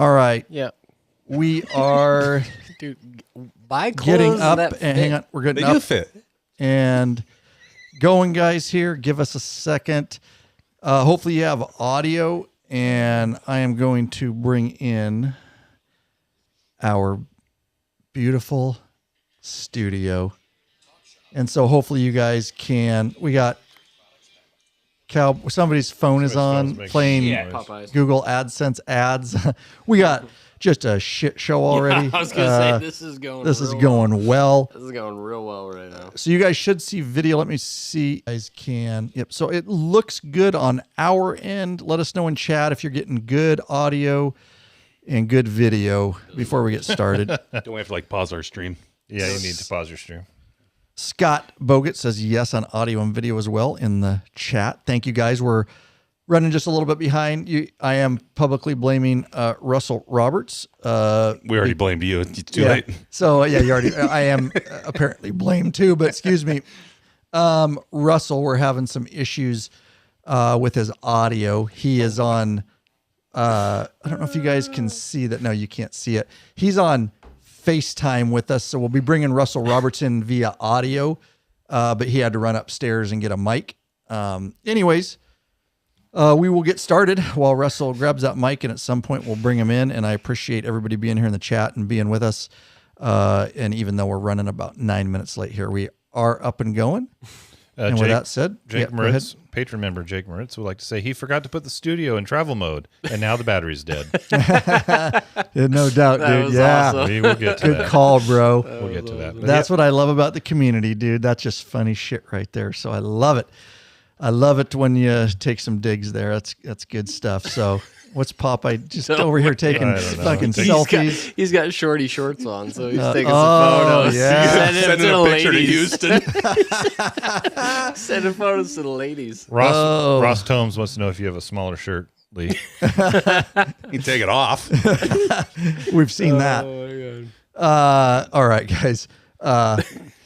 All right. Yeah. We are Dude, buy clothes getting up. that And hang on. We're getting They up do fit. and going, guys, here. Give us a second. Hopefully you have audio, and I am going to bring in our beautiful studio. And so hopefully you guys can. We got somebody's phone is on playing Popeyes. Google AdSense ads. We got just a shit show already. Yeah, I was gonna say this is going. This is going well. This is going real well right now. So you guys should see video. Let me see. You guys can. Yep. So it looks good on our end. Let us know in chat if you're getting good audio and good video before we get started. Don't we have to like pause our stream? Yeah, you need to pause your stream. Scott Bogut says yes on audio and video as well in the chat. Thank you guys. We're running just a little bit behind. I am publicly blaming Russell Roberts. We already blamed you. It's too late. So yeah, you already. I am apparently blamed too. But excuse me, Russell. We're having some issues with his audio. He is on. I don't know if you guys can see that. No, you can't see it. He's on FaceTime with us, so we'll be bringing Russell Roberts in via audio, but he had to run upstairs and get a mic. Anyways, we will get started while Russell grabs that mic, and at some point we'll bring him in, and I appreciate everybody being here in the chat and being with us, and even though we're running about 9 minutes late here, we are up and going. And with that said, Jake Moritz, patron member Jake Moritz, would like to say he forgot to put the studio in travel mode, and now the battery's dead. Yeah, no doubt, dude. Yeah, awesome. We will get to good that. call, bro. We'll get to that. But That's what I love about the community, dude. That's just funny shit right there. So I love it. I love it when you take some digs there. That's good stuff. So what's Popeye just over here taking fucking selfies? He's got shorty shorts on, so he's taking some oh, photos. yeah. Sending Sending them a to the picture to ladies. Houston. Sending photos to the ladies. Ross Tomes wants to know if you have a smaller shirt, Lee. You take it off. We've seen that. Oh my god. All right, guys.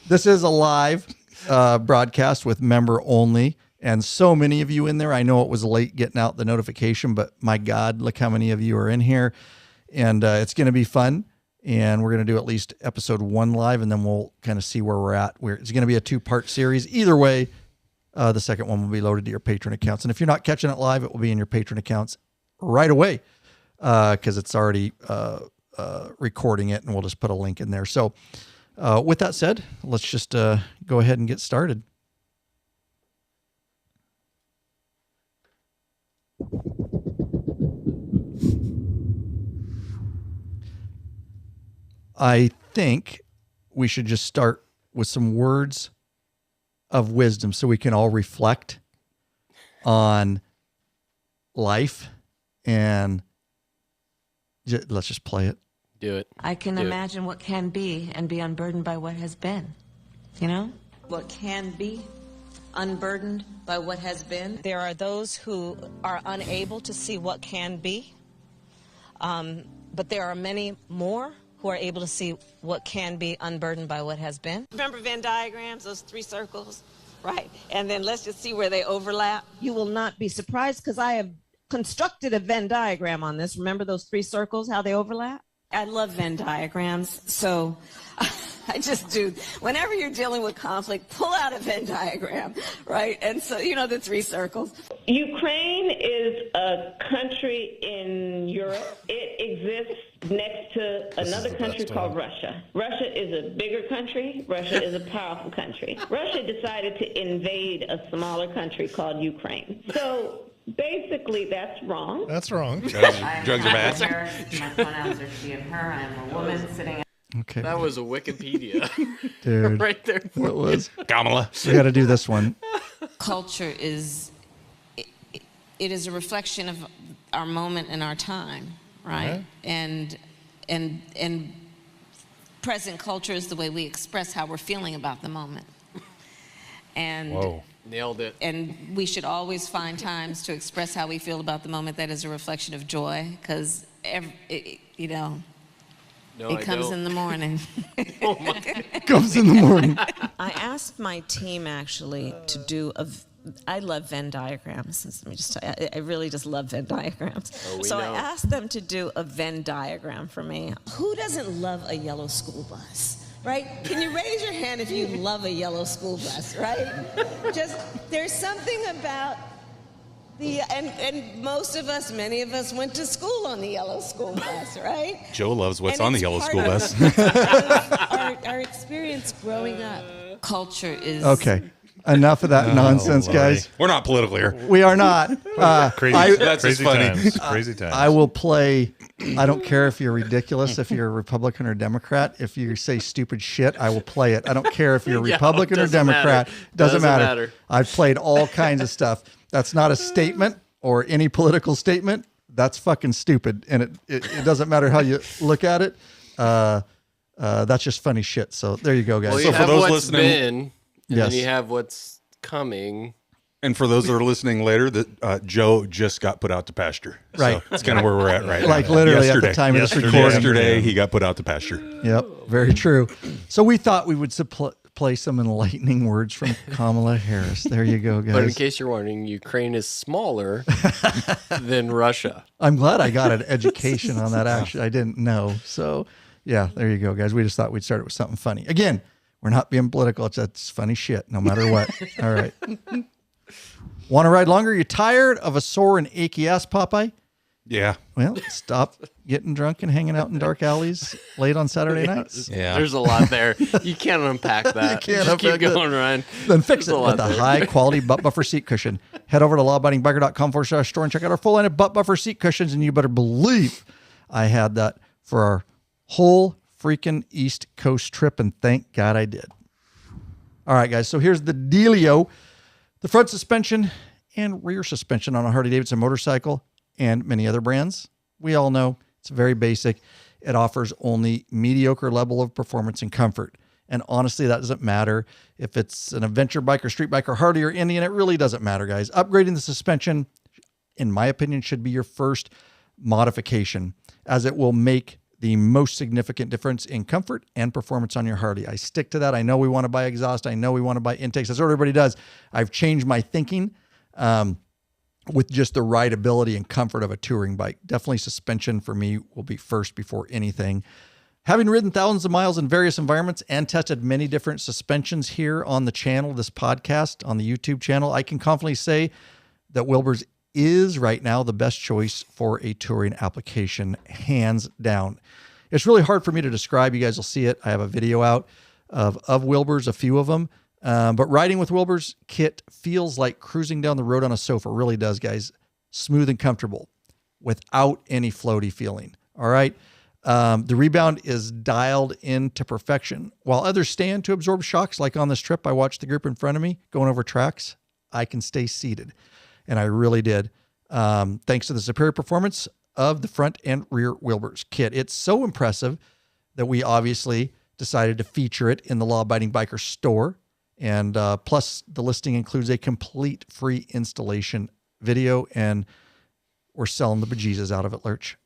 This is a live broadcast with member only. And so many of you in there. I know it was late getting out the notification, but my God, look how many of you are in here. And it's going to be fun. And we're going to do at least episode 1 live, and then we'll kind of see where we're at. It's going to be a 2-part series. Either way, the second one will be loaded to your patron accounts. And if you're not catching it live, it will be in your patron accounts right away because it's already recording it, and we'll just put a link in there. So with that said, let's just go ahead and get started. I think we should just start with some words of wisdom so we can all reflect on life, and let's just play it. Do it. I can imagine what can be and be unburdened by what has been. You know? What can be unburdened by what has been. There are those who are unable to see what can be, but there are many more who are able to see what can be unburdened by what has been. Remember Venn diagrams, those 3 circles, right? And then let's just see where they overlap. You will not be surprised because I have constructed a Venn diagram on this. Remember those 3 circles, how they overlap? I love Venn diagrams, so I just do. Whenever you're dealing with conflict, pull out a Venn diagram, right? And so, you know, the 3 circles. Ukraine is a country in Europe. It exists next to another country called Russia. Russia is a bigger country. Russia is a powerful country. Russia decided to invade a smaller country called Ukraine. So basically, that's wrong. That's wrong. Drugs are bad. My pronouns are she and her. I'm a woman sitting. Okay. That was a Wikipedia. Dude. Right there. What was? Kamala. We got to do this one. Culture is, it is a reflection of our moment and our time, right? And present culture is the way we express how we're feeling about the moment. And Whoa. Nailed it. And we should always find times to express how we feel about the moment that is a reflection of joy, because you know, No, it comes in the morning. Oh my God. Comes in the morning. I asked my team actually to do I love Venn diagrams. Let me just tell you, I really just love Venn diagrams. Oh, we So know. I asked them to do a Venn diagram for me. Who doesn't love a yellow school bus? Right? Can you raise your hand if you love a yellow school bus, right? Just, there's something about and most of us, many of us went to school on the yellow school bus, right? Joe loves what's And on the it's yellow part school of bus. our experience growing up. Culture is Okay. Enough of that nonsense, Lordy. guys. We're not political here. We are not. Crazy, That's crazy just funny. times. Crazy times. I will play. I don't care if you're ridiculous, if you're a Republican or Democrat. If you say stupid shit, I will play it. I don't care if you're Yeah, Republican or doesn't Democrat. matter. Doesn't Doesn't matter. matter. I've played all kinds of stuff. That's not a statement or any political statement. That's fucking stupid. And it doesn't matter how you look at it. That's just funny shit. So there you go, guys. Well, you So for have those what's listening- been, and Yes. then you have what's coming. And for those that are listening later, that Joe just got put out to pasture. Right. So that's kind of where we're at right now. Like literally at the time of this recording. Yesterday, he got put out to pasture. Yep, very true. So we thought we would play some enlightening words from Kamala Harris. There you go, guys. But in case you're wondering, Ukraine is smaller than Russia. I'm glad I got an education on that. Actually, I didn't know. So yeah, there you go, guys. We just thought we'd start it with something funny. Again, we're not being political. It's funny shit, no matter what. All right. Want to ride longer? You tired of a sore and achy ass, Popeye? Yeah. Well, stop getting drunk and hanging out in dark alleys late on Saturday nights. Yeah. There's a lot there. You can't unpack that. can't Just keep unpack it. going, Ryan. Then fix There's it a lot with a there. high quality butt buffer seat cushion. Head over to lawabidingbiker.com/store and check out our full line of butt buffer seat cushions. And you better believe I had that for our whole freaking East Coast trip. And thank God I did. All right, guys. So here's the dealio. The front suspension and rear suspension on a Harley-Davidson motorcycle and many other brands, we all know it's very basic. It offers only mediocre level of performance and comfort. And honestly, that doesn't matter if it's an adventure bike or street bike or Harley or Indian. It really doesn't matter, guys. Upgrading the suspension, in my opinion, should be your first modification, as it will make the most significant difference in comfort and performance on your Harley. I stick to that. I know we want to buy exhaust. I know we want to buy intakes. That's what everybody does. I've changed my thinking with just the rideability and comfort of a touring bike. Definitely suspension for me will be first before anything. Having ridden thousands of miles in various environments and tested many different suspensions here on the channel, this podcast, on the YouTube channel, I can confidently say that Wilbur's is right now the best choice for a touring application, hands down. It's really hard for me to describe. You guys will see it. I have a video out of Wilbur's, a few of them. But riding with Wilbur's kit feels like cruising down the road on a sofa. It really does, guys. Smooth and comfortable without any floaty feeling. All right. The rebound is dialed into perfection. While others stand to absorb shocks, like on this trip, I watched the group in front of me going over tracks. I can stay seated. And I really did. Thanks to the superior performance of the front and rear Wilbur's kit. It's so impressive that we obviously decided to feature it in the Law Abiding Biker store. And plus, the listing includes a complete free installation video, and we're selling the bejesus out of it, Lurch.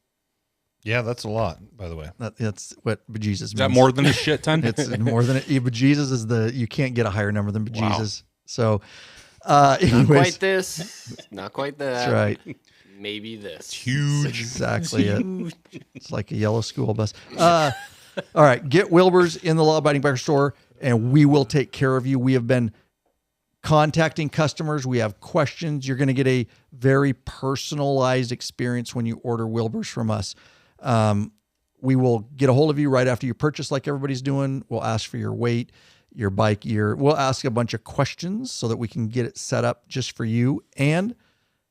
Yeah, that's a lot, by the way. That's what bejesus means. Is that more than a shit ton? It's more than it. Bejesus is you can't get a higher number than bejesus. Wow. So, Not anyways, quite this. Not quite that. that's right. Maybe this. Huge. Exactly it. It's like a yellow school bus. All right, get Wilbur's in the Law Abiding Biker store, and we will take care of you. We have been contacting customers. We have questions. You're going to get a very personalized experience when you order Wilbur's from us. We will get a hold of you right after you purchase, like everybody's doing. We'll ask for your weight, your bike year. We'll ask a bunch of questions so that we can get it set up just for you. And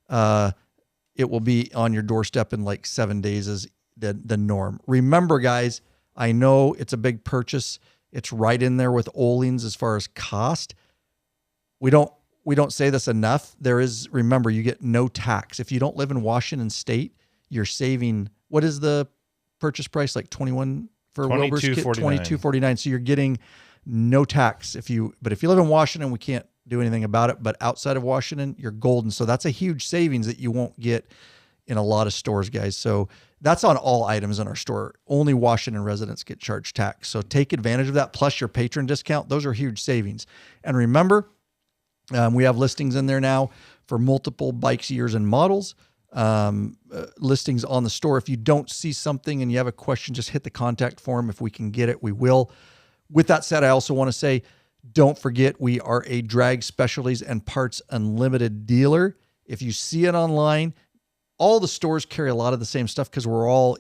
it will be on your doorstep in like 7 days is the norm. Remember, guys, I know it's a big purchase. It's right in there with Ohlins as far as cost. We don't say this enough. Remember, you get no tax. If you don't live in Washington State, you're saving, what is the purchase price? Like 21 for Wilbur's kit? $22.49. So you're getting no tax. But if you live in Washington, we can't do anything about it. But outside of Washington, you're golden. So that's a huge savings that you won't get in a lot of stores, guys. So that's on all items in our store. Only Washington residents get charged tax. So take advantage of that. Plus your patron discount. Those are huge savings. And remember, We have listings in there now for multiple bikes, years, and models. Listings on the store. If you don't see something and you have a question, just hit the contact form. If we can get it, we will. With that said, I also want to say, don't forget, we are a Drag Specialties and Parts Unlimited dealer. If you see it online, all the stores carry a lot of the same stuff because we're all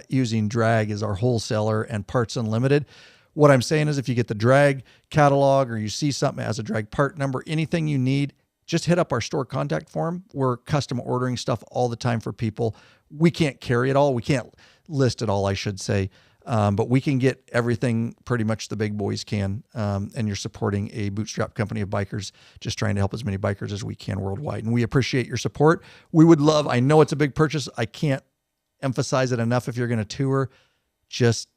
using Drag as our wholesaler and Parts Unlimited. What I'm saying is if you get the Drag catalog or you see something as a Drag part number, anything you need, just hit up our store contact form. We're custom ordering stuff all the time for people. We can't carry it all. We can't list it all, I should say. But we can get everything pretty much the big boys can. And you're supporting a bootstrap company of bikers, just trying to help as many bikers as we can worldwide. And we appreciate your support. We would love, I know it's a big purchase. I can't emphasize it enough. If you're going to tour, just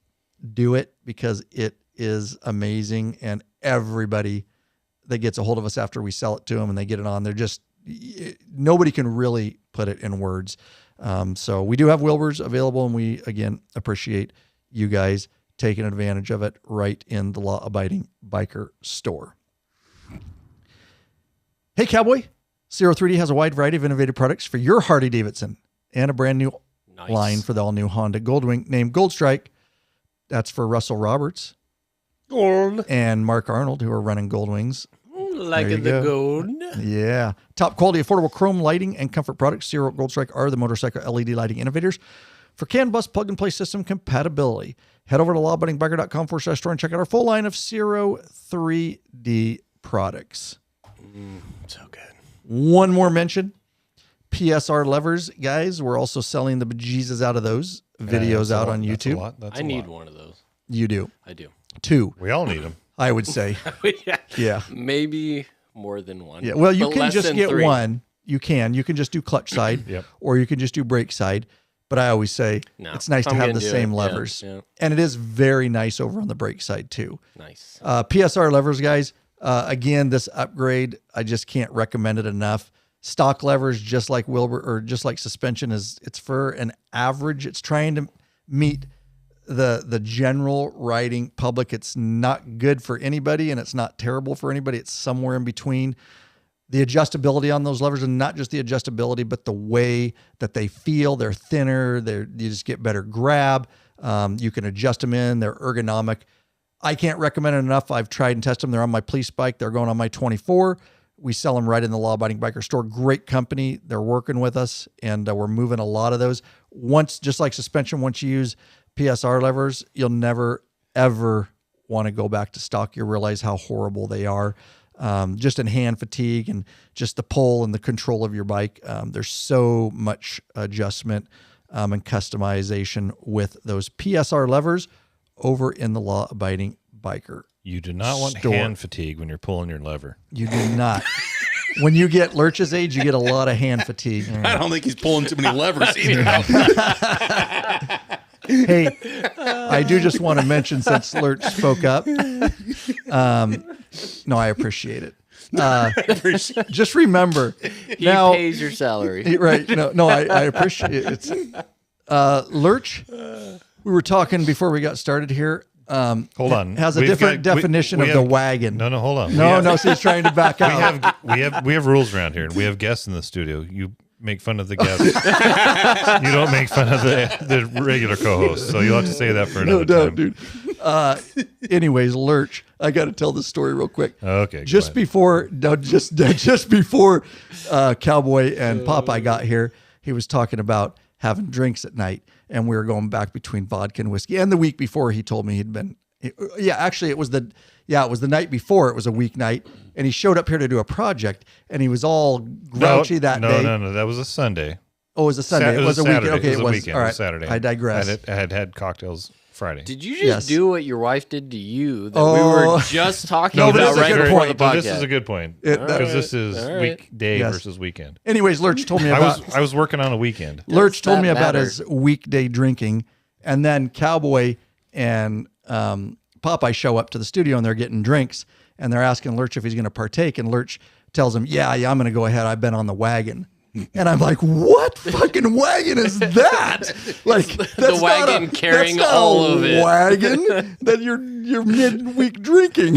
do it because it is amazing. And everybody that gets a hold of us after we sell it to them and they get it on, they're just, nobody can really put it in words. So we do have Wilbur's available, and we, again, appreciate you guys taking advantage of it right in the law-abiding biker store. Hey, Cowboy, Zero 3D has a wide variety of innovative products for your Harley-Davidson and a brand new line for the all-new Honda Goldwing named Gold Strike. That's for Russell Roberts and Mark Arnold, who are running Goldwings. Like the gold. Yeah. Top quality, affordable chrome lighting and comfort products. Zero Gold Strike are the motorcycle LED lighting innovators for CAN bus plug-and-play system compatibility. Head over to lawabidingbikers.com/store and check out our full line of Zero 3D products. So good. One more mention. PSR levers, guys. We're also selling the bejesus out of those videos out on YouTube. I need one of those. You do. I do. 2. We all need them. I would say. Yeah. Maybe more than one. Yeah. Well, you can just get 3. one. You can just do clutch side or you can just do brake side. But I always say it's nice to have the same levers. Yeah. And it is very nice over on the brake side too. Nice. PSR levers, guys. Again, this upgrade, I just can't recommend it enough. Stock levers, just like Wilbur or just like suspension, it's for an average. It's trying to meet the general riding public. It's not good for anybody and it's not terrible for anybody. It's somewhere in between. The adjustability on those levers, and not just the adjustability, but the way that they feel. They're thinner. You just get better grab. You can adjust them in. They're ergonomic. I can't recommend it enough. I've tried and tested them. They're on my police bike. They're going on my 24. We sell them right in the Law Abiding Biker store. Great company. They're working with us, and we're moving a lot of those. Once, just like suspension, once you use PSR levers, you'll never, ever want to go back to stock. You'll realize how horrible they are. Just in hand fatigue and just the pull and the control of your bike. There's so much adjustment and customization with those PSR levers over in the Law Abiding Biker. You do not want hand fatigue when you're pulling your lever. You do not. When you get Lurch's age, you get a lot of hand fatigue. I don't think he's pulling too many levers either. Hey, I do just want to mention, since Lurch spoke up, no, I appreciate it. Just remember, he now, pays your salary, right? No, I appreciate it. It's Lurch. We were talking before we got started here. Hold on. Has a different definition of the wagon. No, hold on. No. So he's trying to back out. We have rules around here, and we have guests in the studio. You make fun of the guests. You don't make fun of the regular co-host. So you'll have to say that for another time. Dude. Anyways, Lurch, I got to tell this story real quick. Okay. Just before Cowboy and Popeye got here, he was talking about having drinks at night, and we were going back between vodka and whiskey. And the week before, he told me he'd been. Actually, it was the night before. It was a weeknight, and he showed up here to do a project, and he was all grouchy that day. No, that was a Sunday. Oh, it was a Sunday. It was a weekend. Okay, it was a weekend. All right. It was Saturday. I digress. I had cocktails Friday. Did you just do what your wife did to you that we Oh. were just talking No, about right before the podcast? This is a good point because this is weekday versus weekend. Anyways, Lurch told me about. I was working on a weekend. Lurch told me about his weekday drinking, and then Cowboy and Popeye show up to the studio, and they're getting drinks, and they're asking Lurch if he's going to partake, and Lurch tells him, yeah, I'm going to go ahead. I've been on the wagon. And I'm like, what fucking wagon is that? Like, that's the wagon carrying all of it. Wagon that you're midweek drinking.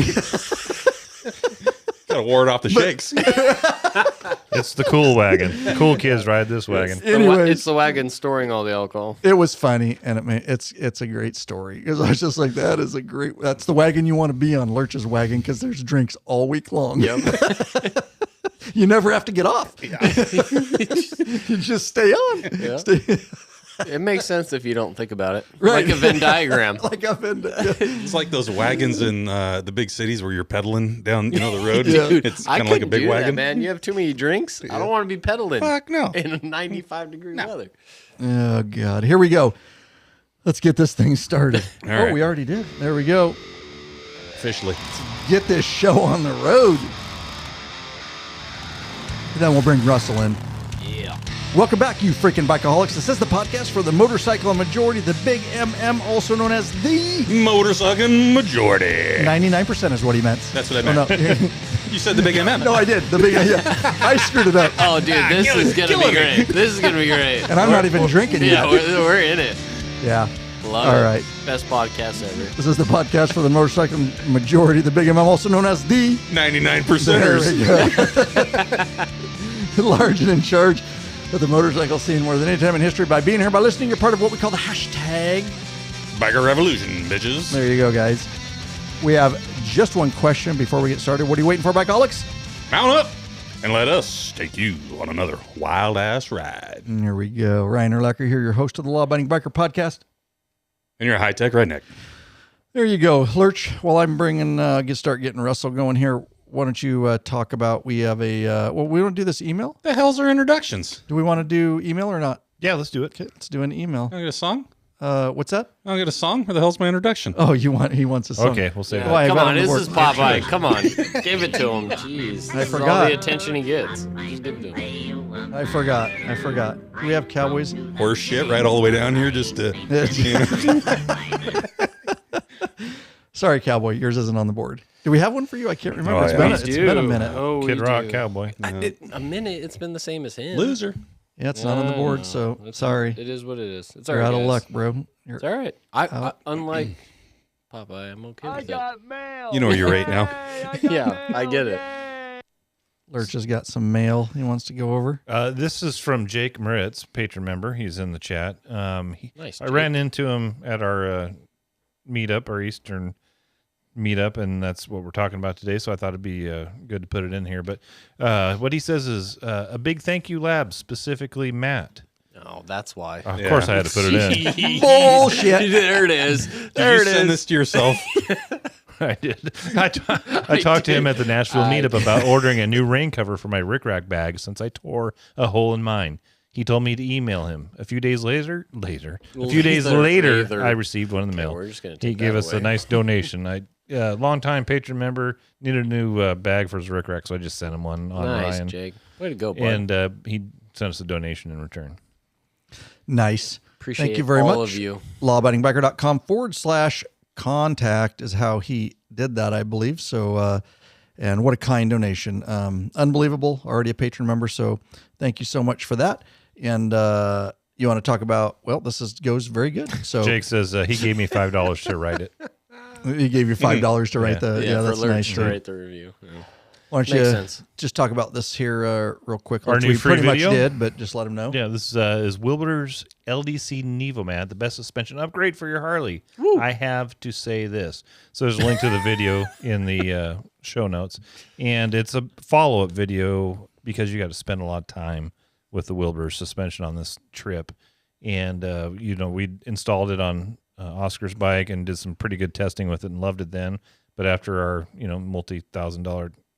Got Gotta ward off the shakes. It's the cool wagon. Cool kids ride this wagon. Anyways, It's the wagon storing all the alcohol. it was funny, and it's a great story because I was just like, that's the wagon you want to be on, Lurch's wagon, because there's drinks all week long. Yep. You never have to get off. You just stay on. Yeah. Stay- It makes sense if you don't think about it. Right. Like a Venn diagram. like I've been. It's like those wagons in the big cities where you're pedaling down, the road. Dude, It's I kind of like a couldn't big do that, wagon. man. You have too many drinks. I don't want to be pedaling. Fuck no. In 95 degree weather. Oh God! Here we go. Let's get this thing started. All right. We already did. There we go. Officially. Get this show on the road. Then we'll bring Russell in. Yeah. Welcome back, you freaking bikeaholics. This is the podcast for the motorcycle majority, the big MM, also known as the Motorcycle majority. 99% is what he meant. That's what I Oh, meant. no. You said the big MM. No, I did. The big, yeah. I screwed it up. Oh, dude, this is going to be great. This is going to be great. And I'm not even drinking Yeah, yet. we're in it. Yeah. Love All it. right. Best podcast ever. This is the podcast for the motorcycle majority, the big MM, also known as the 99%ers. large and in charge of the motorcycle scene more than any time in history. By being here, by listening, you're part of what we call the hashtag. Biker revolution, bitches. There you go, guys. We have just one question before we get started. What are you waiting for, Bikeaholics? Mount up and let us take you on another wild ass ride. And here we go. Ryan Urlacher here, your host of the Law Abiding Biker Podcast. And you're a high tech redneck. There you go, Lurch. While I'm bringing, getting Russell going here, why don't you talk about, we have a, we want to do this email? The hell's our introductions? Do we want to do email or not? Yeah, let's do it. Okay, let's do an email. I'll get a song. What's that? I'll get a song. Where the hell's my introduction? Oh, he wants a song. Okay, we'll save Yeah, Oh, I that. have come that on, the this board. is Popeye. Come on. Give it to him. Jeez. This is all forgot. the attention he gets. Just give it to him. I forgot. We have Cowboys. Horse shit right all the way down here just to... Sorry, Cowboy. Yours isn't on the board. Do we have one for you? I can't remember. Oh, It's yeah. been We it's been a minute. Oh, Kid we Rock do. Cowboy. A minute. It's been the same as him. Loser. Yeah, it's not on the board, so It's- sorry. It is what it is. It's all You're right, out of guys. luck, bro. It's all right. I unlike Popeye, I'm okay with it. You know where you're right now. Yeah, I get it. Lurch has got some mail he wants to go over. This is from Jake Moritz, patron member. He's in the chat. Nice. I ran into him at our meetup, our Eastern meetup, and that's what we're talking about today. So I thought it'd be good to put it in here. But what he says is a big thank you, Labs, specifically Matt. Oh, that's why. Of course, I had to put it in. Bullshit. There it is. Did There you it send is. this to yourself? I did. I talked to him at the Nashville meetup about ordering a new rain cover for my Rick Rack bag since I tore a hole in mine. He told me to email him. A few days later, I received one in the mail. We're just gonna He take gave that us away. a nice donation. Long-time patron member, needed a new bag for his Rick Rack, so I just sent him one online. Nice, Jake. Way to go, bud. And he sent us a donation in return. Nice. Appreciate Thank you very all much. of you. lawabidingbiker.com/contact is how he did that, I believe. So, and what a kind donation. Unbelievable. Already a patron member. So thank you so much for that. And you want to talk about, well, goes very good. So Jake says he gave me $5 to write it. he gave you $5 to write the, Yeah, that's for nice. Lurch to write the review. Yeah. Why don't Makes you sense. just talk about this here real quick? Our new We free pretty video? much did, but just let him know. Yeah, this is Wilbur's LDC Nevomat, the best suspension upgrade for your Harley. I have to say this. So there's a link to the video in the show notes, and it's a follow-up video because you got to spend a lot of time with the Wilbur suspension on this trip. And, we installed it on Oscar's bike and did some pretty good testing with it and loved it then. But after our,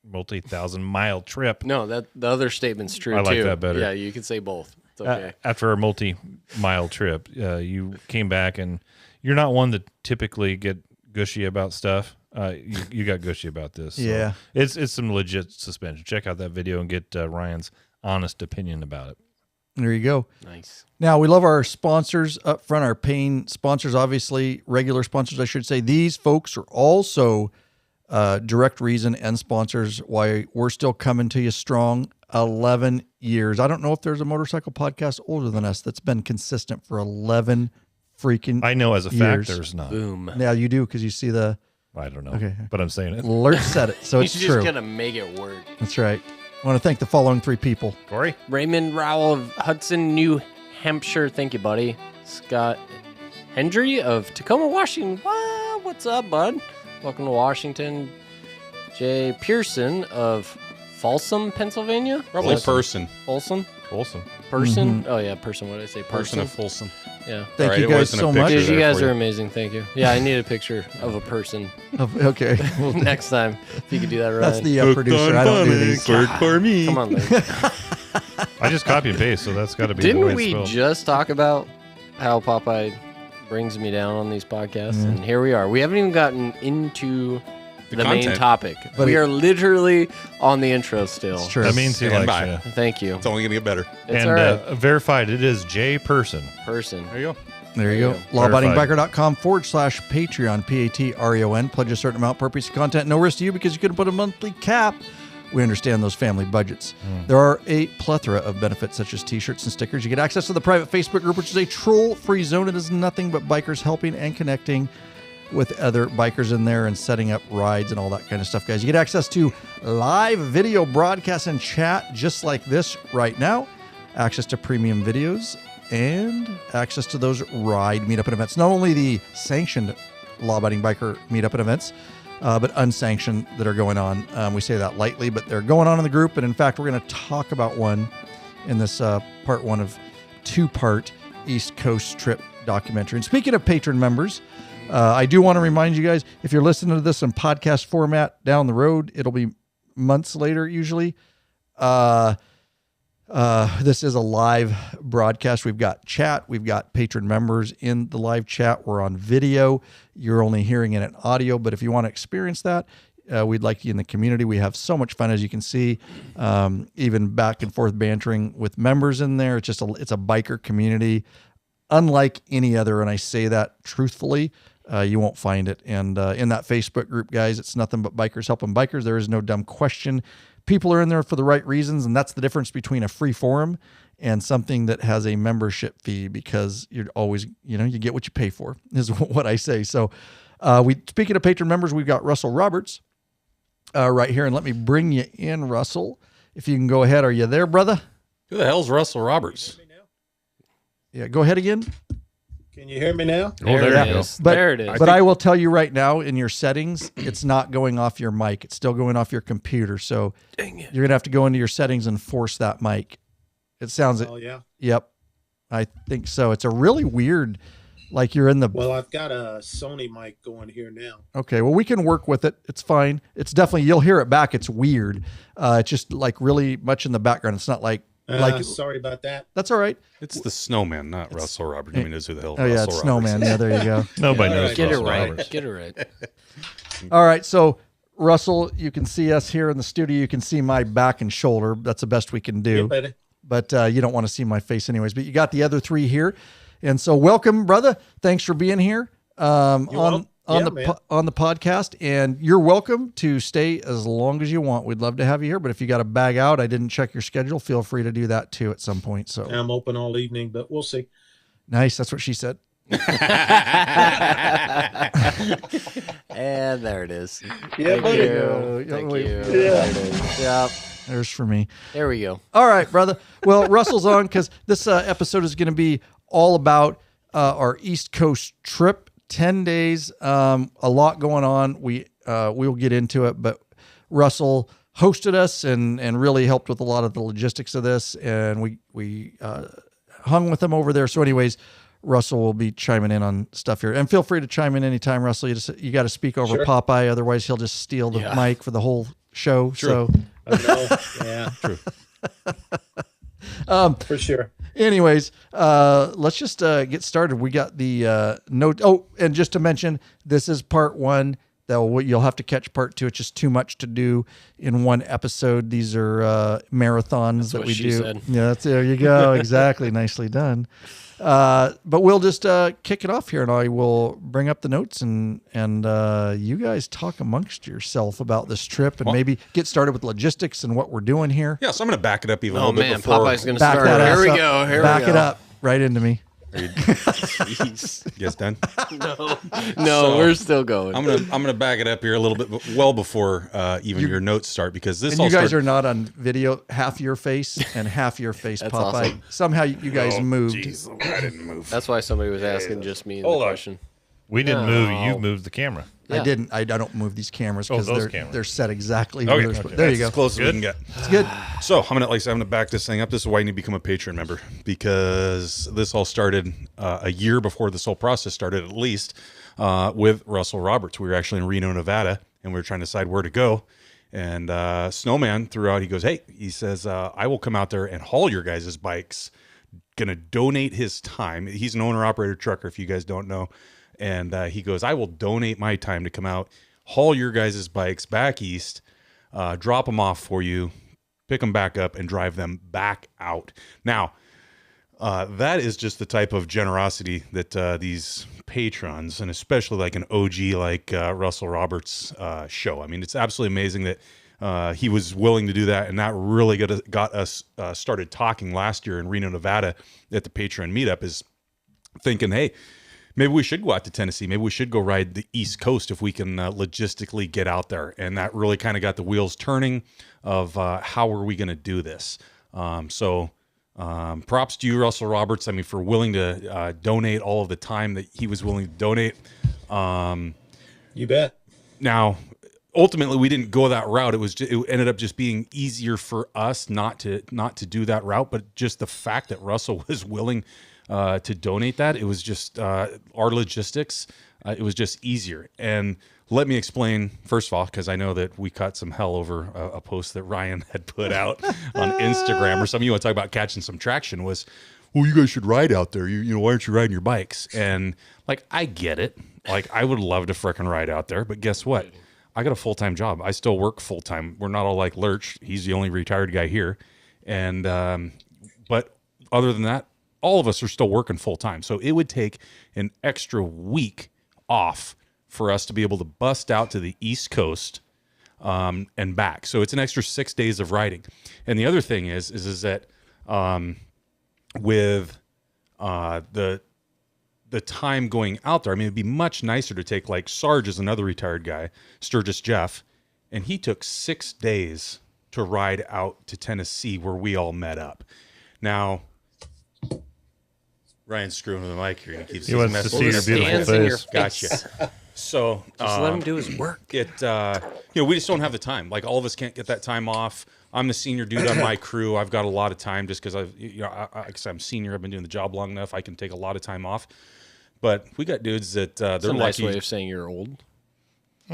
multi-thousand-mile trip. No, the other statement's true, I like too. that better. Yeah, you can say both. It's okay. After a multi-mile trip, you came back, and you're not one to typically get gushy about stuff. You got gushy about this. So Yeah. it's some legit suspension. Check out that video and get Ryan's honest opinion about it. There you go. Nice. Now, we love our sponsors up front, our paying sponsors, obviously, regular sponsors, I should say. These folks are also direct reason and sponsors why we're still coming to you strong. 11 years. I don't know if there's a motorcycle podcast older than us that's been consistent for 11 freaking I know as a years. fact there's not. Boom. Yeah, you do, because you see the I don't know. Okay. But I'm saying it. Lurch said it, so it's He's true. just gonna make it work. That's right. I want to thank the following 3 people. Corey? Raymond Rowell of Hudson, New Hampshire. Thank you, buddy. Scott Hendry of Tacoma, Washington. What's up, bud? Welcome to Washington. Jay Pearson of Folsom, Pennsylvania. Probably person. Folsom? Awesome. Person? Oh, yeah, person. What did I say? Person of Folsom. Yeah. Thank All you right, it guys wasn't a so picture much. Dude, you there guys for are you. amazing. Thank you. Yeah, I need a picture of a person Okay. Well, next time. If you could do that, Ryan. that's the producer. I don't do these. Work for me. Come on, man. I just copy and paste, so that's got to be the Didn't way it's we spelled. just talk about how Popeye brings me down on these podcasts? And here we are. We haven't even gotten into the main content. topic. But we it- are literally on the intro still. It's true. That means he Stand likes by. you. Thank you. It's only going to get better. It's And all right. verified, it is J Person. Person. There you go. There you go. Verified. Lawabidingbiker.com/Patreon, Patreon. Pledge a certain amount per piece of content. No risk to you because you couldn't put a monthly cap. We understand those family budgets. There are a plethora of benefits such as t-shirts and stickers. You get access to the private Facebook group, which is a troll-free zone. It is nothing but bikers helping and connecting with other bikers in there and setting up rides and all that kind of stuff, guys. You get access to live video broadcasts and chat just like this right now. Access to premium videos and access to those ride meetup and events. Not only the sanctioned law-abiding biker meetup and events, but unsanctioned that are going on. We say that lightly, but they're going on in the group. And in fact, we're going to talk about one in this part 1 of 2-part East Coast trip documentary. And speaking of patron members, I do want to remind you guys, if you're listening to this in podcast format down the road, it'll be months later usually. This is a live broadcast. We've got chat. We've got patron members in the live chat. We're on video. You're only hearing it in audio, but if you want to experience that, we'd like you in the community. We have so much fun, as you can see, even back and forth bantering with members in there. It's just it's a biker community, unlike any other. And I say that truthfully. You won't find it. And in that Facebook group, guys, it's nothing but bikers helping bikers. There is no dumb question. People are in there for the right reasons, and that's the difference between a free forum and something that has a membership fee, because you're always, you get what you pay for, is what I say. So speaking of patron members, we've got Russell Roberts right here, and let me bring you in, Russell. If you can go ahead. Are you there, brother? Who the hell's Russell Roberts? Yeah, go ahead again. Can you hear me now? Oh, there it you go. is. But, There it is. But I will tell you right now, in your settings, it's not going off your mic. It's still going off your computer. So Dang it. you're going to have to go into your settings and force that mic. It sounds... Oh, yeah. Yep. I think so. It's a really weird, like you're in the... Well, I've got a Sony mic going here now. Okay, well, we can work with it. It's fine. It's definitely... You'll hear it back. It's weird. It's just like really much in the background. It's not like... Sorry about that. That's all right. It's the snowman, not Russell Roberts. I mean, is who the hell Oh, yeah, Russell it's Roberts Snowman. is. Yeah, there you go. Nobody knows Get it Russell right. Roberts. Get it right. All right, so Russell, you can see us here in the studio. You can see my back and shoulder. That's the best we can do. Yeah, buddy. But you don't want to see my face anyways. But you got the other 3 here. And so welcome, brother. Thanks for being here on the podcast. And you're welcome to stay as long as you want. We'd love to have you here. But if you got to bag out, I didn't check your schedule, feel free to do that too at some point. So I'm open all evening, but we'll see. nice. That's what she said. And there it is. Yeah, Thank buddy. you. Yeah, Thank wait. you. Yeah. There it is. Yep. There's for me. There we go. All right, brother. Well, Russell's on because this episode is going to be all about our East Coast trip. 10 days, a lot going on. We'll get into it, but Russell hosted us and really helped with a lot of the logistics of this, and we hung with him over there. So anyways, Russell will be chiming in on stuff here, and feel free to chime in anytime, Russell. You got to speak over Sure. Popeye, otherwise he'll just steal the mic for the whole show. True. So I know. Yeah, True. for sure. anyways, let's just get started. We got the note. Oh, and just to mention, this is part 1. You'll have to catch part 2. It's just too much to do in one episode. These are marathons that what we she do. said. Yeah, there you go. Exactly. Nicely done. But we'll just kick it off here, and I will bring up the notes, and you guys talk amongst yourself about this trip, and maybe get started with logistics and what we're doing here. Yeah, so I'm going to back it up even a Oh, little bit man. before. Popeye's going to Back start. that Here ass we up. go. Here Back we go. it up right into me. You guys done? No, we're still going. I'm gonna back it up here a little bit, well before even your notes start, because this. And all you guys started- are not on video. Half your face and half your face That's pop awesome. out. Somehow you guys moved. Jeez, I didn't move. That's why somebody was asking just me the Hold on. question. We didn't move. You moved the camera. I Yeah. didn't. I don't move these cameras because those they're cameras. set exactly. Okay, Where they're okay. supposed- There you That's go. as close as we can get. It's good. So I'm gonna back this thing up. This is why you need to become a Patreon member, because this all started a year before this whole process started, at least with Russell Roberts. We were actually in Reno, Nevada, and we were trying to decide where to go. And Snowman threw out. He goes, "Hey," he says, "I will come out there and haul your guys' bikes. Gonna donate his time. He's an owner operator trucker, if you guys don't know." And he goes, "I will donate my time to come out, haul your guys' bikes back east, drop them off for you, pick them back up, and drive them back out." Now, that is just the type of generosity that these patrons, and especially like an OG like Russell Roberts, show. I mean, it's absolutely amazing that he was willing to do that, and that really got us started talking last year in Reno, Nevada at the Patreon meetup, is thinking, hey, maybe we should go out to Tennessee. Maybe we should go ride the East Coast if we can logistically get out there. And that really kind of got the wheels turning of how are we going to do this. So props to you, Russell Roberts. I mean, for willing to donate all of the time that he was willing to donate. You bet. Now, ultimately, we didn't go that route. It ended up just being easier for us not to do that route. But just the fact that Russell was willing to donate that, it was just our logistics. It was just easier. And let me explain, first of all, because I know that we caught some hell over a post that Ryan had put out on Instagram, or some of you want to talk about catching some traction, was, well, you guys should ride out there. You know, why aren't you riding your bikes? And like, I get it. Like, I would love to frickin' ride out there, but guess what? I got a full-time job. I still work full-time. We're not all like Lurch. He's the only retired guy here. And, but other than that, all of us are still working full-time. So it would take an extra week off for us to be able to bust out to the East Coast and back. So it's an extra 6 days of riding. And the other thing is that with the time going out there, I mean, it'd be much nicer to take, like, Sarge is another retired guy, Sturgis Jeff, and he took 6 days to ride out to Tennessee where we all met up. Now, Ryan's screwing with the mic here. He wants to see your beautiful face. Gotcha. So Just let him do his work. We just don't have the time. Like, all of us can't get that time off. I'm the senior dude on my crew. I've got a lot of time just because I'm senior. I've been doing the job long enough. I can take a lot of time off. But we got dudes that they're That's a nice lucky way of saying you're old.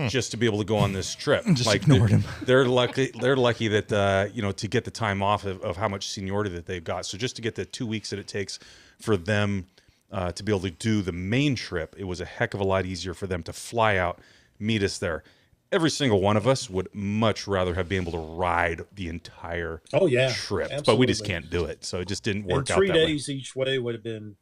just to be able to go on this trip. Just ignored him. They're lucky. They're lucky that to get the time off of how much seniority that they've got. So just to get the 2 weeks that it takes for them to be able to do the main trip, it was a heck of a lot easier for them to fly out, meet us there. Every single one of us would much rather have been able to ride the entire trip, but we just absolutely. can't do it. So it just didn't And work out 3 that way. days each way would have been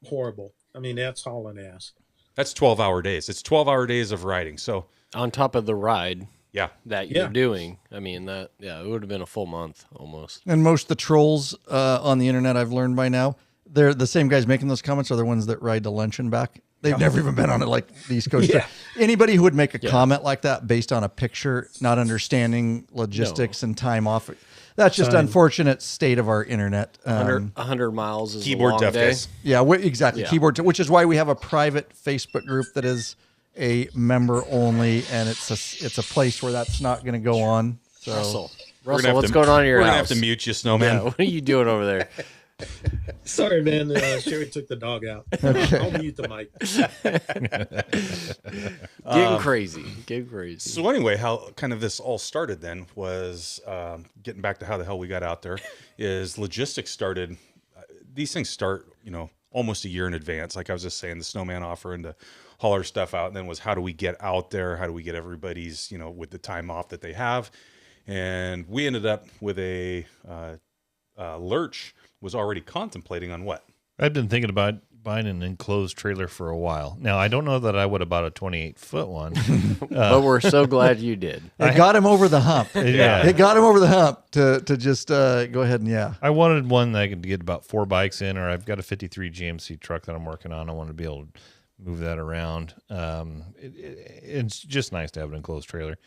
horrible. I mean, that's hauling ass. That's 12-hour days. It's 12-hour days of riding. So On top of the ride yeah, that you're doing, I mean, it would have been a full month almost. And most of the trolls on the internet, I've learned by now, they're the same guys making those comments are the ones that ride to lunch and back. They've never even been on it, like the East Coast. Anybody who would make a comment like that based on a picture, not understanding logistics and time off, that's just unfortunate state of our internet. 100 miles is keyboard a long deaf day. guys. Yeah, exactly. Yeah. Keyboard, which is why we have a private Facebook group that is a member only, and it's a place where that's not going to go on. So Russell, We're gonna have what's to- going on in your We're house? gonna have to mute you, Snowman. Yeah, what are you doing over there? Sorry, man. Sherry took the dog out. I'll mute the mic. Getting crazy. So anyway, how kind of this all started then was getting back to how the hell we got out there is logistics started. These things start, almost a year in advance. Like I was just saying, the Snowman offering to haul our stuff out. And then was how do we get out there? How do we get everybody's, with the time off that they have? And we ended up with a Lurch was already contemplating on what? I've been thinking about buying an enclosed trailer for a while. Now, I don't know that I would have bought a 28-foot one. But we're so glad you did. It got him over the hump. Yeah. It got him over the hump to just go ahead and I wanted one that I could get about 4 bikes in, or I've got a 53 GMC truck that I'm working on. I want to be able to move that around. It's just nice to have an enclosed trailer.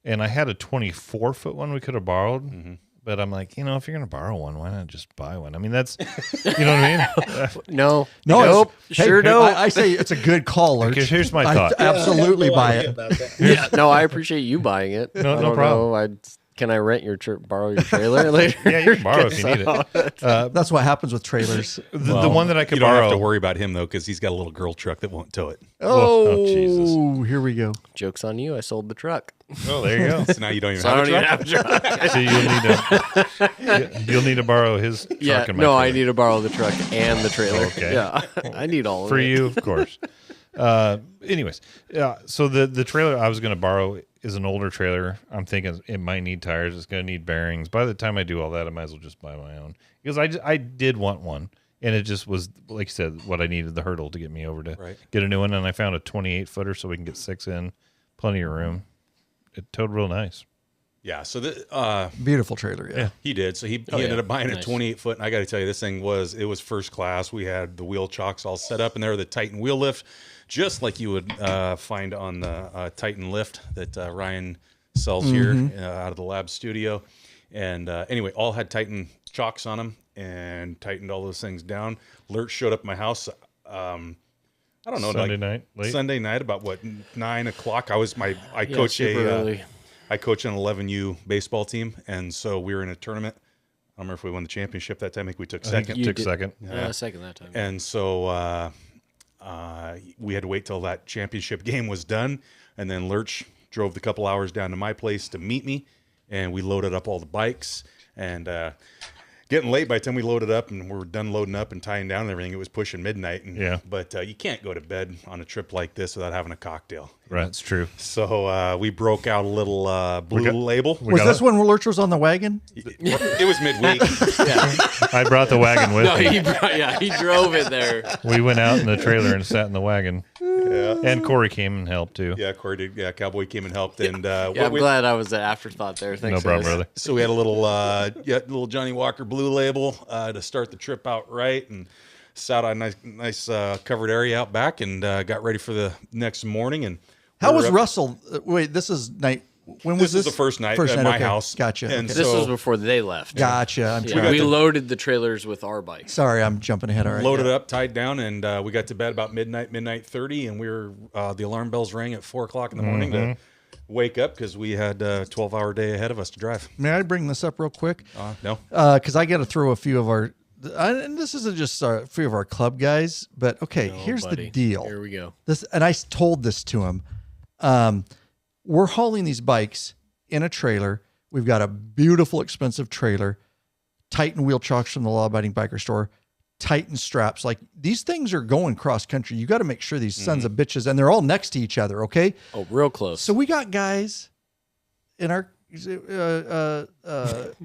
And I had a 24-foot one we could have borrowed. But I'm like, if you're going to borrow one, why not just buy one? I mean, that's, you know what I mean? No. Nope. Sure don't. I say it's a good call, Lurch. Okay, here's my thought. Absolutely buy it. Yeah, no, I appreciate you buying it. No problem. Can I rent borrow your trailer later? Yeah, you can borrow if you need it. That's what happens with trailers. The one that I could You don't borrow. have to worry about him, though, because he's got a little girl truck that won't tow it. Oh, Jesus. Here we go. Joke's on you. I sold the truck. Oh, there you go. So now you don't even So I have don't a even truck. have a truck. So you'll need to borrow his truck Yeah, and my no, trailer. I need to borrow the truck and the trailer. Okay. Yeah, I need all of For it. you, of course. Anyways, so the trailer I was going to borrow is an older trailer. I'm thinking it might need tires. It's going to need bearings. By the time I do all that, I might as well just buy my own. Because I did want one, and it just was, like you said, what I needed, the hurdle to get me over to get a new one. And I found a 28-footer so we can get 6 in. Plenty of room. It towed real nice. Yeah, so Beautiful trailer, yeah. he did. So he ended up buying a 28-foot, and I got to tell you, this thing was first class. We had the wheel chocks all set up, and there were the Titan wheel lift, just like you would find on the Titan lift that Ryan sells here out of the lab studio. And anyway, all had Titan chocks on them and tightened all those things down. Lurch showed up at my house. I don't know, Sunday night, about 9 o'clock. I coach I coach an 11U baseball team, and so we were in a tournament. I don't remember if we won the championship that time. I think we took second. Took second. Second that time. And so we had to wait till that championship game was done, and then Lurch drove the couple hours down to my place to meet me, and we loaded up all the bikes, and getting late by the time we loaded up and we were done loading up and tying down and everything. It was pushing midnight. But you can't go to bed on a trip like this without having a cocktail. Right, it's true. So we broke out a little blue label. Was this when Lurch was on the wagon? It was midweek. I brought the wagon with me. He drove it there. We went out in the trailer and sat in the wagon. Yeah. And Corey came and helped too. Yeah, Corey did. Yeah, Cowboy came and helped. And I'm glad I was the afterthought there. Thanks, no problem, guys. brother. So we had a little Johnny Walker blue label to start the trip out right, and sat on a nice covered area out back, and got ready for the next morning. And how was Russell? Wait, this is night. When was this? This is the first night at my house. Gotcha. And This was before they left. Gotcha. We loaded the trailers with our bikes. Sorry, I'm jumping ahead. All right. Loaded up, tied down, and we got to bed about midnight 30, and we were the alarm bells rang at 4 o'clock in the morning to wake up because we had a 12-hour day ahead of us to drive. May I bring this up real quick? No. Because I got to throw a few of our, and this isn't just a few of our club guys, but okay, here's the deal. Here we go. And I told this to him. We're hauling these bikes in a trailer. We've got a beautiful, expensive trailer, Titan wheel chocks from the Law Abiding Biker Store, Titan straps. Like, these things are going cross country. You got to make sure these sons of bitches, and they're all next to each other. Okay. Oh, real close. So we got guys in our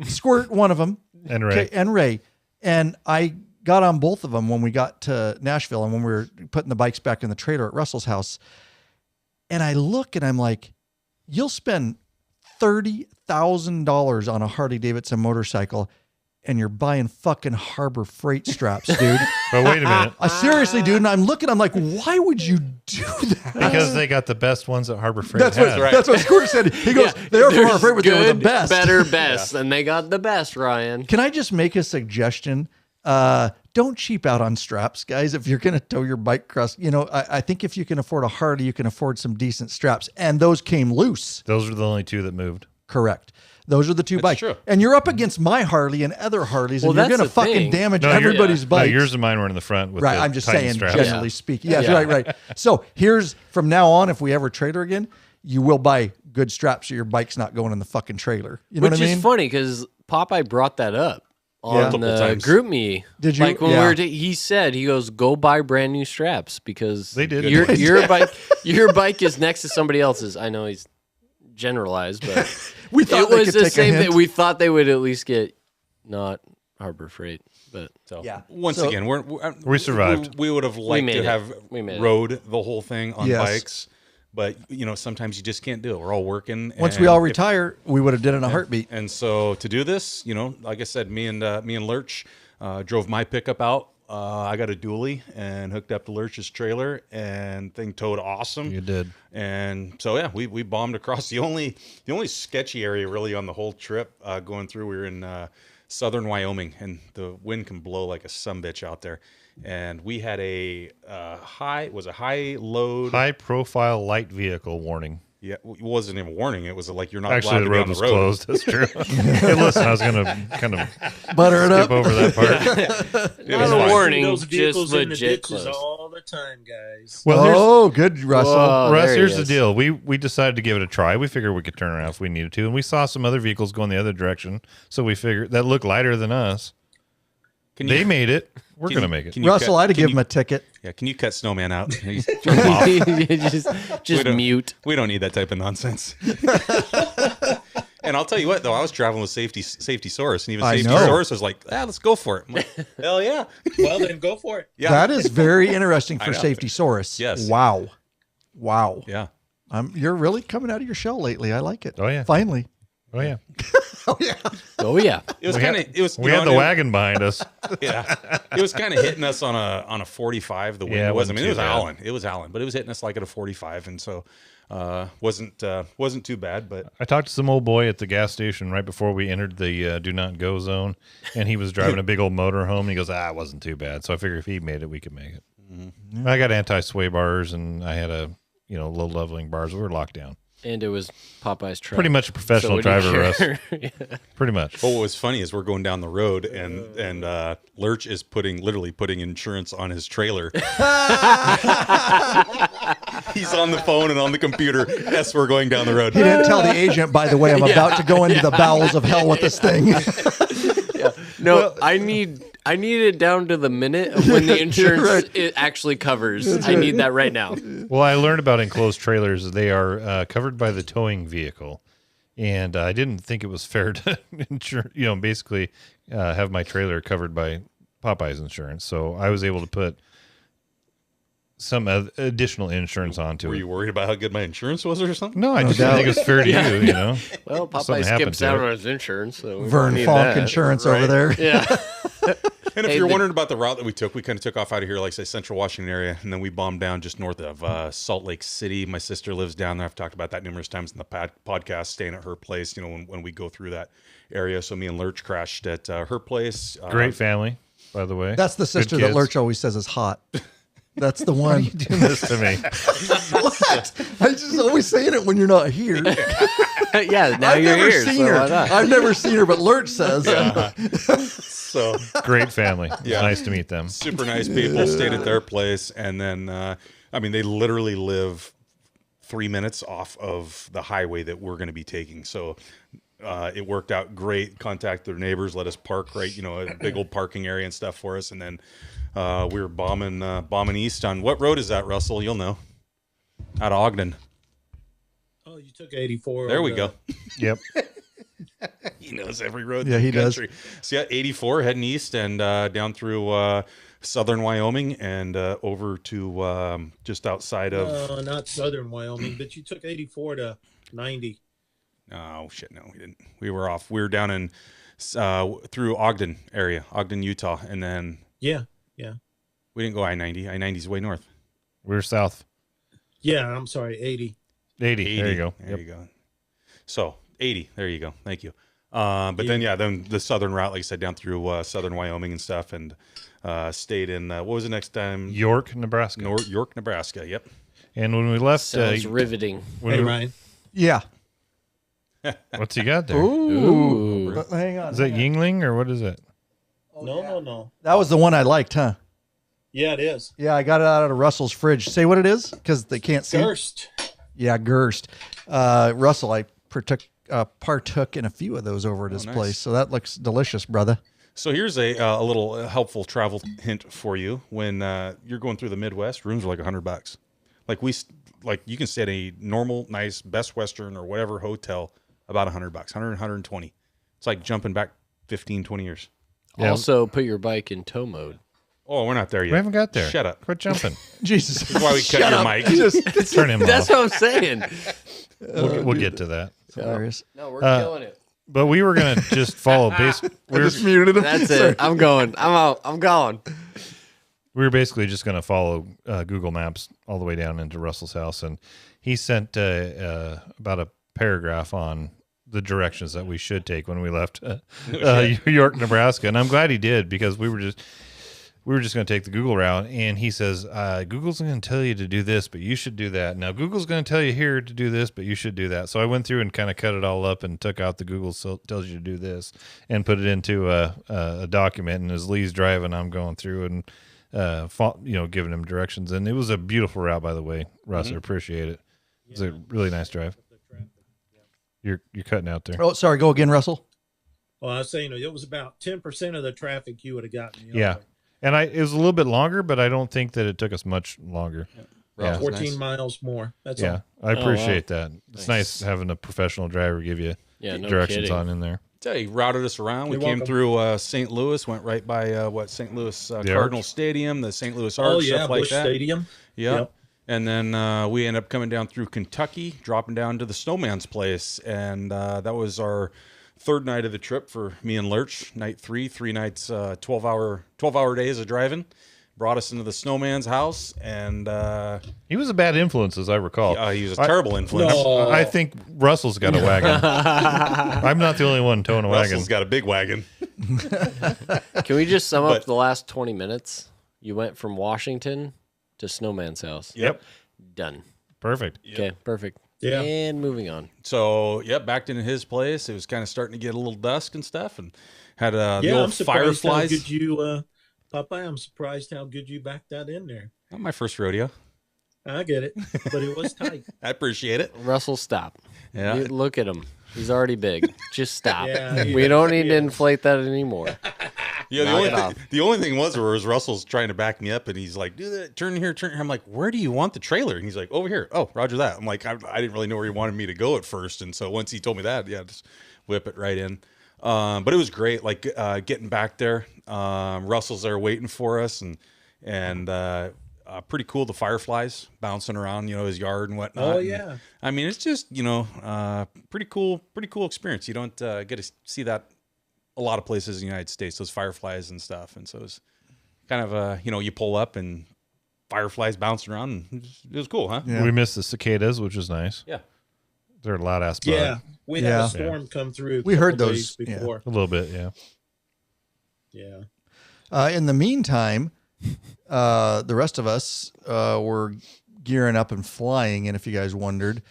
Squirt, one of them, and Ray. Okay, and Ray, and I got on both of them when we got to Nashville and when we were putting the bikes back in the trailer at Russell's house. And I look and I'm like, you'll spend $30,000 on a Harley Davidson motorcycle and you're buying fucking Harbor Freight straps, dude. But wait a minute. Seriously, dude. And I'm looking, I'm like, why would you do that? Because they got the best ones that Harbor Freight That's had. That's what Squirt said. He goes, they're from Harbor Freight, but they were the best. Better, best. And they got the best, Ryan. Can I just make a suggestion? Don't cheap out on straps, guys. If you're going to tow your bike across, I think if you can afford a Harley, you can afford some decent straps. And those came loose. Those are the only two that moved. Correct. Those are the two bikes. True. And you're up against my Harley and other Harleys, and you're going to fucking damage everybody's bikes. No, yours and mine were in the front with right, the I'm just Titan saying, straps. generally speaking. Yes, right. So here's, from now on, if we ever trailer again, you will buy good straps so your bike's not going in the fucking trailer. You know what I mean? Which is funny because Popeye brought that up on the group me. Did you? Like when we were, he goes, go buy brand new straps because they did. Your bike is next to somebody else's. I know he's generalized, but we thought it was the same thing. We thought they would at least get not Harbor Freight. But So Yeah. once So- again, We survived. We would have liked made to it. have We made it. rode the whole thing on Yes. bikes, but sometimes you just can't do it. We're all working. Once we and all if- retire, we would have did it in a heartbeat. And so to do this, like I said, me and Lurch drove my pickup out. I got a dually and hooked up to Lurch's trailer, and thing towed awesome. You did. And so yeah, we bombed across the only sketchy area really on the whole trip going through. We were in southern Wyoming, and the wind can blow like a sumbitch out there. And we had a high load, High profile light vehicle warning. Yeah, it wasn't even a warning. It was like you're not Actually, allowed the to be road on the was road. closed. That's true. Hey, listen, I was going to kind of Butter it skip up. over that part. It was Not a fine. warning, Those vehicles just in the legit ditches close. all the time, guys. Well, here's, Oh, good, Russell. Whoa, Russ, there he here's the is. deal. We decided to give it a try. We figured we could turn around if we needed to, and we saw some other vehicles going the other direction. So we figured that looked lighter than us. They made it. We're going to make it. Can you Russell, cut- I'd have can give you- him a ticket. Yeah, can you cut Snowman out? He's turn him off. just don't- mute. We don't need that type of nonsense. And I'll tell you what, though, I was traveling with Safety Source, and even I Safety know. Source was like, let's go for it. I'm like, hell yeah. Well, then go for it. Yeah. That is very interesting I for know. Safety Source. Yes. Wow. Yeah. You're really coming out of your shell lately. I like it. Oh, yeah. Finally. Oh, yeah. Oh yeah. It was We kind had- of, it was, We had the wagon behind us. Yeah. It was kind of hitting us on a 45. The wind Yeah, it was. I mean, it was wasn't too bad. howling. It was howling, but it was hitting us like at a 45. And so, wasn't too bad, but I talked to some old boy at the gas station right before we entered the do not go zone, and he was driving a big old motor home, and he goes, it wasn't too bad. So I figured if he made it, we could make it. Mm-hmm. I got anti-sway bars, and I had a low leveling bars. We were locked down. And it was Popeye's truck. Pretty much a professional So what do you driver, Russ. care? Yeah. Pretty much. But what was funny is we're going down the road, and Lurch is literally putting insurance on his trailer. He's on the phone and on the computer as we're going down the road. He didn't tell the agent, by the way, I'm about to go into the bowels of hell with this thing. No, I need it down to the minute of when the insurance it actually covers. I need that right now. Well, I learned about enclosed trailers. They are covered by the towing vehicle. And I didn't think it was fair to insure, basically have my trailer covered by Popeye's insurance. So I was able to put some additional insurance onto Were it. you worried about how good my insurance was or something? No, I just didn't think it was fair to you, Well, Something Popeye happened skips to out it. on his insurance, so we Vern don't need Falk that. Insurance Right. over there. Yeah. And if Hey, you're the- wondering about the route that we took, we kind of took off out of here, like say Central Washington area, and then we bombed down just north of Salt Lake City. My sister lives down there. I've talked about that numerous times in the podcast, staying at her place. When we go through that area. So me and Lurch crashed at her place. Great family, by the way. That's the Good sister that kids. Lurch always says is hot. That's the one. Doing this to me. What? I just always saying it when you're not here. Yeah, now I've you're never here. seen So her. why not? I've never seen her, but Lurch says. So Great family. It's Yeah. nice to meet them. super nice people. Stayed at their place, and then they literally live 3 minutes off of the highway that we're going to be taking. So it worked out great. Contact their neighbors, let us park right, a big old parking area and stuff for us, and then we were bombing east on what road is that, Russell? You'll know. Out of Ogden. Oh, you took 84. There on we the- go. Yep. He knows every road. Yeah, in the he does. country. So yeah, 84 heading east and down through southern Wyoming and over to just outside of. No, not southern Wyoming, but you took 84 to 90. Oh shit, no, we didn't. We were off. We were down in through Ogden area, Ogden, Utah, and then Yeah. we didn't go I-90. I-90 is way north. We're south. Yeah, I'm sorry, 80. 80. There you go. There Yep. you go. So 80. There you go. Thank you. But then the southern route, like I said, down through southern Wyoming and stuff, and stayed in what was the next time? York, Nebraska. York, Nebraska. Yep. And when we left, Sounds riveting. when Hey, we- Ryan. Yeah. what's he got there? Ooh. But hang on. Is that hang on. Yingling or what is it? No. That was the one I liked, huh? Yeah, it is. Yeah, I got it out of Russell's fridge. Say what it is, because they can't see. Durst. Yeah, Gerst. Russell, I partook in a few of those over at his nice. place, so that looks delicious, brother. So here's a little helpful travel hint for you. When you're going through the Midwest, rooms are like $100. Like you can stay at a normal, nice Best Western or whatever hotel about $100, 100, 120. It's like jumping back 15, 20 years. Yeah. Also, put your bike in tow mode. Oh, we're not there yet. We haven't got there. Shut up. Quit jumping. Jesus. That's why we cut your mic. Turn him That's off. what I'm saying. We'll get to that. Hilarious. No, we're killing it. But we were going to just follow base. I just muted him. That's it. I'm going. I'm out. I'm gone. We were basically just going to follow Google Maps all the way down into Russell's house, and he sent about a paragraph on the directions that we should take when we left York, Nebraska. And I'm glad he did, because we were just going to take the Google route, and he says, Google's going to tell you to do this, but you should do that. Now, Google's going to tell you here to do this, but you should do that. So I went through and kind of cut it all up and took out the Google tells you to do this and put it into a document. And as Lee's driving, I'm going through and giving him directions. And it was a beautiful route, by the way, Russ. I appreciate it. It was a really nice drive. You're cutting out there. Oh, sorry. Go again, Russell. Well, I was saying it was about 10% of the traffic you would have gotten. Yeah. And it was a little bit longer, but I don't think that it took us much longer. Yeah. 14 miles more. That's all. I appreciate that. It's nice having a professional driver give you directions on in there. Tell you, he routed us around. We came through St. Louis, went right by St. Louis Cardinal Stadium, the St. Louis Arch, stuff like Busch that. Stadium. Yep. And then we ended up coming down through Kentucky, dropping down to the Snowman's place, and that was our third night of the trip for me and Lurch. Night 3 nights, 12-hour days of driving. Brought us into the Snowman's house, and he was a bad influence, as I recall. He was a terrible influence. No. I think Russell's got a wagon. I'm not the only one towing a wagon. Russell's got a big wagon. Can we just sum up the last 20 minutes? You went from Washington to Snowman's house. Yep. Done. Perfect. Okay, perfect. Yeah. And moving on. So, backed into his place. It was kind of starting to get a little dusk and stuff, and had the I'm old surprised how fireflies. good you, Papa, I'm surprised how good you backed that in there. Not my first rodeo. I get it, but it was tight. I appreciate it. Russell, stop. Yeah. Look at him. He's already big. Just stop. Yeah, we don't need to inflate that anymore. Yeah, the only thing was Russell's trying to back me up, and he's like, "Do that, turn here, turn here." I'm like, "Where do you want the trailer?" And he's like, "Over here." Oh, roger that. I'm like, I didn't really know where he wanted me to go at first, and so once he told me that, just whip it right in. But it was great, like getting back there. Russell's there waiting for us, and pretty cool. The fireflies bouncing around, his yard and whatnot. Oh yeah. And, I mean, it's just pretty cool experience. You don't get to see that a lot of places in the United States, those fireflies and stuff. And so it's kind of you pull up and fireflies bouncing around. And it was cool, huh? Yeah. We missed the cicadas, which was nice. Yeah. They're a loud ass bug. Yeah. We had a storm come through. We heard those before. A little bit, yeah. Yeah. In the meantime, the rest of us were gearing up and flying. And if you guys wondered,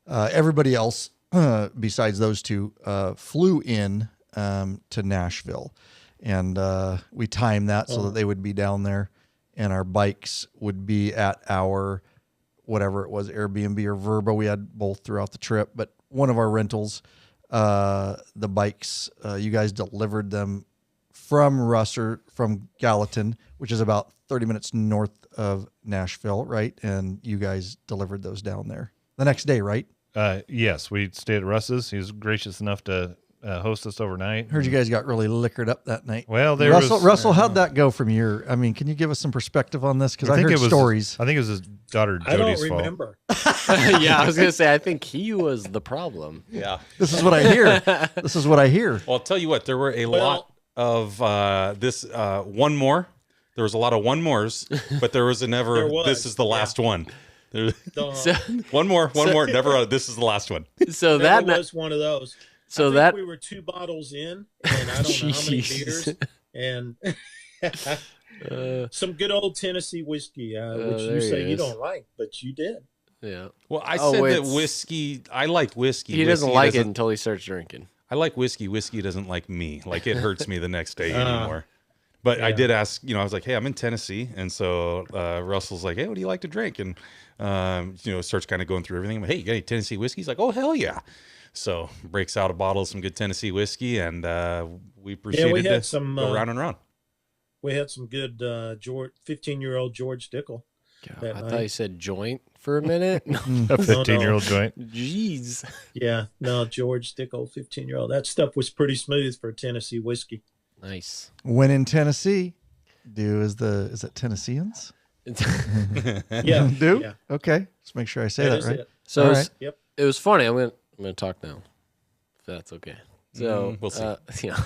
everybody else besides those two flew in to Nashville, and we timed that so that they would be down there, and our bikes would be at our whatever it was, Airbnb or Verbo. We had both throughout the trip, but one of our rentals, the bikes, you guys delivered them from Gallatin, which is about 30 minutes north of Nashville, right? And you guys delivered those down there the next day, right? Yes, we stayed at Russ's. He was gracious enough to host us overnight. Heard you guys got really liquored up that night. Well, Russell, how'd that go from your? I mean, can you give us some perspective on this? Because I heard stories. I think it was his daughter Jody's I don't fault. remember. Yeah, I was gonna say I think he was the problem. Yeah. This is what I hear. This is what I hear. Well, I'll tell you what, there were a lot of this one more. There was a lot of one mores, but there was a never. This is the last one. One more. Never. This is the last one. So that was one of those. So I think we were 2 bottles in, and I don't know how many beers, and some good old Tennessee whiskey, which you say you don't like, but you did. Yeah. Well, I said that whiskey. I like whiskey. He doesn't like it until he starts drinking. I like whiskey. Whiskey doesn't like me. Like it hurts me the next day anymore. But I did ask. I was like, "Hey, I'm in Tennessee," and so Russell's like, "Hey, what do you like to drink?" And starts kind of going through everything. Hey, you got any Tennessee whiskey? He's like, "Oh, hell yeah!" So breaks out a bottle of some good Tennessee whiskey, and we proceeded to go round and round. We had some good 15-year-old George Dickel. God, I thought you said joint for a minute. A 15-year-old joint. Jeez. Yeah, no, George Dickel, 15-year-old. That stuff was pretty smooth for Tennessee whiskey. Nice. When in Tennessee, is it Tennesseans? Yeah. Do? Yeah. Okay. Let's make sure I say that right. So All right. Yep. it was funny. I'm gonna talk now, if that's okay. So we'll see. Yeah.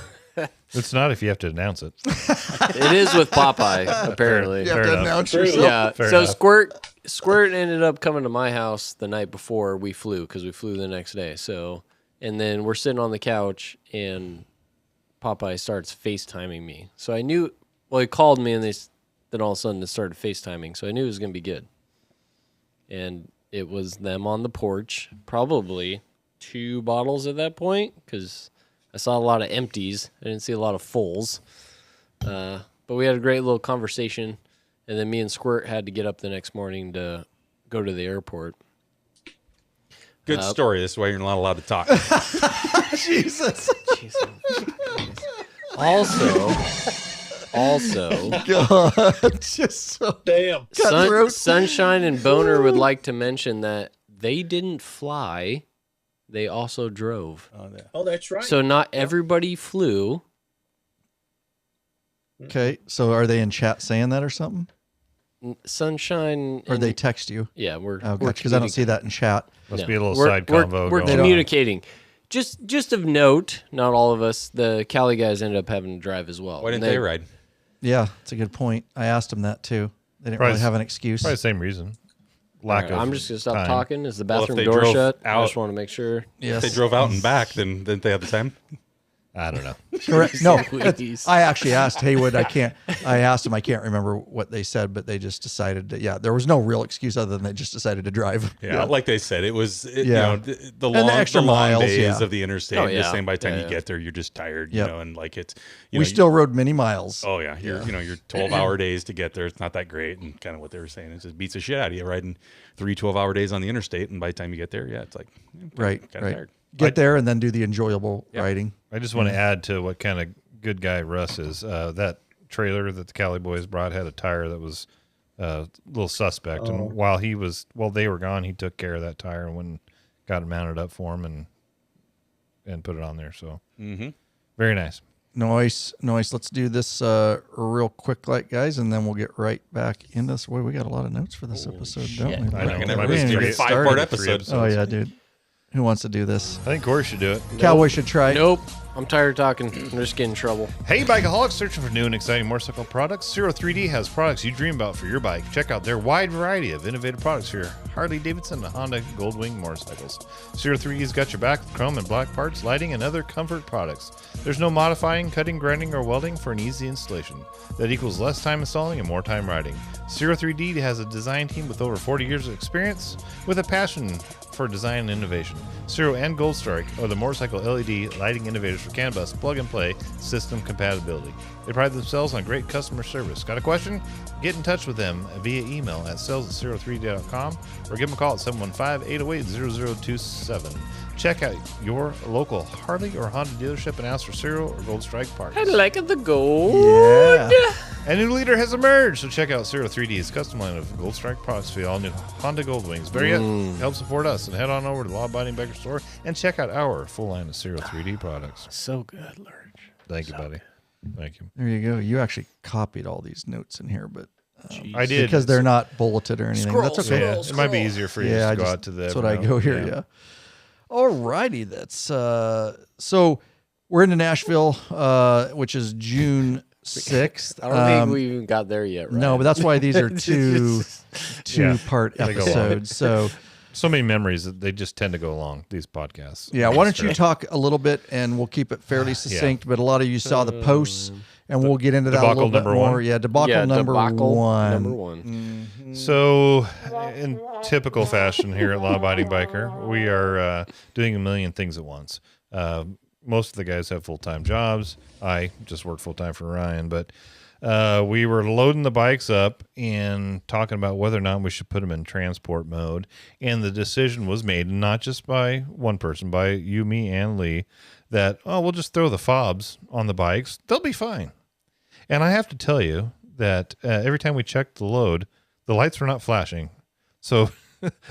It's not if you have to announce it. It is with Popeye, apparently. You have to announce yourself. Yeah. Fair So enough. Squirt ended up coming to my house the night before we flew, because we flew the next day. So, and then we're sitting on the couch and Popeye starts FaceTiming me. So I knew, well, he called me and then all of a sudden it started FaceTiming. So I knew it was going to be good. And it was them on the porch, probably 2 bottles at that point, because I saw a lot of empties. I didn't see a lot of fulls. But we had a great little conversation. And then me and Squirt had to get up the next morning to go to the airport. Good story. This is why you're not allowed to talk. Jesus. Also, God, just so Damn. Sunshine and Boner would like to mention that they didn't fly. They also drove. Oh, that's right. So not everybody flew. Okay. So are they in chat saying that or something? Sunshine. Or they text you? Yeah, we're gotcha, because I don't see that in chat. Must be a little side convo We're going communicating. Just of note, not all of us, the Cali guys ended up having to drive as well. Why didn't they ride? Yeah, it's a good point. I asked them that too. They didn't really have an excuse. Probably the same reason. Lack of I'm just going to stop time. talking. Is the Well, if bathroom they door drove shut? I out- just want to make sure. Yes. If they drove out and back, then didn't they have the time? I don't know. Correct. No, Please. I actually asked Haywood. I asked him. I can't remember what they said, but they just decided that. Yeah, there was no real excuse other than they just decided to drive. Yeah, like they said, it was Yeah. you know the And the extra long miles, days yeah. of the interstate. Oh, The yeah. same by the time Yeah, you yeah. get there, you're just tired. Yep. You know, and like it's We still rode many miles. Oh yeah, you're 12-hour days to get there. It's not that great, and kind of what they were saying is it beats the shit out of you riding 3 12-hour days on the interstate, and by the time you get there, yeah, it's like Right. kinda tired. Get there and then do the enjoyable riding. I just want to add to what kind of good guy Russ is. That trailer that the Cali boys brought had a tire that was a little suspect, and while they were gone, he took care of that tire and went and got it mounted up for him and put it on there. So very nice. Nice. Let's do this real quick, guys, and then we'll get right back into this. Boy, we got a lot of notes for this episode, don't we? I know. Gonna We have didn't even a get 5-part started. episode. Oh yeah, dude. Who wants to do this? I think Corey should do it. Cowboy should try. Nope. I'm tired of talking. I'm just getting in trouble. Hey, bikeaholics, searching for new and exciting motorcycle products? 03D has products you dream about for your bike. Check out their wide variety of innovative products for your Harley Davidson and Honda Goldwing motorcycles. 03D's got your back with chrome and black parts, lighting, and other comfort products. There's no modifying, cutting, grinding, or welding for an easy installation. That equals less time installing and more time riding. 03D has a design team with over 40 years of experience with a passion for design and innovation. Zero and Gold Strike are the motorcycle LED lighting innovators for CAN bus plug-and-play system compatibility. They pride themselves on great customer service. Got a question? Get in touch with them via email at sales@03d.com or give them a call at 715-808-0027. Check out your local Harley or Honda dealership and ask for Zero or Gold Strike parts. I like the gold. Yeah. A new leader has emerged, so check out 03D's custom line of Gold Strike products for the all-new Honda Goldwings. Better yet, help support us and head on over to the Law Abiding Biker store and check out our full line of 03D products. So good, Lurch. Thank you, buddy. Thank you. There you go. You actually copied all these notes in here, but I did. because they're not bulleted or anything. That's okay. Yeah, it might be easier for you Yeah, just to go out to the. that's what I go here. Yeah. Alrighty, that's so we're into Nashville, which is June 6th. I don't think we even got there yet, right? No, but that's why these are two-part they go long. episodes. So many memories that they just tend to go along, these podcasts. Yeah, why don't you talk a little bit, and we'll keep it fairly succinct. But a lot of you saw the posts, and we'll get into that a little bit debacle more. number 1. Yeah, debacle number one. Number one. So, in typical fashion here at Law Abiding Biker, we are doing a million things at once. Most of the guys have full-time jobs. I just work full-time for Ryan, but we were loading the bikes up and talking about whether or not we should put them in transport mode. And the decision was made, not just by one person, by you, me, and Lee, that, we'll just throw the fobs on the bikes. They'll be fine. And I have to tell you that every time we checked the load, the lights were not flashing. So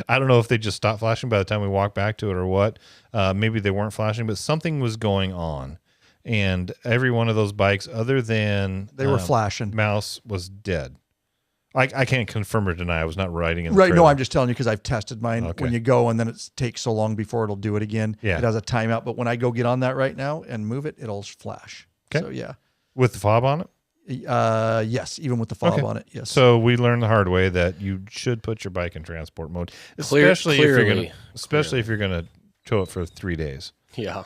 I don't know if they just stopped flashing by the time we walked back to it or what. Maybe they weren't flashing, but something was going on. and every one of those bikes, other than They were flashing. Mouse was dead. I can't confirm or deny. I was not riding in the Right. No, trailer. I'm just telling you because I've tested mine. Okay. When you go and then it takes so long before it'll do it again. Yeah. It has a timeout. But when I go get on that right now and move it, it'll flash. Okay. So, yeah. With the fob on it? Yes. Even with the fob Okay. on it. Yes. So we learned the hard way that you should put your bike in transport mode, especially if you're gonna tow it for 3 days. Yeah.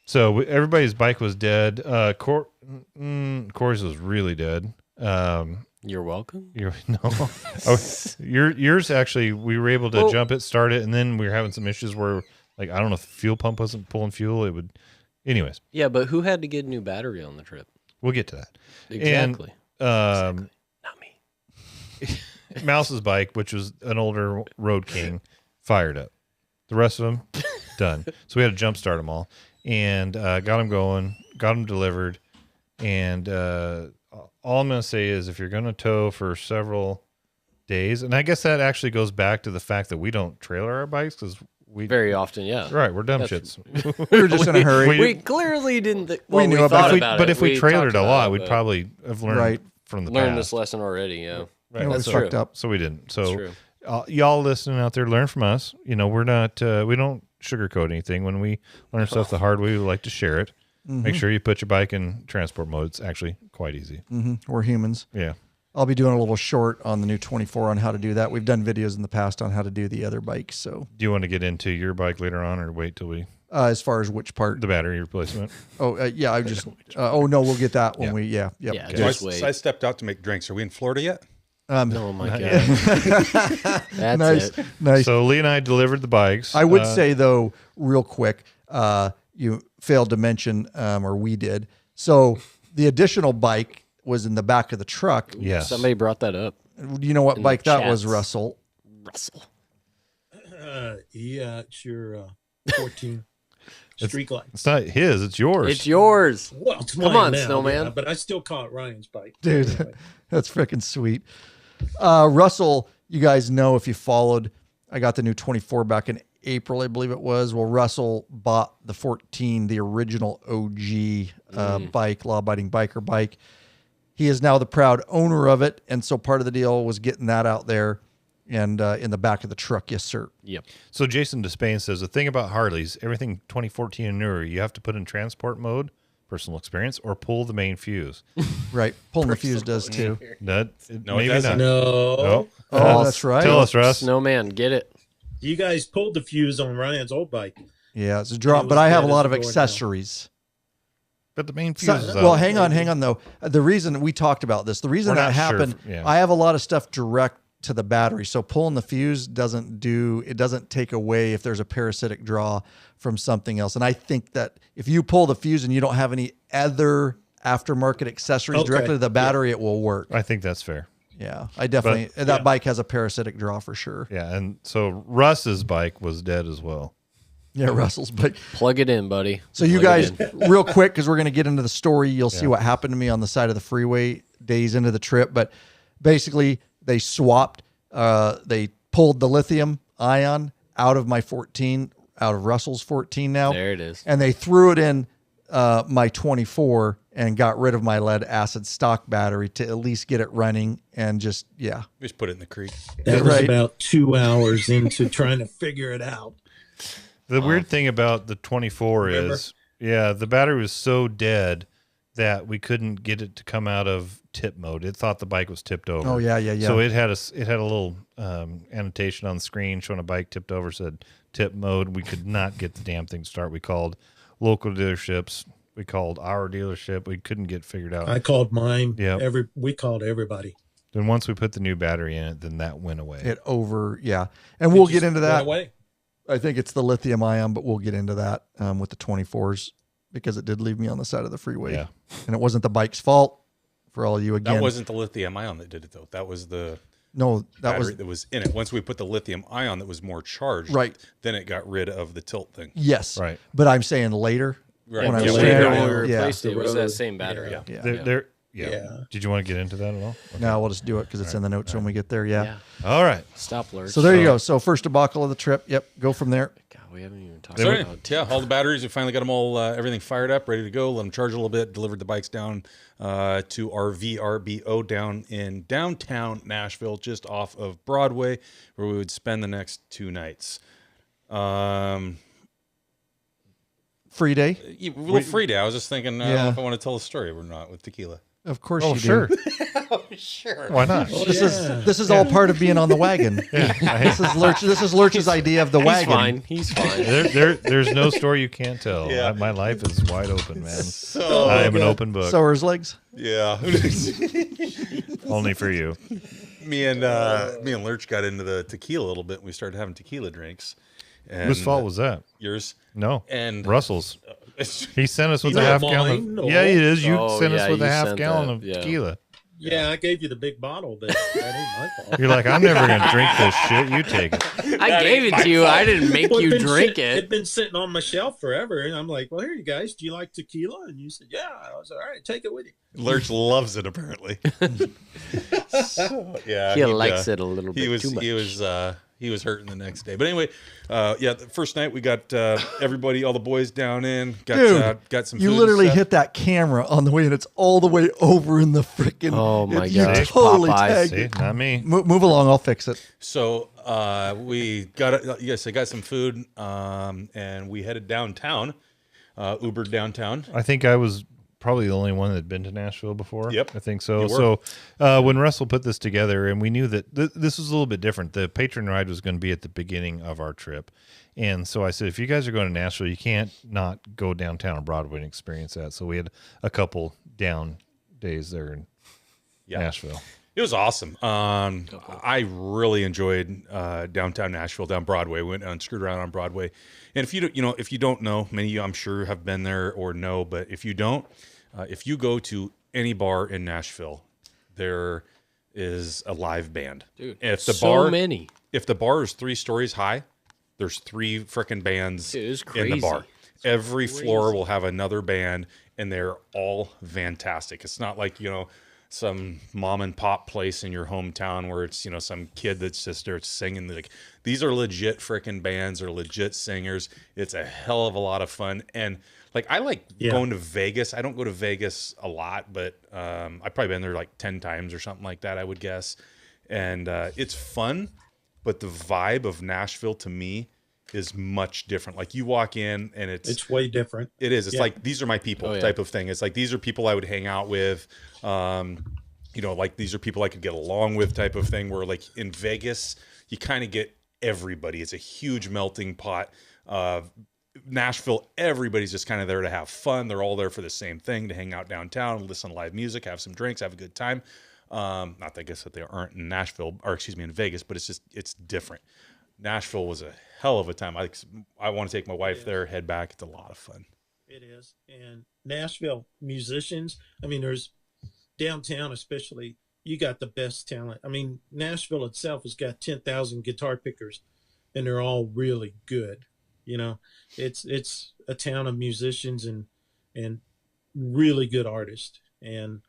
So everybody's bike was dead. Corey's was really dead. You're welcome. Yours actually, we were able to jump it, start it, and then we were having some issues where, like, I don't know if the fuel pump wasn't pulling fuel. It would, anyways. Yeah, but who had to get a new battery on the trip? We'll get to that. Exactly. And, Not me. Mouse's bike, which was an older Road King, fired up. The rest of them, done. So we had to jump start them all, and got them going, got them delivered, and all I'm going to say is if you're going to tow for several days, and I guess that actually goes back to the fact that we don't trailer our bikes because we very often, yeah, right, we're dumb shits. We were just in a hurry. We clearly didn't. We knew about it. But if we trailered a lot, we'd probably have learned from the learned past. this lesson already. Yeah, right. That's fucked up. So we didn't. So y'all listening out there, learn from us. You know, we're not. We don't sugarcoat anything. When we learn stuff the hard way, we like to share it. Mm-hmm. Make sure you put your bike in transport mode. It's actually quite easy. Mm-hmm. We're humans. Yeah. I'll be doing a little short on the new 24 on how to do that. We've done videos in the past on how to do the other bikes. So, do you want to get into your bike later on, or wait till we? As far as which part? The battery replacement. Oh, yeah. I just. Oh no, we'll get that when we. Yeah. Yep. Yeah. So I stepped out to make drinks. Are we in Florida yet? Oh my god. That's nice. it. Nice. So Lee and I delivered the bikes. I would say though, real quick, you failed to mention, or we did. So the additional bike was in the back of the truck. Yes. Somebody brought that up. Do you know what bike that was, chats. Russell? Yeah, it's your 14 street light. It's not his. It's yours. It's yours. Well, it's Come mine on, now, Snowman. yeah, but I still call it Ryan's bike. Dude, Anyway. that's freaking sweet. Russell, you guys know if you followed, I got the new 24 back in April, I believe it was. Well, Russell bought the 14, the original OG bike, law-abiding biker bike. He is now the proud owner of it, and so part of the deal was getting that out there and in the back of the truck. Yes, sir. Yep. So Jason Despain says, the thing about Harleys, everything 2014 and newer, you have to put in transport mode, personal experience, or pull the main fuse. Right. Pulling the fuse does too. That, No, maybe it doesn't. not. No. Oh, that's right. Tell us, Russ. Snowman, get it. You guys pulled the fuse on Ryan's old bike. Yeah, it's a drop, was but I have a dead lot as of a doornail. accessories. But the main fuse So, is well, out. hang on though. The reason we talked about this, the reason We're that not sure happened, if- yeah. I have a lot of stuff direct to the battery. So pulling the fuse doesn't take away if there's a parasitic draw from something else. And I think that if you pull the fuse and you don't have any other aftermarket accessories directly to the battery, it will work. I think that's fair. Yeah, I definitely, that bike has a parasitic draw for sure. Yeah, and so Russ's bike was dead as well. Yeah, Russell's bike. Plug it in, buddy. So you Plug guys, it in. real quick, because we're going to get into the story, you'll see what happened to me on the side of the freeway days into the trip. But basically, they swapped. They pulled the lithium ion out of my 14, out of Russell's 14 now. There it is. And they threw it in my 24 and got rid of my lead acid stock battery to at least get it running and just put it in the creek. That was about 2 hours into trying to figure it out. The weird thing about the 24 is, the battery was so dead that we couldn't get it to come out of tip mode. It thought the bike was tipped over. Oh, yeah. So it had a little annotation on the screen showing a bike tipped over, said tip mode. We could not get the damn thing to start. We called local dealerships. We called our dealership. We couldn't get figured out. I called mine. Yeah. We called everybody. Then once we put the new battery in it, then that went away. And we'll get into that. Went away. I think it's the lithium ion, but we'll get into that with the 24s because it did leave me on the side of the freeway. Yeah. And it wasn't the bike's fault for all you again. That wasn't the lithium ion that did it, though. That was the battery that was in it. Once we put the lithium ion that was more charged, right, then it got rid of the tilt thing. Yes. Right. But I'm saying later. Right. When I Yeah, was later there, when we replaced it, it was that same battery. Yeah. Did you want to get into that at all? Okay. No, we'll just do it because it's in the notes when we get there. Yeah. All right. Stop lurch. So there you go. So first debacle of the trip. Yep. Go from there. God, we haven't even talked So, about. yeah, all the batteries. We finally got them all, everything fired up, ready to go. Let them charge a little bit. Delivered the bikes down to our VRBO down in downtown Nashville, just off of Broadway, where we would spend the next 2 nights. Free day? A little free day. I was just thinking, I don't know if I want to tell a story or not with tequila. Of course Oh, you sure. do. Sure. Why not? This is all part of being on the wagon. This is Lurch's idea of the wagon. He's fine. There's no story you can't tell. Yeah. My life is wide open, man. So, I am an open book. So are his legs. yeah. Only for you. me and Lurch got into the tequila a little bit. And we started having tequila drinks. And, Whose fault was that? Yours. No. And Russell's. He sent us with You a know half mine, gallon. no. Yeah, it is. You Oh, sent us yeah, with a you half sent gallon that, of yeah. tequila. Yeah, I gave you the big bottle, but that ain't my fault. You're like, I'm never going to drink this shit. You take it. I gave it to you. I didn't make Well, you it'd been drink it. It'd been sitting on my shelf forever, and I'm like, "Well, here you guys. Do you like tequila?" And you said, "Yeah." I was all right. Take it with you. Lurch loves it apparently. So, yeah, He likes it a little bit too much. He was hurting the next day. But anyway, the first night we got everybody, all the boys down in. Got some. You food literally and stuff. hit that camera on the way, and it's all the way over in the freaking. Oh, my you gosh, totally Popeyes. tagged See, it. not me. Move along. I'll fix it. So we got yes, I got some food, and we headed downtown. Ubered downtown. I think I was probably the only one that had been to Nashville before. Yep. I think so. You were. So when Russell put this together, and we knew that this was a little bit different. The patron ride was going to be at the beginning of our trip. And so I said, if you guys are going to Nashville, you can't not go downtown on Broadway and experience that. So we had a couple down days there in Nashville. It was awesome. I really enjoyed downtown Nashville, down Broadway. Went and screwed around on Broadway. And if you don't know, many of you I'm sure have been there or know, but if you don't, if you go to any bar in Nashville, there is a live band. Dude, if the so many. If the bar is 3 stories high, there's 3 frickin' bands Dude, it's in the bar. crazy. Every floor will have another band, and they're all fantastic. It's not like, some mom and pop place in your hometown where it's, some kid that's just there singing. Like, these are legit frickin' bands, or legit singers. It's a hell of a lot of fun. And like, I like going to Vegas. I don't go to Vegas a lot, but I've probably been there like 10 times or something like that, I would guess. And it's fun, but the vibe of Nashville to me is much different. Like, you walk in and it's way different. It is. It's like, these are my people type of thing. It's like, these are people I would hang out with. Like, these are people I could get along with type of thing, where like in Vegas, you kind of get everybody. It's a huge melting pot. Nashville, everybody's just kind of there to have fun. They're all there for the same thing, to hang out downtown, listen to live music, have some drinks, have a good time. Not that I guess that they aren't in Nashville, or excuse me, in Vegas, but it's different. Nashville was a hell of a time. I want to take my wife there, head back. It's a lot of fun. It is. And Nashville musicians, there's downtown especially, you got the best talent. Nashville itself has got 10,000 guitar pickers, and they're all really good. It's a town of musicians and really good artists, and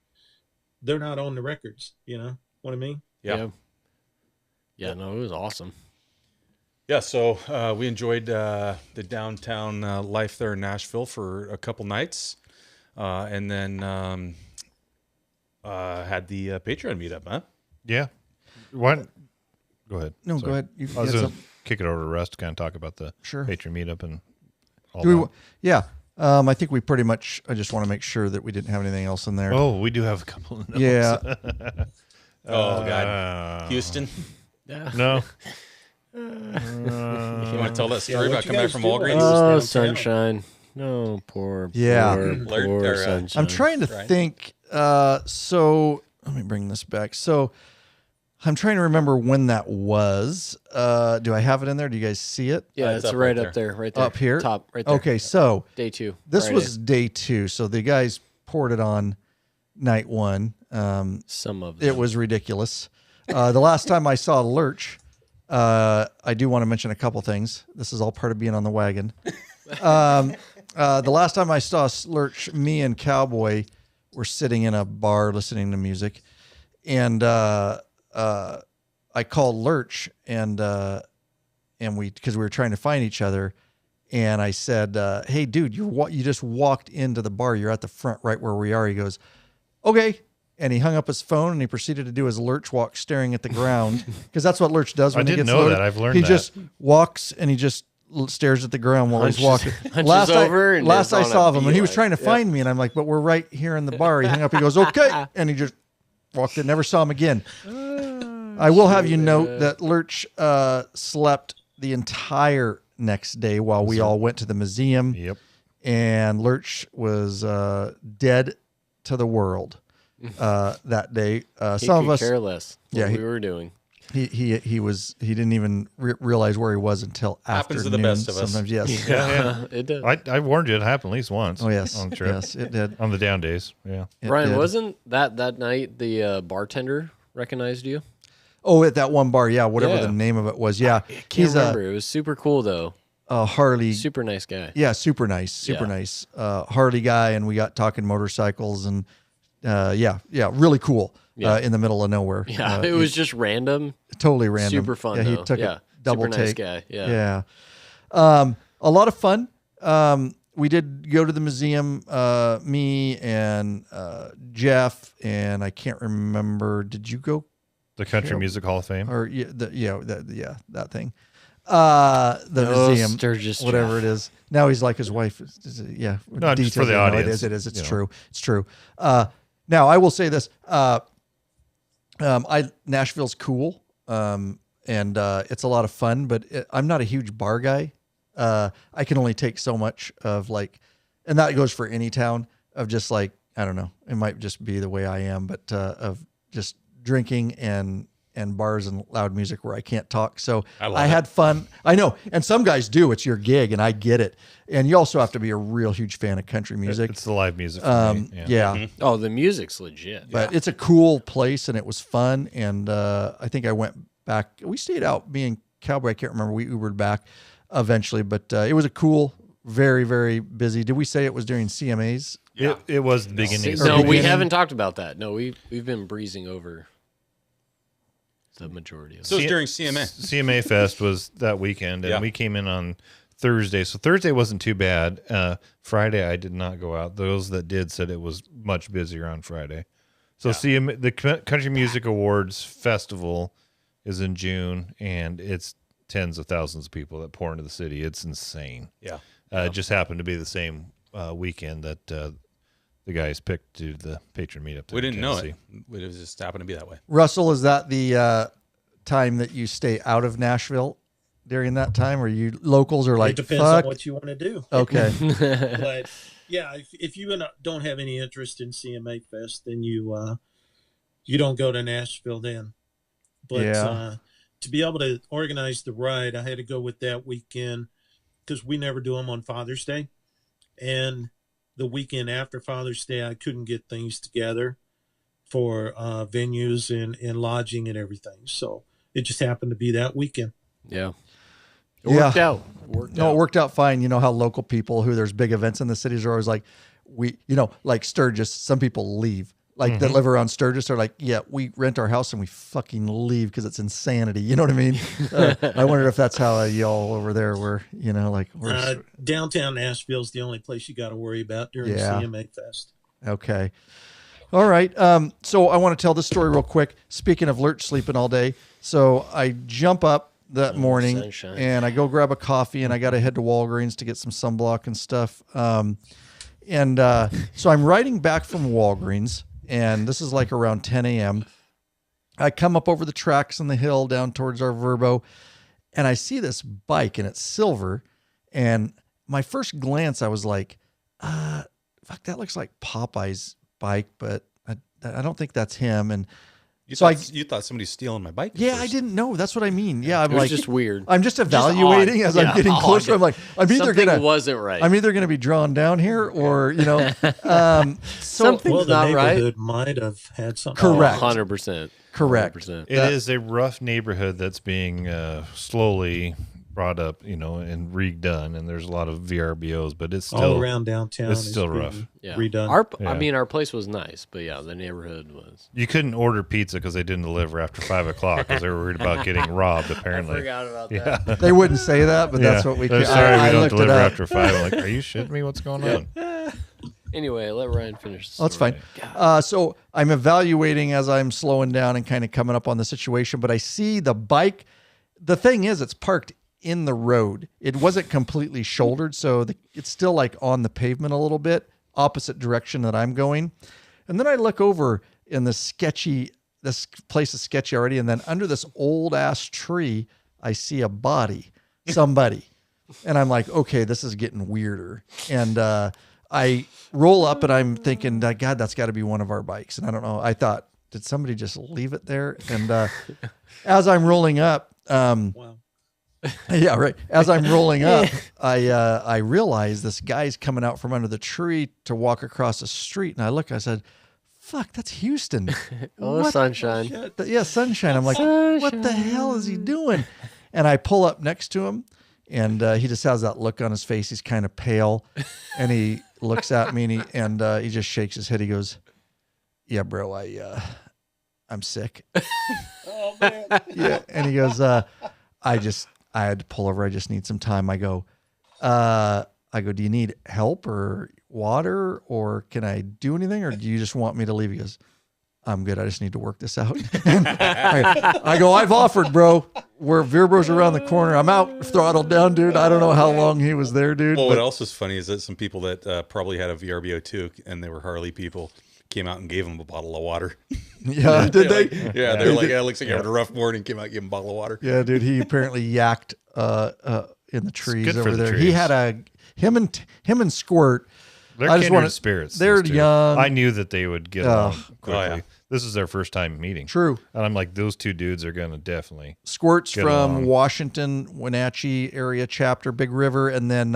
they're not on the records. You know what I mean? Yeah, no, it was awesome. Yeah, so we enjoyed the downtown life there in Nashville for a couple nights, and then had the Patreon meetup, huh? Yeah. What? Go ahead. No, Sorry. go ahead. You I was had going to some- kick it over to Russ to kind of talk about the Sure. Patreon meetup and all Do we, that. yeah. I think we pretty much, I just want to make sure that we didn't have anything else in there. Oh, we do have a couple of notes. Yeah. Oh, God. Houston? Yeah. No. You want to tell that story what about you coming back guys from do when Walgreens? I was Oh, downtown? sunshine. No, poor sunshine. I'm trying to think. So let me bring this back. So I'm trying to remember when that was. Do I have it in there? Do you guys see it? Yeah, it's it's up right right up there, right there. Up here? Top, right there. Okay, so Day 2. this Friday. was day 2. So the guys poured it on night 1. Some of them. It was ridiculous. The last time I saw Lurch, I do want to mention a couple things. This is all part of being on the wagon. The last time I saw Lurch, me and Cowboy were sitting in a bar listening to music, and I called Lurch, and we, because we were trying to find each other, And I said, hey, dude, you just walked into the bar. You're at the front right where we are. He goes, okay. And he hung up his phone and he proceeded to do his lurch walk staring at the ground. Because that's what lurch does when he gets loaded. I didn't know that. I've learned he that. He just walks and he just stares at the ground while he's walking. Last I saw him, and he was trying to find me. And I'm like, but we're right here in the bar. He hung up. He goes, okay. And he just walked in, never saw him again. I will have you note that Lurch slept the entire next day while we all went to the museum. Yep. And Lurch was dead to the world that day. Some of us care less what we were doing. He didn't even realize where he was until happens afternoon. To the best of us. Sometimes, yes. Yeah, it did. I warned you it happened at least once. Oh yes, on the trip. Yes, it did. On the down days, yeah. Ryan, wasn't that night the bartender recognized you? Oh, at that one bar, yeah, whatever the name of it was, yeah. I can't remember. It was super cool though. Harley, super nice guy. Yeah, super nice. Harley guy, and we got talking motorcycles, and really cool. In the middle of nowhere. Yeah, it was just random. Totally random. Super fun. Yeah, he took a double super take. Nice guy. Yeah. A lot of fun. We did go to the museum. Me and Jeff, and I can't remember. Did you go? The Country Music Hall of Fame, or that thing. The museum, Sturgis, whatever it is. Now he's like his wife. No, just for the audience. It is. It's true. It's true. Now I will say this. Nashville's cool. And it's a lot of fun, but I'm not a huge bar guy. I can only take so much of and that goes for any town of just I don't know, it might just be the way I am, but, of just drinking and bars and loud music where I can't talk. So I had fun. I know. And some guys do. It's your gig, and I get it. And you also have to be a real huge fan of country music. It's the live music for me. Yeah. Mm-hmm. Oh, the music's legit. But it's a cool place, and it was fun. And I think I went back. We stayed out, me and Cowboy. I can't remember. We Ubered back eventually. But it was a cool, very, very busy. Did we say it was during CMAs? Yeah. It was the beginning. No, we haven't talked about that. No, we've been breezing over the majority of it. So it was during CMA. CMA Fest was that weekend, and we came in on Thursday. So Thursday wasn't too bad. Friday, I did not go out. Those that did said it was much busier on Friday. So CMA, the Country Music Awards Festival is in June, and it's tens of thousands of people that pour into the city. It's insane. Yeah. It just happened to be the same weekend that the guys picked to do the patron meetup. We didn't know it. It just happened to be that way. Russell, is that the time that you stay out of Nashville during that time? Or you locals are like, it depends on what you want to do. Okay. But yeah, if you don't have any interest in CMA Fest, then you don't go to Nashville then. But to be able to organize the ride, I had to go with that weekend because we never do them on Father's Day. And the weekend after Father's Day, I couldn't get things together for venues and lodging and everything. So it just happened to be that weekend. Yeah. It worked out. It worked out fine. You know how local people who there's big events in the cities are always like, like Sturgis, some people leave. That live around Sturgis are like, yeah, we rent our house and we fucking leave because it's insanity. You know what I mean? I wondered if that's how y'all over there were, downtown Nashville is the only place you got to worry about during CMA Fest. Okay. All right. So I want to tell this story real quick. Speaking of Lurch sleeping all day. So I jump up that morning sunshine. And I go grab a coffee and I got to head to Walgreens to get some sunblock and stuff. So I'm riding back from Walgreens. And this is like around 10 a.m. I come up over the tracks on the hill down towards our Verbo, and I see this bike, and it's silver. And my first glance, I was like, fuck, that looks like Popeye's bike, but I don't think that's him. And you thought somebody's stealing my bike? Yeah, I didn't know. That's what I mean. Yeah, I'm it was just weird. I'm just evaluating as I'm getting closer. I'm like, I'm either gonna be drawn down here, or something's not right. The neighborhood might have had something. Correct. 100%. Correct. 100%. It is a rough neighborhood that's being slowly brought up, and redone, and there's a lot of VRBOs, but it's still all around downtown. It's still rough. Yeah. Redone. I mean, our place was nice, but yeah, the neighborhood was. You couldn't order pizza because they didn't deliver after 5 o'clock because they were worried about getting robbed. Apparently, I forgot about that. They wouldn't say that, but that's what we. They're sorry, we don't looked it deliver up. after 5. I'm like, are you shitting me? What's going on? Anyway, let Ryan finish. That's fine. So I'm evaluating as I'm slowing down and kind of coming up on the situation, but I see the bike. The thing is, it's parked in the road. It wasn't completely shouldered, so it's still like on the pavement a little bit, opposite direction that I'm going. And then I look over in this place is sketchy already, and then under this old ass tree, I see a body, somebody. And I'm like, okay, this is getting weirder. And I roll up and I'm thinking, God, that's got to be one of our bikes. And I don't know. I thought, did somebody just leave it there? And as I'm rolling up, Wow. yeah, right. As I'm rolling up, I realize this guy's coming out from under the tree to walk across the street. And I look, I said, fuck, that's Houston. Oh, sunshine. Yeah, sunshine. I'm like, what the hell is he doing? And I pull up next to him, and he just has that look on his face. He's kind of pale, and he looks at me, and he just shakes his head. He goes, "Yeah, bro, I'm sick." Oh man. Yeah, and he goes, I had to pull over. I just need some time. I go, do you need help or water, or can I do anything, or do you just want me to leave? He goes, I'm good. I just need to work this out. I go, I've offered, bro. We're Veerbro's around the corner. I'm out, throttled down, dude. I don't know how long he was there, dude. Well, what else is funny is that some people that probably had a VRBO too, and they were Harley people, came out and gave him a bottle of water. Yeah, did they? Yeah, they're like, it looks like you had a rough morning. Came out and gave him a bottle of water. Yeah, dude. He apparently yacked in the trees good for over the there. trees. He had him and Squirt. They're I just kindred wanna- spirits. They're those two. young. I knew that they would get along quickly. Oh, yeah. This is their first time meeting. True. And I'm like, those two dudes are going to definitely. Squirt's Get from along. Washington, Wenatchee area chapter, Big River, and then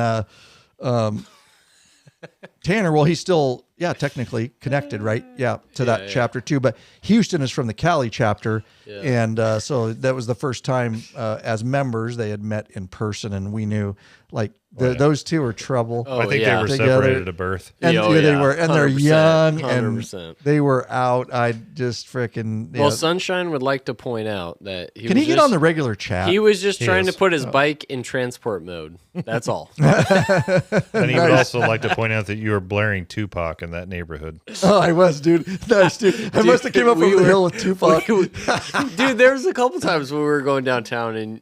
Tanner. Well, he's still technically connected, right? Yeah, to that chapter too. But Houston is from the Cali chapter, and so that was the first time as members they had met in person, and we knew like those two are trouble. Oh, I think they were Together. separated at birth. And they were, and they're 100%, young, 100%. and they were out. I just freaking. Well, Sunshine would like to point out that Can he get on the regular chat? He was just He trying is. to put his bike in transport mode. That's all. And he would also like to point out that you were blaring Tupac in that neighborhood. Oh, I was, dude. Nice, dude. I must have came up over the hill with Tupac. Dude, there was a couple times when we were going downtown and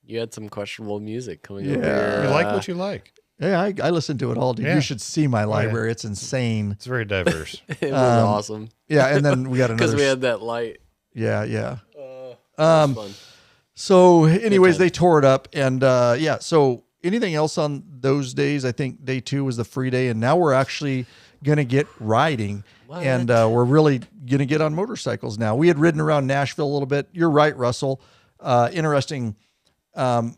you had some questionable music coming over here. You like what you like. Yeah, I listened to it all, dude. Yeah. You should see my library. It's insane. It's very diverse. It was awesome. Yeah, and then we got Because another. we had that light. Yeah. It was fun. So, anyways, they tore it up, and So, anything else on those days? I think day 2 was the free day, and now we're actually gonna get riding, and we're really gonna get on motorcycles now. We had ridden around Nashville a little bit. You're right, Russell. Interesting. And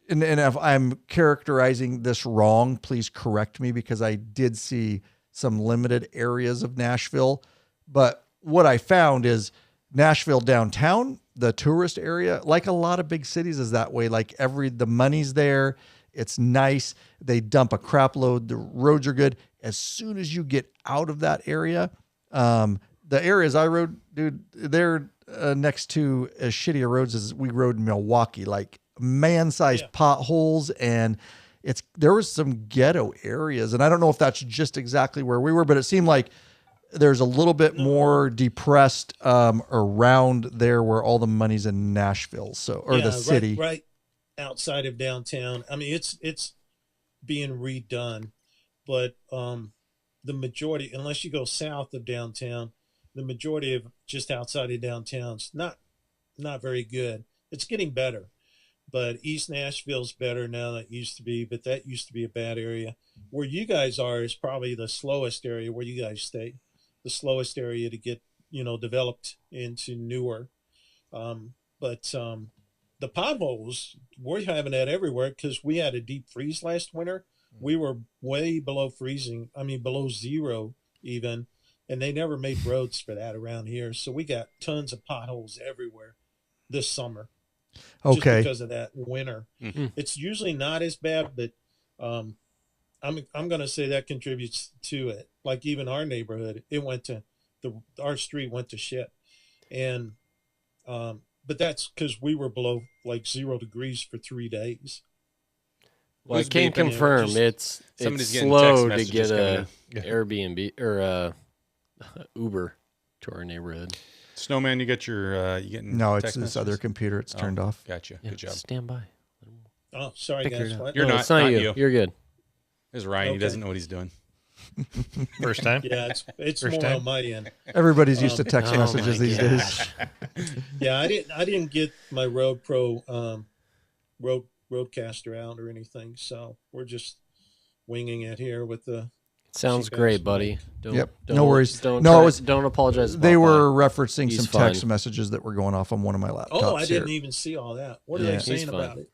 if I'm characterizing this wrong, please correct me, because I did see some limited areas of Nashville. But what I found is Nashville downtown, the tourist area, like a lot of big cities, is that way. Like the money's there. It's nice. They dump a crap load. The roads are good. As soon as you get out of that area, the areas I rode, dude, they're next to as shitty roads as we rode in Milwaukee, like man-sized potholes, and there was some ghetto areas, and I don't know if that's just exactly where we were, but it seemed like there's a little bit more depressed around there where all the money's in Nashville, the city, right outside of downtown. I mean, it's being redone, but the majority, unless you go south of downtown, the majority of just outside of downtown's not very good. It's getting better, but East Nashville's better now than it used to be, but that used to be a bad area. Where you guys are is probably the slowest area where you guys stay, the slowest area to get, developed into newer. But the potholes, we're having that everywhere because we had a deep freeze last winter. We were way below freezing. I mean, below zero even. And they never made roads for that around here. So we got tons of potholes everywhere this summer. Okay. Just because of that winter. It's usually not as bad, but I'm going to say that contributes to it. Like even our neighborhood, it went to our street went to shit, and but that's because we were below like 0 degrees for 3 days. Well, I Who's can beeping? confirm it's Somebody's getting slow text to get messages a Airbnb or Uber to our neighborhood. Snowman, you got your you getting No, it's text this other messages? computer. It's turned off. Gotcha. Yeah, Good job. Stand by. Oh, sorry Figure guys. it out. What? You're No, not. it's not not you. You're good. There's Ryan. He Okay. doesn't know what he's doing. First time? Yeah, it's First more time? on my end. Everybody's used to text Oh messages my these days. Yeah, I didn't get my Road Pro Roadcaster out or anything, so we're just winging it here with the. Sounds cheap great, ass buddy. mic. Don't, Yep. Don't, No worries. Don't, No, try- it was- don't apologize. They about were that. referencing He's some text fine. messages that were going off on one of my laptops. Oh, I here. didn't even see all that. What are Yeah. they He's saying fine. about it?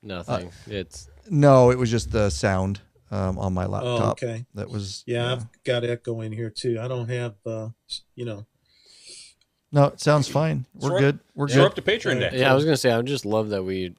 Nothing. It's No, it was just the sound on my laptop. Oh, okay. That was. Yeah, I've got echo in here too. I don't have, you know. No, it sounds fine. We're So good. We're So good. we're up to Patreon Day. yeah. I was gonna say I just love that we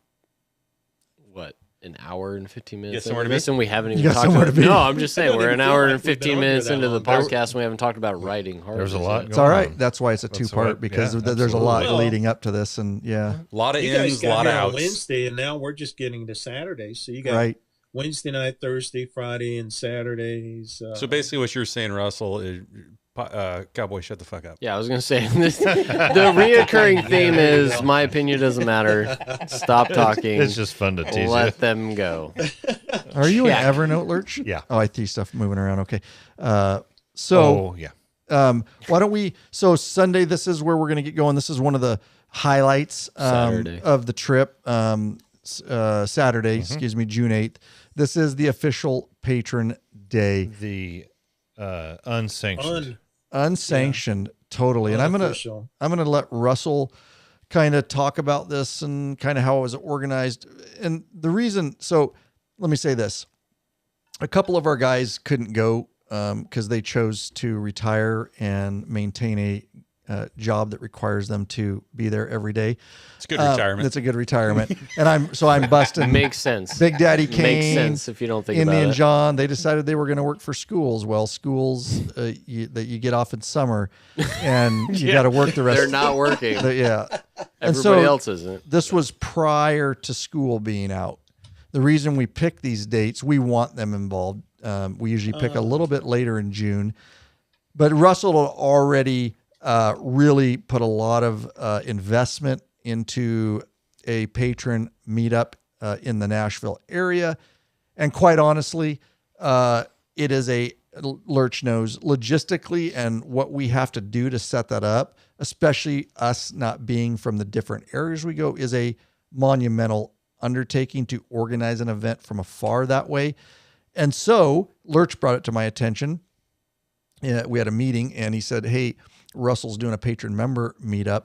an hour and 15 minutes somewhere into to be? this, and we haven't You even got talked somewhere about to be. No, I'm just saying I don't we're even an feel hour like and we've been 15 on here minutes that into the long. podcast, and we haven't talked about writing. There's a lot It's going all right. on. That's why it's a That's two-part what- because yeah, there's a lot absolutely. leading up to this, and yeah, A lot of You guys ins, a got lot of here on outs. Wednesday, and now we're just getting to Saturday. So you got right. Wednesday night, Thursday, Friday, and Saturdays. So basically, what you're saying, Russell, is cowboy, shut the fuck up. Yeah, I was gonna say this, the reoccurring theme is my opinion doesn't matter. Stop talking. It's just fun to tease Let you. them go. Are you Yeah. in Evernote, Lurch? Yeah. Oh, I see stuff moving around. Okay. Oh, yeah. Why don't we? So Sunday, this is where we're going to get going. This is one of the highlights Saturday. of the trip. Saturday, excuse me, June 8th. This is the official patron day, The unsanctioned. unsanctioned, totally. And Unofficial. I'm gonna let Russell kind of talk about this and kind of how it was organized. And the reason, so let me say this: a couple of our guys couldn't go because they chose to retire and maintain a job that requires them to be there every day. It's a good retirement. It's a good retirement, and I'm busting. Makes sense. Big Daddy Kane, Makes sense if you don't think Indian about it. John. They decided they were going to work for schools. Well, schools that you get off in summer, and you got to work the rest. They're not working. Yeah, and Everybody so else isn't. this was prior to school being out. The reason we pick these dates, we want them involved. We usually pick a little bit later in June, but Russell had already really put a lot of investment into a patron meetup in the Nashville area. And quite honestly, it is Lurch knows logistically and what we have to do to set that up, especially us not being from the different areas we go, is a monumental undertaking to organize an event from afar that way. And so Lurch brought it to my attention. We had a meeting and he said, hey, Russell's doing a patron member meetup.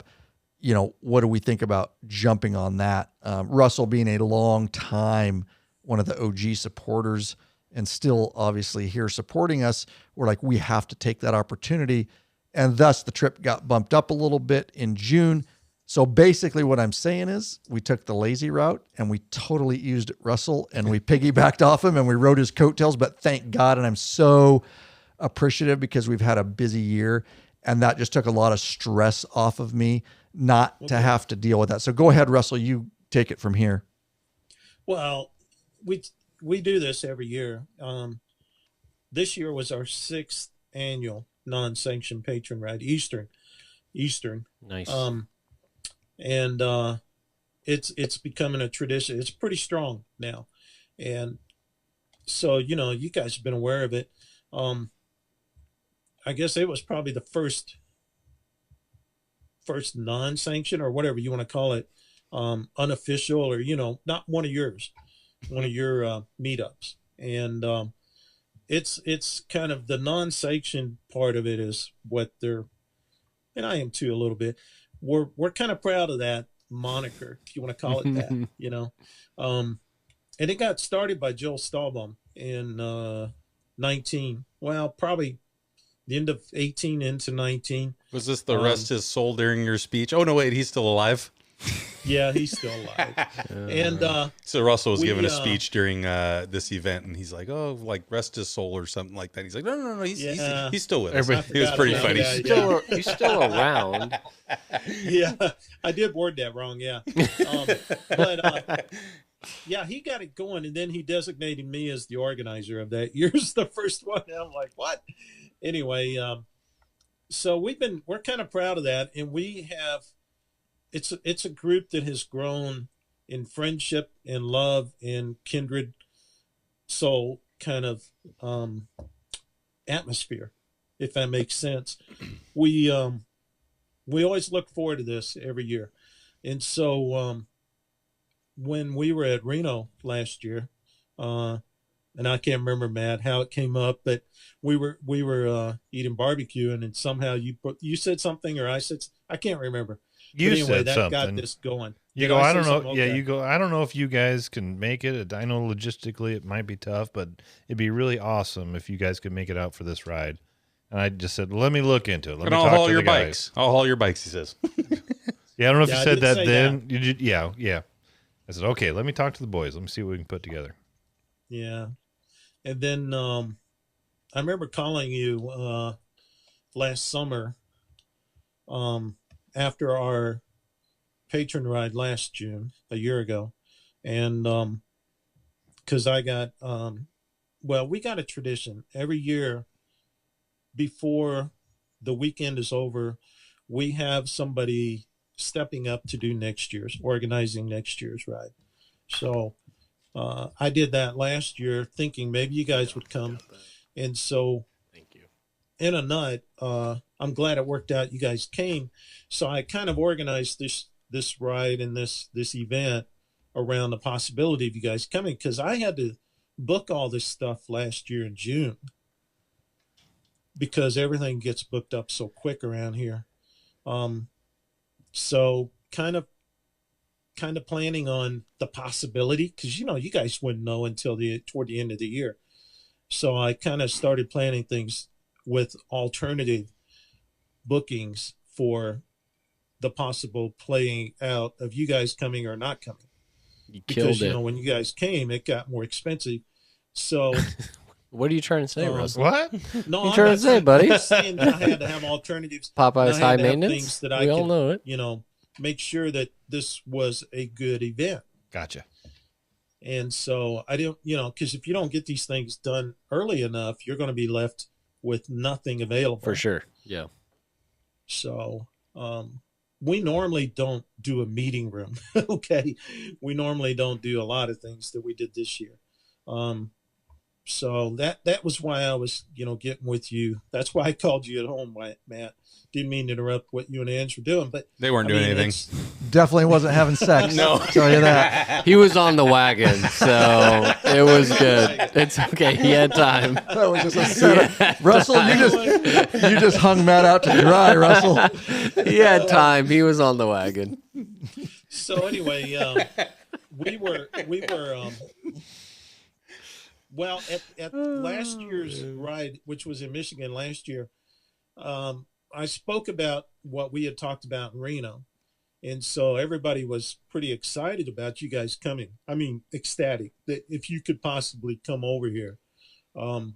You know, what do we think about jumping on that? Russell being a long time, one of the OG supporters and still obviously here supporting us. We're like, we have to take that opportunity. And thus the trip got bumped up a little bit in June. So basically what I'm saying is we took the lazy route and we totally used Russell and we piggybacked off him and we rode his coattails, but thank God. And I'm so appreciative because we've had a busy year and that just took a lot of stress off of me not to have to deal with that. So go ahead, Russell, you take it from here. Well, we do this every year. This year was our 6th annual non-sanctioned patron ride, Eastern. Nice. And it's becoming a tradition. It's pretty strong now, and so you guys have been aware of it. I guess it was probably the first non-sanctioned or whatever you want to call it, unofficial or not one of yours, one of your meetups, and it's kind of the non-sanctioned part of it is what they're, and I am too a little bit. We're kind of proud of that moniker, if you want to call it that, and it got started by Joel Stahlbaum in 19. Well, probably the end of 18 into 19. Was this the rest his soul during your speech? Oh no, wait, he's still alive. Yeah, he's still alive. And so Russell was giving a speech during this event, and he's like, "Oh, like rest his soul" or something like that. He's like, "No, he's still with us." It was pretty funny. He's still around. Yeah, I did word that wrong. Yeah, but yeah, he got it going, and then he designated me as the organizer of that year's the first one. And I'm like, what? Anyway, so we're kind of proud of that, and we have. It's a group that has grown in friendship and love and kindred soul kind of atmosphere, if that makes sense. We always look forward to this every year, and so when we were at Reno last year, and I can't remember, Matt, how it came up, but we were eating barbecue, and somehow you said something, or I can't remember. You anyway, said that something. Got this going. You go, I don't know. Okay. Yeah, you go, I don't know if you guys can make it. I know logistically it might be tough, but it'd be really awesome if you guys could make it out for this ride. And I just said, let me look into it. Let me I'll talk haul to your the guys. bikes. I'll haul your bikes, he says. Yeah, I don't know if you said that then. That. Yeah. I said, okay, let me talk to the boys. Let me see what we can put together. Yeah. And then I remember calling you last summer after our patron ride last June, a year ago. And because I got, we got a tradition every year before the weekend is over, we have somebody stepping up to do organizing next year's ride. So I did that last year thinking maybe you guys would come. And so thank you. In a nut, I'm glad it worked out. You guys came. So I kind of organized this ride and this event around the possibility of you guys coming, because I had to book all this stuff last year in June because everything gets booked up so quick around here. So kind of planning on the possibility, because you guys wouldn't know until toward the end of the year. So I kind of started planning things with alternative bookings for the possible playing out of you guys coming or not coming. Because when you guys came, it got more expensive. So what are you trying to say, Russell? What? No, you trying to say, buddy? I'm saying that I had to have alternatives. Popeye's high maintenance. maintenance. That We I all could, know it. Make sure that this was a good event. Gotcha. And so I didn't, because if you don't get these things done early enough, you're going to be left with nothing available. For sure. Yeah. So we normally don't do a meeting room. Okay. We normally don't do a lot of things that we did this year. So that was why I was, getting with you. That's why I called you at home, Matt. Didn't mean to interrupt what you and Ange were doing, but they weren't doing anything. Definitely wasn't having sex. No, I'll tell you that. He was on the wagon, so it was good. It's okay. He had time. That was just a setup. Russell, you just hung Matt out to dry, Russell. He had time. He was on the wagon. So anyway, we were well, at last year's ride, which was in Michigan last year, I spoke about what we had talked about in Reno. And so everybody was pretty excited about you guys coming. I mean, ecstatic that if you could possibly come over here. And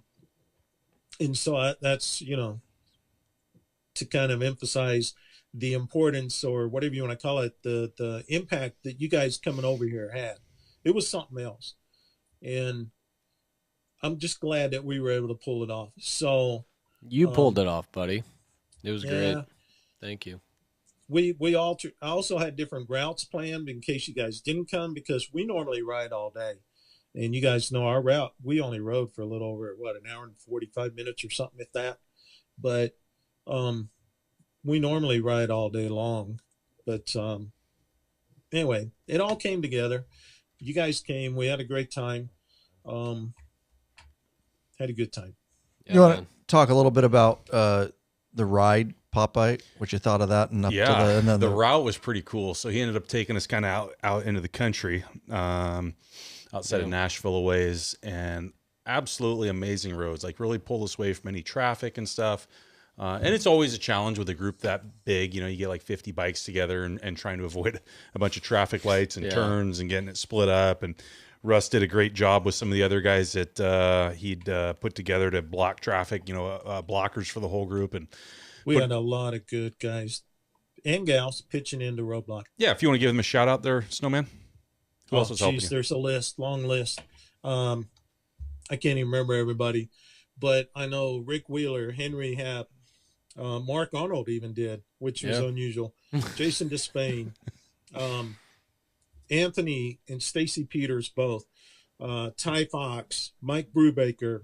so that's, to kind of emphasize the importance, or whatever you want to call it, the impact that you guys coming over here had. It was something else. And I'm just glad that we were able to pull it off. So you pulled it off, buddy. It was great. Yeah. Thank you. I also had different routes planned in case you guys didn't come, because we normally ride all day. And you guys know our route, we only rode for a little over, an hour and 45 minutes or something, if that. But we normally ride all day long. But anyway, it all came together. You guys came. We had a great time. Had a good time. Yeah, you want to talk a little bit about the ride, Popeye, what you thought of that? And the route was pretty cool. So he ended up taking us kind of out into the country, outside of Nashville a ways, and absolutely amazing roads, like really pulled us away from any traffic and stuff. And it's always a challenge with a group that big. You know, you get like 50 bikes together and trying to avoid a bunch of traffic lights and turns and getting it split up. And Russ did a great job with some of the other guys that he'd put together to block traffic, blockers for the whole group. And we had a lot of good guys and gals pitching into Roadblock. Yeah, if you want to give them a shout out there, Snowman. Who else was helping you? There's a list, long list. I can't even remember everybody, but I know Rick Wheeler, Henry Happ, Mark Arnold even did, which was unusual. Jason Despain, Anthony and Stacy Peters both, Ty Fox, Mike Brubaker.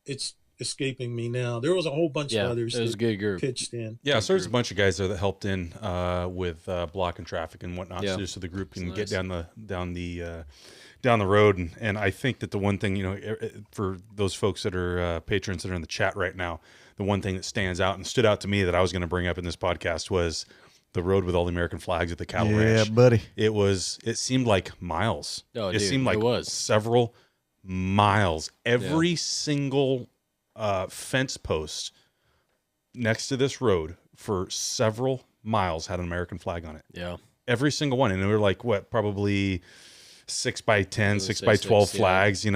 It's escaping me now. There was a whole bunch of others. It was a good group. Pitched in. Yeah, so there's a bunch of guys there that helped in with blocking traffic and whatnot, so the group can get down the road. And I think that the one thing, for those folks that are patrons that are in the chat right now, the one thing that stands out and stood out to me that I was going to bring up in this podcast was the road with all the American flags at the cattle ranch. Yeah, buddy. It seemed like miles. Oh, Seemed like several miles. Every single fence post next to this road for several miles had an American flag on it. Yeah. Every single one. And they were like, probably 6x10, 6x12 flags,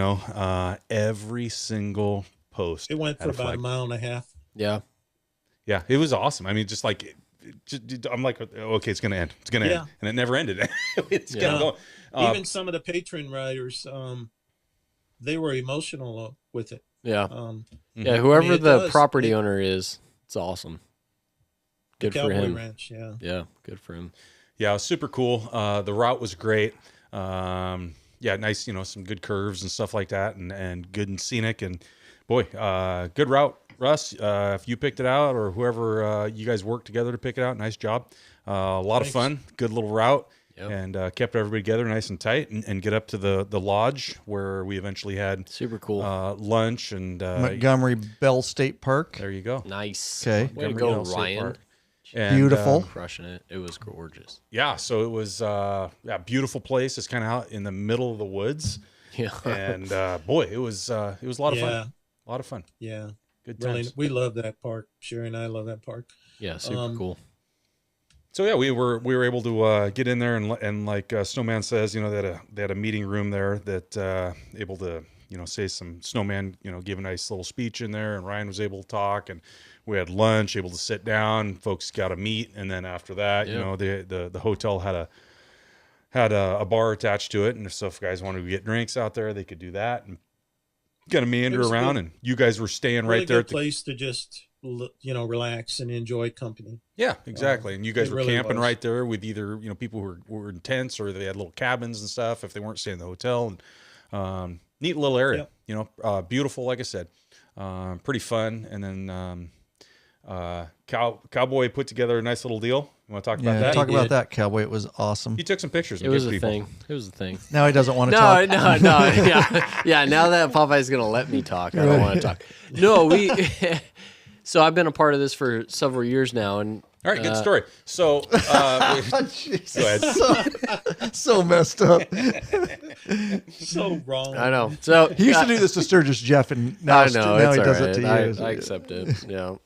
every single post. It went for about a mile and a half. Yeah. Yeah. It was awesome. I mean, I'm like, okay, it's going to end. It's going to end. And it never ended. It's going to go. Even some of the patron riders, they were emotional with it. Yeah. Whoever the property owner is, it's awesome. Good for him. Ranch, yeah, good for him. Yeah, it was super cool. The route was great. Nice, some good curves and stuff like that, and good and scenic. And boy, good route, Russ. If you picked it out or whoever you guys worked together to pick it out, nice job. A lot of fun, good little route. Yep. And kept everybody together nice and tight, and get up to the lodge where we eventually had super cool lunch and Montgomery Bell State Park. There you go. Nice. Okay. Way to go, Ryan. And, beautiful. Crushing it. It was gorgeous. Yeah. So it was a beautiful place. It's kind of out in the middle of the woods. Yeah. And boy, it was a lot of fun. A lot of fun. Yeah. Good times. Really, we love that park. Sherry and I love that park. Yeah. Super cool. So yeah, we were able to get in there and like Snowman says, they had a meeting room there that able to say some Snowman give a nice little speech in there, and Ryan was able to talk, and we had lunch, able to sit down, folks got to meet, and then after that, the hotel had a bar attached to it, and so if guys wanted to get drinks out there, they could do that and kind of meander around, and you guys were staying right there. Good place to just relax and enjoy company. Yeah, exactly. And you guys were really camping right there with either people who were in tents, or they had little cabins and stuff if they weren't staying in the hotel. And neat little area. Yep. Beautiful, like I said, pretty fun. And then Cowboy put together a nice little deal. You want to talk about that? Talk about that, Cowboy. It was awesome. He took some pictures. It was a thing. It was a thing. Now he doesn't want to talk. No. Yeah. Now that Popeye's going to let me talk, I don't want to talk. No, So I've been a part of this for several years now, and all right, good story. So, go ahead. So messed up. So wrong. I know. So he used to do this to Sturgis Jeff, and now he does it to you. I accept it. Yeah.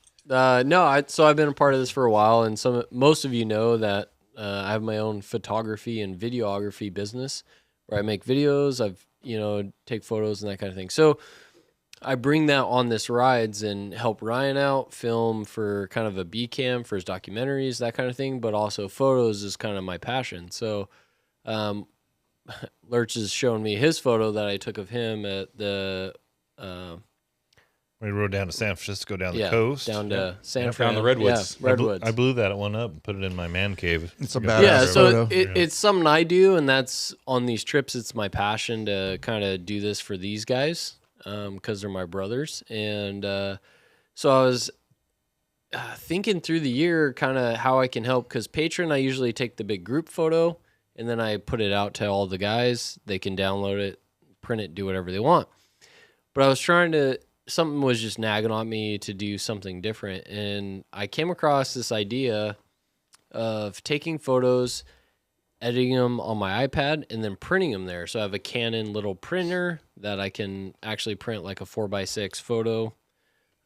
So I've been a part of this for a while, and most of you know that I have my own photography and videography business where I make videos. I've take photos and that kind of thing. So I bring that on this rides and help Ryan out, film for kind of a B cam for his documentaries, that kind of thing. But also photos is kind of my passion. So Lurch has shown me his photo that I took of him at the we rode down to San Francisco, down the coast, down to San Fran, down the redwoods. Yeah, redwoods. I blew that one up and put it in my man cave. It's a badass photo. It's something I do, and that's on these trips. It's my passion to kind of do this for these guys. Because they're my brothers. And so I was thinking through the year kind of how I can help, because Patreon, I usually take the big group photo and then I put it out to all the guys. They can download it, print it, do whatever they want. But I was something was just nagging on me to do something different. And I came across this idea of taking photos, editing them on my iPad, and then printing them there. So I have a Canon little printer that I can actually print like a 4x6 photo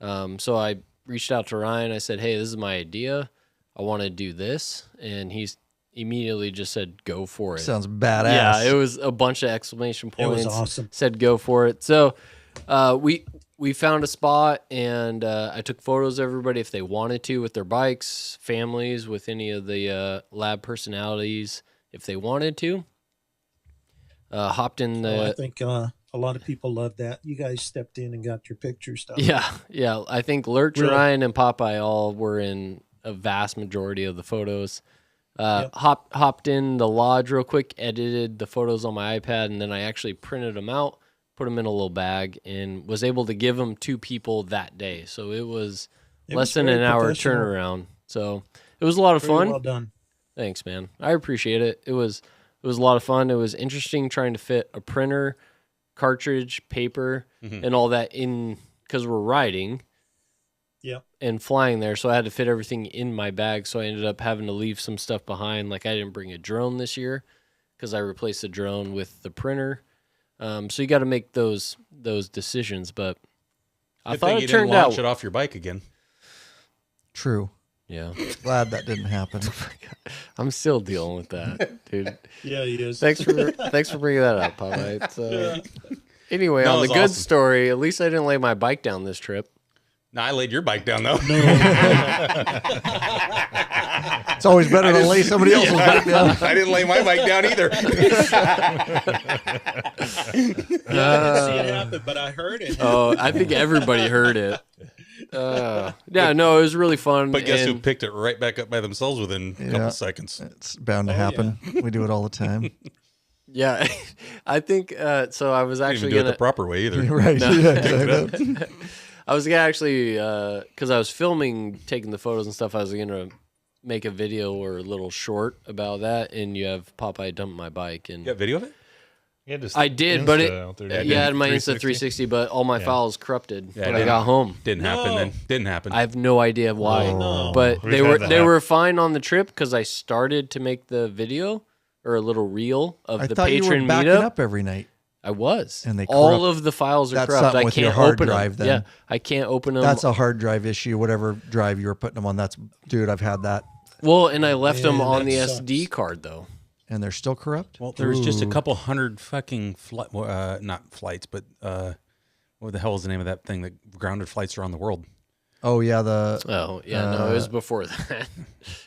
So I reached out to Ryan. I said, hey, this is my idea. I want to do this. And he's immediately just said, go for it. Sounds badass. Yeah, it was a bunch of exclamation points. It was awesome. Said, go for it. So we found a spot, and I took photos of everybody if they wanted to with their bikes, families, with any of the lab personalities if they wanted to. Hopped in the... I think a lot of people loved that. You guys stepped in and got your pictures done. Yeah. I think Lurch, Really? Ryan, and Popeye all were in a vast majority of the photos. Hopped in the lodge real quick, edited the photos on my iPad, and then I actually printed them out, put them in a little bag, and was able to give them to people that day. So it was less than an hour turnaround. So it was a lot of fun. Well done. Thanks, man. I appreciate it. It was a lot of fun. It was interesting trying to fit a printer, cartridge, paper, and all that in, because we're riding and flying there. So I had to fit everything in my bag. So I ended up having to leave some stuff behind. Like I didn't bring a drone this year because I replaced the drone with the printer. So you got to make those decisions. But I thought it turned out. Launch it off your bike again. True. Yeah. Glad that didn't happen. I'm still dealing with that, dude. Yeah, he is. Thanks for bringing that up, Popeye. Anyway, That on the was good awesome. story, at least I didn't lay my bike down this trip. No, I laid your bike down though. It's always better to lay somebody else's bike down. I didn't lay my bike down either. I didn't see it happen, but I heard it. Oh, I think everybody heard it. Yeah, no, it was really fun. But guess who and- picked it right back up by themselves within a couple seconds? It's bound to happen. We do it all the time. Yeah, I think so. I was Didn't actually even do it gonna the proper way either. Right. No. Yeah, exactly. I was gonna actually because I was filming, taking the photos and stuff. I was gonna make a video or a little short about that, and you have Popeye dump my bike, and You got video of it? Yeah, just I did, but Insta out there, I had my Insta 360, but all my files corrupted Yeah, when I got home. Didn't happen then. Didn't happen. I have no idea why, no. but We've they had were that they happen. were fine on the trip because I started to make the video or a little reel of I the thought you were patron backing meetup. up every night. I was, And they all corrupt- of the files are That's corrupt. something I with can't your hard open drive them. then. Yeah, I can't open them. That's a hard drive issue. Whatever drive you were putting them on, that's dude. I've had that, well, and I left them Man, on that the sucks. SD card though. and they're still corrupt. Well, there's just a Ooh. couple hundred fucking not flights, but what the hell is the name of that thing that grounded flights around the world? Oh yeah, the Oh yeah, no, it was before that.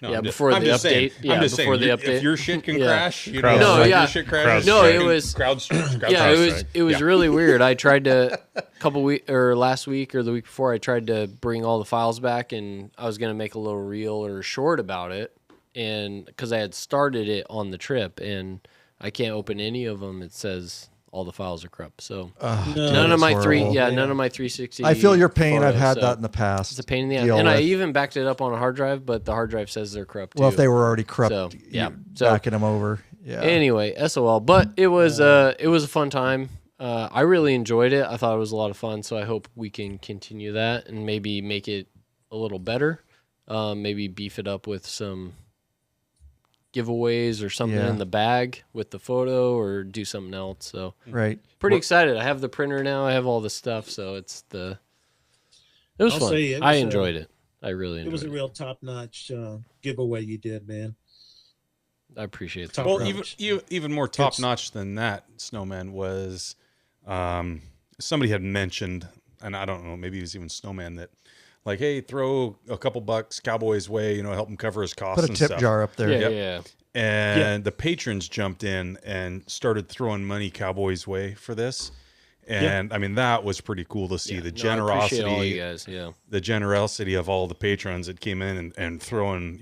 No, yeah, I'm just- before I'm the just saying- update. Yeah, I'm just before saying, the update. if your shit can Yeah. crash, you Crowd- know, No, if yeah. your shit crashes. No, it was- crowd. Yeah, it was strike. it was Yeah. really weird. I tried to last week or the week before, I tried to bring all the files back, and I was gonna make a little reel or short about it, and because I had started it on the trip, and I can't open any of them. It says all the files are corrupt. So none of my that's horrible. none of my 360. I feel your pain. I've photos, had so that in the past. It's a pain in the ass, Deal and I with. even backed it up on a hard drive, but the hard drive says they're corrupt. Well, too. if they were already corrupt, So, yeah. you So- backing them over. Yeah. Anyway, SOL. But it was a fun time. I really enjoyed it. I thought it was a lot of fun. So I hope we can continue that and maybe make it a little better. Maybe beef it up with some giveaways or something Yeah. in the bag with the photo, or do something else. So Right. pretty excited. I have the printer now. I have all the stuff. So it was I'll fun. say it I was, enjoyed it. I really enjoyed It was a real top-notch giveaway you did, man. I appreciate it. Top Well, notch. even more top notch than that, Snowman, was somebody had mentioned, and I don't know, maybe it was even Snowman, that like, hey, throw a couple bucks Cowboy's way, help him cover his costs Put a and tip stuff. jar up there. Yeah, Yep. yeah. And the patrons jumped in and started throwing money Cowboys' way for this. And I mean, that was pretty cool to see the No, I appreciate generosity, all you guys. Yeah. the generosity of all the patrons that came in and throwing,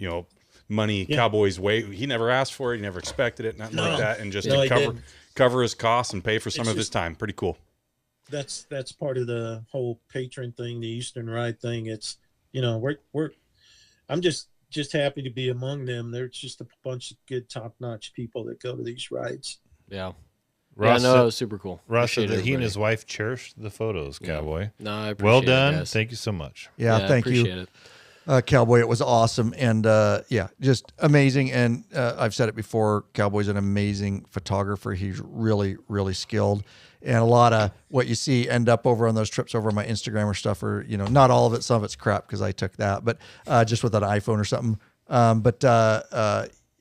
money Cowboys' way. He never asked for it. He never expected it, nothing like that. And just No, to he didn't. cover his costs and pay for some It's of his just- time. Pretty cool. That's part of the whole patron thing, the Eastern Ride thing. It's I'm just happy to be among them. There's just a bunch of good top-notch people that go to these rides. Yeah. Ross yeah, no, said- it was super cool. Ross said Appreciate that he and everybody. his wife cherished the photos, Cowboy. No, I appreciate Well it, done. guys. Thank you so much. Yeah. I Thank you. appreciate it. Cowboy. It was awesome. And yeah, just amazing. And I've said it before, Cowboy's an amazing photographer. He's really, really skilled. And a lot of what you see end up over on those trips over my Instagram or stuff, or, you know, not all of it, some of it's crap because I took that, but just with an iPhone or something.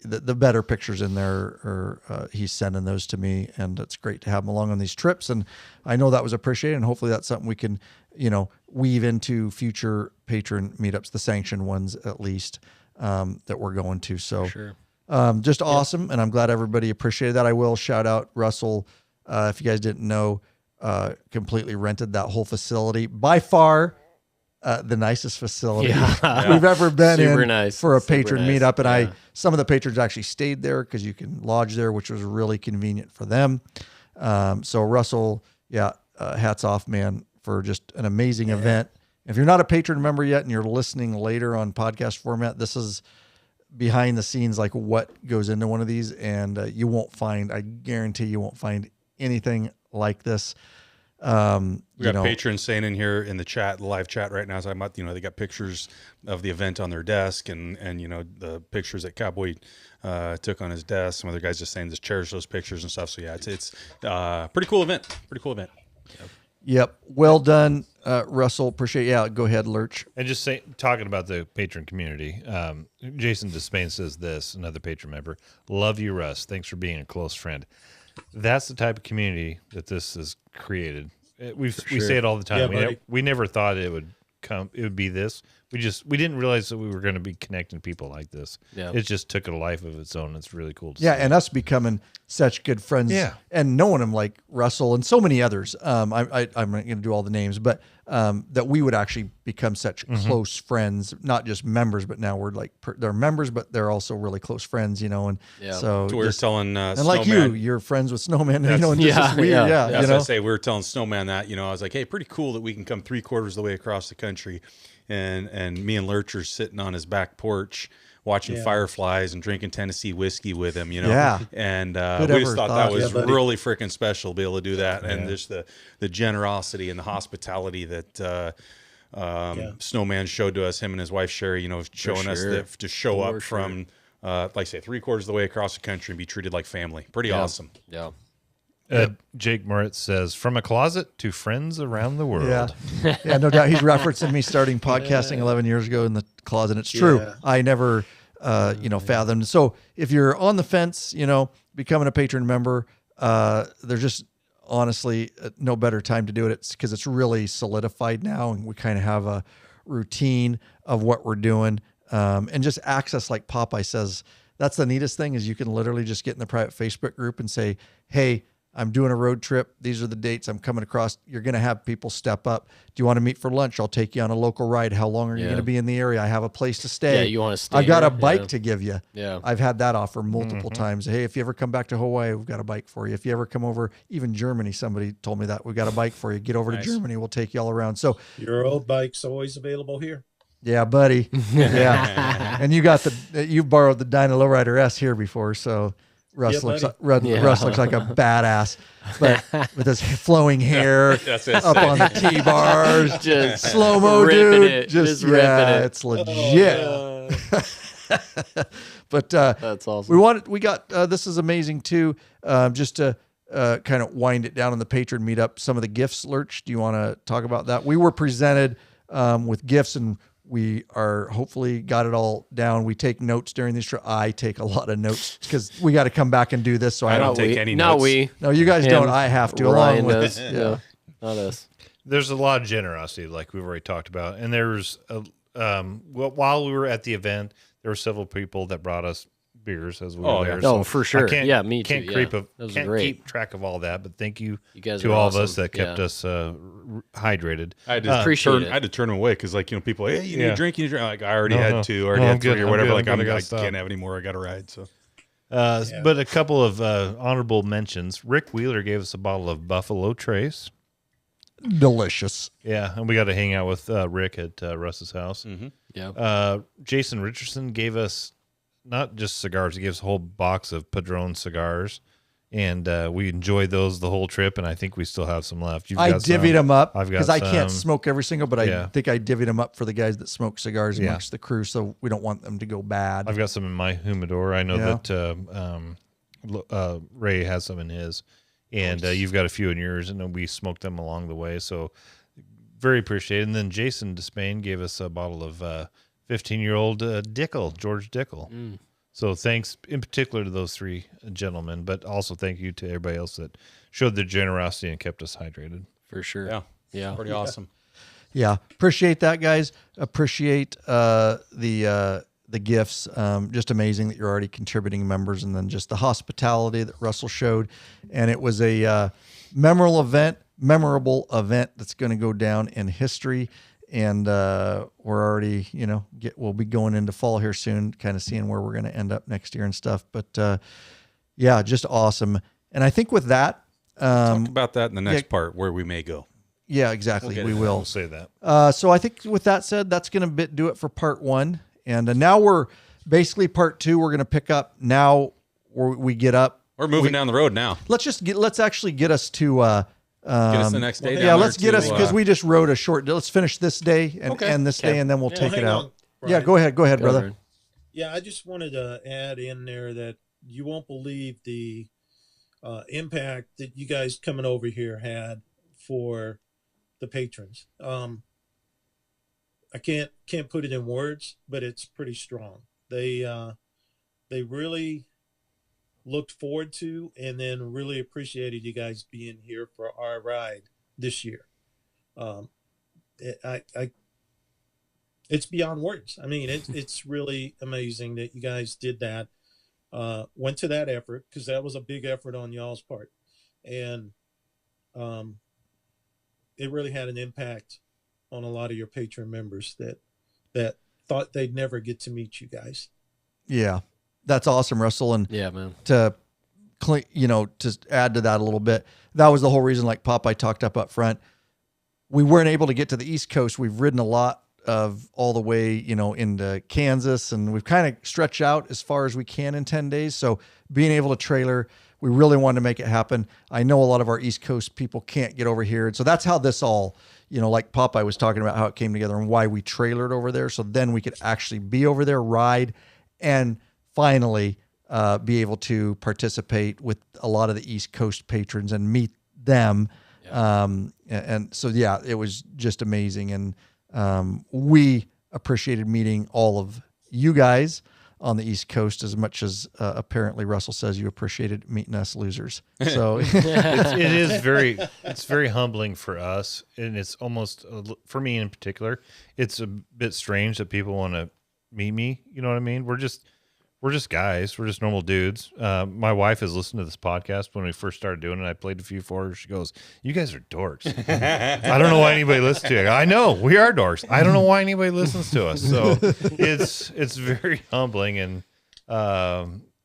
The better pictures in there, or he's sending those to me, and it's great to have him along on these trips. And I know that was appreciated, and hopefully that's something we can, you know, weave into future patron meetups, the sanctioned ones at least, that we're going to. So Sure. Just awesome. And I'm glad everybody appreciated that. I will shout out Russell. If you guys didn't know, completely rented that whole facility. By far, the nicest facility we've ever been Super in nice. for a Super patron nice. meetup. And Yeah. some of the patrons actually stayed there because you can lodge there, which was really convenient for them. So Russell, hats off, man, for just an amazing event. If you're not a patron member yet and you're listening later on podcast format, this is behind the scenes, like what goes into one of these. And you won't find, I guarantee you won't find anything like this. We got patrons saying in here in the chat, the live chat right now, so I'm, you know, they got pictures of the event on their desk, and you know, the pictures that Cowboy took on his desk. Some other guys just saying just cherish those pictures and stuff. So yeah, it's pretty cool event. Pretty cool event. Yep. Well done, Russell. Appreciate it. Yeah, go ahead, Lurch. And just talking about the patron community, Jason Despain says this, another patron member, love you, Russ. Thanks for being a close friend. That's the type of community that this has created. We say it all the time. Yeah, we never thought it would be this. We didn't realize that we were going to be connecting people like this. Yeah. It just took a life of its own. It's really cool to see. And us becoming such good friends. Yeah. And knowing them like Russell and so many others. I'm not going to do all the names, but that we would actually become such close friends, not just members, but now we're like, they're members, but they're also really close friends, you know? And so we were telling and Snowman, like you're friends with Snowman, you know, and this is weird. Yeah. That's what I say. We were telling Snowman that, you know, I was like, hey, pretty cool that we can come 3/4 of the way across the country. And me and Lurcher sitting on his back porch watching fireflies and drinking Tennessee whiskey with him, you know? Yeah. And we just thought that was really freaking special to be able to do that. And just the generosity and the hospitality that Snowman showed to us, him and his wife Sherry, you know, showing us that to show up from, like I say, 3/4 of the way across the country and be treated like family. Pretty awesome. Yeah. Jake Moritz says, from a closet to friends around the world. Yeah, no doubt. He's referencing me starting podcasting 11 years ago in the closet. It's true. Yeah. I never, fathomed. So if you're on the fence, you know, becoming a patron member, there's just honestly no better time to do it. It's because it's really solidified now, and we kind of have a routine of what we're doing, and just access, like Popeye says. That's the neatest thing, is you can literally just get in the private Facebook group and say, hey, I'm doing a road trip. These are the dates I'm coming across. You're going to have people step up. Do you want to meet for lunch? I'll take you on a local ride. How long are you going to be in the area? I have a place to stay. Yeah, you want to stay I've got here? a bike to give you. Yeah. I've had that offer multiple times. Hey, if you ever come back to Hawaii, we've got a bike for you. If you ever come over, even Germany, somebody told me that. We've got a bike for you. Get over to Germany. We'll take you all around. So Your old bike's always available here. yeah, buddy. Yeah. And you borrowed the Dyna Lowrider S here before, so Russ looks like a badass, but with his flowing hair up on the T-bars, Just slow-mo, ripping dude. it. Just ripping it. It's legit. But That's awesome. we got this is amazing too. Just to kind of wind it down on the patron meetup, some of the gifts. Lurch, do you want to talk about that? We were presented with gifts, and we are hopefully got it all down. We take notes during these. I take a lot of notes because we got to come back and do this. So I don't take any notes. No, you guys don't. I have to. Ryan along with does. Yeah. Not us. There's a lot of generosity, like we've already talked about. And there's, while we were at the event, there were several people that brought us beers as we were there. Oh, for sure. I can't, Yeah, me too. Can't, Yeah. can't great. keep track of all that, but thank you, guys to are all of us awesome. that kept Yeah. us hydrated. I had to Appreciate it. I had to turn them away because, like, you know, people, hey, you need Yeah. a drink, you need a drink. Like, I already No, had no. two, already No, had I'm three, good. or I'm whatever. good. Like, I'm I good. I gotta stop. can't have any more. I got to ride. So But a couple of honorable mentions. Rick Wheeler gave us a bottle of Buffalo Trace. delicious. Yeah, and we got to hang out with Rick at Russ's house. Yeah. Jason Richardson gave us not just cigars; he gave us a whole box of Padron cigars, And we enjoyed those the whole trip, and I think we still have some left. I divvied them up I've got because I can't some. smoke every single, but Yeah. I think I divvied them up for the guys that smoke cigars Yeah. amongst the crew, so we don't want them to go bad. I've got some in my humidor. I know Yeah. that Ray has some in his, and you've got a few in yours, and we smoked them along the way. So very appreciated. And then Jason Despain gave us a bottle of 15-year-old Dickel, George Dickel. So thanks in particular to those three gentlemen, but also thank you to everybody else that showed their generosity and kept us hydrated. For sure. Yeah. Yeah. Pretty awesome. Yeah, appreciate that, guys. Appreciate the gifts. Just amazing that you're already contributing members, and then just the hospitality that Russell showed. And it was a memorable event that's going to go down in history. And we're already, we'll be going into fall here soon, kind of seeing where we're going to end up next year and stuff. But yeah, just awesome. And I think with that, talk about that in the next part where we may go. Yeah, exactly. We will. We'll say that. So I think with that said, that's going to do it for part 1. And now we're basically part 2. We're going to pick up now where we get up. We're moving down the road now. Let's actually get us to, get us the next day. Yeah, let's get us, because we just rode a short. Let's finish this day and end this day, and then we'll take it out. Yeah, go ahead, brother. Yeah, I just wanted to add in there that you won't believe the impact that you guys coming over here had for the patrons. I can't put it in words, but it's pretty strong. They really looked forward to and then really appreciated you guys being here for our ride this year. It's beyond words. I mean, it's really amazing that you guys did that. Went to that effort, because that was a big effort on y'all's part, and it really had an impact on a lot of your patron members that thought they'd never get to meet you guys. Yeah, that's awesome, Russell. And yeah, man, to add to that a little bit, that was the whole reason, like Popeye talked up front, we weren't able to get to the East Coast. We've ridden a lot of all the way, into Kansas, and we've kind of stretched out as far as we can in 10 days. So being able to trailer, we really wanted to make it happen. I know a lot of our East Coast people can't get over here. And so that's how this all, like Popeye was talking about how it came together and why we trailered over there. So then we could actually be over there, ride, and finally be able to participate with a lot of the East Coast patrons and meet them. Yeah. And so, yeah, it was just amazing. And we appreciated meeting all of you guys on the East Coast as much as apparently Russell says you appreciated meeting us losers. So it's very humbling for us, and it's almost for me in particular. It's a bit strange that people want to meet me. You know what I mean? We're just guys. We're just normal dudes. My wife has listened to this podcast when we first started doing it. I played a few for her. She goes, "You guys are dorks." I don't know why anybody listens to it. I know we are dorks. I don't know why anybody listens to us. So it's very humbling, and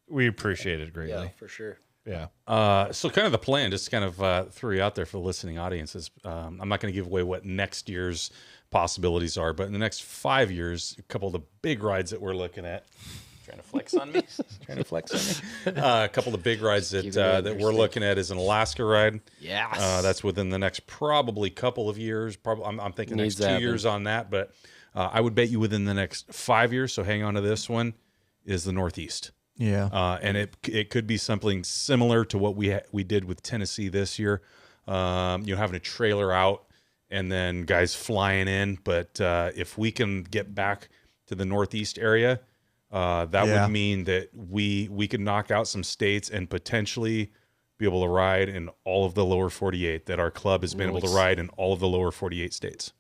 we appreciate it greatly. Yeah, for sure. Yeah. So kind of the plan, just kind of threw you out there for the listening audiences. I'm not going to give away what next year's possibilities are, but in the next 5 years, a couple of the big rides that we're looking at. Trying to flex on me. A couple of big rides that we're looking at is an Alaska ride. Yes. That's within the next probably couple of years. Probably, I'm thinking next 2 years on that. But I would bet you within the next 5 years. So hang on to this one. Is the Northeast. Yeah. And it could be something similar to what we did with Tennessee this year. Having a trailer out and then guys flying in. But if we can get back to the Northeast area. That would mean that we could knock out some states and potentially be able to ride in all of the lower 48, that our club has been able to ride in all of the lower 48 states.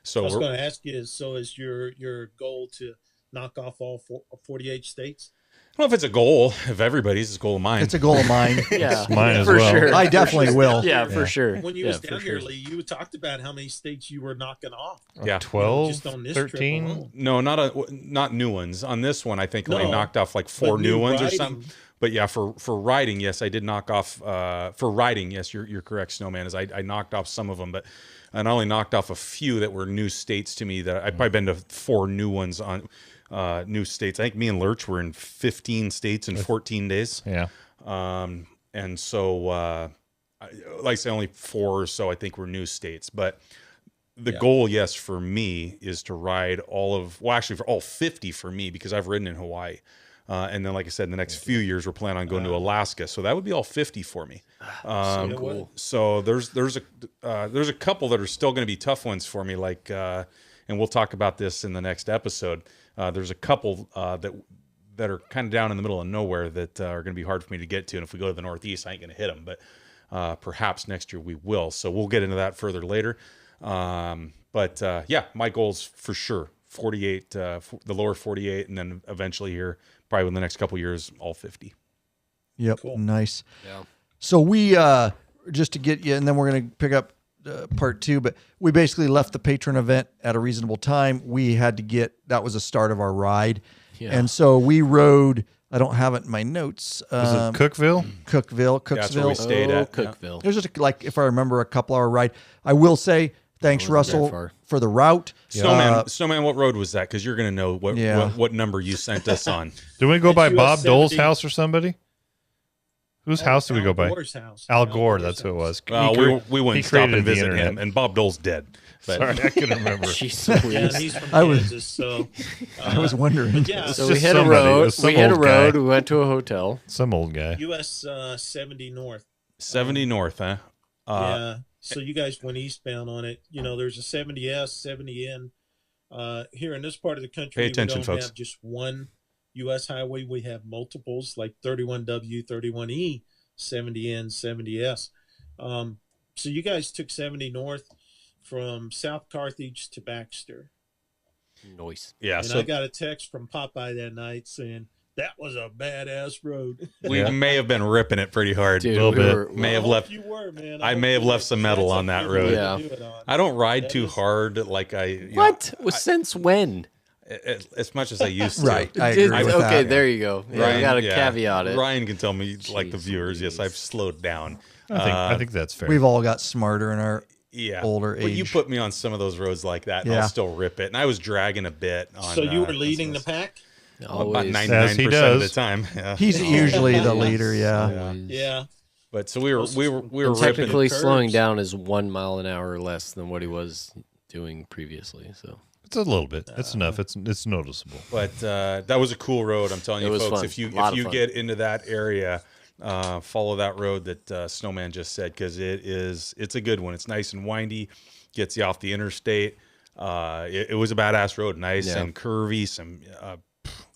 So I was going to ask you, is your goal to knock off all 48 states? I don't know if it's a goal of everybody's. It's a goal of mine. It's a goal of mine. Yeah, mine as for well. Sure. I definitely will. Yeah, for sure. When you was down here, Lee, you talked about how many states you were knocking off. Yeah, 12, just on this 13. trip alone. No, not new ones. On this one, I think I knocked off like 4 new ones or something. But yeah, for riding, yes, I did knock off. For riding, yes, you're correct, Snowman. Is I knocked off some of them, but I only knocked off a few that were new states to me. That I've probably been to 4 new ones on. New states. I think me and Lurch were in 15 states in 14 days. Yeah. And so, like I say, only 4 or so I think were new states. But the goal, yes, for me is to ride actually for all 50 for me, because I've ridden in Hawaii. And then, like I said, in the next few years, we're planning on going to Alaska. So that would be all 50 for me. So cool. So there's a couple that are still going to be tough ones for me. Like, and we'll talk about this in the next episode. There's a couple that are kind of down in the middle of nowhere that are going to be hard for me to get to. And if we go to the Northeast, I ain't going to hit them. But perhaps next year we will. So we'll get into that further later. But my goals for sure, 48, the lower 48, and then eventually here, probably in the next couple years, all 50. Yep. Cool. Nice. Yeah. So we, just to get you, and then we're going to pick up part 2, but we basically left the patron event at a reasonable time. We had to that was the start of our ride. Yeah. And so we rode, I don't have it in my notes. Was it Cookville? Cooksville. That's where we stayed at. Cookville. It was just like, if I remember, a couple hour ride. I will say, thanks, Wasn't that Russell, far. for the route. Snowman, what road was that? Because you're going to know what number you sent us on. Did we go by It's Bob US Dole's 70. house or somebody? Whose house did we go by? Gore's house. Al Gore, that's who it was. We went he and stop created and the visit internet. him, and Bob Dole's dead. But Sorry, I couldn't remember. Jeez Yeah, Louise. and he's from I was- Kansas, so I was wondering. yeah. So just we hit a somebody. It road. was some We hit a old guy. road. We went to a hotel. Some old guy. US 70 North. 70 north, huh? Yeah. So you guys went eastbound on it. You know, there's a 70S, 70N. Here in this part of the country, Pay attention, we don't folks. have just one U.S. highway. We have multiples, like 31W, 31E, 70N, 70S. So you guys took 70 north from South Carthage to Baxter. Noise. Yeah, And so I got a text from Popeye that night saying, that was a badass road. we may have been ripping it pretty hard. Dude, Little we bit. were, May have I hope left. you were, man. I hope may have you left were. some metal That's a on that good road. to Yeah. do it on. I don't ride That too is- hard like I. what? Since when? As much as I used to. Right. I agree with Okay, that. there you go. Yeah, you got to caveat it. Ryan can tell me, like the Jeez viewers, yes, Louise. I've slowed down. I think that's fair. We've all got smarter in our Yeah. older But you age. put me on some of those roads like that, and Yeah. I'll still rip it. And I was dragging a bit on. So you were leading the pack? about Always. 99% of the does. time. Yeah. He's usually the leader, yeah. Always. Yeah. But so we were And ripping. technically, curves. slowing down is 1 mile an hour less than what he was doing previously. So It's a little bit. It's enough. It's noticeable. But that was a cool road. I'm telling It you, was folks. fun. If you Lot of fun. get into that area, follow that road that Snowman just said, because it's a good one. It's nice and windy, gets you off the interstate. It was a badass road, nice Yeah. and curvy, some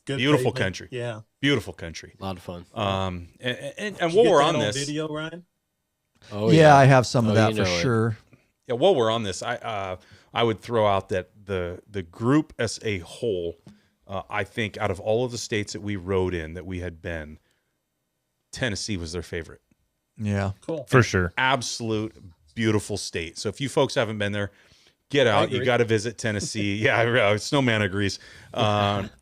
Good beautiful pavement. country, Yeah. beautiful country. a lot of fun. And Did while you get we're that on this, video, Ryan? Oh Yeah, I have some of Oh, that you for know it. sure. yeah, while we're on this, I would throw out that the group as a whole, I think out of all of the states that we rode in that we had been, Tennessee was their favorite. Yeah. Cool. For sure. Absolute beautiful state. So if you folks haven't been there, get out. You agree. got to visit Tennessee. Yeah, Snowman agrees.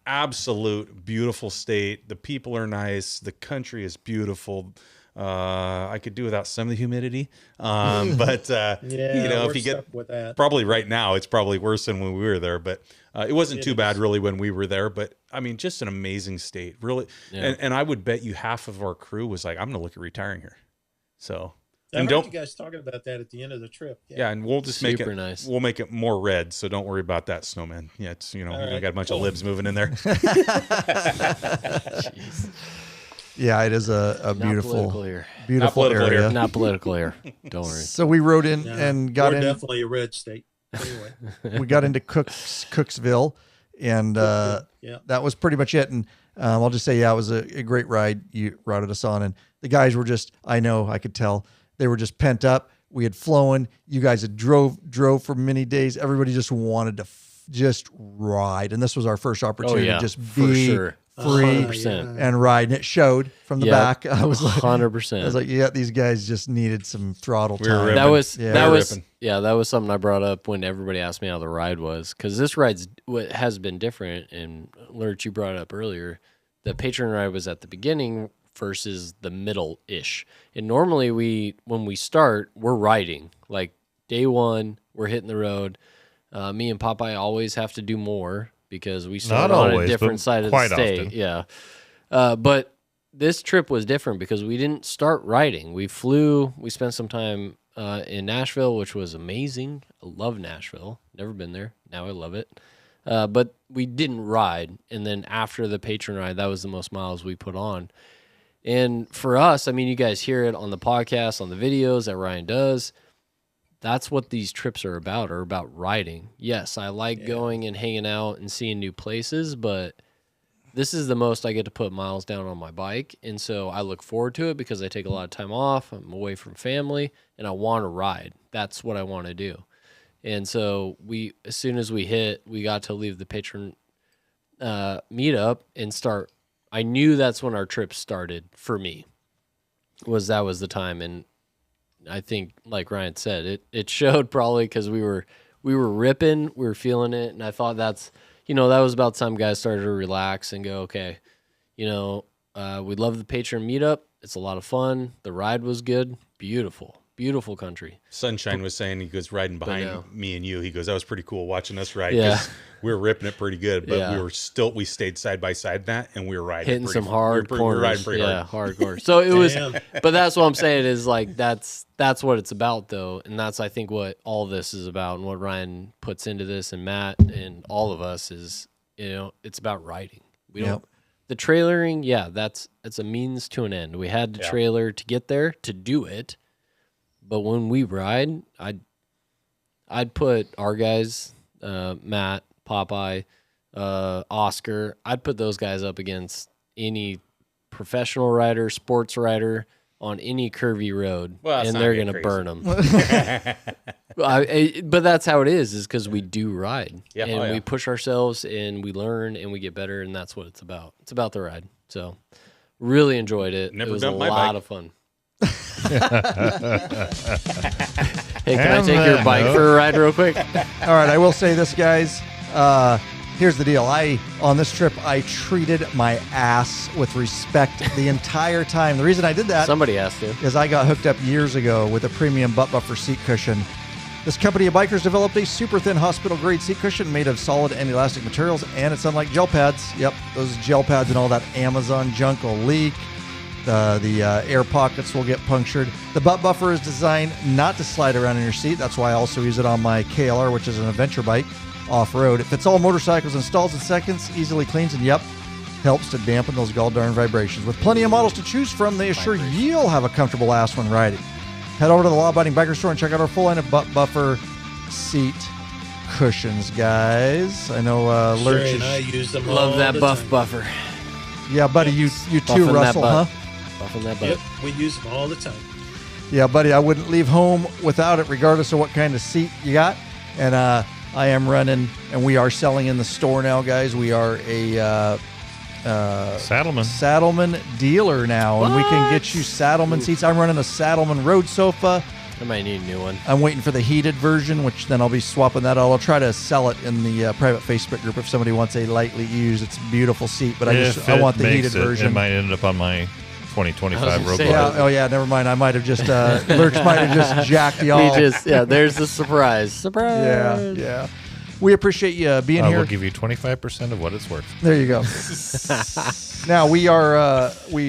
Absolute beautiful state. The people are nice. The country is beautiful. I could do without some of the humidity, but Yeah, you know, we're if you get stuck with that. probably right now, it's probably worse than when we were there. But it wasn't It too is. bad really when we were there. But I mean, just an amazing state, really. Yeah. And I would bet you half of our crew was like, "I'm going to look at retiring here." So I and heard don't you guys talking about that at the end of the trip. yeah, and we'll just make Super it nice. We'll make it more red, so don't worry about that, Snowman. Yeah, it's All I right, got a bunch cool. of libs moving in there. Yeah, it is a Not political beautiful, here. beautiful political area. here. Not political here. Don't worry. So we rode in Yeah. and got We're in. definitely a red state. Anyway, We got into Cooksville, and yeah. that was pretty much it. And I'll just say, yeah, it was a great ride you routed us on. And the guys were just, I could tell, they were just pent up. We had flown. You guys had drove for many days. Everybody just wanted to just ride. And this was our first opportunity yeah, to just for be sure. free 100%. and ride. And it showed from the Yep. back. I was like, 100%. I was like, yeah, these guys just needed some throttle We were time. ripping. That was Yeah. that We're was ripping. yeah, that was something I brought up when everybody asked me how the ride was, because this ride's what has been different. And Lurch, you brought it up earlier, the patron ride was at the beginning versus the middle ish. And normally when we start, we're riding like day one, we're hitting the road. Me and Popeye always have to do more because we start Not on always, a different but side of the quite state. often. Yeah, but this trip was different because we didn't start riding. We flew. We spent some time in Nashville, which was amazing. I love Nashville. Never been there. Now I love it. But we didn't ride. And then after the patron ride, that was the most miles we put on. And for us, I mean, you guys hear it on the podcast, on the videos that Ryan does. That's what these trips are about riding. Yes, I like going and hanging out and seeing new places, but this is the most I get to put miles down on my bike. And so I look forward to it because I take a lot of time off. I'm away from family, and I want to ride. That's what I want to do. And so as soon as we got to leave the patron meetup and start. I knew that's when our trip started for me. That was the time, and I think, like Ryan said, it showed probably because we were ripping, we were feeling it, and I thought that was about the time guys started to relax and go, okay, we love the patron meetup. It's a lot of fun. The ride was good, beautiful country. Sunshine was saying, he goes, riding behind me and you. He goes, that was pretty cool watching us ride. Yeah. We were ripping it pretty good, but we stayed side by side that, and we were riding. Hitting some hard corners. We were riding pretty hard. Hardcore. So it was, but that's what I'm saying is like, that's what it's about though. And that's, I think, what all this is about, and what Ryan puts into this, and Matt and all of us is, it's about riding. We don't, the trailering. It's a means to an end. We had to trailer to get there, to do it. But when we ride, I'd put our guys, Matt, Popeye, Oscar, I'd put those guys up against any professional rider, sports rider on any curvy road, and they're going to burn them. But that's how it is because we do ride. And we push ourselves, and we learn, and we get better, and that's what it's about. It's about the ride. So really enjoyed it. It was a lot of fun. Hey, can I take your bike for a ride real quick? All right, I will say this, guys. Here's the deal. On this trip, I treated my ass with respect the entire time. The reason I did that, somebody has to, is I got hooked up years ago with a premium butt buffer seat cushion. This company of bikers developed a super thin hospital-grade seat cushion made of solid and elastic materials, and it's unlike gel pads. Yep, those gel pads and all that Amazon junk will leak. The air pockets will get punctured. The butt buffer is designed not to slide around in your seat. That's why I also use it on my KLR, which is an adventure bike, off-road. It fits all motorcycles, installs in seconds, easily cleans, and helps to dampen those gall-darn vibrations. With plenty of models to choose from, they assure you'll have a comfortable ass when riding. Head over to the Law Abiding Biker store and check out our full line of butt buffer seat cushions, guys. I know Lurch and I use them. Love that buff time. Buffer. Yeah, buddy, you too, Russell, huh? Buffing that butt. Yep, we use them all the time. Yeah, buddy, I wouldn't leave home without it, regardless of what kind of seat you got. And I am running, and we are selling in the store now, guys. We are a Saddleman dealer now, and we can get you Saddleman seats. I'm running a Saddleman road sofa. I might need a new one. I'm waiting for the heated version, which then I'll be swapping that out. I'll try to sell it in the private Facebook group if somebody wants a lightly used. It's a beautiful seat, but I want the heated version. It might end up on my 2025 road. Yeah, never mind. I might have just Lurch might have just jacked y'all. There's the surprise. Yeah. We appreciate you being here. We'll give you 25% of what it's worth. There you go. Now we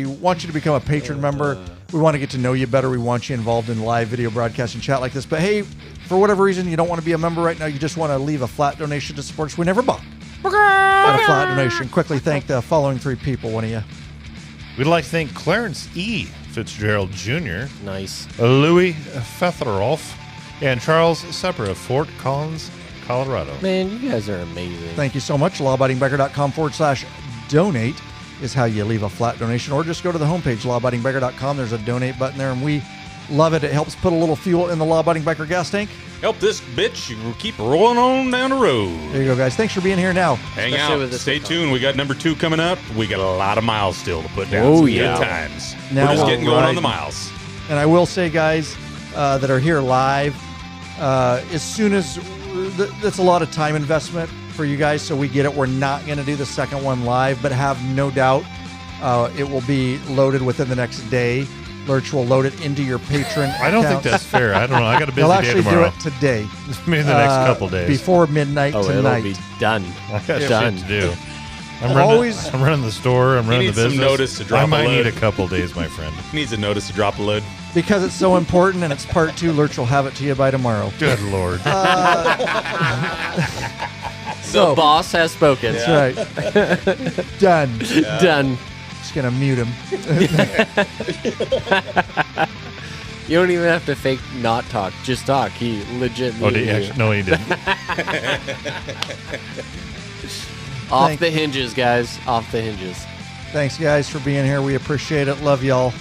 want you to become a patron member. We want to get to know you better. We want you involved in live video broadcast and chat like this. But hey, for whatever reason you don't want to be a member right now, you just want to leave a flat donation to support us. We never bought a flat donation. Quickly thank the following three people. One of you. We'd like to thank Clarence E. Fitzgerald Jr., nice, Louis Fetherolf, and Charles Sepper of Fort Collins, Colorado. Man, you guys are amazing. Thank you so much. lawabidingbiker.com/donate is how you leave a flat donation, or just go to the homepage, lawabidingbiker.com. There's a donate button there, and we love it. It helps put a little fuel in the Law Abiding Biker gas tank. Help this bitch keep rolling on down the road. There you go, guys. Thanks for being here now. Hang out. Stay tuned. We got number 2 coming up. We got a lot of miles still to put down. Oh, Good times. Now we're just getting going on the miles. And I will say, guys, that are here live, as soon as that's a lot of time investment for you guys, so we get it. We're not going to do the second one live, but have no doubt it will be loaded within the next day. Lurch will load it into your patron I don't think that's fair. I don't know. I got a busy He'll day actually tomorrow. do it today. Maybe the next couple days. Before midnight tonight. It'll be done. I got shit to do. I'm running the store. I'm running the needs some business. notice to drop I a might need load. a couple days, my friend. He needs a notice to drop a load. Because it's so important and it's part 2, Lurch will have it to you by tomorrow. Good Lord. The boss has spoken. That's right. Done. Done. Just going to mute him. You don't even have to fake not talk. Just talk. He legit. Oh, did he actually? No, he didn't. Off the hinges, guys. Off the hinges. Thanks, guys, for being here. We appreciate it. Love y'all.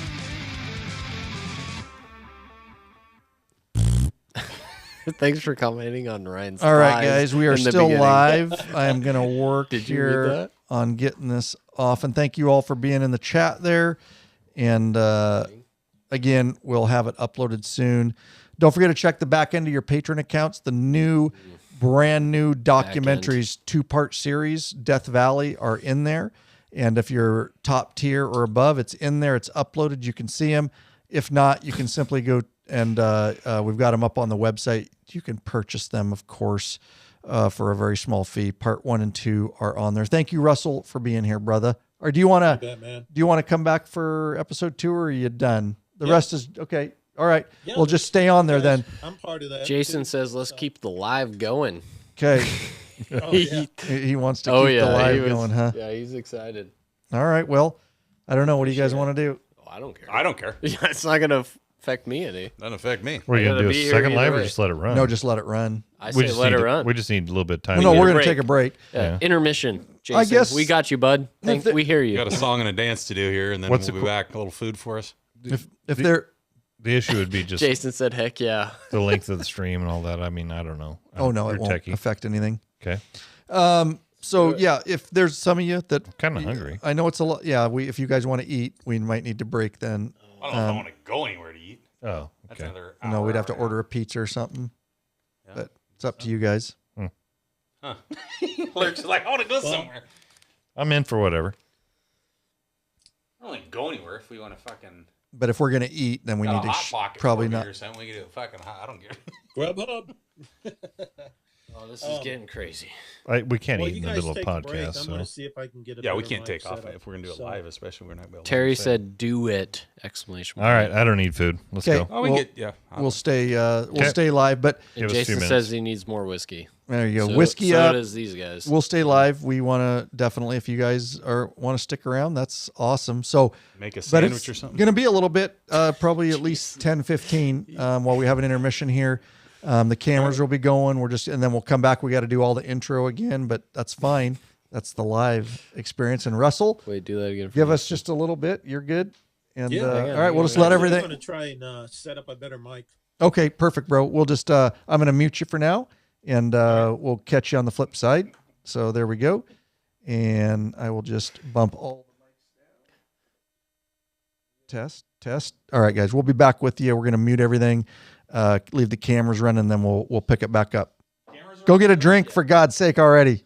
Thanks for commenting on Ryan's. All right, thighs guys, we are in the still beginning. live. I am going to work Did you read here that? on getting this off. And thank you all for being in the chat there. And again, we'll have it uploaded soon. Don't forget to check the back end of your patron accounts. The brand new documentaries, 2-part series, Death Valley, are in there. And if you're top tier or above, it's in there. It's uploaded. You can see them. If not, you can simply go and we've got them up on the website. You can purchase them, of course, for a very small fee. Part 1 and 2 are on there. Thank you, Russell, for being here, brother. Or do you want to come back for episode 2, or are you done? The rest is okay. All right. Yeah, We'll just stay on there then. I'm part of that. Jason says, "Let's keep the live going." Okay. Oh, yeah. He wants to keep the live going, huh? Yeah, he's excited. All right. Well, I don't know. What do you guys want to do? Oh, I don't care. I don't care. Yeah, it's not gonna affect me any. Doesn't affect me. We're I going to gotta do a be here second either live or way. just let it run? No, just let it run. I say just let need it run. We just need a little bit of time. Well, no, need we're a going to break. take a break. Yeah. Intermission. Jason, I guess we got you, bud. We hear you. We got a song and a dance to do here, and then What's we'll be back. A little food for us. If they're The issue would be just Jason said, "Heck yeah." the length of the stream and all that. I mean, I don't know. oh no, it You're won't techie. affect anything. Okay. So yeah, if there's some of you that Kind of hungry. I know it's a lot. Yeah, if you guys want to eat, we might need to break then. I don't know if I want to go anywhere to eat. Oh, That's okay. another No, hour, we'd have to hour and a order a pizza or something. Yeah. But it's up to you guys. half. Lurch is like, I want to go somewhere. I'm in for whatever. I don't like go anywhere if we want to fucking. But if we're gonna eat, then we got need a to hot pocket probably for me not. or something. We can do a fucking hot. I don't care. Grubhub. Oh, this is getting crazy. We can't Well, eat you in the guys middle of take a break. podcast. I'm So going to see if I can get a Yeah, we better can't mic take off setup. if we're gonna do it So- live, especially we're not able. Terry said, "Do it!" Exclamation all mark. right, I don't need food. Let's Okay. go. Oh, we We'll- get yeah. We'll stay. We'll Okay. stay live. But And Give us 2 Jason minutes. says he needs more whiskey. there you go. So, Whiskey so up. does these guys. We'll stay live. We want to definitely, if you guys want to stick around, that's awesome. So Make a but sandwich it's or something. going to be a little bit, probably at least 10, 15 while we have an intermission here. The cameras will be going. And then we'll come back. We got to do all the intro again, but that's fine. That's the live experience. And Russell, Wait, do that again. For give me. us just a little bit. You're good. And Yeah, all right, we'll just let I'm everything. going to try and set up a better mic. Okay, perfect, bro. We'll just, I'm going to mute you for now, and we'll catch you on the flip side. So there we go. And I will just bump all the mics down. Test. All right, guys, we'll be back with you. We're going to mute everything, leave the cameras running, then we'll pick it back up. Go get a drink, for God's sake, already.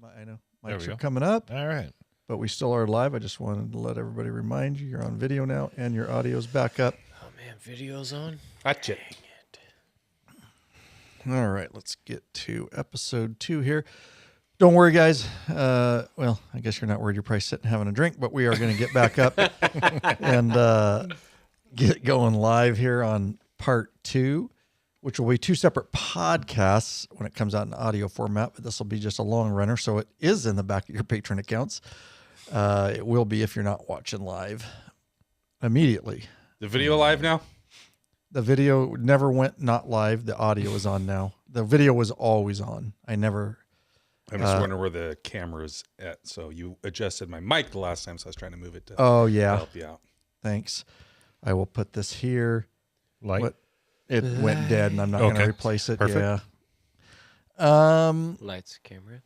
I know. There Mics we are go. coming up. All right. But we still are live. I just wanted to let everybody remind you you're on video now and your audio's back up. Oh man, video's on. Gotcha. Dang it. All right, let's get to episode 2 here. Don't worry, guys. Well, I guess you're not worried. You're probably sitting having a drink, but we are going to get back up and get going live here on part 2, which will be 2 separate podcasts when it comes out in audio format, but this will be just a long runner, so it is in the back of your Patreon accounts. It will be if you're not watching live immediately. The video live now? The video never went not live. The audio is on now. The video was always on. I'm just wondering where the camera's at. So you adjusted my mic the last time, so I was trying to move it to help you out. Thanks. I will put this here. Light. It went dead, and I'm not going to replace it. Perfect. Yeah. Lights, camera.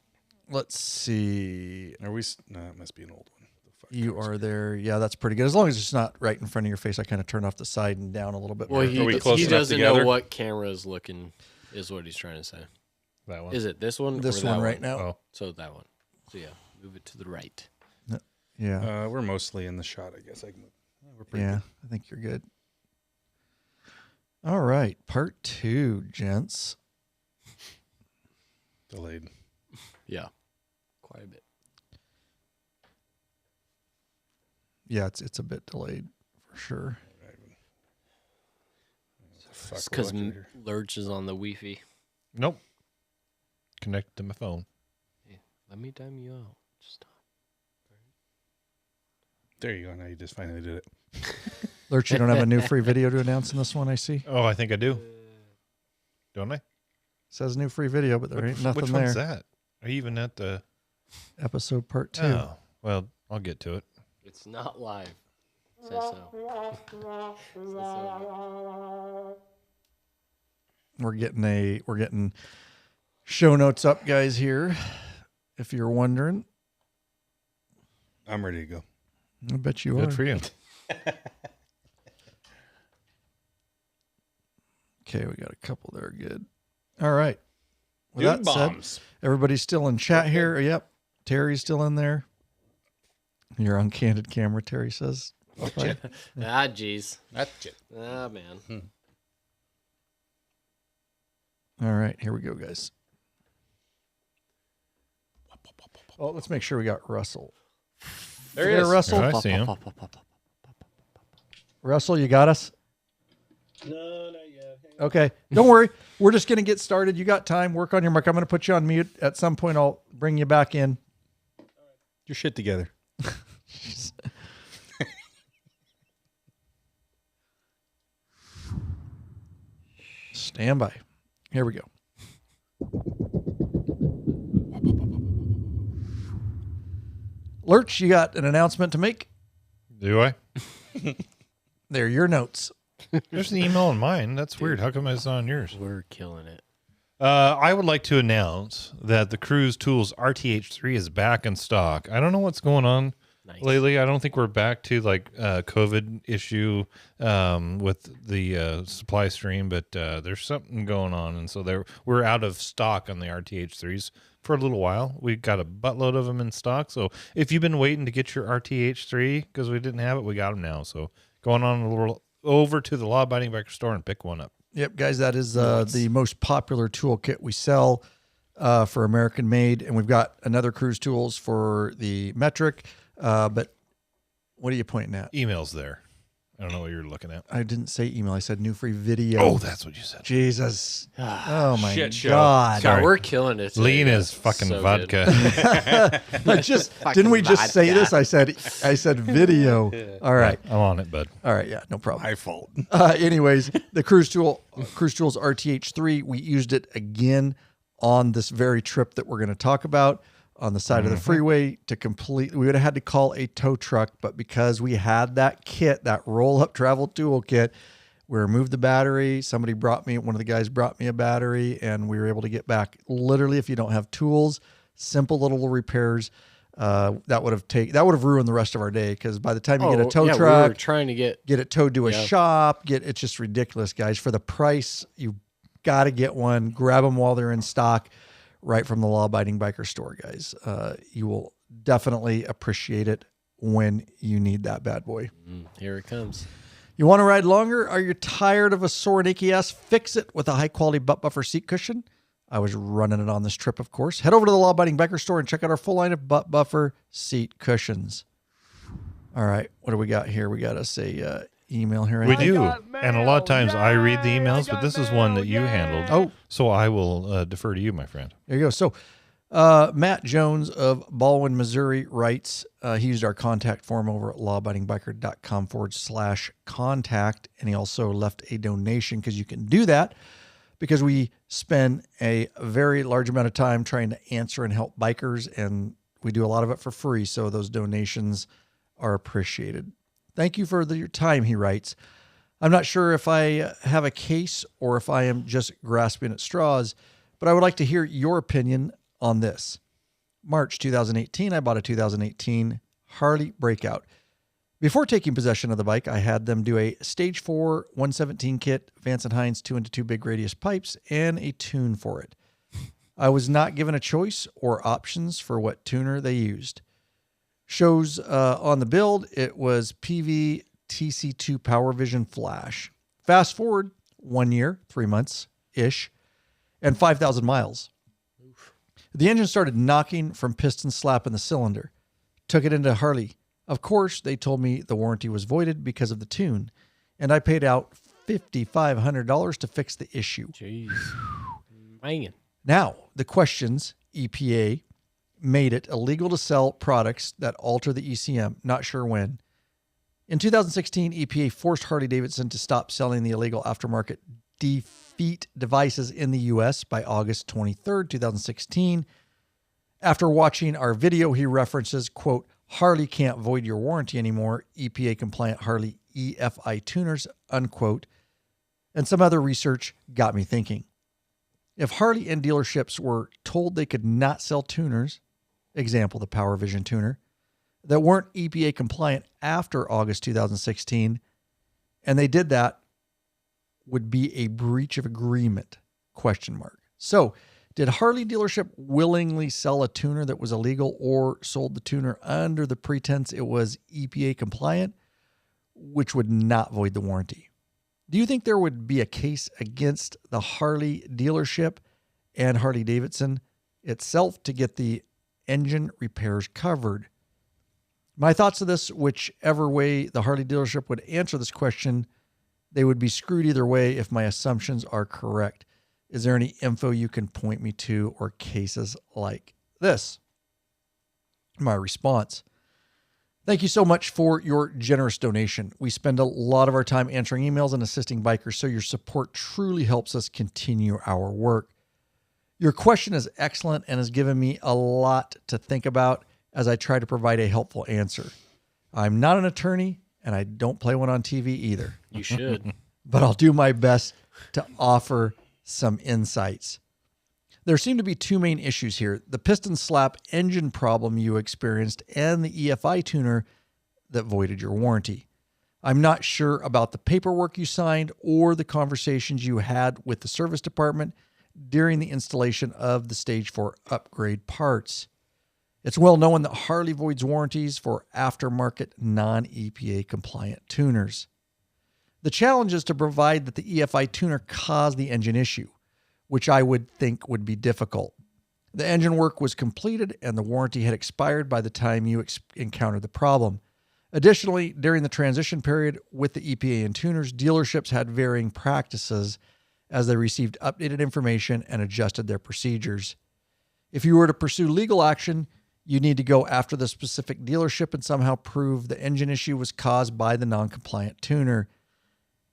Let's see. Are we? No, it must be an old one. You are there. Yeah, that's pretty good. As long as it's not right in front of your face, I kind of turn off the side and down a little bit. Well, more. he doesn't know what camera is looking, is what he's trying to say. That one. Is it this one? This or that one right now. Oh. So that one. So yeah, move it to the right. Yeah. We're mostly in the shot, I guess. We're pretty Yeah, I think you're good. All right, part 2, gents. delayed. Yeah, quite a bit. Yeah, it's a bit delayed for sure. It's because Lurch is on the Wi-Fi. Nope. Connect to my phone. Hey, let me time you out. Stop. There you go. Now you just finally did it. Lurch, you don't have a new free video to announce in this one, I see. Oh, I think I do. Don't I? Says new free video, but there ain't nothing which there. one's that? Are you even at the Episode part 2. Oh, well, I'll get to it. It's not live. Say so. We're getting show notes up, guys, here. If you're wondering. I'm ready to go. I bet you are. Good for you. Okay, we got a couple that are good. All right. With Dude that bombs. said, everybody's still in chat here. Yep. Terry's still in there. You're on candid camera, Terry says. Ah, jeez. That's it. Ah, man. All right, here we go, guys. Oh, let's make sure we got Russell. There he is. Russell. There I see him. Russell, you got us? No, not yet. Okay. Don't worry. We're just going to get started. You got time. Work on your mic. I'm going to put you on mute. At some point, I'll bring you back in. Your shit together. Stand by. Here we go. Lurch, you got an announcement to make? Do I? They're your notes. There's an email on mine. That's weird. How come it's not on yours? We're killing it. I would like to announce that the Cruise Tools RTH3 is back in stock. I don't know what's going on lately. I don't think we're back to like COVID issue with the supply stream, but there's something going on, and so we're out of stock on the RTH3s for a little while. We got a buttload of them in stock, so if you've been waiting to get your RTH3 because we didn't have it, we got them now. So going on a little over to the Law Abiding Biker store and pick one up. Yep, guys, that is the most popular toolkit we sell for American made, and we've got another Cruise Tools for the metric. But what are you pointing at? Email's there. I don't know what you're looking at. I didn't say email. I said new free video. Oh, that's what you said. Jesus. Oh, my Shit show. God. God, we're killing it. Lean today. is fucking So vodka. Didn't we just say this? I said video. All right. I'm on it, bud. All right. Yeah, no problem. My fault. Anyways, the Cruise Tools RTH3, we used it again on this very trip that we're going to talk about on the side of the freeway to completely, we would have had to call a tow truck, but because we had that kit, that roll-up travel tool kit, we removed the battery. One of the guys brought me a battery, and we were able to get back. Literally, if you don't have tools, simple little repairs, that would have ruined the rest of our day, because by the time you get a tow truck, we were trying to get it towed to a shop, it's just ridiculous, guys. For the price, you got to get one. Grab them while they're in stock. right from the Law Abiding Biker store, guys. You will definitely appreciate it when you need that bad boy. Here it comes. You want to ride longer? Are you tired of a sore and achy ass? Fix it with a high-quality butt buffer seat cushion. I was running it on this trip, of course. Head over to the Law Abiding Biker store and check out our full line of butt buffer seat cushions. All right, what do we got here? We got us a email here. We do. And a lot of times I read the emails, but this is one that you handled. Oh. So I will defer to you, my friend. There you go. So Matt Jones of Baldwin, Missouri writes, he used our contact form over at lawabidingbiker.com/contact. And he also left a donation because you can do that because we spend a very large amount of time trying to answer and help bikers. And we do a lot of it for free. So those donations are appreciated. Thank you for your time, he writes. I'm not sure if I have a case or if I am just grasping at straws, but I would like to hear your opinion on this. March 2018, I bought a 2018 Harley Breakout. Before taking possession of the bike, I had them do a Stage 4 117 kit, Vance & Hines 2-2 big radius pipes, and a tune for it. I was not given a choice or options for what tuner they used. Shows on the build, it was PV TC2 Power Vision Flash. Fast forward 1 year, 3 months-ish, and 5,000 miles. The engine started knocking from piston slap in the cylinder. Took it into Harley. Of course, they told me the warranty was voided because of the tune, and I paid out $5,500 to fix the issue. Jeez. Man. Now, the questions, EPA made it illegal to sell products that alter the ECM. Not sure when. In 2016, EPA forced Harley-Davidson to stop selling the illegal aftermarket defeat devices in the U.S. by August 23rd, 2016. After watching our video, he references, quote, Harley can't void your warranty anymore, EPA-compliant Harley EFI tuners, unquote. And some other research got me thinking. If Harley and dealerships were told they could not sell tuners, example, the Power Vision tuner, that weren't EPA compliant after August 2016, and they did that, would be a breach of agreement, question mark. So, did Harley dealership willingly sell a tuner that was illegal or sold the tuner under the pretense it was EPA compliant, which would not void the warranty? Do you think there would be a case against the Harley dealership and Harley-Davidson itself to get the engine repairs covered? My thoughts of this, whichever way the Harley dealership would answer this question, they would be screwed either way if my assumptions are correct. Is there any info you can point me to or cases like this? My response: thank you so much for your generous donation. We spend a lot of our time answering emails and assisting bikers, so your support truly helps us continue our work. Your question is excellent and has given me a lot to think about as I try to provide a helpful answer. I'm not an attorney, and I don't play one on TV either. You should. But I'll do my best to offer some insights. There seem to be two main issues here: the piston slap engine problem you experienced and the EFI tuner that voided your warranty. I'm not sure about the paperwork you signed or the conversations you had with the service department during the installation of the Stage 4 upgrade parts. It's well known that Harley voids warranties for aftermarket non-EPA compliant tuners. The challenge is to provide that the EFI tuner caused the engine issue, which I would think would be difficult. The engine work was completed and the warranty had expired by the time you encountered the problem. Additionally, during the transition period with the EPA and tuners, dealerships had varying practices as they received updated information and adjusted their procedures. If you were to pursue legal action, you need to go after the specific dealership and somehow prove the engine issue was caused by the non-compliant tuner.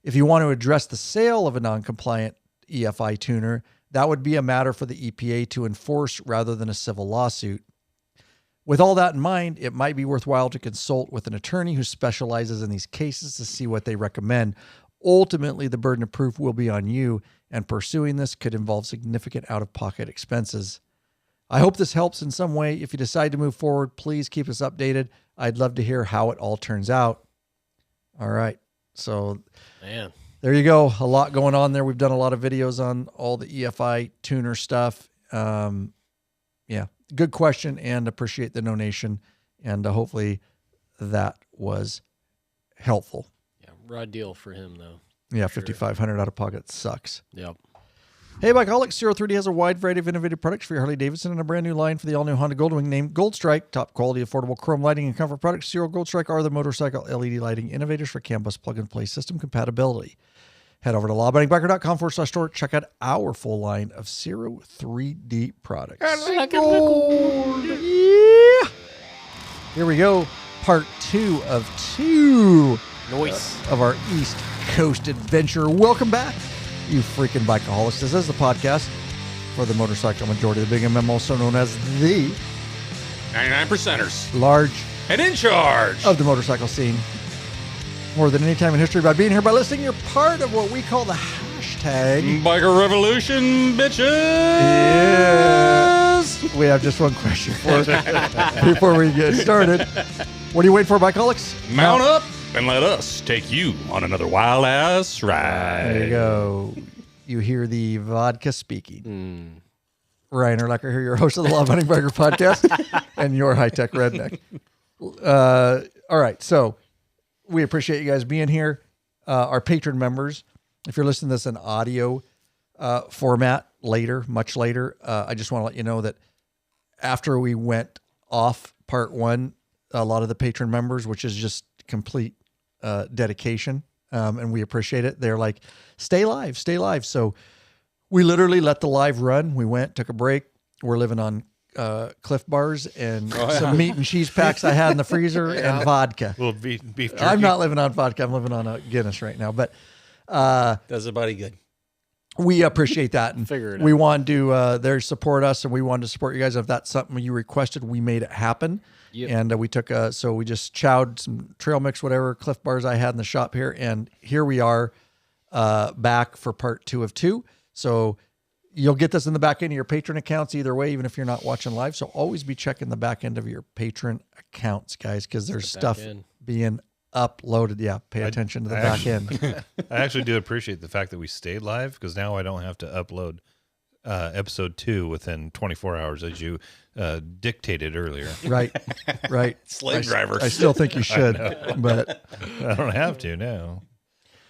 If you want to address the sale of a non-compliant EFI tuner, that would be a matter for the EPA to enforce rather than a civil lawsuit. With all that in mind, it might be worthwhile to consult with an attorney who specializes in these cases to see what they recommend. Ultimately, the burden of proof will be on you, and pursuing this could involve significant out-of-pocket expenses. I hope this helps in some way. If you decide to move forward, please keep us updated. I'd love to hear how it all turns out. All right. So Man. There you go. A lot going on there. We've done a lot of videos on all the EFI tuner stuff. Yeah. Good question, and appreciate the donation. And hopefully that was helpful. Yeah, raw deal for him, though. Yeah, Sure. $5,500 out of pocket sucks. Yep. Hey, Bikeaholics, 03D has a wide variety of innovative products for your Harley-Davidson and a brand new line for the all-new Honda Goldwing named Gold Strike. Top quality, affordable chrome lighting and comfort products. Zero Gold Strike are the motorcycle LED lighting innovators for CAN bus plug-and-play system compatibility. Head over to lawabidingbiker.com/store. Check out our full line of 03D products. Yeah. Here we go. Part 2 of 2 of our East Coast adventure. Welcome back, you freaking bikeaholics. This is the podcast for the motorcycle majority of the Big MM, also known as the 99%ers. Large And in charge of the motorcycle scene. More than any time in history, by being here, by listening, you're part of what we call the hashtag Biker Revolution, bitches. Yes. We have just one question before we get started. What are you waiting for, bikeaholics? Mount up and let us take you on another wild ass ride. There you go. You hear the vodka speaking. Ryan Urlacher here, your host of the Law Abiding Biker podcast and your high-tech redneck. All right, so we appreciate you guys being here. Our patron members, if you're listening to this in audio format later, much later, I just want to let you know that after we went off part 1, a lot of the patron members, which is just complete dedication, and we appreciate it. They're like, stay live, stay live. So we literally let the live run. We went, took a break. We're living on Cliff Bars and some meat and cheese packs I had in the freezer and vodka. A little beef jerky. I'm not living on vodka. I'm living on a Guinness right now. But Does the body good. we appreciate that. And Figure it we out. want to they support us, and we wanted to support you guys. If that's something you requested, we made it happen. Yep. And we took so we just chowed some trail mix, whatever Cliff Bars I had in the shop here. And here we are back for part 2 of 2. So you'll get this in the back end of your patron accounts either way, even if you're not watching live. So always be checking the back end of your patron accounts, guys, because there's stuff being uploaded. Yeah, pay attention to the back end. I actually do appreciate the fact that we stayed live, because now I don't have to upload episode 2 within 24 hours as you dictated earlier. Right. Slave driver. I still think you should, but I don't have to now.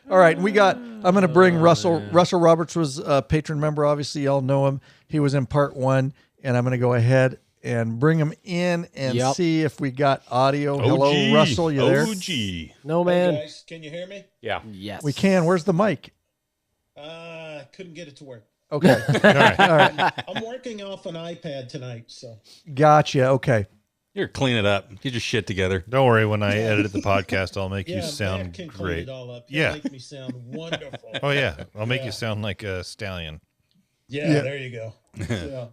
all right. I'm going to bring Russell. Russell Roberts was a patron member. Obviously, y'all know him. He was in part 1, and I'm going to go ahead and bring him in and see if we got audio. Hello, Russell. You there? OG. No, man. Hey guys, can you hear me? Yeah. Yes. We can. Where's the mic? Couldn't get it to work. Okay. All right. I'm working off an iPad tonight, so. Gotcha. Okay. You're clean it up. Get your shit together. Don't worry, when I edit the podcast, I'll make you Matt sound can clean great. it all up. Yeah. Make me sound wonderful. Oh, yeah. I'll make you sound like a stallion. Yeah, there you go. Yeah.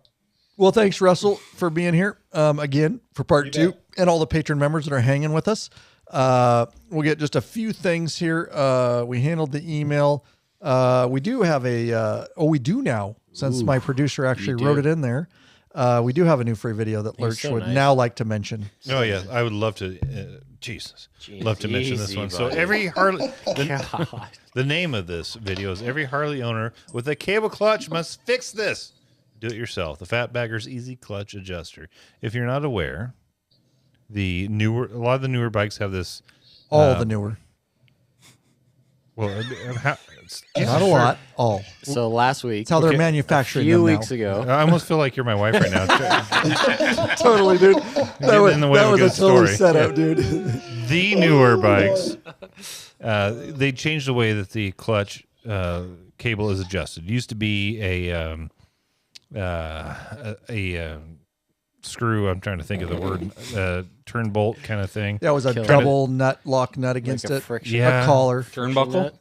Well, thanks, Russell, for being here again for part You 2, bet. and all the patron members that are hanging with us. We'll get just a few things here. We handled the email. We do have we do now, since my producer actually wrote it in there. We do have a new free video that Lurch so would nice. now like to mention. Oh, yeah. I would love to. Love to mention this Easy, one. So buddy. every Harley. The name of this video is Every Harley Owner with a Cable Clutch Must Fix This. Do it yourself. The Fatbagger's Easy Clutch Adjuster. If you're not aware, a lot of the newer bikes have this. All the newer. Well, Not a lot. All. So last week, That's how they're a manufacturing few them weeks now. ago, I almost feel like you're my wife right now. Totally, dude. That was, in the way of a a good total story. setup, dude. The newer bikes, they changed the way that the clutch cable is adjusted. It used to be a screw. I'm trying to think of the word. Turn bolt kind of thing. That was a Kill it. double lock nut against like a it. friction. Yeah. A collar. Turnbuckle.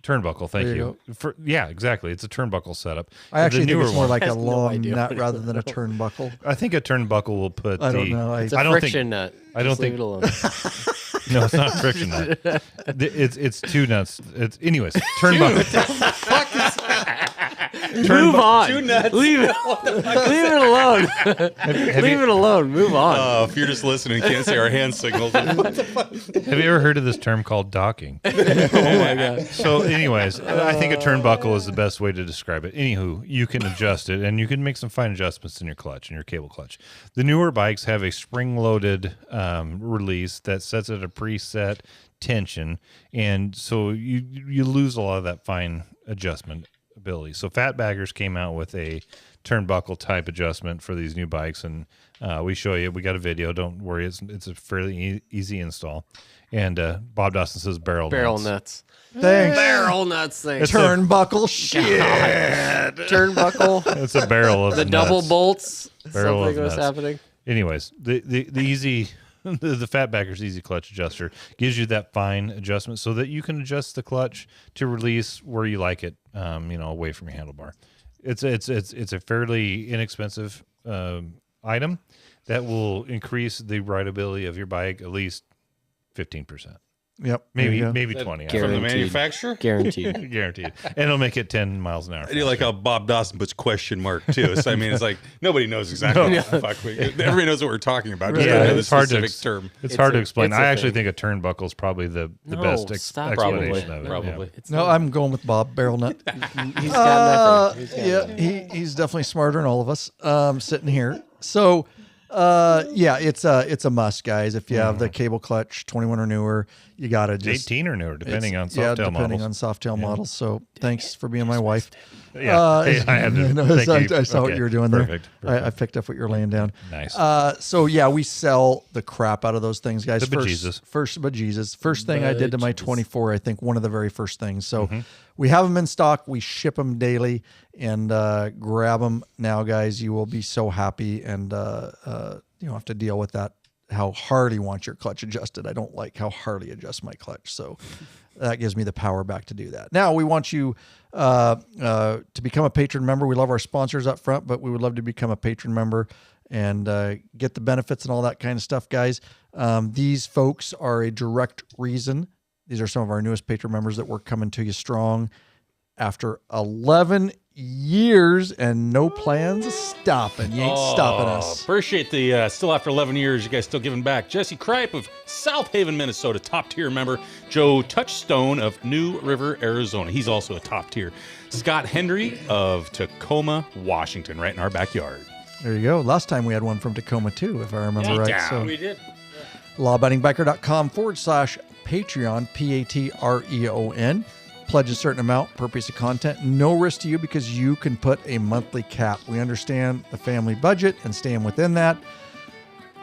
Turnbuckle. Thank There you. you Yeah, exactly. It's a turnbuckle setup. I actually The think it's newer more one- like a has no long idea nut what it rather is. than a turnbuckle. I think a turnbuckle will put. I don't know. it's I a don't friction think. nut. I don't Just leave think- it alone. No, it's not friction nut. It's two nuts. Anyways, turnbuckle. Move on. Too nuts. Leave it. Leave it alone. Leave it alone. Move on. If you're just listening, you can't say our hand signals. What the fuck? Have you ever heard of this term called docking? Oh my god. So, anyways, I think a turnbuckle is the best way to describe it. Anywho, you can adjust it, and you can make some fine adjustments in your clutch and your cable clutch. The newer bikes have a spring-loaded release that sets at a preset tension, and so you lose a lot of that fine adjustment ability. So Fatbaggers came out with a turnbuckle type adjustment for these new bikes, and we show you. We got a video. Don't worry, it's a fairly easy install. And Bob Dawson says barrel nuts. Thanks. Barrel nuts thing. Turnbuckle shit. Turnbuckle. It's a barrel of the nuts. Double bolts. Barrel Something of was nuts. happening. Anyways, the easy the Fatbagger's easy clutch adjuster gives you that fine adjustment so that you can adjust the clutch to release where you like it, away from your handlebar. It's a fairly inexpensive item that will increase the rideability of your bike at least 15%. Yep. Maybe 20. From the manufacturer? Guaranteed. Guaranteed. And it'll make it 10 miles an hour. I do like how Bob Dawson puts question mark too. So I mean, it's like nobody knows exactly what the fuck everybody knows what we're talking about. Just Yeah, don't know the it's hard to specific term. It's hard to explain. it's a I actually thing. think a turnbuckle is probably the No, best stop. explanation of it. Probably. It's No, I'm going with Bob Barrel Nut. He's got nothing. He's definitely smarter than all of us sitting here. So, it's a must, guys. If you have the cable clutch 21 or newer, you got to just 18 or newer, depending on yeah, softail depending models. on softail models. So thanks for being my wife. Yeah, hey, I had to. Thank you. I saw what Okay, you were doing there. perfect. I picked up what you're laying down. Nice. We sell the crap out of those things, guys. The bejesus. First thing I did to my Bejesus. 24, I think one of the very first things. So Mm-hmm. we have them in stock. We ship them daily, and grab them now, guys. You will be so happy, and you don't have to deal with that. How Harley wants your clutch adjusted. I don't like how Harley adjusts my clutch. So that gives me the power back to do that. Now we want you to become a patron member. We love our sponsors up front, but we would love to become a patron member and get the benefits and all that kind of stuff, guys. These folks are a direct reason. These are some of our newest patron members that we're coming to you strong after 11 years and no plans stopping. You ain't stopping us. Appreciate the still after 11 years, you guys still giving back. Jesse Kripe of South Haven, Minnesota, top tier member. Joe Touchstone of New River, Arizona. He's also a top tier. Scott Hendry of Tacoma, Washington, right in our backyard. There you go. Last time we had one from Tacoma too, if I remember right. So We did. lawabidingbiker.com/Patreon, Patreon. Pledge a certain amount per piece of content. No risk to you because you can put a monthly cap. We understand the family budget and staying within that.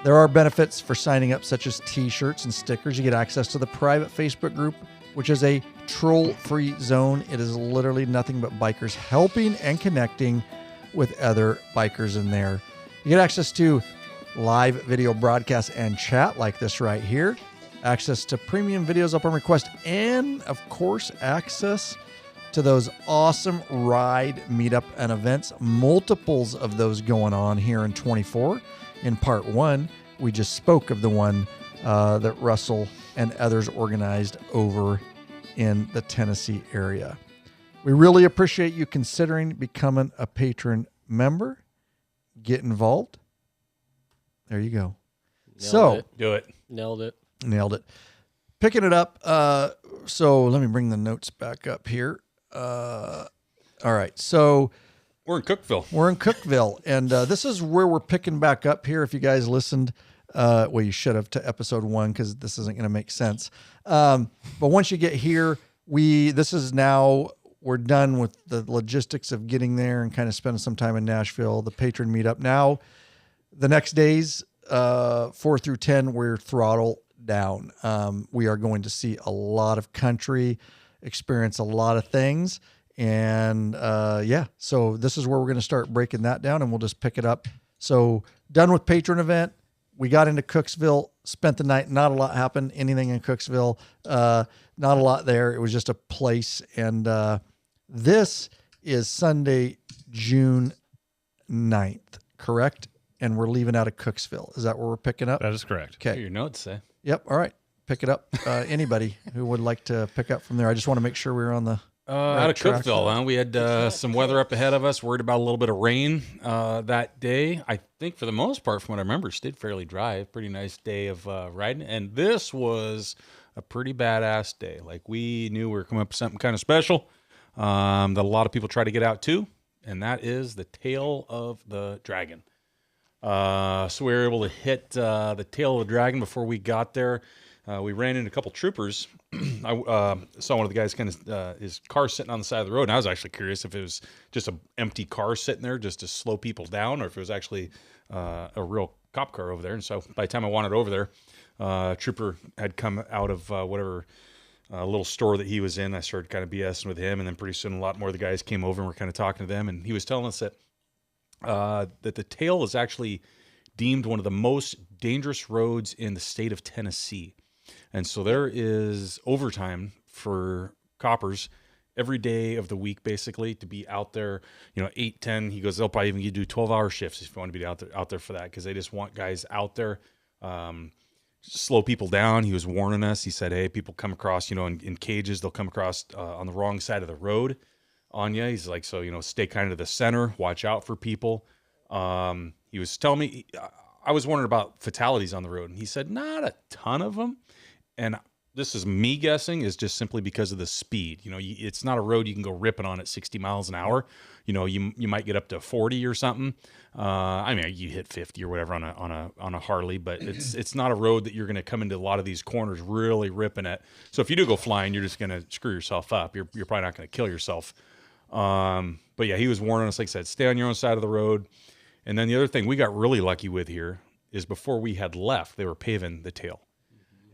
There are benefits for signing up, such as t-shirts and stickers. You get access to the private Facebook group, which is a troll-free zone. It is literally nothing but bikers helping and connecting with other bikers in there. You get access to live video broadcasts and chat like this right here. Access to premium videos up on request, and of course, access to those awesome ride meetup and events. Multiples of those going on here in 24. In part 1, we just spoke of the one that Russell and others organized over in the Tennessee area. We really appreciate you considering becoming a patron member. Get involved. There you go. Do it. Nailed it. Nailed it. Picking it up. So let me bring the notes back up here. All right. So We're in Cookville. we're in Cookville, and this is where we're picking back up here. If you guys listened, well, you should have, to episode 1, because this isn't going to make sense. But once you get here, we're done with the logistics of getting there and kind of spending some time in Nashville, the patron meetup. Now, the next days, 4 through 10, we're throttle down. We are going to see a lot of country, experience a lot of things. And so this is where we're going to start breaking that down, and we'll just pick it up. So done with patron event. We got into Cooksville, spent the night. Not a lot happened. Anything in Cooksville. Not a lot there. It was just a place. And this is Sunday, June 9th, correct? And we're leaving out of Cooksville. Is that where we're picking up? That is correct. Okay. Your notes say. Yep. All right. Pick it up. Anybody who would like to pick up from there. I just want to make sure we're on the Out of Cookville, huh? We had some weather up ahead of us. Worried about a little bit of rain that day. I think for the most part, from what I remember, it stayed fairly dry. Pretty nice day of riding. And this was a pretty badass day. Like, we knew we were coming up with something kind of special that a lot of people try to get out too. And that is the tail of the dragon. So we were able to hit the tail of the dragon before we got there. We ran into a couple troopers. I saw one of the guys his car sitting on the side of the road, and I was actually curious if it was just an empty car sitting there just to slow people down, or if it was actually a real cop car over there. And so by the time I wandered over there, a trooper had come out of whatever little store that he was in. I started kind of BSing with him, and then pretty soon a lot more of the guys came over and we're kind of talking to them, and he was telling us that the tail is actually deemed one of the most dangerous roads in the state of Tennessee. And so there is overtime for coppers every day of the week, basically, to be out there, 8, 10. He goes, they'll probably even do 12-hour shifts if you want to be out there for that, because they just want guys out there, slow people down. He was warning us. He said, hey, people come across, in cages, they'll come across on the wrong side of the road on you. He's like, so, stay kind of the center, watch out for people. He was telling me, I was wondering about fatalities on the road, and he said, not a ton of them. And this is me guessing, is just simply because of the speed. It's not a road you can go ripping on at 60 miles an hour. You might get up to 40 or something. You hit 50 or whatever on a Harley, but it's not a road that you're going to come into a lot of these corners really ripping at. So if you do go flying, you're just going to screw yourself up. You're probably not going to kill yourself. But yeah, he was warning us, like I said, stay on your own side of the road. And then the other thing we got really lucky with here is before we had left, they were paving the tail.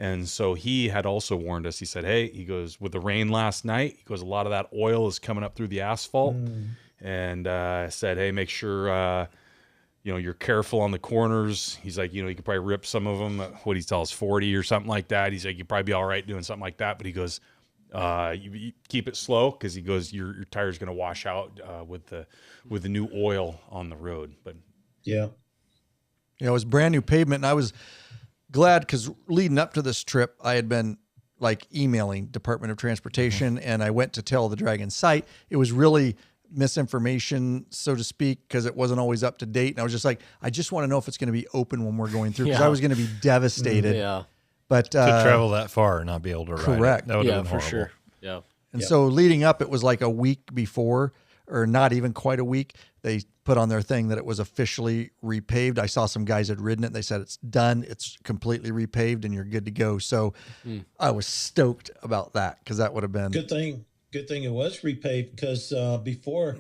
And so he had also warned us. He said, hey, he goes, with the rain last night, he goes, a lot of that oil is coming up through the asphalt. And said, hey, make sure, you're careful on the corners. He's like, you can probably rip some of them. What he tells 40 or something like that. He's like, you'd probably be all right doing something like that. But he goes, you keep it slow, because he goes, your tire's going to wash out with the new oil on the road. But yeah, it was brand new pavement, and I was glad, because leading up to this trip, I had been emailing Department of Transportation, and I went to Tail of the Dragon site. It was really misinformation, so to speak, because it wasn't always up to date. And I was just like, I just want to know if it's going to be open when we're going through, because I was going to be devastated. Yeah. But to travel that far and not be able to ride correct. It. That would have been for horrible. sure. Yeah. And so leading up, it was like a week before, or not even quite a week, they put on their thing that it was officially repaved. I saw some guys had ridden it. They said it's done. It's completely repaved and you're good to go. So I was stoked about that, because that would have been good thing it was repaved, because before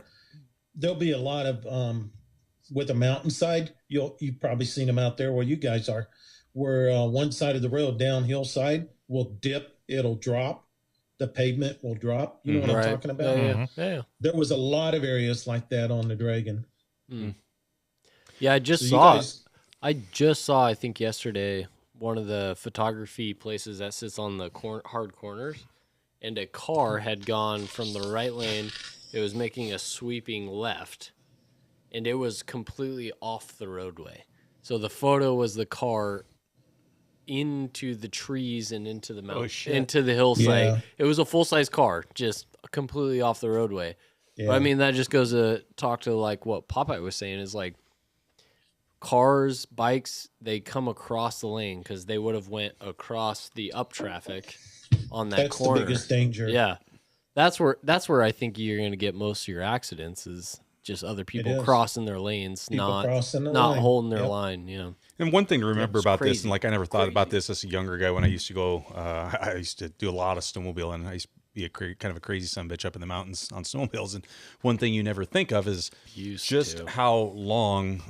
there'll be a lot of with a mountainside. You've probably seen them out there where you guys are, where one side of the road, downhill side, will dip. It'll drop. The pavement will drop. You know what I'm talking about? Yeah. There was a lot of areas like that on the Dragon. Yeah, I just saw. I think yesterday, one of the photography places that sits on the hard corners, and a car had gone from the right lane. It was making a sweeping left, and it was completely off the roadway. So the photo was the car into the trees and into the mountain, into the hillside. Yeah. It was a full-size car, just completely off the roadway. Yeah. But, I mean, that just goes to talk to what Popeye was saying, is cars, bikes, they come across the lane, because they would have went across the up traffic on that corner. That's the biggest danger. Yeah. That's where I think you're going to get most of your accidents, is just other people crossing their lanes, not holding their line. Yeah. And one thing to remember about this, and I never thought about this as a younger guy when I used to go, I used to do a lot of snowmobiling. I used to be kind of a crazy son of a bitch up in the mountains on snowmobiles. And one thing you never think of is how long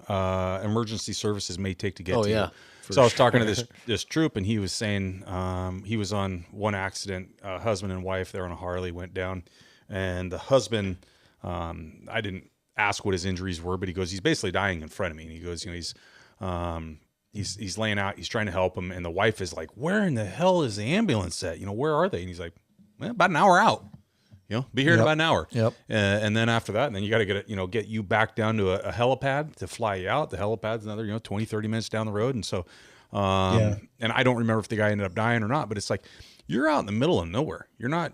emergency services may take to get to you. So I was talking to this troop, and he was saying he was on one accident, husband and wife, they're on a Harley, went down, and the husband, I didn't ask what his injuries were, but he goes, he's basically dying in front of me. And he goes, he's laying out, he's trying to help him, and the wife is like, where in the hell is the ambulance at? Where are they? And he's like, well, about an hour out. Be here in about an hour. Yep. And then after that, then you got to get you back down to a helipad to fly you out. The helipad's another 20, 30 minutes down the road. And so, and I don't remember if the guy ended up dying or not, but it's like, you're out in the middle of nowhere. You're not,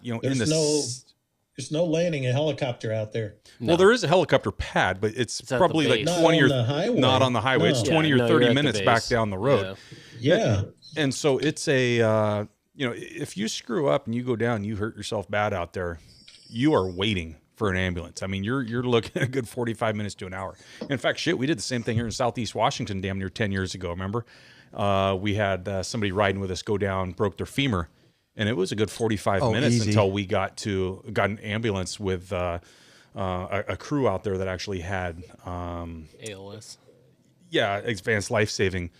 There's no landing a helicopter out there. Well, there is a helicopter pad, but it's at the probably like base. 20 or Not on the highway. not on the highway. It's No. 20 Yeah, or no, 30 you're at the minutes back base. down the road. Yeah. And so it's a, if you screw up and you go down, you hurt yourself bad out there, you are waiting for an ambulance. I mean, you're looking at a good 45 minutes to an hour. In fact, shit, we did the same thing here in Southeast Washington damn near 10 years ago, remember? We had somebody riding with us go down, broke their femur, and it was a good 45 minutes easy. until we got an ambulance with a crew out there that actually had ALS. yeah, advanced life-saving.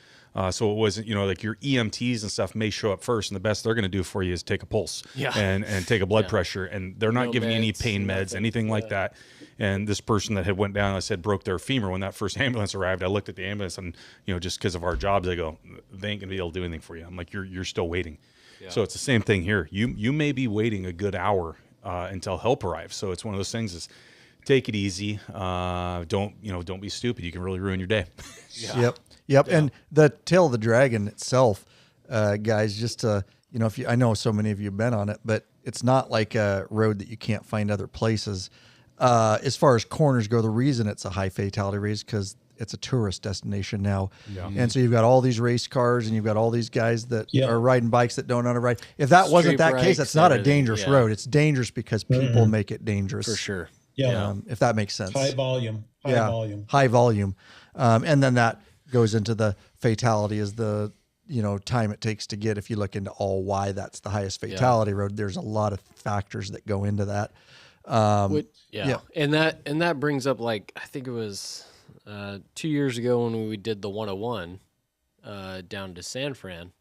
So it wasn't, like your EMTs and stuff may show up first, and the best they're going to do for you is take a pulse and take a blood pressure, and they're not No giving you any meds, pain meds, nothing. anything like that. And this person that had went down, I said, broke their femur. When that first ambulance arrived, I looked at the ambulance, and just because of our jobs, I go, they ain't going to be able to do anything for you. I'm like, you're still waiting. Yeah. So it's the same thing here. You may be waiting a good hour until help arrives. So it's one of those things is take it easy. Don't be stupid. You can really ruin your day. Yep. And the tail of the dragon itself, guys, just to, I know so many of you have been on it, but it's not like a road that you can't find other places. As far as corners go, the reason it's a high fatality rate is because it's a tourist destination now. Yeah. And so you've got all these race cars and you've got all these guys that are riding bikes that don't know how to ride. If that wasn't that case, it's not a dangerous road. It's dangerous because people make it dangerous. For sure. Yeah. If that makes sense. High volume. High volume. And then that goes into the fatality is the, time it takes to get, if you look into all why that's the highest fatality road, there's a lot of factors that go into that. And that brings up, like, I think it was 2 years ago when we did the 101 down to San Fran,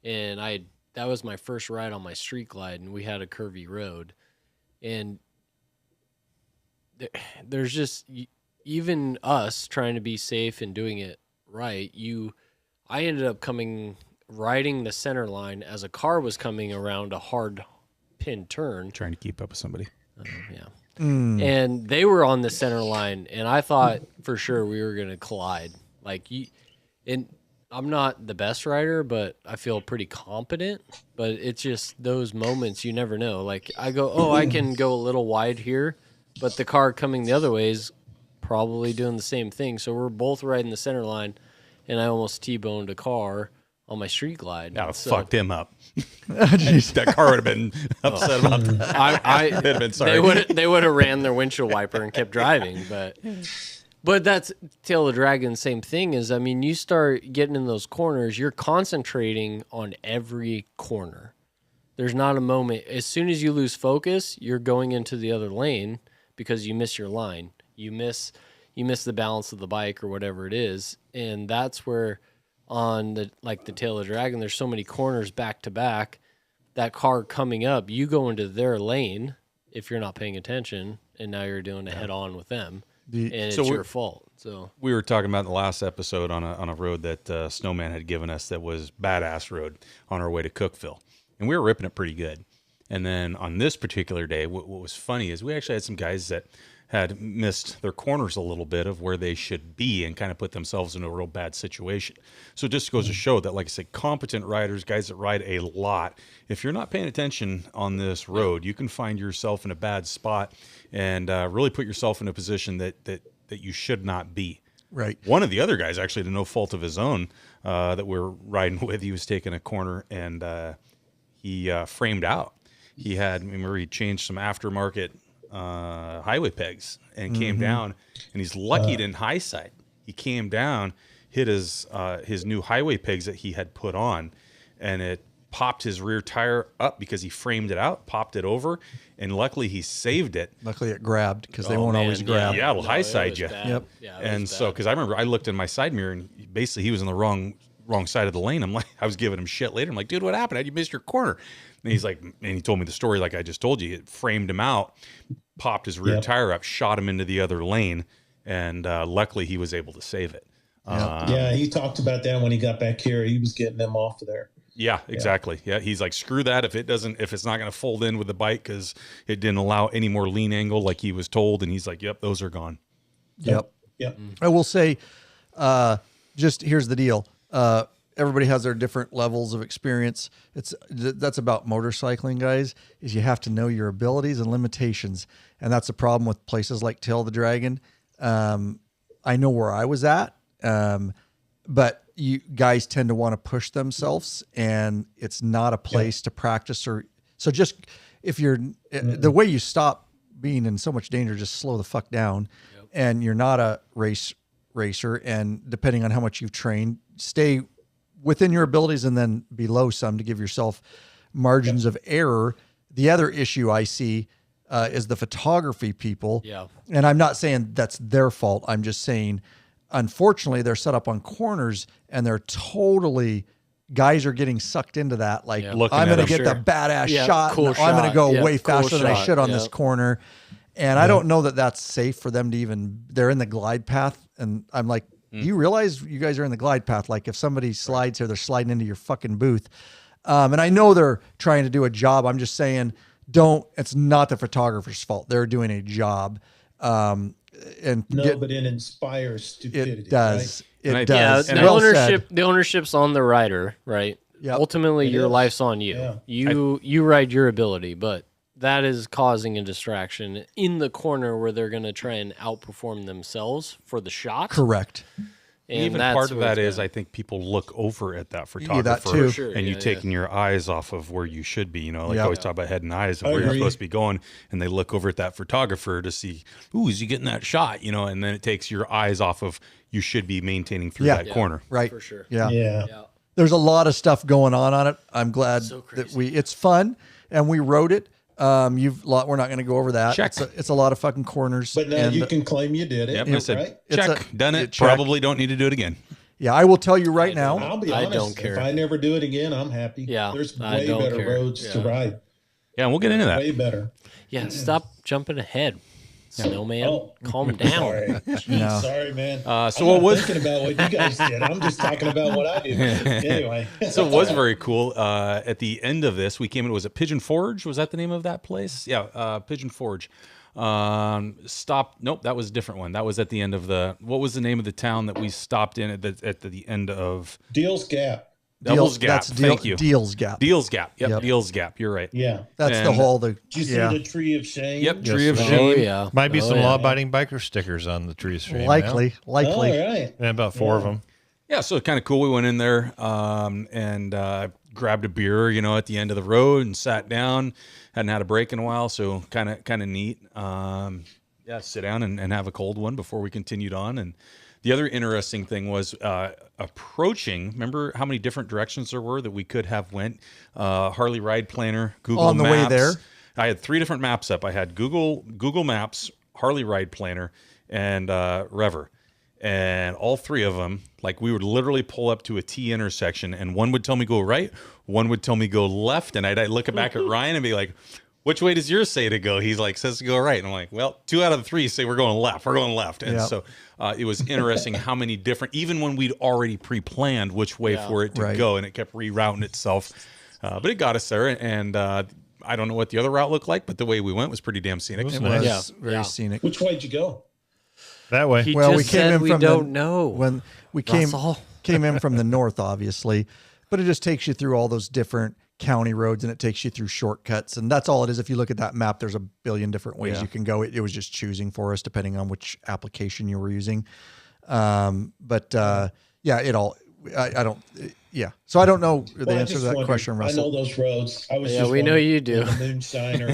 and that was my first ride on my street glide, and we had a curvy road, and there's just, even us trying to be safe and doing it right, I ended up riding the center line as a car was coming around a hard pin turn, Trying to keep up with somebody. And they were on the center line, and I thought for sure we were going to collide. And I'm not the best rider, but I feel pretty competent. But it's just those moments you never know. Like, I go, I can go a little wide here, but the car coming the other way is probably doing the same thing. So we're both riding the center line, and I almost T-boned a car on my street glide. That fucked him up. That car would have been upset about that. They'd have been sorry. They would have ran their windshield wiper and kept driving. But that's Tail of the Dragon. Same thing is, you start getting in those corners, you're concentrating on every corner. There's not a moment. As soon as you lose focus, you're going into the other lane because you miss your line. You miss the balance of the bike or whatever it is, and that's where on the Tail of the Dragon, there's so many corners back to back. That car coming up, you go into their lane if you're not paying attention, and now you're doing a head on with them, and it's your fault. So we were talking about in the last episode on a road that Snowman had given us that was badass road on our way to Cookeville, and we were ripping it pretty good. And then on this particular day, what was funny is we actually had some guys that had missed their corners a little bit of where they should be and kind of put themselves in a real bad situation. So it just goes to show that, like I said, competent riders, guys that ride a lot, if you're not paying attention on this road, you can find yourself in a bad spot and really put yourself in a position that you should not be. Right. One of the other guys, actually, to no fault of his own, that we're riding with, he was taking a corner and he framed out. Remember, he changed some aftermarket highway pegs and came down, and he's lucky he didn't high side. He came down, hit his new highway pegs that he had put on, and it popped his rear tire up because he framed it out, popped it over, and luckily he saved it. Luckily it grabbed because they won't always grab. Yeah, well, high side you. Yep. Yeah, and so, because I remember I looked in my side mirror, and basically he was in the wrong side of the lane. I was giving him shit later. I'm like, dude, what happened? How'd you miss your corner? And he's like, and he told me the story like I just told you. It framed him out, popped his rear tire up, shot him into the other lane, and luckily he was able to save it. Yeah, he talked about that when he got back here. He was getting them off of there. Yeah, exactly. Yeah, he's like, screw that. If it's not going to fold in with the bike because it didn't allow any more lean angle like he was told, and he's like, yep, those are gone. Yep. Yep. I will say, just here's the deal. everybody has their different levels of experience. That's about motorcycling, guys, is you have to know your abilities and limitations. And that's a problem with places like Tail the Dragon. I know where I was at, but you guys tend to want to push themselves, and it's not a place to practice. So just if you're the way you stop being in so much danger, just slow the fuck down. And you're not a racer, and depending on how much you've trained, stay within your abilities and then below some to give yourself margins of error. The other issue I see is the photography people. Yeah. And I'm not saying that's their fault. I'm just saying, unfortunately, they're set up on corners and they're totally, guys are getting sucked into that. Like, I'm going to get the badass shot. Cool I'm going to go way cool faster than I shot. should on this corner. And I don't know that that's safe for them to even, they're in the glide path. And I'm like, do you realize you guys are in the glide path? Like if somebody slides here, they're sliding into your fucking booth. And I know they're trying to do a job. I'm just saying, it's not the photographer's fault. They're doing a job. But it inspires stupidity. It does. Right? It does. Yeah, the ownership's on the rider, right? Yep. Ultimately, your life's on you. Yeah. You ride your ability, but that is causing a distraction in the corner where they're going to try and outperform themselves for the shot. Correct. And even part of that is, I think people look over at that photographer, and you taking your eyes off of where you should be. You know, like I always talk about head and eyes and where you're supposed to be going, and they look over at that photographer to see, ooh, is he getting that shot? You know, and then it takes your eyes off of you should be maintaining through that corner. Right. For sure. Yeah. There's a lot of stuff going on it. I'm glad that it's fun, and we wrote it. We're not going to go over that. Check. It's a lot of fucking corners. But now you can claim you did it. Yep, I said, right? check, done it. Probably don't need to do it again. Yeah, I will tell you right now. I'll be honest. I don't care. If I never do it again, I'm happy. Yeah, there's way better roads to ride. Yeah, we'll get into that. Way better. Yeah, stop jumping ahead, snowman. Calm down. Sorry, man. So what was thinking about what you guys did? I'm just talking about what I did. Anyway. So it was very cool. At the end of this, we came in. Was it Pigeon Forge? Was that the name of that place? Yeah, Pigeon Forge. Nope, that was a different one. That was at the end of what was the name of the town that we stopped in at the end of? Deals Gap. Devil's Gap. Thank you. Deals Gap. Deals Gap. Yep. Deals Gap. You're right. Yeah. That's the whole. Did you see the Tree of Shame? Yep. Tree of Shame. Oh yeah. Might be some law-abiding biker stickers on the Tree of Shame. Likely. All right. And about 4 of them. Yeah. So kind of cool. We went in there and grabbed a beer, at the end of the road and sat down. Hadn't had a break in a while, so kind of neat. Sit down and have a cold one before we continued on. And the other interesting thing was approaching. Remember how many different directions there were that we could have went? Harley Ride Planner, Google on the Maps. way there. I had 3 different maps up. I had Google Maps, Harley Ride Planner, and Rever. And all 3 of them, like we would literally pull up to a T intersection, and one would tell me go right, one would tell me go left, and I'd look back at Ryan and be like, which way does yours say to go? He's like, says to go right. And I'm like, well, 2 out of the 3 say we're going left. We're going left. And so it was interesting how many different, even when we'd already pre-planned which way for it to go, and it kept rerouting itself. But it got us there. And I don't know what the other route looked like, but the way we went was pretty damn scenic. It was very scenic. Which way'd you go? That way. We came in from don't know. When we came in from the north, obviously, but it just takes you through all those different county roads, and it takes you through shortcuts, and that's all it is. If you look at that map, there's a billion different ways you can go. It was just choosing for us depending on which application you were using. So I don't know the answer to that question, Russell. I know those roads. I was we know you do. The moonshine, or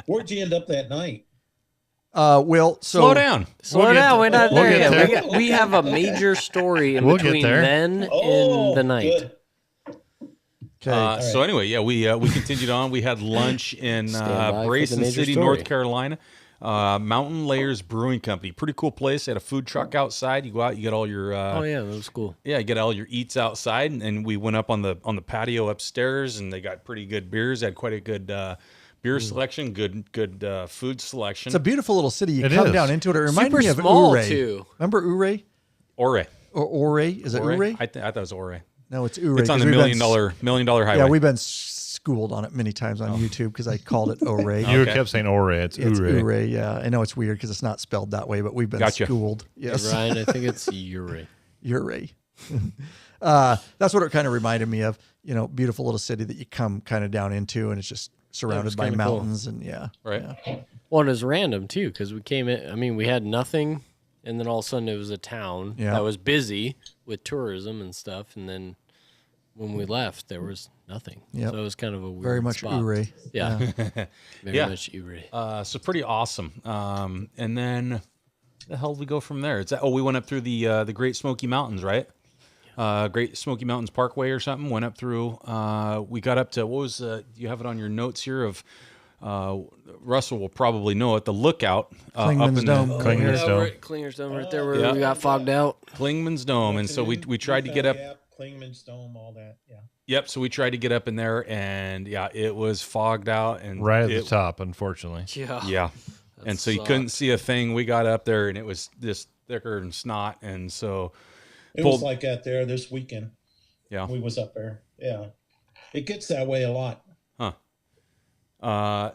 where'd you end up that night? Slow down. We're not there yet. We have a major story in between then and the night. Okay. So anyway, we continued on. We had lunch in Brayson City, North Carolina. Mountain Layers Brewing Company, pretty cool place. They had a food truck outside. You go out, you get all your. That was cool. Yeah, you get all your eats outside, and we went up on the patio upstairs, and they got pretty good beers. They had quite a good beer selection, good food selection. It's a beautiful little city. You come down into it. It reminds me of Ouray. Too. Remember Ouray? Ouray. Or Ouray? Is it Ouray? I thought it was Ouray. No, it's Ouray. It's on the $1 million highway. Yeah, we've been schooled on it many times on YouTube because I called it Ouray. You kept saying Ouray. It's Ouray. Ouray, yeah. I know it's weird because it's not spelled that way, but we've been schooled. Yes. Hey, Ryan, I think it's Ouray. Ouray. That's what it kind of reminded me of. Beautiful little city that you come kind of down into, and it's just surrounded by mountains, and Right. Yeah. Well, and it was random too, because we came in. I mean, we had nothing, and then all of a sudden it was a town that was busy with tourism and stuff, and then when we left, there was nothing. Yep. So it was kind of a weird Very much spot. Ure. Yeah. Very Yeah. much Ure. So pretty awesome. And then the hell did we go from there? We went up through the Great Smoky Mountains, right? Great Smoky Mountains Parkway or something. Went up through. We got up to what was? You have it on your notes here of. Russell will probably know it. The lookout Klingman's Dome. Klingman's Dome. Klingman's Dome right there where we got fogged out. Klingman's Dome, and so we tried to get up. Klingman's Dome, all that. Yeah. Yep. So we tried to get up in there, and it was fogged out, and Right at the top, unfortunately. Yeah. And so you couldn't see a thing. We got up there, and it was just thicker than snot, and so it was like that there this weekend. Yeah. We was up there. Yeah. It gets that way a lot.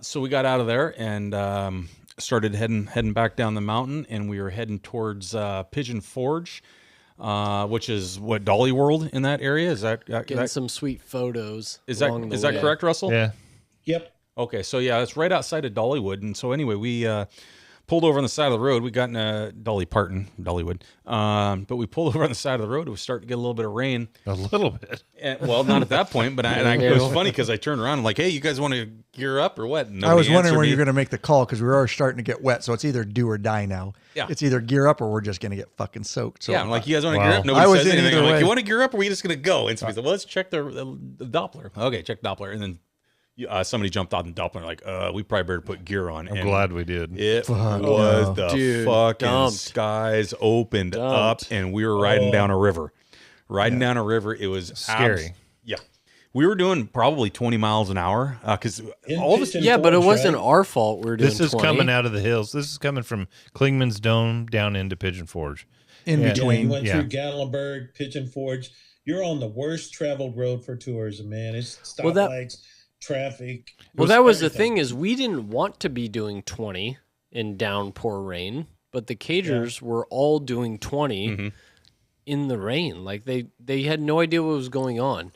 So we got out of there and started heading back down the mountain, and we were heading towards Pigeon Forge, which is what Dolly World in that area. Is that getting some sweet photos? Is that correct, Russell? Yeah. Yep. Okay, so it's right outside of Dollywood, and so anyway, we pulled over on the side of the road. We got in Dollywood, but we pulled over on the side of the road. It was starting to get a little bit of rain. A little bit. And, well, not at that point, but it was funny because I turned around and like, hey, you guys want to gear up or what? I was wondering when you're going to make the call because we were already starting to get wet, so it's either do or die now. Yeah. It's either gear up or we're just going to get fucking soaked. So I'm like, you guys want to gear up? Nobody says anything. I'm like, you want to gear up or are we just going to go? And somebody said, well, let's check the Doppler. Okay, check Doppler. And then somebody jumped on the Doppler like, we probably better put gear on. I'm glad we did. It was the fucking skies opened up, and we were riding down a river. Down a river. It was scary. Yeah. We were doing probably 20 miles an hour because all this. Yeah, but it wasn't our fault. We were doing This is 20. coming out of the hills. This is coming from Klingman's Dome down into Pigeon Forge. In between. You went through Gatlinburg, Pigeon Forge. You're on the worst traveled road for tourism, man. It's stoplights, traffic. Well, that was the thing is we didn't want to be doing 20 in downpour rain, but the cagers were all doing 20 in the rain. Like they had no idea what was going on.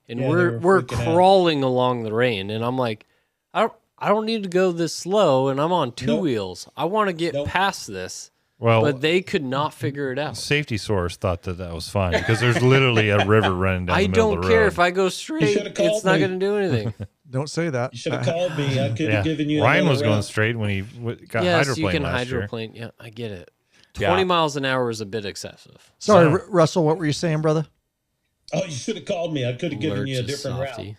And we're crawling along the rain, and I'm like, I don't need to go this slow, and I'm on two wheels. I want to get past this. Well, but they could not figure it out. Safety source thought that was fine because there's literally a river running down the middle of the road. I don't care if I go straight. It's not going to do anything. Don't say that. You should have called me. I could have given you. Ryan was going straight when he got hydroplane you can last hydroplane. Yeah, I get it. 20 miles an hour is a bit excessive. Sorry, Russell. What were you saying, brother? Oh, you should have called me. I could have given you a different route.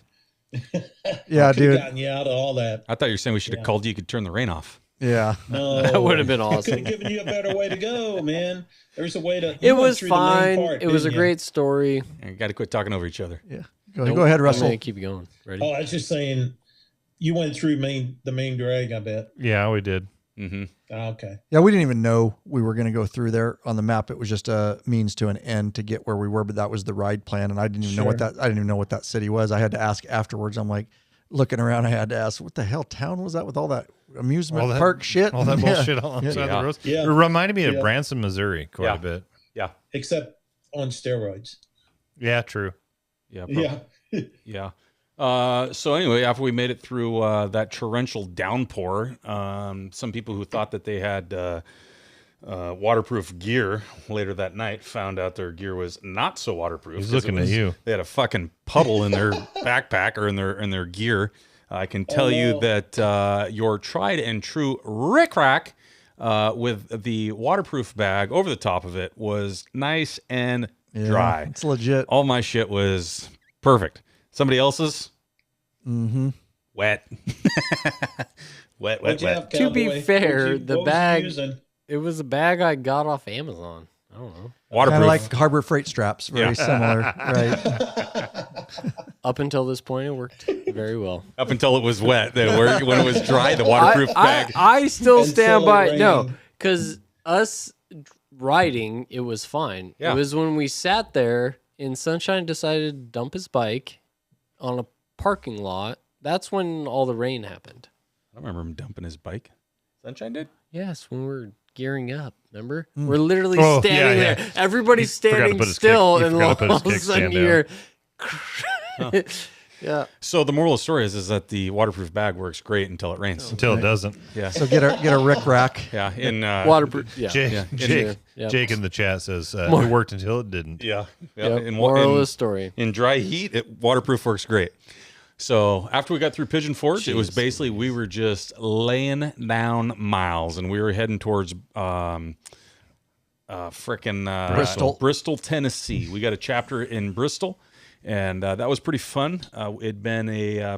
Yeah, dude. Gotten you out of all that. I thought you were saying we should have called you. You could turn the rain off. Yeah. No, that would have been awesome. I could have given you a better way to go, man. There's a way to. It was fine. It was a great story. You got to quit talking over each other. Yeah. Go ahead, Russell. Keep going. Ready? Oh, I was just saying, you went through the main drag. I bet. Yeah, we did. Mm-hmm. Okay. Yeah, we didn't even know we were going to go through there on the map. It was just a means to an end to get where we were, but that was the ride plan, and I didn't even know what that city was. I had to ask afterwards. I'm like looking around. I had to ask, what the hell town was that with all that amusement park shit? All that bullshit on the side of the road. Yeah. It reminded me of Branson, Missouri quite a bit. Yeah. Except on steroids. Yeah, true. Yeah. Yeah. So anyway, after we made it through that torrential downpour, some people who thought that they had waterproof gear later that night found out their gear was not so waterproof. He's looking at you. They had a fucking puddle in their backpack or in their gear. I can tell you that your tried and true Rick-Rack with the waterproof bag over the top of it was nice and dry. It's legit. All my shit was perfect. Somebody else's? Mm-hmm. Wet. wet. To be fair, the bag, it was a bag I got off Amazon. I don't know. Waterproof. Kind of like Harbor Freight straps. Very similar. Right. Up until this point, it worked very well. Up until it was wet. When it was dry, the waterproof bag. I still stand by. No, because us riding, it was fine. Yeah. It was when we sat there and Sunshine decided to dump his bike on a parking lot. That's when all the rain happened. I don't remember him dumping his bike. Sunshine did? Yes, when we were gearing up. Remember? We're literally Oh, standing yeah, there. Everybody's He forgot to standing put his still, kick- he and forgot to put all his of a sudden kickstand you're. Yeah. So the moral of the story is that the waterproof bag works great until it rains. Until it doesn't. Yeah. So get a Rick Rack. Yeah. In Waterproof. Yeah. Jake in the chat says it worked until it didn't. Yeah. Yep. In, Moral of the story. In dry heat, waterproof works great. So after we got through Pigeon Forge, it was basically we were just laying down miles, and we were heading towards Bristol, Tennessee. We got a chapter in Bristol, and that was pretty fun. It'd been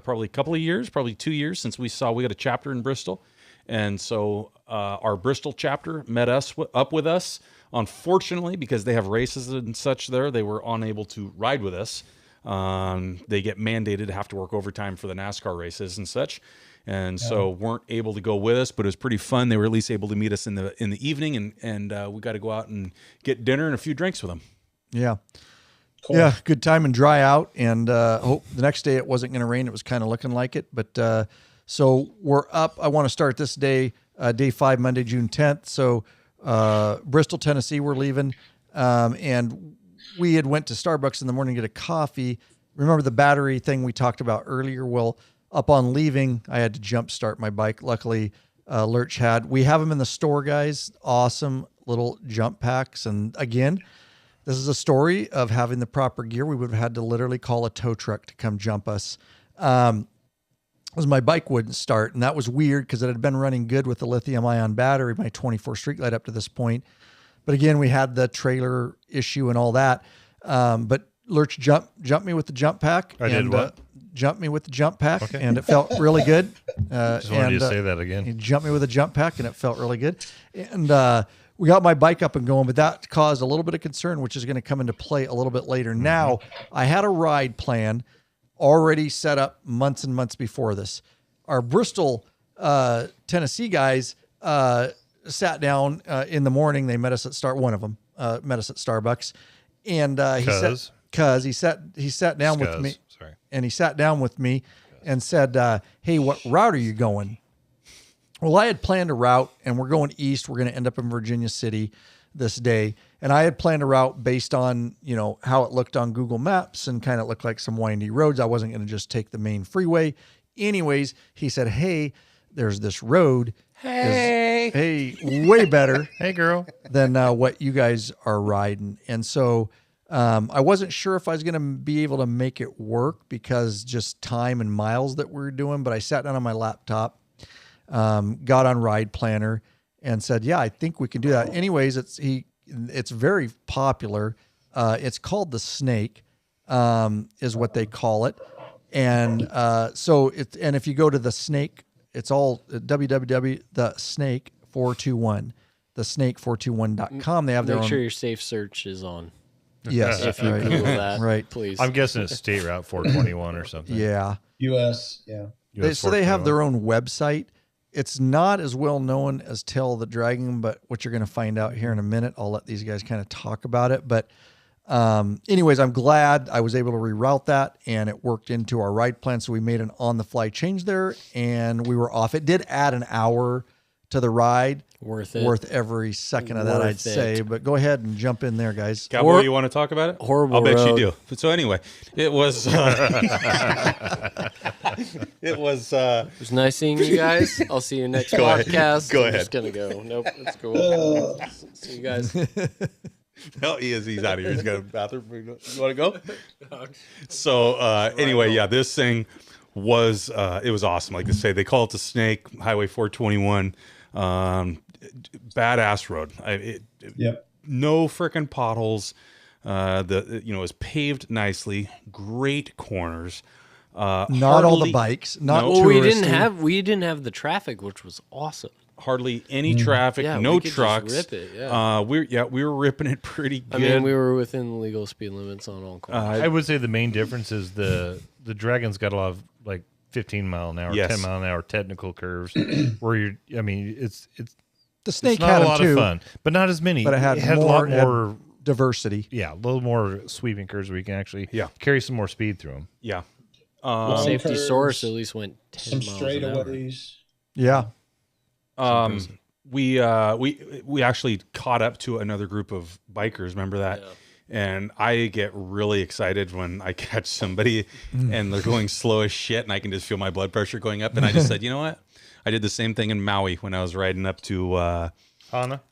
probably a couple of years, probably 2 years since we got a chapter in Bristol, and so our Bristol chapter met up with us. Unfortunately, because they have races and such there, they were unable to ride with us. They get mandated to have to work overtime for the NASCAR races and such, and so weren't able to go with us. But it was pretty fun. They were at least able to meet us in the evening, and we got to go out and get dinner and a few drinks with them. Yeah. Cool. Yeah, good time and dry out. And hope the next day it wasn't going to rain. It was kind of looking like it. But so we're up. I want to start this day, day 5, Monday, June 10th. So Bristol, Tennessee, we're leaving. And we had went to Starbucks in the morning to get a coffee. Remember the battery thing we talked about earlier? Well, upon leaving, I had to jump start my bike. Luckily, Lurch we have them in the store, guys. Awesome little jump packs. And again, this is a story of having the proper gear. We would have had to literally call a tow truck to come jump us. Was my bike wouldn't start, and that was weird because it had been running good with the lithium-ion battery, my 24 Street Light up to this point. But again, we had the trailer issue and all that. But Lurch jumped me with the jump pack. Jumped me with the jump pack, and it felt really good. Just wanted you to say that again. He jumped me with a jump pack, and it felt really good. And we got my bike up and going, but that caused a little bit of concern, which is going to come into play a little bit later. Now, I had a ride plan already set up months and months before this. Our Bristol, Tennessee guys sat down in the morning. They met us at one of them met us at Starbucks, and he sat down with me. Sorry. And he sat down with me and said, "Hey, what route are you going?" Well, I had planned a route, and we're going east. We're going to end up in Virginia City this day. And I had planned a route based on, how it looked on Google Maps and kind of looked like some windy roads. I wasn't going to just take the main freeway. Anyways, he said, "Hey, there's this road. Hey, way better. Hey, girl. Than what you guys are riding." And so I wasn't sure if I was going to be able to make it work because just time and miles that we were doing. But I sat down on my laptop, got on Ride Planner, and said, "Yeah, I think we can do that." Anyways, it's very popular. It's called the Snake, is what they call it. And and if you go to the Snake, it's all www.thesnake421, thesnake421.com. They have their own. Make sure your safe search is on. Yes, if you Google that, right? Please. I'm guessing it's State Route 421 or something. Yeah. U.S. Yeah. So they have their own website. It's not as well known as Tell the Dragon, but what you're going to find out here in a minute, I'll let these guys kind of talk about it. But anyways, I'm glad I was able to reroute that, and it worked into our ride plan. So we made an on-the-fly change there, and we were off. It did add an hour to the ride. Worth it. Worth every second of that, I'd say. But go ahead and jump in there, guys. Cowboy, you want to talk about it? Horrible I'll bet road. you do. But so anyway, it was... it was... It was nice seeing you guys. I'll see you next podcast. Go I'm ahead. just going to go. Nope, it's cool. See you guys. No, he's out of here. He's got a bathroom. You want to go? So anyway, yeah, this thing was it was awesome. Like they say, they call it the Snake, Highway 421. Badass road. No freaking potholes. It was paved nicely. Great corners. Not all the bikes. Not touristy. we didn't have the traffic, which was awesome. Hardly any traffic. Yeah, no we could trucks. just rip it, yeah. We were ripping it pretty good. I mean, we were within the legal speed limits on all corners. I would say the main difference is the Dragon's got a lot of like 15 mile an hour, 10 mile an hour technical curves where it's the Snake it's not had a lot too, of fun, but not as many. But it had a lot more diversity. Yeah, a little more sweeping curves where you can actually carry some more speed through them. Yeah. Safety source at least went 10 some miles an hour. straightaways. Yeah. we actually caught up to another group of bikers. Remember that? Yeah. And I get really excited when I catch somebody and they're going slow as shit, and I can just feel my blood pressure going up. And I just said, you know what? I did the same thing in Maui when I was riding up to Hana,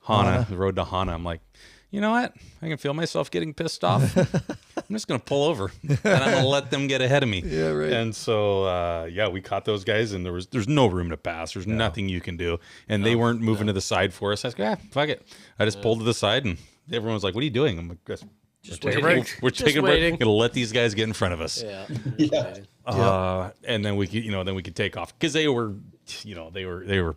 the road to Hana. I'm like, you know what? I can feel myself getting pissed off. I'm just going to pull over and I'm going to let them get ahead of me. Yeah, right. And so, we caught those guys, and there's no room to pass. There's nothing you can do. And they weren't moving to the side for us. I was like, fuck it. I just pulled to the side, and everyone was like, what are you doing? I'm like, just we're taking a break. We're taking a break. We're going to let these guys get in front of us. Yeah. And then we could take off, because they were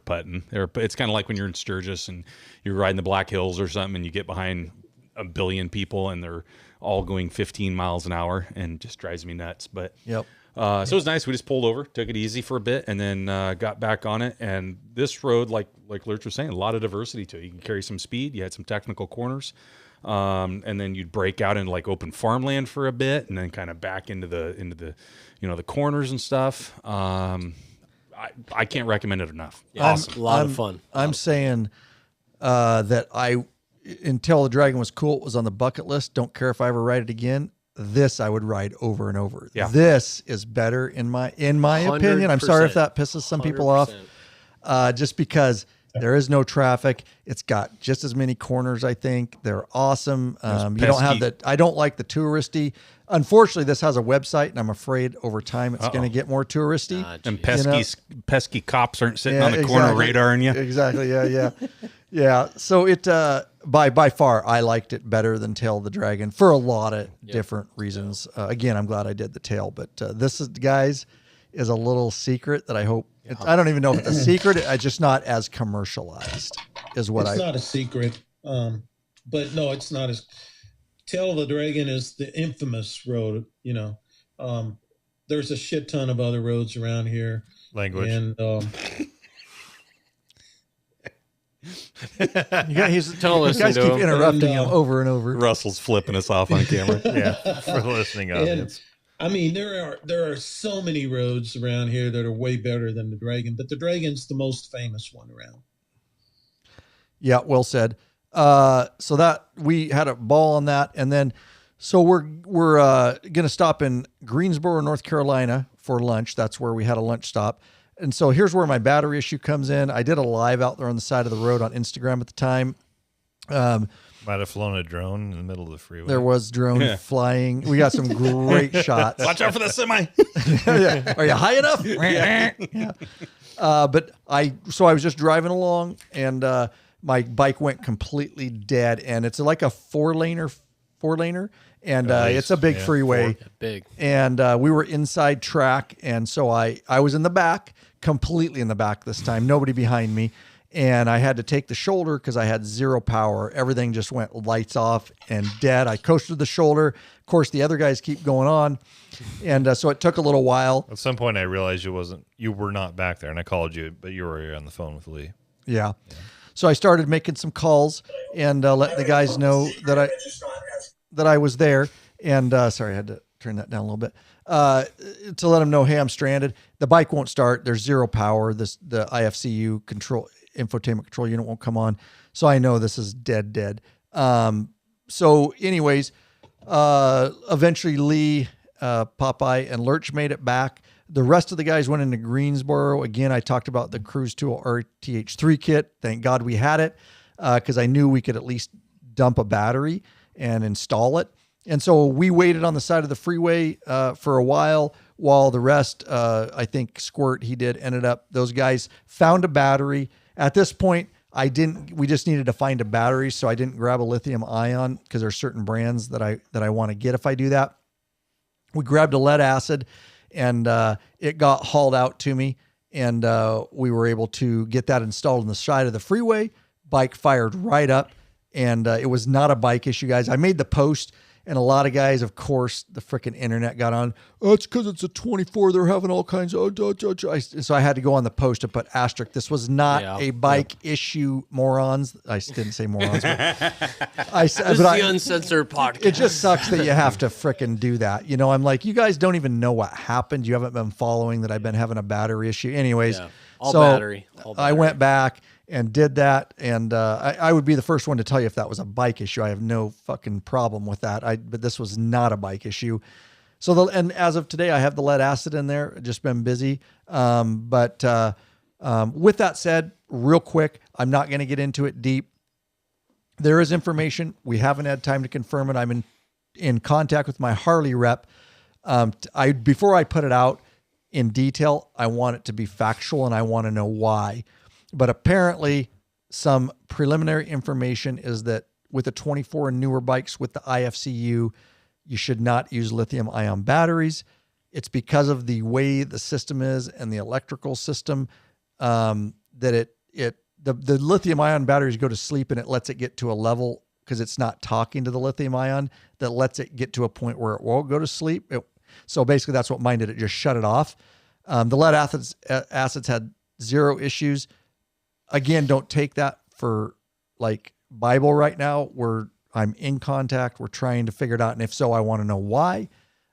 putting. It's kind of like when you're in Sturgis and you're riding the Black Hills or something, and you get behind a billion people and they're all going 15 miles an hour, and it just drives me nuts. But so it was nice. We just pulled over, took it easy for a bit, and then got back on it. And this road, like Lurch was saying, a lot of diversity to it. You can carry some speed. You had some technical corners. And then you'd break out into like open farmland for a bit, and then kind of back into the the corners and stuff. I can't recommend it enough. Awesome. A lot of fun. I'm saying that until the Dragon was cool, it was on the bucket list. Don't care if I ever ride it again. This I would ride over and over. Yeah. This is better in my opinion. I'm sorry if that pisses some people off. Just because there is no traffic. It's got just as many corners, I think. They're awesome. You don't have I don't like the touristy. Unfortunately, this has a website, and I'm afraid over time it's going to get more touristy. And pesky cops aren't sitting on the corner radaring you. Exactly. Yeah. Yeah. So it by far I liked it better than Tail of the Dragon for a lot of different reasons. Again, I'm glad I did the Tail, but this is a little secret that I hope. I don't even know if it's a secret. It's just not as commercialized is what It's not a secret. But no, it's not as. Tail of the Dragon is the infamous road. There's a shit ton of other roads around here. Language. And he's guys keep interrupting him over and over. Russell's flipping us off on camera. For the listening audience. I mean, there are so many roads around here that are way better than the Dragon, but the Dragon's the most famous one around. Yeah, well said. So that we had a ball on that, and then so we're gonna stop in Greensboro, North Carolina for lunch. That's where we had a lunch stop. And so here's where my battery issue comes in. I did a live out there on the side of the road on Instagram at the time. Might have flown a drone in the middle of the freeway. There was drone flying. We got some great shots. Watch out for the semi. Are you high enough? Yeah. But I was just driving along, and my bike went completely dead, and it's like a four laner, and it's a big freeway. Big. And we were inside track, and so I was in the back, completely in the back this time, nobody behind me, and I had to take the shoulder because I had zero power. Everything just went lights off and dead. I coasted the shoulder. Of course, the other guys keep going on, and so it took a little while. At some point, I realized you were not back there, and I called you, but you were on the phone with Lee. Yeah. So I started making some calls and letting the guys know that I was there. And sorry, I had to turn that down a little bit to let them know, hey, I'm stranded. The bike won't start. There's zero power. The IFCU infotainment control unit won't come on. So I know this is dead. So anyways, eventually Lee, Popeye, and Lurch made it back. The rest of the guys went into Greensboro. Again, I talked about the Cruise Tool RTH3 kit. Thank God we had it because I knew we could at least dump a battery and install it. And so we waited on the side of the freeway for a while the rest, I think Squirt, those guys found a battery. At this point, we just needed to find a battery, so I didn't grab a lithium ion because there's certain brands that I want to get if I do that. We grabbed a lead acid, and it got hauled out to me, and we were able to get that installed on the side of the freeway. Bike fired right up, and it was not a bike issue, guys. I made the post, and a lot of guys, of course, the freaking internet got on. Oh, it's because it's a 24. They're having all kinds of... So I had to go on the post and put asterisk. This was not a bike issue, morons. I didn't say morons. This is the Uncensored Podcast. It just sucks that you have to frickin' do that. I'm like, you guys don't even know what happened. You haven't been following that I've been having a battery issue. Anyways, all battery. I went back and did that. And I would be the first one to tell you if that was a bike issue. I have no fucking problem with that. But this was not a bike issue. So and as of today, I have the lead acid in there. Just been busy. But with that said, real quick, I'm not going to get into it deep. There is information. We haven't had time to confirm it. I'm in contact with my Harley rep. Before I put it out in detail, I want it to be factual and I want to know why. But apparently some preliminary information is that with the 24 and newer bikes with the IFCU, you should not use lithium ion batteries. It's because of the way the system is and the electrical system, that the lithium ion batteries go to sleep and it lets it get to a level, because it's not talking to the lithium ion, that lets it get to a point where it won't go to sleep. So basically that's what mine did. It just shut it off. The lead acids had zero issues. Again, don't take that for like Bible right now. I'm in contact. We're trying to figure it out. And if so, I want to know why.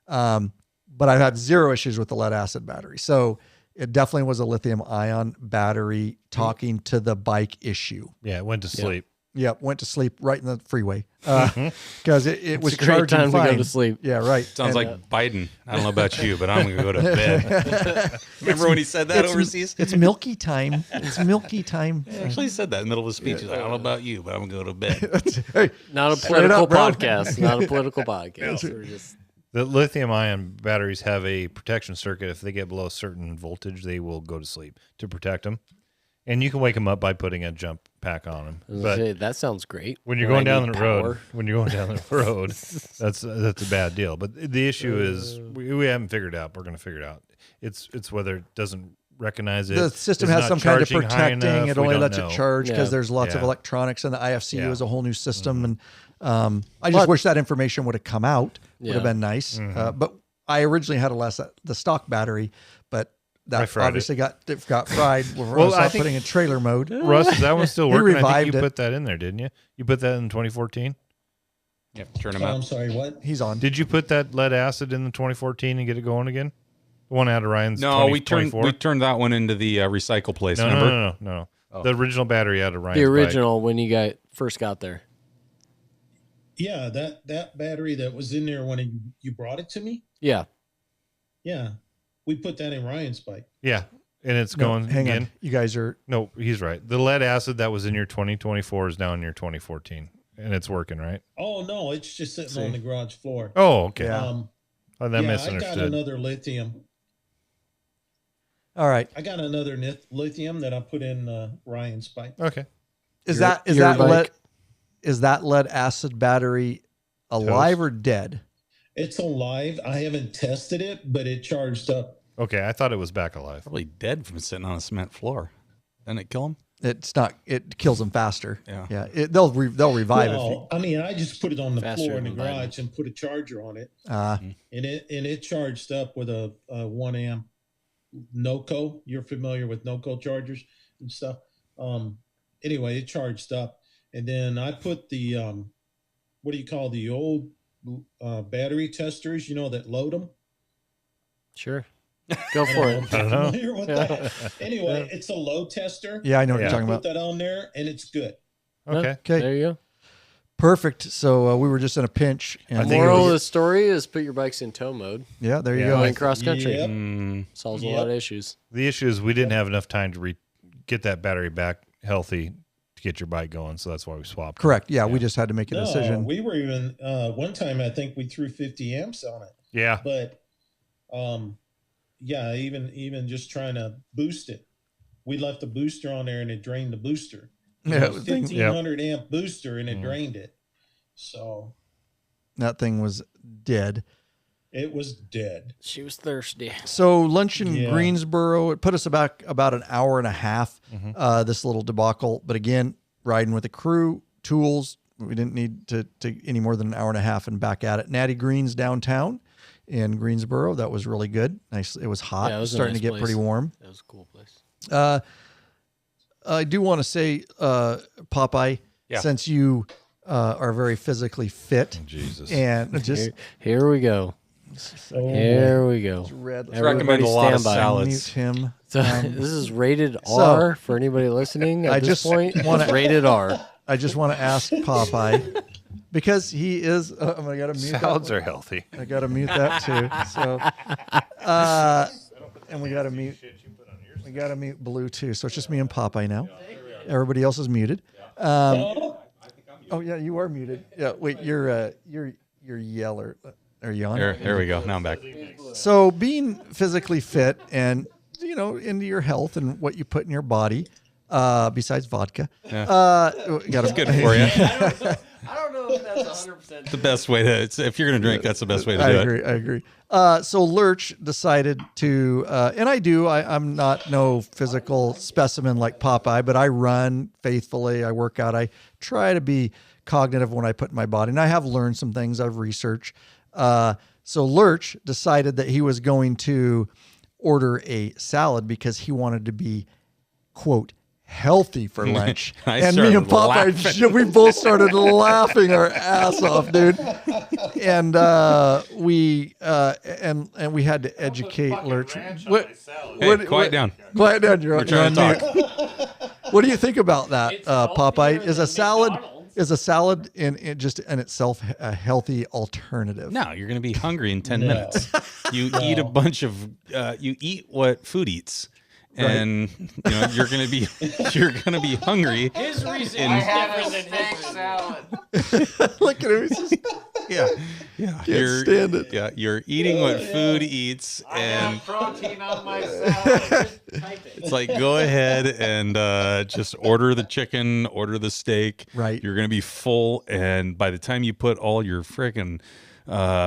But I've had zero issues with the lead acid battery. So it definitely was a lithium ion battery talking to the bike issue. Yeah, it went to sleep. Yep, went to sleep right in the freeway because it was a great charging time fine. to go to sleep. Yeah, right. Sounds like Biden. I don't know about you, but I'm going to go to bed. Remember when he said that overseas? It's milky time. It's milky time. He actually said that in the middle of his speech. He's like, I don't know about you, but I'm going to go to bed. Hey, Not a straight political up, bro. podcast. Not a political podcast. We're just The lithium ion batteries have a protection circuit. If they get below a certain voltage, they will go to sleep to protect them. And you can wake them up by putting a jump pack on them. But that sounds great. when you're going down the road, that's a bad deal. But the issue is we haven't figured it out. We're going to figure it out. It's whether it doesn't recognize it. The system it's has not some kind of charging high protecting. enough, It we only don't lets know. it charge because there's lots of electronics, and the IFCU is a whole new system. And I just wish that information would have come out. Would have been nice. But I originally had the stock battery, but that obviously got fried. Well, I think putting in trailer mode. Russ, is that one still working? I think revived you it. put that in there, didn't you? You put that in 2014? Yeah, turn him out. I'm sorry, what? He's on. Did you put that lead acid in the 2014 and get it going again? The one out of Ryan's. No, 2024? we turned that one into the recycle place. remember? No. Oh. The original battery out of Ryan's. the original when you first got there. Yeah, that battery that was in there when you brought it to me. Yeah. Yeah, we put that in Ryan's bike. Yeah, and it's going hang again. on. You guys are No, he's right. The lead acid that was in your 2024 is now in your 2014, and it's working, right? Oh no, it's just sitting on the garage floor. Oh, okay. Yeah. I I misunderstood. got another lithium. all right. I got another lithium that I put in Ryan's bike. Okay. Is Your that bike? lead acid battery alive or dead? It's alive. I haven't tested it, but it charged up. Okay, I thought it was back alive. Probably dead from sitting on a cement floor. Doesn't it kill him? It's not. It kills them faster. Yeah. Yeah. They'll revive Well, I mean, I just put it on the Faster floor in the than Biden. garage and put a charger on it, if. and it charged up with a 1 amp NOCO. You're familiar with NOCO chargers and stuff. Anyway, it charged up, and then I put the what do you call the old battery testers? You know, that load them. Sure. Go for it. I don't know. Familiar with that? Anyway, it's a load tester. Yeah, I know what Yeah. you're talking Put about. that on there, and it's good. Okay. Okay. There you go. Perfect. So we were just in a pinch. And I think it Moral was- of the story is put your bikes in tow mode. yeah, there you Yeah. go. Going cross country. Yep. Solves a Yep. lot of issues. The issue is we didn't have enough time to get that battery back healthy to get your bike going, so that's why we swapped. Correct. Yeah, we just had to make a No, decision. we were even one time. I think we threw 50 amps on it. Yeah. But yeah, even just trying to boost it, we left the booster on there and it drained the booster. Yeah, It was 1500 amp booster and it drained it, so That thing was dead. it was dead. She was thirsty. So lunch in Yeah. Greensboro, it put us back about an hour and a half, this little debacle. But again, riding with a crew, tools, we didn't need to any more than an hour and a half and back at it. Natty Greens downtown in Greensboro. That was really good. Nice. It was hot. Yeah, it was a starting nice to get place. pretty warm. That was a cool place. I do want to say, Popeye, Yeah. since you are very physically fit Jesus. and just Here we go. Oh, Here we go. red, Recommend Everybody a lot of stand by. salads. mute him. So this is rated R for anybody listening. At this point, it's rated R. I just want to ask Popeye because he is. I gotta mute Salads that. are healthy. I gotta mute that too. So, and we gotta mute. We gotta mute Blue too. So it's just me and Popeye now. Everybody else is muted. Oh yeah, you are muted. Yeah, wait, you're yeller. Are you on? There we go. Now I'm back. So being physically fit and into your health and what you put in your body, besides vodka, It's good for you. I don't know if that's 100%. The best way to, if you're going to drink, that's the best way to do it. I agree. So Lurch decided to, and I'm not no physical specimen like Popeye, but I run faithfully. I work out. I try to be cognitive when I put in my body, and I have learned some things. I've researched. So Lurch decided that he was going to order a salad because he wanted to be, quote, healthy for lunch. And me and Popeye, we both started laughing our ass off, dude. And we had to educate Lurch. Quiet down. Quiet down. You're trying to on talk. mute. What do you think about that, Popeye? Is a salad in just in itself a healthy alternative? No, you're going to be hungry in 10 minutes. You eat a bunch of, you eat what food eats. And you're gonna be hungry. His reason is different than his salad. Look at him. He's just, You're stand it. Yeah, you're eating what food eats, and protein on my salad. it's like go ahead and just order the chicken, order the steak. Right. You're gonna be full, and by the time you put all your frickin'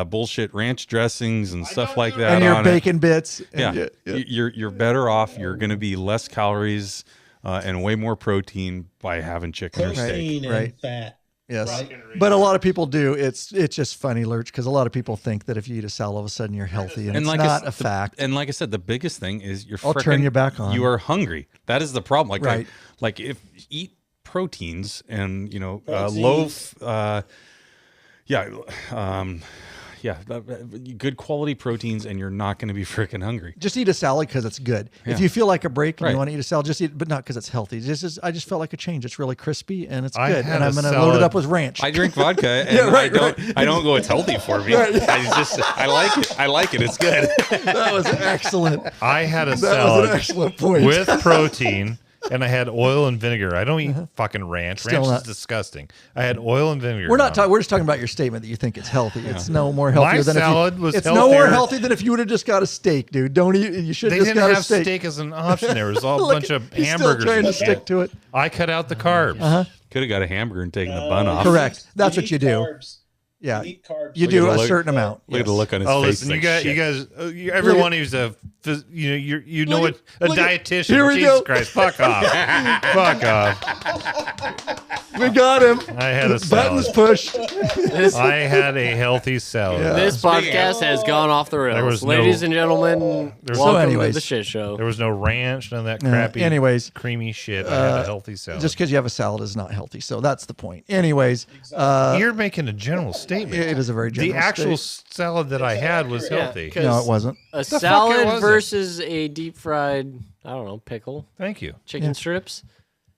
bullshit ranch dressings and stuff like that and your on bacon bits. And you're better off. You're going to be less calories and way more protein by having chicken or steak. And fat. Yes, Right. but a lot of people do. It's just funny, Lurch, because a lot of people think that if you eat a salad, all of a sudden you're healthy, and it's not a fact. And like I said, the biggest thing is I'll turn you back on. You are hungry. That is the problem. Like, right. like if you eat proteins and loaf. Good quality proteins, and you're not going to be freaking hungry. Just eat a salad because it's good. Yeah. If you feel like a break and you want to eat a salad, just eat, but not because it's healthy. I just felt like a change. It's really crispy and it's good, and I'm going to load it up with ranch. I drink vodka, and I don't go. It's healthy for me. Right. I like it. I like it. It's good. That was excellent. I had a That salad was an excellent point. with protein. And I had oil and vinegar. I don't eat fucking ranch. Still Ranch not. is disgusting. I had oil and vinegar. We're not talking. We're just talking about your statement that you think it's healthy. It's no more healthier My than salad if you, was it's no more healthier. healthy than if you would have just got a steak, dude. Don't eat. You should They just didn't got a have steak. steak as an option. There was all a Look, bunch of he's hamburgers. Still trying to and shit. stick to it. I cut out the carbs. Could have got a hamburger and taken the bun off. Correct. That's what you do. Carbs. Yeah, Eat carbs. you Look do at a the certain amount. Look at the look on his Oh, face. listen, It's you like, guys, shit. everyone who's a know Look what at- a look at- dietitian. here we Jesus go. Christ, fuck off, fuck off. We got him. I had a Buttons salad. pushed. I had a healthy salad. Yeah. This podcast has gone off the There rails. was Ladies no- and gentlemen, There's welcome So to anyways. the shit show. There was no ranch, none of that crappy, anyways, creamy shit. I had a healthy salad. Just because you have a salad is not healthy. So that's the point. Anyways, You're making a general statement. it is a very general The actual state. salad that I had was healthy. 'cause No, it wasn't. A fuck it salad wasn't? versus a deep fried, I don't know, pickle, Thank you. chicken strips.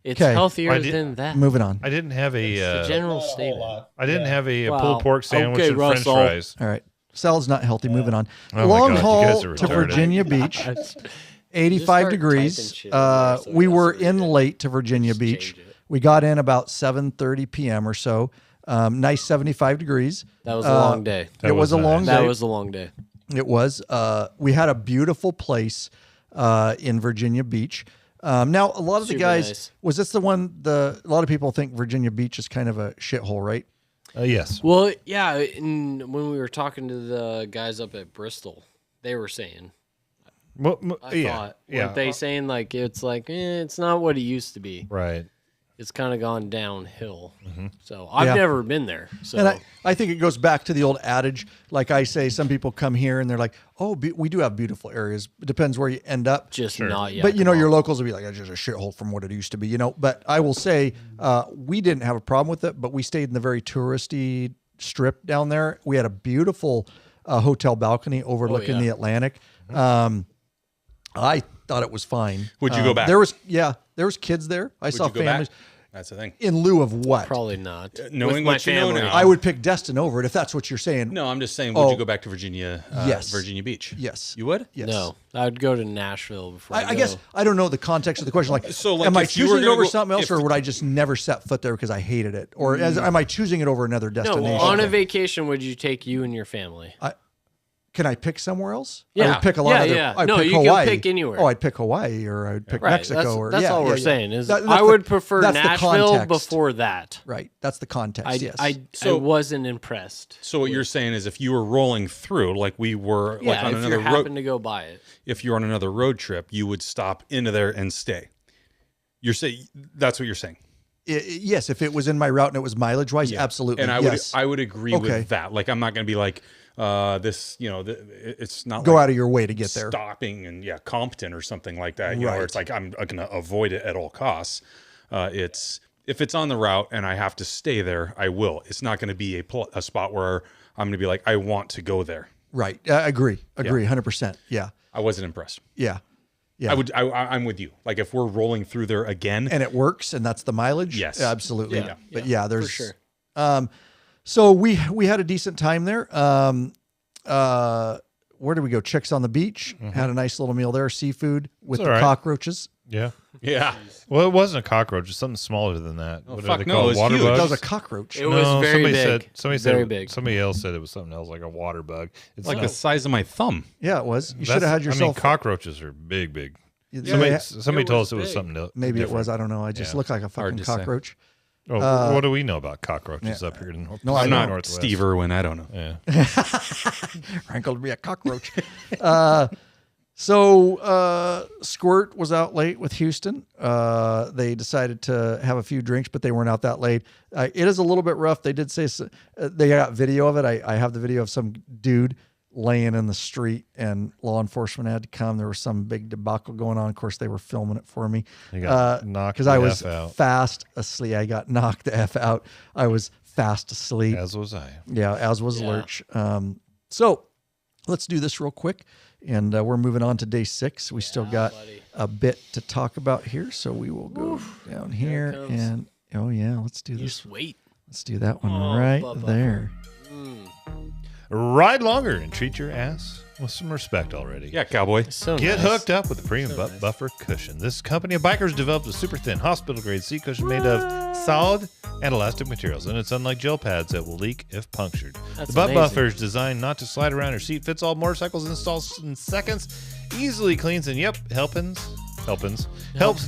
It's 'Kay. healthier I did- than that. Moving on. I didn't have a. General Not a whole statement. lot. I didn't have a Wow. pulled pork sandwich Okay, and French Russell. fries. All right. Salad's not healthy. Moving on. Oh my Long God, you haul guys are to retarded. Virginia Beach. Just 85 start degrees. typing shit in there so We we were also in read it. late to Virginia Just Beach. change it. We got in about 7:30 p.m. or so. Nice 75 degrees. That was a long day. It was a was long nice. day. That was a long day. It was. We had a beautiful place in Virginia Beach. Now, a lot of the Super guys, nice. was this the one, a lot of people think Virginia Beach is kind of a shithole, right? Yes. Well, yeah, and when we were talking to the guys up at Bristol, they were saying, Well, I thought, weren't they saying like it's not what it used to be. Right. It's kind of gone downhill. So I've Yeah. never been there. So And I think it goes back to the old adage. Like I say, some people come here and they're like, oh, we do have beautiful areas. It depends where you end up. just not yet. But, your locals will be like, it's just a shithole from what it used to be, But I will say we didn't have a problem with it, but we stayed in the very touristy strip down there. We had a beautiful hotel balcony overlooking yeah. the Atlantic. I thought it was fine. Would you go back? There was kids there. I saw Would you go families. back? That's the thing. In lieu of what? Probably not. Knowing With my what you know family. now. I would pick Destin over it if that's what you're saying. No, I'm just saying, would you go back to Virginia? Yes. Virginia Beach. Yes. You would? Yes. No, I would go to Nashville before. I guess I don't know the context of the question. Am I if you were choosing it gonna over go- something else, if- or would I just never set foot there because I hated it, or am I choosing it over another No, destination? on a vacation, would you take you and your family? Can I pick somewhere else? I Yeah. would pick a lot Yeah, of other. yeah. I'd No, pick you can Hawaii. pick anywhere. Oh, I'd pick Hawaii, or I'd pick Right, Mexico. that's all we're saying is That's I the- would prefer that's the Nashville context. before that. Right, that's the context. yes. I wasn't impressed. So what you're saying is, if you were rolling through, like we were, like Yeah, on if another you road, happen to go by it. if you're on another road trip, you would stop into there and stay. You're saying that's what you're saying. Yes, if it was in my route and it was mileage wise, absolutely. And I would agree Okay. with that. Like, I'm not going to be like this. You know, it's not Go like out of your way to get there. stopping and Compton or something like that. You know, where Right. it's like I'm going to avoid it at all costs. It's if it's on the route and I have to stay there, I will. It's not going to be a spot where I'm going to be like, I want to go there. Right. I agree. 100%. Yeah. I wasn't impressed. Yeah. Yeah. I'm with you. Like, if we're rolling through there again, and it works, and that's the mileage. Yes. Absolutely. Yeah. But yeah, there's sure. So we had a decent time there. Where did we go? Chicks on the beach. Had a nice little meal there. Seafood with It's the all right. cockroaches. Yeah. yeah. Well, it wasn't a cockroach. It's something smaller than that. Oh, What fuck are they no, called? it was Water huge. bugs? That was a cockroach. It was very somebody big. Said, Big. Somebody else said it was something else, like a water bug. It's Like the size of my thumb. Yeah, it was. You that's- should have had yourself. cockroaches are big, big. Yeah, Somebody told us it was big. something else. maybe it was. I don't know. I just looked like a fucking to say. cockroach. Oh, what do we know about cockroaches up here in North? No, I I'm know. not Northwest? Steve Irwin. I don't know. Yeah. Rankled me a cockroach. So Squirt was out late with Houston. They decided to have a few drinks, but they weren't out that late. It is a little bit rough. They did say they got video of it. I have the video of some dude laying in the street, and law enforcement had to come. There was some big debacle going on. Of course, they were filming it for me. They got knocked because the I was F out. fast asleep. I got knocked the F out. I was fast asleep. As was I. Yeah, as was Lurch. So let's do this real quick. And we're moving on to day 6. We still got a bit to talk about here. So we will go down here and, oh, yeah, let's do this. Just wait. Let's do that one right there. Ride longer and treat your ass with some respect already. Yeah, cowboy. So Get nice. hooked up with the premium butt buffer cushion. This company of bikers developed a super thin hospital grade seat cushion made of solid and elastic materials, and it's unlike gel pads that will leak if punctured. That's the butt amazing. buffer is designed not to slide around your seat, fits all motorcycles, installs in seconds, easily cleans, and helps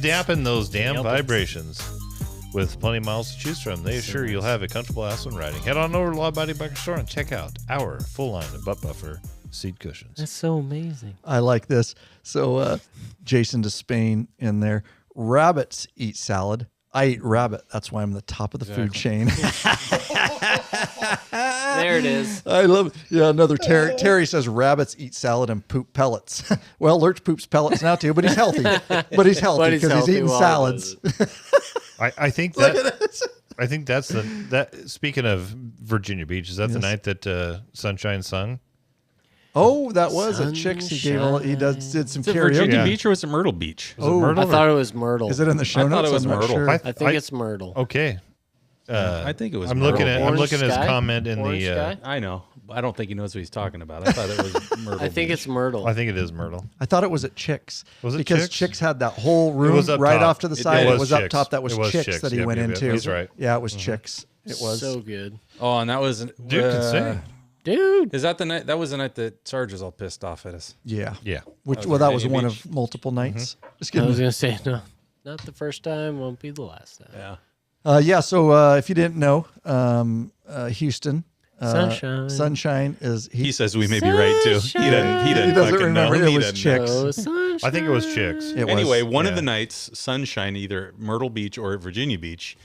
dampen those damn vibrations. With plenty of miles to choose from, they assure you'll have a comfortable ass when riding. Head on over to Law Body Biker Store and check out our full line of butt buffer seat cushions. That's so amazing. I like this. So Jason Despain in there. Rabbits eat salad. I eat rabbit. That's why I'm the top of the food chain. There it is. I love it. Yeah, another Terry. Terry says rabbits eat salad and poop pellets. Well, Lurch poops pellets now too, but he's healthy. But he's healthy because he's eating while he salads. does it. I think that I think that's that. Speaking of Virginia Beach, is that the night that Sunshine sung? Oh, that was at Chicks. He did some Is it karaoke. Virginia Yeah. Beach or was it Myrtle Beach? Was it Myrtle? I thought it was Myrtle. Is it in the show I thought notes? it was I'm not Myrtle. sure. I think it's Myrtle. Okay. I think it was. I'm Myrtle. looking at Orange his Sky? comment in Orange the. Sky? I know. I don't think he knows what he's talking about. I thought it was Myrtle. I think Beach. it's Myrtle. I think it is Myrtle. I thought it was at Chicks. Was it because Chicks? Chicks had that whole room was up right top. off to the It side. It was was up Chicks. top. That was It was Chicks Chicks. that he Yep, went yep, yep. into. He's right. Yeah, it was Chicks. It was. so good. Oh, and that was. Dude can sing. Dude. Is that the night? That was the night that Sarge was all pissed off at us. Yeah. Yeah. Which was that was Virginia one Beach. of multiple nights. Just I kidding. was going to say, no, not the first time, won't be the last time. Yeah. So if you didn't know, Houston, Sunshine. is He says we may be right too. He doesn't. He doesn't, doesn't fucking remember. know. It He was doesn't Chicks. Oh, sunshine. I think it was Chicks. It was. Anyway, one of Yeah. the nights, Sunshine, either Myrtle Beach or Virginia Beach,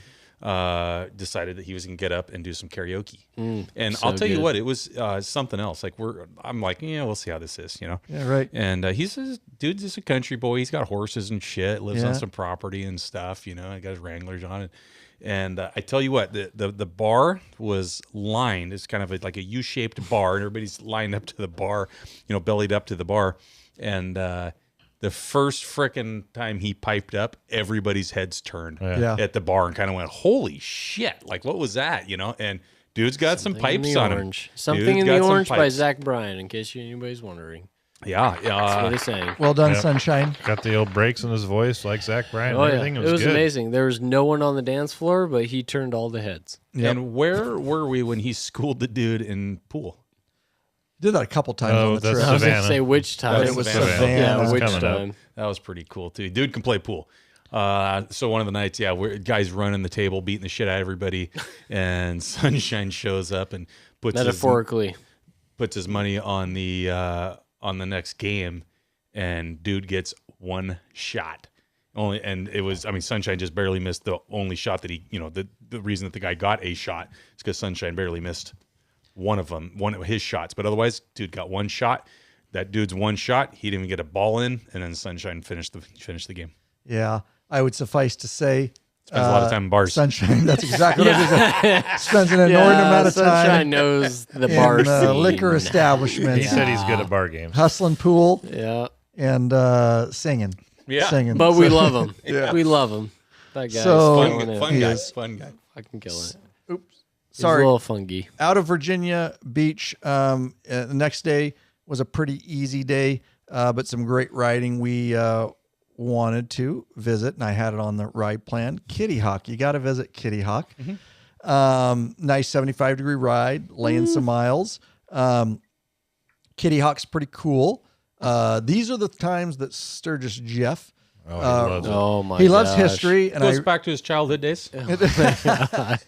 decided that he was going to get up and do some karaoke. And so I'll tell you good. what, it was something else. Like I'm like, yeah, we'll see how this is, you know? Yeah, right. And he's dude's just a country boy. He's got horses and shit. Lives Yeah. on some property and stuff. You know, he got his Wranglers on it. And I tell you what, the bar was lined. It's kind of like a U-shaped bar, and everybody's lined up to the bar, you know, bellied up to the bar. And The first frickin' time he piped up, everybody's heads turned Yeah. at the bar and kind of went, "Holy shit! Like, what was that?" You know, and dude's got some pipes on him. Something Dude's in got the some Orange by pipes. Zach Bryan, in case anybody's wondering. Yeah, That's what he's saying. Well done, Yep. Sunshine. Got the old breaks in his voice like Zach Bryan. Oh, yeah. Everything It was good. amazing. There was no one on the dance floor, but he turned all the heads. Yep. And where were we when he schooled the dude in pool? Did that a couple times Oh, on the that's trip. I was going to Savannah. say which time. It was Savannah. Savannah. Yeah, It's which coming up. time. That was pretty cool too. Dude can play pool. So one of the nights, yeah, guys running the table, beating the shit out of everybody, and Sunshine shows up and Metaphorically. puts his money on the next game, and dude gets one shot only, and it was, I mean, Sunshine just barely missed the only shot that he, you know, the reason that the guy got a shot is because Sunshine barely missed one of his shots, but otherwise, dude got one shot. That dude's one shot, he didn't even get a ball in, and then Sunshine finished the game. Yeah, I would suffice to say, Spends a lot of time in bars. Sunshine. That's exactly what I was. Spends an inordinate amount of Sunshine time knows the in bar scene. liquor He establishments, said he's good at bar games. hustling pool, Yeah. and singing. Yeah. Singing. But we So- love him. Yeah. We love him. That guy's So- killing it. Fun He guy. is. Fun guy. Fucking killing it. Oops. He's Sorry. a little funky. Out of Virginia Beach. The next day was a pretty easy day, but some great riding. We wanted to visit, and I had it on the ride plan. Kitty Hawk. You got to visit Kitty Hawk. Nice 75-degree ride, laying some miles. Kitty Hawk's pretty cool. These are the times that Sturgis Jeff. Oh, he loves it. Oh, my He loves gosh. history, and Goes back to his childhood days.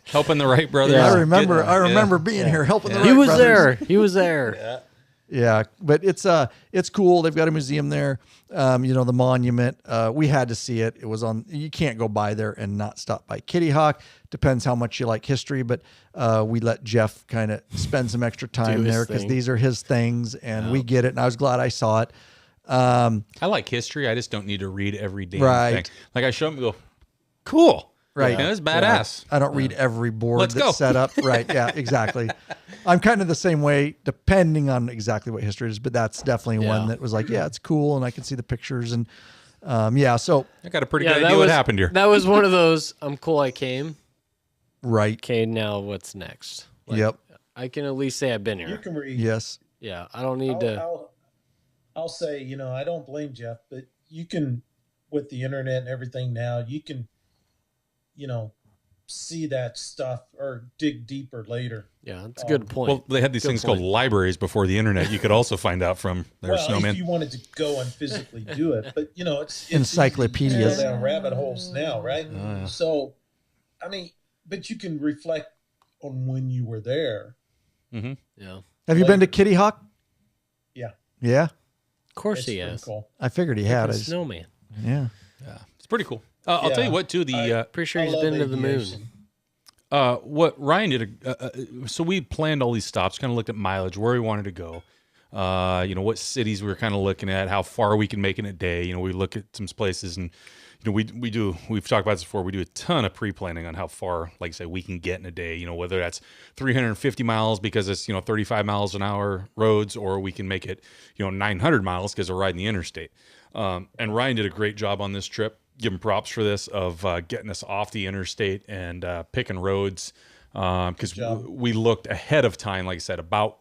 Helping the Wright brothers. I Yeah. remember being here helping the Wright He was brothers. there. He was there. Yeah, but it's cool. They've got a museum there. You know, the monument. We had to see it. It was on. You can't go by there and not stop by Kitty Hawk. Depends how much you like history, but we let Jeff kind of spend some extra time his there because thing. these are his things, and we get it. And I was glad I saw it. I like history. I just don't need to read every damn Right. thing. Like I show him, go, cool. Right. Yeah, that's badass. I don't read every board Let's that's go. set up. Right. Yeah, exactly. I'm kind of the same way, depending on exactly what history it is, but that's definitely one that was like, yeah, it's cool. And I can see the pictures and yeah. So, I got a pretty Yeah, good that idea was, what happened here. That was one of those, I'm cool I came. right. Okay, now what's next? Like, Yep. I can at least say I've been You here. can read. Yes. Yeah, I don't need to. I'll say, you know, I don't blame Jeff, but you can, with the internet and everything now, you can, you know, see that stuff or dig deeper later. Yeah, that's a good point. Well, they had these Good things point. called libraries before the internet. You could also find out from their Well, snowman. if you wanted to go and physically do it, but you know, it's Encyclopedias. easy to go down rabbit holes now, right? So, I mean, but you can reflect on when you were there. Mm-hmm. Yeah. Have you been to Kitty Hawk? Yeah, Yeah. Of course it's he pretty has. cool. I figured he had A it. snowman. Yeah. It's pretty cool. I'll tell Yeah. you what, too. Pretty sure I he's love been to the moon. aviation. What Ryan did, so we planned all these stops, kind of looked at mileage, where we wanted to go, you know, what cities we were kind of looking at, how far we can make in a day. You know, we look at some places and, you know, we've talked about this before. We do a ton of pre-planning on how far, like I say, we can get in a day, you know, whether that's 350 miles because it's, you know, 35 miles an hour roads, or we can make it, you know, 900 miles because we're riding the interstate. And Ryan did a great job on this trip. Give him props for this of getting us off the interstate and picking roads because we looked ahead of time, like I said, about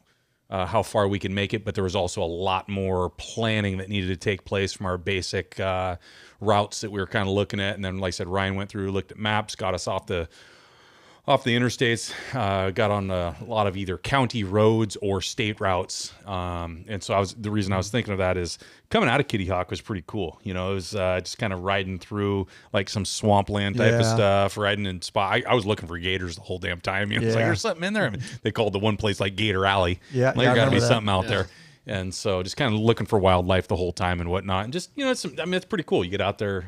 how far we can make it, but there was also a lot more planning that needed to take place from our basic routes that we were kind of looking at. And then, like I said, Ryan went through, looked at maps, got us off the interstates, got on a lot of either county roads or state routes. And so the reason I was thinking of that is coming out of Kitty Hawk was pretty cool. You know, it was just kind of riding through like some swampland type of stuff, riding in spot. I was looking for gators the whole damn time. You know, it's like, there's something in there. I mean, they called the one place like Gator Alley. Yeah. Like, there got to be something out there. And so just kind of looking for wildlife the whole time and whatnot. And just, you know, it's pretty cool. You get out there,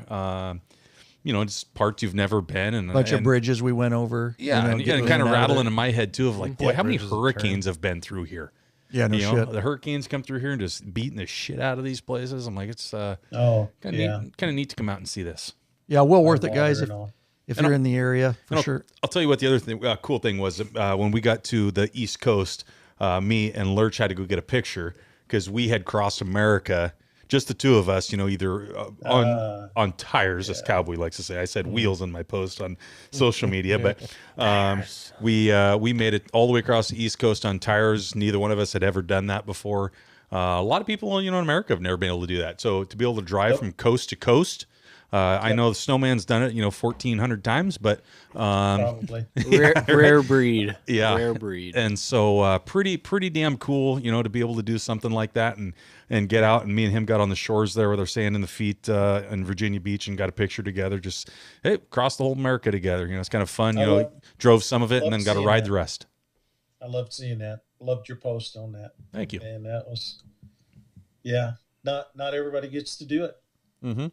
you know, just parts you've never been, and Bunch of bridges we went over. Yeah, you know, and kind of rattling in my head too of like, boy, how many bridges and hurricanes have been through here? Yeah, no You know, shit. the hurricanes come through here and just beating the shit out of these places. I'm like, it's kind of neat to come out and see this. Yeah, well worth it, guys. Water and all. If you're in the area, for sure. I'll tell you what the other thing, cool thing was when we got to the East Coast, me and Lurch had to go get a picture because we had crossed America just the two of us, you know, either on tires, as Cowboy likes to say. I said wheels in my post on social media, but we made it all the way across the East Coast on tires. Neither one of us had ever done that before. A lot of people, you know, in America have never been able to do that. So to be able to drive from coast to coast, I know the Snowman's done it, you know, 1,400 times, but Probably. Rare breed. Yeah. Rare breed. And so pretty damn cool, you know, to be able to do something like that and get out. And me and him got on the shores there with our sand in the feet in Virginia Beach and got a picture together. Just, hey, crossed the whole America together. You know, it's kind of fun. You know, drove some of it and then got to ride the rest. I loved seeing that. Loved your post on that. Thank you. And that was, not everybody gets to do it. Mm-hmm.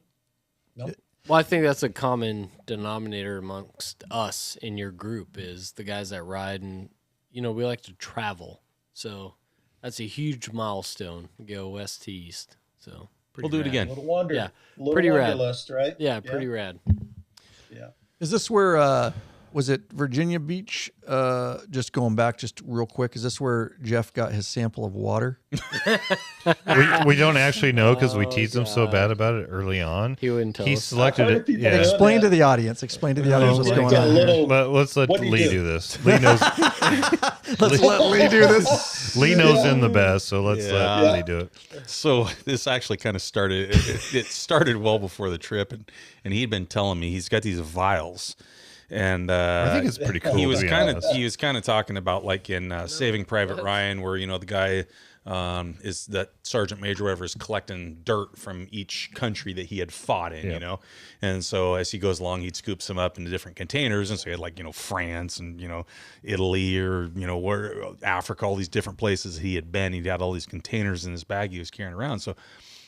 Nope. Well, I think that's a common denominator amongst us in your group is the guys that ride, and you know we like to travel. So that's a huge milestone. We go west to east. So we'll do it again. Little wonder. Yeah, little pretty rad. wanderlust, right? Yeah, pretty rad. Yeah. Is this where was it Virginia Beach? Just going back just real quick, is this where Jeff got his sample of water? we don't actually know because we teased him so bad about it early on. He wouldn't tell He us. selected it. Yeah. Explain to the audience. Explain to the audience what's going on. Here. Let's let Lee do this. Lee knows. Let's let Lee do this. Lee knows him the best, so let's let Lee do it. So this actually kind of started. It started well before the trip, and he'd been telling me he's got these vials. And I think it's pretty cool. He was kind of talking about like in Saving Private Ryan, where you know the guy is that sergeant major, whatever, is collecting dirt from each country that he had fought in, you know. And so as he goes along, he'd scoop some up into different containers, and so he had like France and Italy or where Africa, all these different places he had been. He had all these containers in his bag he was carrying around. So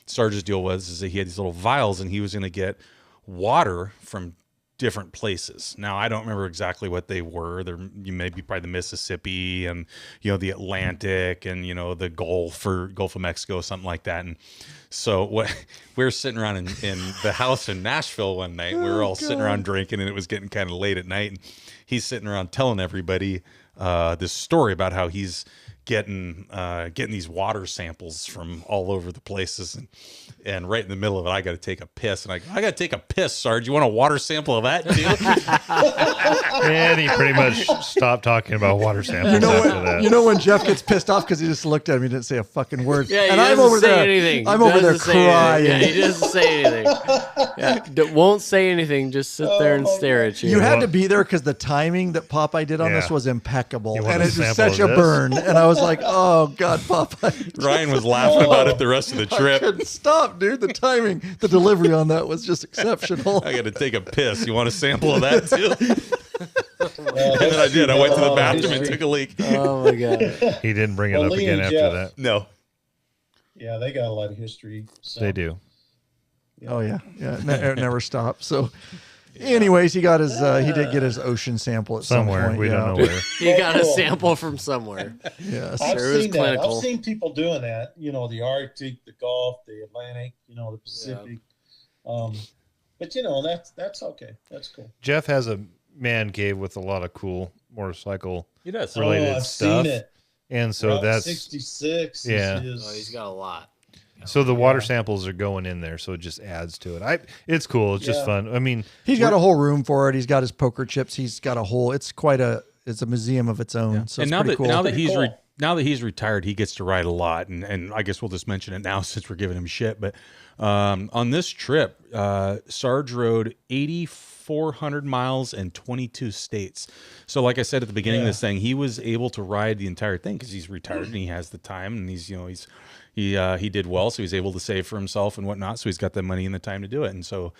Sarge's deal is that he had these little vials, and he was going to get water from different places. Now I don't remember exactly what they were. You may be probably the Mississippi and the Atlantic and the Gulf or Gulf of Mexico, something like that. And so we were sitting around in the house in Nashville one night. We were all sitting around drinking, and it was getting kind of late at night. And he's sitting around telling everybody this story about how he's getting these water samples from all over the places, and right in the middle of it, I got to take a piss, and I got to take a piss, Sarge. You want a water sample of that too? And he pretty much stopped talking about water samples after that. You know when Jeff gets pissed off because he just looked at him, he didn't say a fucking word. Yeah, and I'm over there. Anything. I'm over there crying. Yeah, he doesn't say anything. Yeah, won't say anything. Just sit there and stare at you. You had to be there because the timing that Popeye did on this was impeccable, and it was such a burn. And I was like, "Oh God, Popeye!" Ryan was laughing about it the rest of the trip. I couldn't stop, dude. The timing, the delivery on that was just exceptional. I got to take a piss. You want a sample of that too? And then I did. I went to the bathroom and took a leak. Oh my God! He didn't bring it up again after that. No. Yeah, they got a lot of history. So. They do. Oh yeah, it never stops. So, anyways, he got his. He did get his ocean sample at somewhere. Some point. We don't know where. He got a sample from somewhere. Yes, I've sure, seen that. clinical. I've seen people doing that. The Arctic, the Gulf, the Atlantic. The Pacific. But that's okay. That's cool. Jeff has a man cave with a lot of cool motorcycle does. related I've stuff. Seen it. And so Route that's 66. Yeah. He's got a lot. So the water samples are going in there, so it just adds to it. It's cool. It's just fun. I mean, he's got a whole room for it. He's got his poker chips. He's got a whole. It's a museum of its own. So and it's now that he's retired, he gets to ride a lot. And I guess we'll just mention it now since we're giving him shit. But on this trip, Sarge rode 8,400 miles and 22 states. So like I said at the beginning of this thing, he was able to ride the entire thing because he's retired and he has the time, and he did well, so he's able to save for himself and whatnot. So he's got the money and the time to do it. And so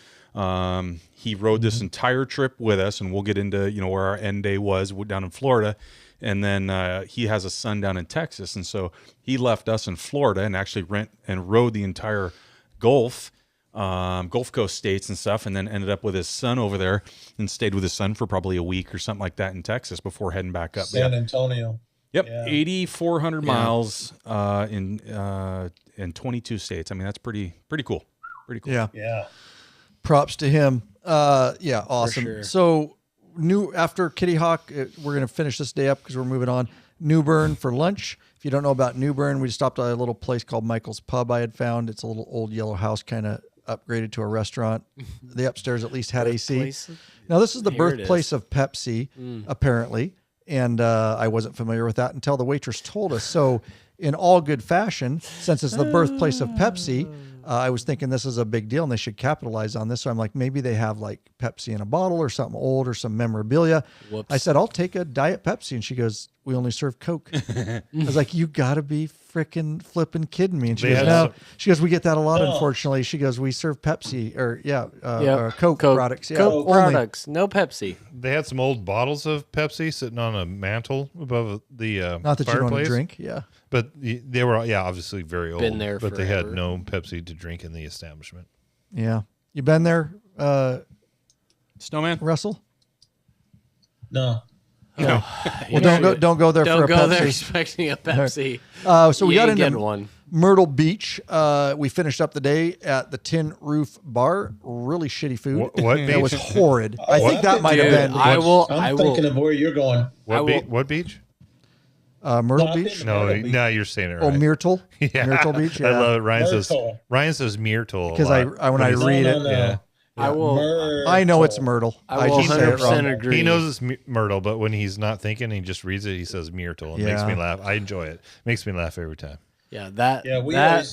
he rode this entire trip with us, and we'll get into where our end day was down in Florida. And then he has a son down in Texas, and so he left us in Florida and actually rode the entire Gulf Coast states and stuff, and then ended up with his son over there and stayed with his son for probably a week or something like that in Texas before heading back up. San Antonio. Yep, 8,400 miles in 22 states. I mean, that's pretty cool. Pretty cool. Yeah. Yeah. Props to him. Awesome. sure. So after Kitty Hawk, we're going to finish this day up because we're moving on. New Bern for lunch. If you don't know about New Bern, we stopped at a little place called Michael's Pub I had found. It's a little old yellow house, kind of upgraded to a restaurant. The upstairs at least had AC. Now, this is the birthplace of Pepsi, apparently, and I wasn't familiar with that until the waitress told us. So in all good fashion, since it's the birthplace of Pepsi, I was thinking this is a big deal and they should capitalize on this. So I'm like, maybe they have like Pepsi in a bottle or something old or some memorabilia. Whoops. I said, I'll take a Diet Pepsi. And she goes, we only serve Coke. I was like, you got to be freaking flipping kidding me. And she goes, no. She goes, we get that a lot, unfortunately. She goes, we serve Pepsi or Coke products. Yeah, Coke products, no Pepsi. They had some old bottles of Pepsi sitting on a mantle above the not that fireplace. You don't want to drink, yeah. But they were, obviously very old. Been there but they had forever. no Pepsi to drink in the establishment. Yeah. You been there, Snowman? Russell? No. No. Well, don't go there for a Pepsi. Don't go there expecting a Pepsi. So we got into one. Myrtle Beach. We finished up the day at the Tin Roof Bar. Really shitty food. What That beach? was horrid. I think that might have been I'm thinking of where you're going. What beach? Myrtle Beach. No, you're saying it right. Oh, Myrtle. Yeah. Myrtle Beach. Yeah. I love it. Myrtle. Ryan says Myrtle because when I read it, yeah. I know it's Myrtle. I will just say it 100% wrong. agree. He knows it's Myrtle, but when he's not thinking, he just reads it. He says Myrtle. It makes me laugh. I enjoy it. Makes me laugh every time. Yeah, that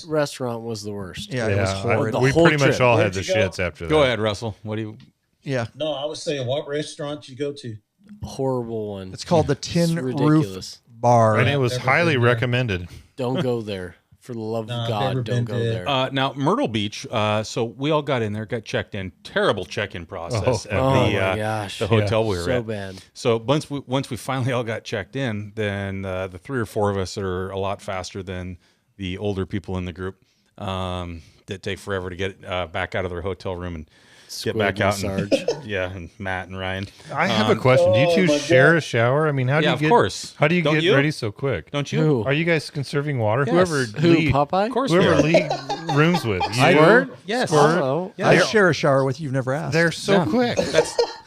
restaurant was the worst. Yeah, it was horrid. We whole pretty much trip. all Where'd had the you go? shits after that. Go ahead, Russell. What do you? Yeah. No, I was saying, what restaurant you go to? Horrible one. It's called the Tin Roof ridiculous. Bar. And it was Never highly been there. recommended. Don't go there. For the love No, of I've God, never don't been go to there. Now Myrtle Beach. So we all got in there, got checked in. Terrible check-in process at my gosh. the hotel we were So at. bad. So once we finally all got checked in, then the 3 or 4 of us are a lot faster than the older people in the group that take forever to get back out of their hotel room and get back out. And, and Matt and Ryan. I have a question. Do you two share a shower? I mean, how do you of get? course. How do you Don't get you? ready so quick? Don't you? Who? Are you guys conserving water? Yes. Whoever Who, league, Popeye? Of course whoever we are. league rooms with you. Squirt? Yes. Oh, Yeah. I share a shower with you've never asked. They're so quick.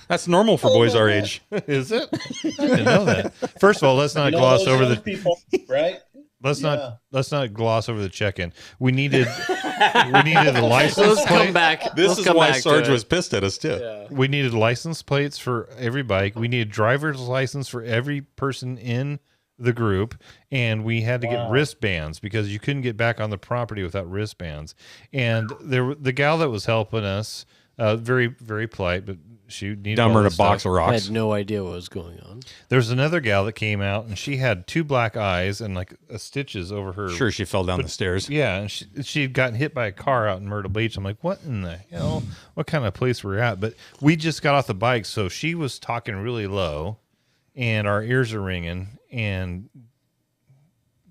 That's normal for boys our age. Is it? I didn't know that. First of all, let's not You know gloss those over young the. people, right? Let's Yeah. not gloss over the check-in. We needed the license Let's come plate. back. This Let's is come why back to Sarge it. was pissed at us too. Yeah. We needed license plates for every bike. We needed driver's license for every person in the group, and we had to get wristbands because you couldn't get back on the property without wristbands. And the gal that was helping us, very very polite, but she needed Dumber all than a this box stuff. of I rocks. had no idea what was going on. There's another gal that came out, and she had 2 black eyes and like stitches over her. Sure, she fell down the stairs. Yeah, and she'd gotten hit by a car out in Myrtle Beach. I'm like, what in the hell? What kind of place we're at? But we just got off the bike, so she was talking really low, and our ears are ringing. And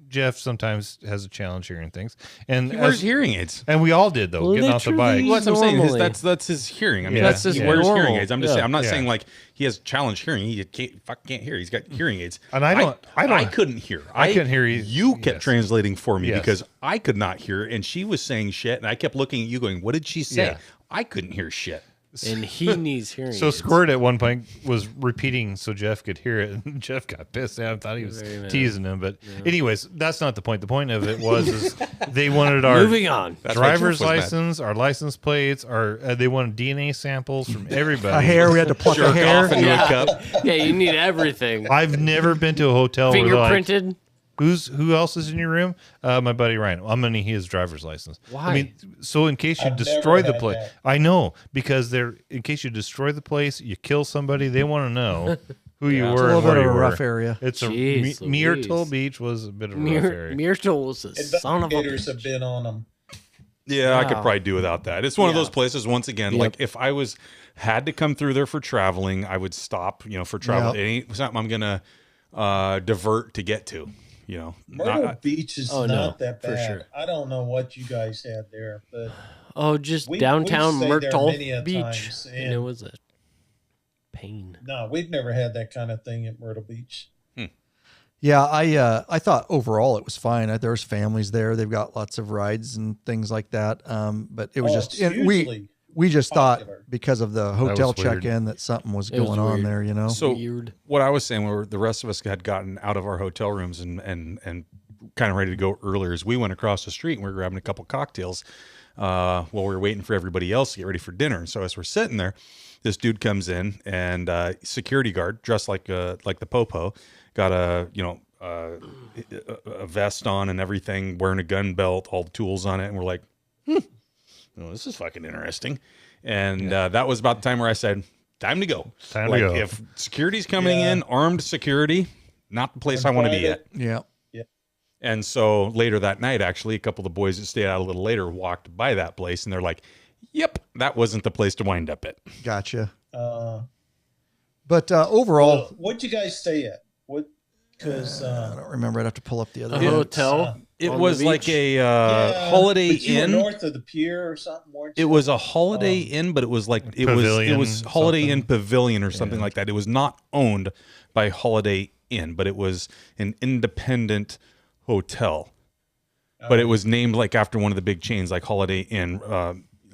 Jeff sometimes has a challenge hearing things, and He wears hearing aids. and we all did though, getting off the bike. Literally. Well, that's what I'm saying. Normally. That's his hearing. I mean, Yeah. that's his Yeah. wears Normal. hearing aids. I'm just saying. I'm not Yeah. saying like he has challenged hearing. He can't hear. He's got hearing aids. And I couldn't hear. I couldn't hear you. You kept Yes. translating for me Yes. because I could not hear, and she was saying shit, and I kept looking at you, going, "What did she say?" Yeah. I couldn't hear shit. And he needs hearing So aids. Squirt at one point was repeating so Jeff could hear it, and Jeff got pissed. I thought he was Very mad. teasing him, but anyways, that's not the point. The point of it was is they wanted our Moving on. That's why driver's Jeff was mad. license, our license plates, they wanted DNA samples from everybody. a hair. We had to pluck a hair. Off into a cup. Yeah, you need everything. I've never been to a hotel where they're like, Fingerprinted. who else is in your room? My buddy Ryan. I'm gonna need his driver's license. Why? I mean, so in case you I've destroy never the had place, that. I know because in case you destroy the place, you kill somebody, they want to know who you were. It's a little and bit where of you a were. rough area. It's Jeez Myrtle Louise. Beach was a bit of a rough area. Myrtle was a son of a Investigators have bitch. been on them. Yeah, I could Wow. probably do without that. It's one of Yeah. those places. Once again, like if I had to come through there for traveling, I would stop. For travel. Yeah. It ain't something I'm gonna divert to get to. Myrtle Beach is Oh, not no, that for bad. sure. I don't know what you guys had there, but Oh, just We- downtown we've stayed there Myrtle many a Beach. times, And it and- was a pain. no, we've never had that kind of thing at Myrtle Beach. Yeah, I thought overall it was fine. There's families there. They've got lots of rides and things like that. But it was Oh, just it's and we usually We just Popular. thought because of the hotel was weird. check-in that something was It was going on weird. there, you know? So Weird. what I was saying, where the rest of us had gotten out of our hotel rooms and kind of ready to go earlier, is we went across the street and we were grabbing a couple cocktails while we were waiting for everybody else to get ready for dinner. And so as we're sitting there, this dude comes in and security guard dressed like the popo, got a vest on and everything, wearing a gun belt, all the tools on it, and we're like, well, this is fucking interesting. And that was about the time where I said, time to go. Time to go. If security's coming in, armed security, not the place I want to be at. Yeah. And so later that night, actually, a couple of the boys that stayed out a little later walked by that place, and they're like, yep, that wasn't the place to wind up at. Gotcha. But overall, what'd you guys stay at? What? Because I don't remember. I'd have to pull up the other A one. hotel. It on was the like beach? a Holiday but you were Inn. north of the pier or something, weren't you? It was a Holiday Inn, but it was like it Pavilion was Holiday something. Inn Pavilion or something like that. It was not owned by Holiday Inn, but it was an independent hotel. But it was named like after one of the big chains, like Holiday Inn.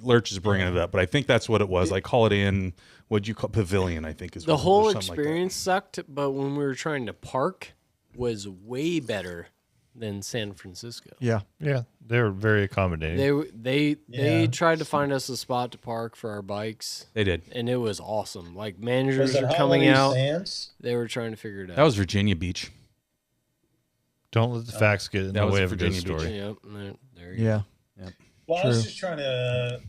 Lurch is bringing it up, but I think that's what it was, like Holiday Inn. What'd you call Pavilion? I think is The what it was, whole or something like that. experience sucked, but when we were trying to park, was way better than San Francisco. Yeah. Yeah, they're very accommodating. They tried to find us a spot to park for our bikes. They did. And it was awesome. Like Was managers it are coming Holiday out. Sands? They were trying to figure it out. That was Virginia Beach. Don't let the facts get in That the was way of a good Virginia Beach. story. Yep. There you Yeah. Well, I was True. just trying to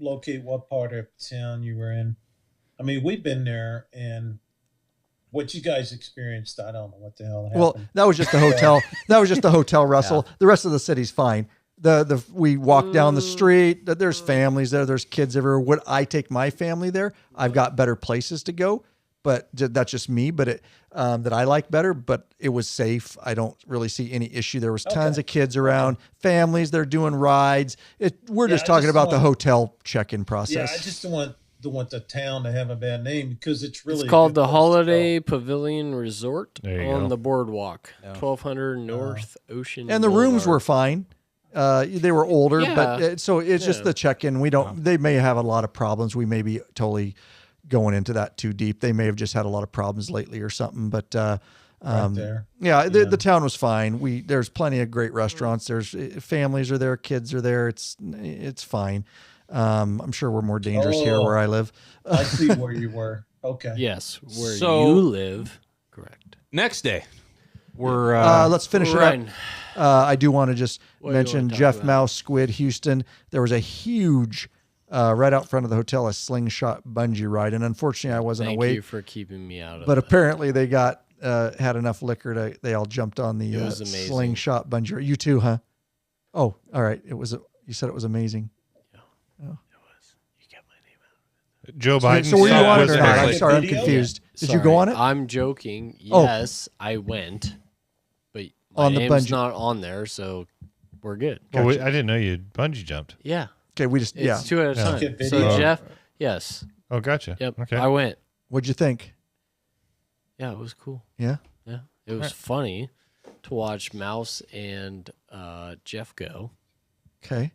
locate what part of town you were in. I mean, we've been there, and what you guys experienced, I don't know what the hell happened. Well, that was just the hotel. That was just the hotel, Russell. The rest of the city's fine. We walk down the street. There's families there. There's kids everywhere. Would I take my family there? I've got better places to go, but that's just me. But it that I like better. But it was safe. I don't really see any issue. There was tons of kids around, families. They're doing rides. We're just I talking just about the want- hotel check-in yeah, process. I just don't want the town to have a bad name because it's really It's a called good the place to Holiday Pavilion Resort There you on go. the boardwalk, 1200 North Ocean. And the rooms were Boulevard. fine. They were older, Yeah. but so it's just Yeah. the check-in. They may have a lot of problems. We may be totally going into that too deep. They may have just had a lot of problems lately or something, but right there. yeah, the town was fine. There's plenty of great restaurants. There's families are there, kids are there. It's fine. I'm sure we're more dangerous here Oh. where I live. I see where you were. Okay. Yes, where So- you live. Correct. Next day, we're Let's finish it Ryan. up. I do want to just What do you mention wanna talk Jeff about? Mouse, Squid, Houston. There was a huge, right out front of the hotel, a slingshot bungee ride. And unfortunately, I wasn't Thank awake. you for keeping me out of But that. apparently they had enough liquor they all jumped on the It was amazing. slingshot bungee ride. You too, huh? Oh, all right. You said it was amazing. Joe Biden. So were you on it or was not? I'm there. sorry, I'm Video? confused. Did you Sorry, go on it? I'm joking. Oh. Yes, I went. But my On the name's bungee- not on there, so we're good. Well, I didn't know you bungee jumped. Yeah. Okay, we just It's 2 at a Yeah. time. Get So video. Jeff, yes. Oh, gotcha. Yep. Okay. I went. What'd you think? Yeah, it was cool. Yeah. Yeah. It was funny to watch Mouse and Jeff go. Okay.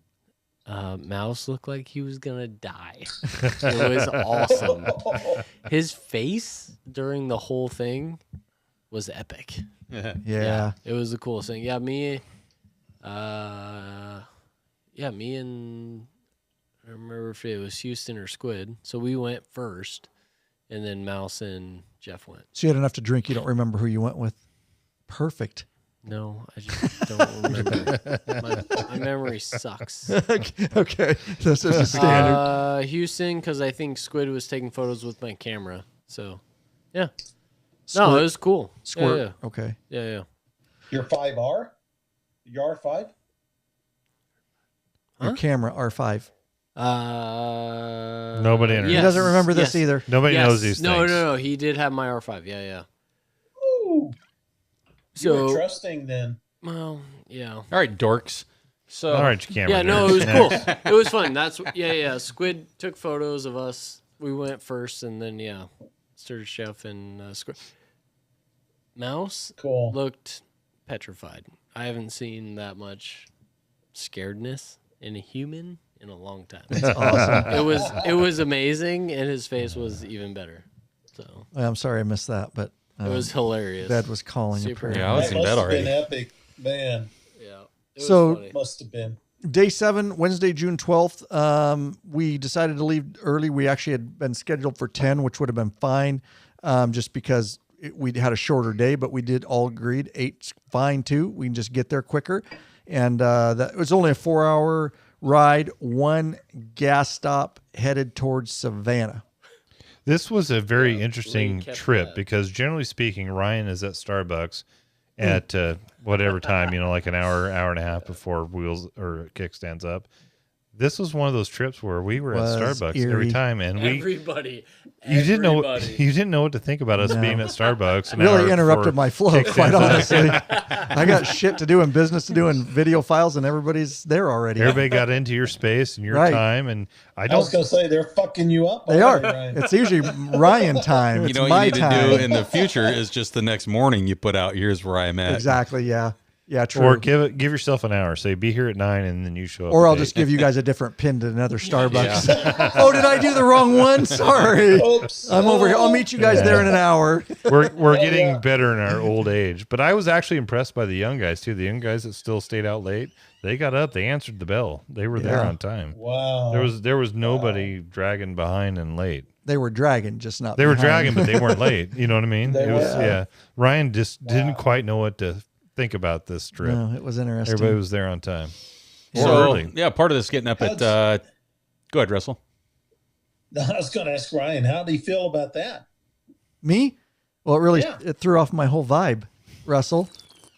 Mouse looked like he was gonna die. It was awesome. His face during the whole thing was epic. Yeah. It was the coolest thing. Yeah, me and I don't remember if it was Houston or Squid. So we went first, and then Mouse and Jeff went. So you had enough to drink. You don't remember who you went with. Perfect. No, I just don't remember. My memory sucks. Okay. This is a standard. Houston, because I think Squid was taking photos with my camera. So, yeah. Squirt- No, it was cool. Squirt. Yeah, Okay. yeah. Your 5R? Your R5? Your camera R5. Nobody He doesn't remember this either. Nobody knows these No, things. no. He did have my R5. Yeah. Ooh. You So, were trusting then. well, yeah. all right, dorks. So All right, camera. Yeah, no, dude. it was cool. It was fun. Yeah. Squid took photos of us. We went first, and then Sturgis Chef and Squid. Mouse Cool. looked petrified. I haven't seen that much scaredness in a human in a long time. That's awesome. It was amazing, and his face was even better. So I'm sorry I missed that, but it was hilarious. Bed was calling. Super. apparently. Yeah, I was in bed already. Been epic, man. Yeah. It was So- funny. Must have been. Day 7, Wednesday, June 12th. We decided to leave early. We actually had been scheduled for 10, which would have been fine, just because we had a shorter day. But we did all agreed 8's fine too. We can just get there quicker, and that it was only a 4-hour ride. One gas stop headed towards Savannah. This was a very interesting kept trip that. because generally speaking, Ryan is at Starbucks at whatever time, like an hour and a half before wheels or kickstands up. This was one of those trips where we were at Was Starbucks eerie. every time, and Everybody. you didn't know what to think about us No. being at Starbucks. an Really hour interrupted before my flow, kickstands quite up. honestly. I got shit to do and business to do and video files, and everybody's there already. Everybody got into your space and your Right. time, and I I was don't. going to say they're fucking you up. They are. already, Ryan. It's usually Ryan time. You It's know what my you need time. to do in the future is just the next morning you put out, here's where I'm at. Exactly. Yeah. Yeah. True. Or give yourself an hour. Say be here at 9, and then you show up. Or at I'll 8. just give you guys a different pin to another Starbucks. Oh, did I do the wrong one? Sorry. Oops. I'm over here. I'll meet you guys there in an hour. We're getting yeah. better in our old age, but I was actually impressed by the young guys too. The young guys that still stayed out late, they got up, they answered the bell, they were there Yeah. on time. Wow. There was nobody dragging behind and late. They were dragging, just not. They were behind. dragging, but they weren't late. You know what I mean? They It was were. yeah. Ryan just didn't quite know what to think about this trip. No, it was interesting. Everybody was there on time. Or So, early. yeah, part of this getting up at, go ahead, Russell. I was going to ask Ryan, how do you feel about that? Me? Well, it really Yeah. it threw off my whole vibe, Russell.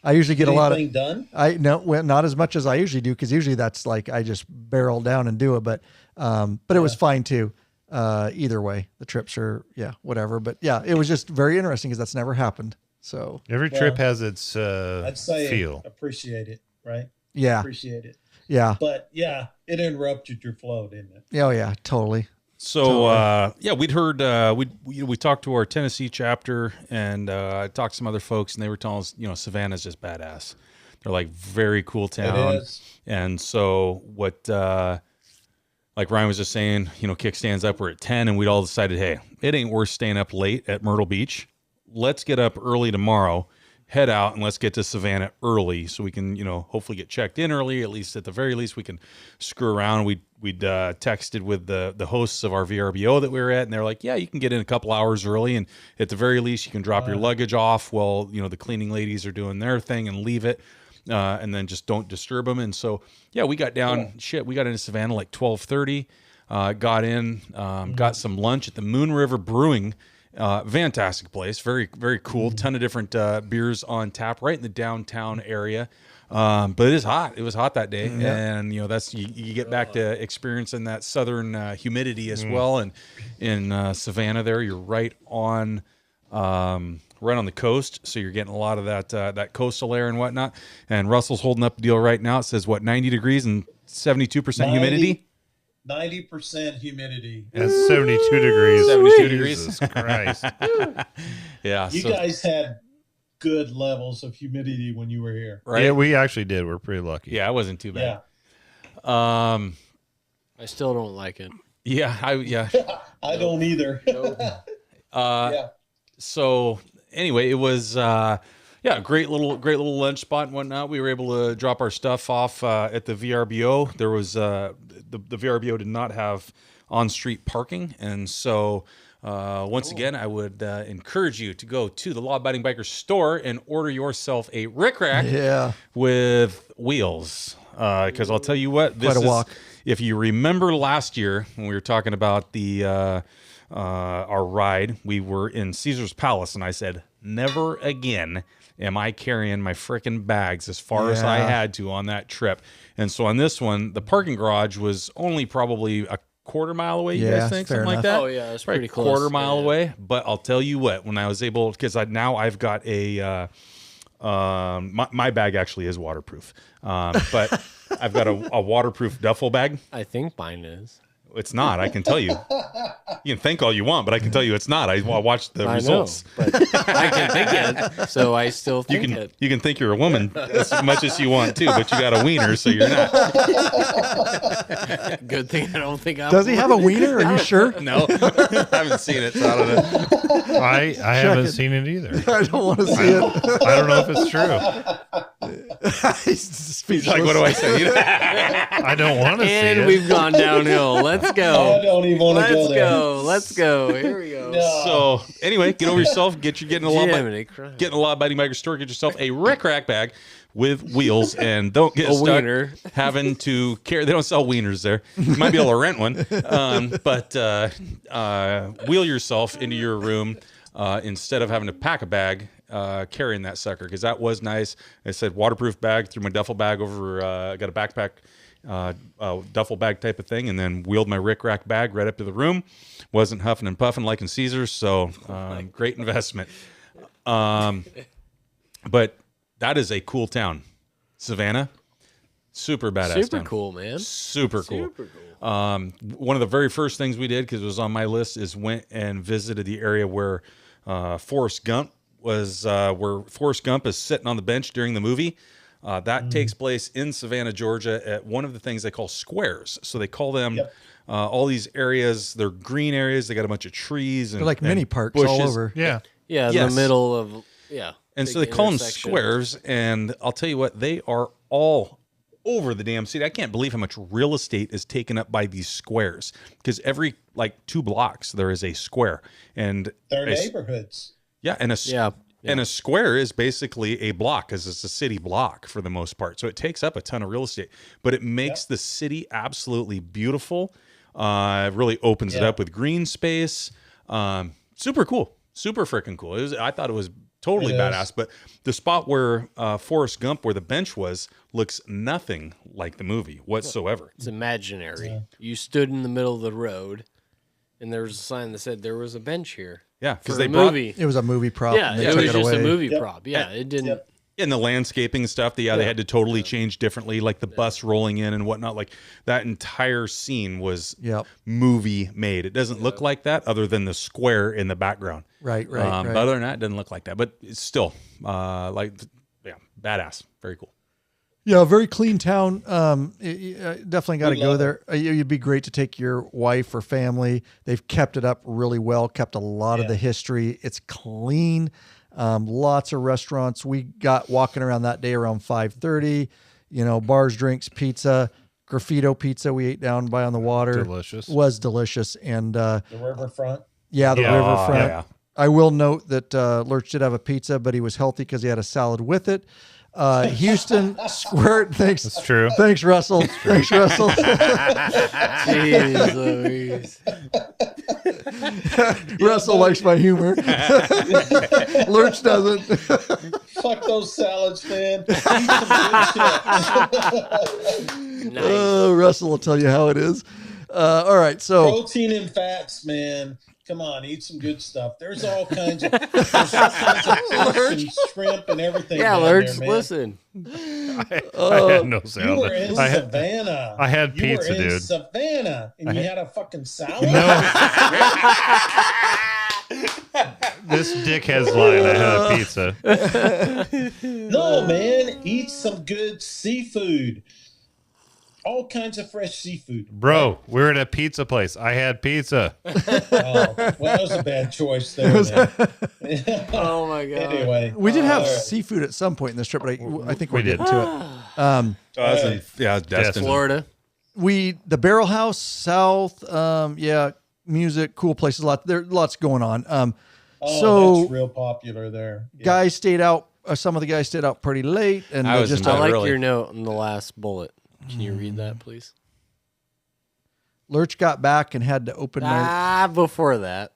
I usually get a lot of. Anything done? Well, not as much as I usually do, because usually that's like I just barrel down and do it. But it was fine too. Either way, the trips are whatever. But yeah, it was just very interesting because that's never happened. So Every trip has its I'd say feel. appreciate it, right? yeah, Appreciate it. yeah, But yeah, it interrupted your flow, didn't it? oh yeah, totally. So we'd heard we talked to our Tennessee chapter and I talked to some other folks and they were telling us Savannah's just badass. They're like very cool town. It is. And so what like Ryan was just saying, kickstands up were at 10 and we'd all decided, hey, it ain't worth staying up late at Myrtle Beach. Let's get up early tomorrow, head out, and let's get to Savannah early so we can, hopefully get checked in early. At least at the very least, we can screw around. We'd texted with the hosts of our VRBO that we were at, and they're like, yeah, you can get in a couple hours early, and at the very least, you can drop your luggage off while, the cleaning ladies are doing their thing and leave it. And then just don't disturb them. And so, yeah, we got down, we got into Savannah like 12:30, got in, got some lunch at the Moon River Brewing. Fantastic place. Very, very cool. Ton of different beers on tap right in the downtown area. But it is hot. It was hot that day. And, that's, you get back to experiencing that southern humidity as well. And in Savannah there, you're right on the coast. So you're getting a lot of that coastal air and whatnot. And Russell's holding up a deal right now. It says 90 degrees and 72% humidity. 90% humidity. That's 72 degrees. 72 degrees. Jesus Christ. Yeah. You guys had good levels of humidity when you were here. right. Yeah, we actually did. We're pretty lucky. Yeah, it wasn't too bad. Yeah. I still don't like it. Yeah. I don't either. Yeah. So anyway, it was great little lunch spot and whatnot. We were able to drop our stuff off at the VRBO. There was the VRBO did not have on-street parking, and so once again, I would encourage you to go to the Law Abiding Biker store and order yourself a Rick Rack with wheels. Because I'll tell you what, this Quite a walk. If you remember last year when we were talking about the our ride, we were in Caesar's Palace, and I said, never again am I carrying my frickin' bags as far as I had to on that trip. And so on this one, the parking garage was only probably a quarter mile away, you guys think? fair Something like enough. that? Oh, yeah, that's Probably pretty a close. quarter mile Yeah. away. But I'll tell you what, when I was able, because now I've got a... my bag actually is waterproof, but I've got a waterproof duffel bag. I think mine is. It's not. I can tell you. You can think all you want, but I can tell you it's not. I watched the results. Know, but I can think it, so I still think it. You can think you're a woman as much as you want to, but you got a wiener, so you're not. Good thing I don't think I'm. Does he have a wiener? Are you sure? No, I haven't seen it, so I don't know. I haven't seen it either. I don't want to see it. I don't know if it's true. He's like, what do I say? I don't want to see it. And we've gone downhill. Let's go. I don't even want to go there. Let's go. Here we go. No. So anyway, get over yourself. Getting a Jiminy Christ. law abiding by your store. Get yourself a Rick-Rack bag with wheels, and don't get A stuck wiener. having to carry. They don't sell wieners there. You might be able to rent one, but wheel yourself into your room instead of having to pack a bag. Carrying that sucker, because that was nice. I said waterproof bag, threw my duffel bag over. I got a backpack, duffel bag type of thing, and then wheeled my Rick-Rack bag right up to the room. Wasn't huffing and puffing like in Caesars, so great investment. But that is a cool town, Savannah. Super badass. Super town. cool, man. Super cool. Super cool. One of the very first things we did, because it was on my list, is went and visited the area where Forrest Gump was, where Forrest Gump is sitting on the bench during the movie. That takes place in Savannah, Georgia, at one of the things they call squares. So they call them all these areas. They're green areas. They got a bunch of trees and They're like mini parks bushes. all over. Yeah. Yeah, in Yes. the middle of And so they call them squares. And I'll tell you what, they are all over the damn city. I can't believe how much real estate is taken up by these squares, because every 2 blocks there is a square, and They're neighborhoods. Yeah, and a square is basically a block, because it's a city block for the most part. So it takes up a ton of real estate, but it makes the city absolutely beautiful. It really opens it up with green space. Super cool, super freaking cool. I thought it was totally badass. But the spot where Forrest Gump, where the bench was, looks nothing like the movie whatsoever. It's imaginary. Yeah. You stood in the middle of the road, and there was a sign that said there was a bench here. Yeah, because they movie. It was a movie prop. Yeah, and they it took was just away. a movie prop. Yeah, it didn't. And the landscaping and stuff, they had to totally change differently, like the bus rolling in and whatnot. Like that entire scene was movie made. It doesn't look like that other than the square in the background. Right. But other than that, it doesn't look like that. But it's still badass. Very cool. Yeah, very clean town. Definitely got to go there. It'd be great to take your wife or family. They've kept it up really well, kept a lot of the history. It's clean. Lots of restaurants. We got walking around that day around 5:30. Bars, drinks, pizza, Graffito pizza we ate down by on the water. Delicious. Was delicious. And the riverfront. Yeah, the riverfront. Yeah. I will note that Lurch did have a pizza, but he was healthy because he had a salad with it. Houston Squirt. Thanks. That's true. Thanks, Russell. Thanks, Russell. Jeez Louise. Russell likes my humor. Lurch doesn't. Fuck those salads, man. Eat some good shit. Russell will tell you how it is. All right, so protein and fats, man. Come on, eat some good stuff. There's all kinds of fish and shrimp and everything. Yeah, Lurch, listen. I had no salad. You were in Savannah. I had pizza, dude. You were in dude. Savannah, and you had a fucking salad? No. This dick has lied. I had a pizza. No, man. Eat some good seafood. All kinds of fresh seafood. Bro, we're at a pizza place. I had pizza. Oh, well, that was a bad choice there. Oh, my God. Anyway. We did have seafood at some point in this trip, but I think we're getting to it. Destin. Florida. The Barrel House, South, music, cool places, there's lots going on. So that's real popular there. Yeah. Guys stayed out, some of the guys stayed out pretty late. And I like your note in the last bullet. Can you read that, please? Lurch got back and had to open my... Before that.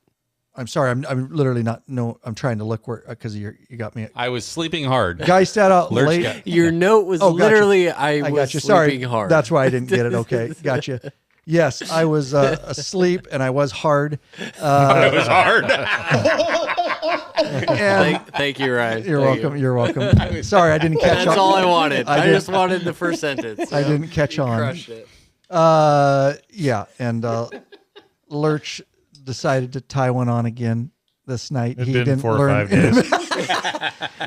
I'm sorry. I'm literally not... No, I'm trying to look where... Because you got me... I was sleeping hard. Guy stayed out late. Your note was literally, I was got you. sleeping Sorry. hard. That's why I didn't get it. Okay. Gotcha. Yes, I was asleep and I was hard. I was hard. Thank you, Ryan. You're welcome. You're welcome. Sorry, I didn't catch on. That's all I wanted. I just wanted the first sentence. I didn't catch on. Crushed it. Yeah, and Lurch decided to tie one on again this night. It's been 4 or 5 days.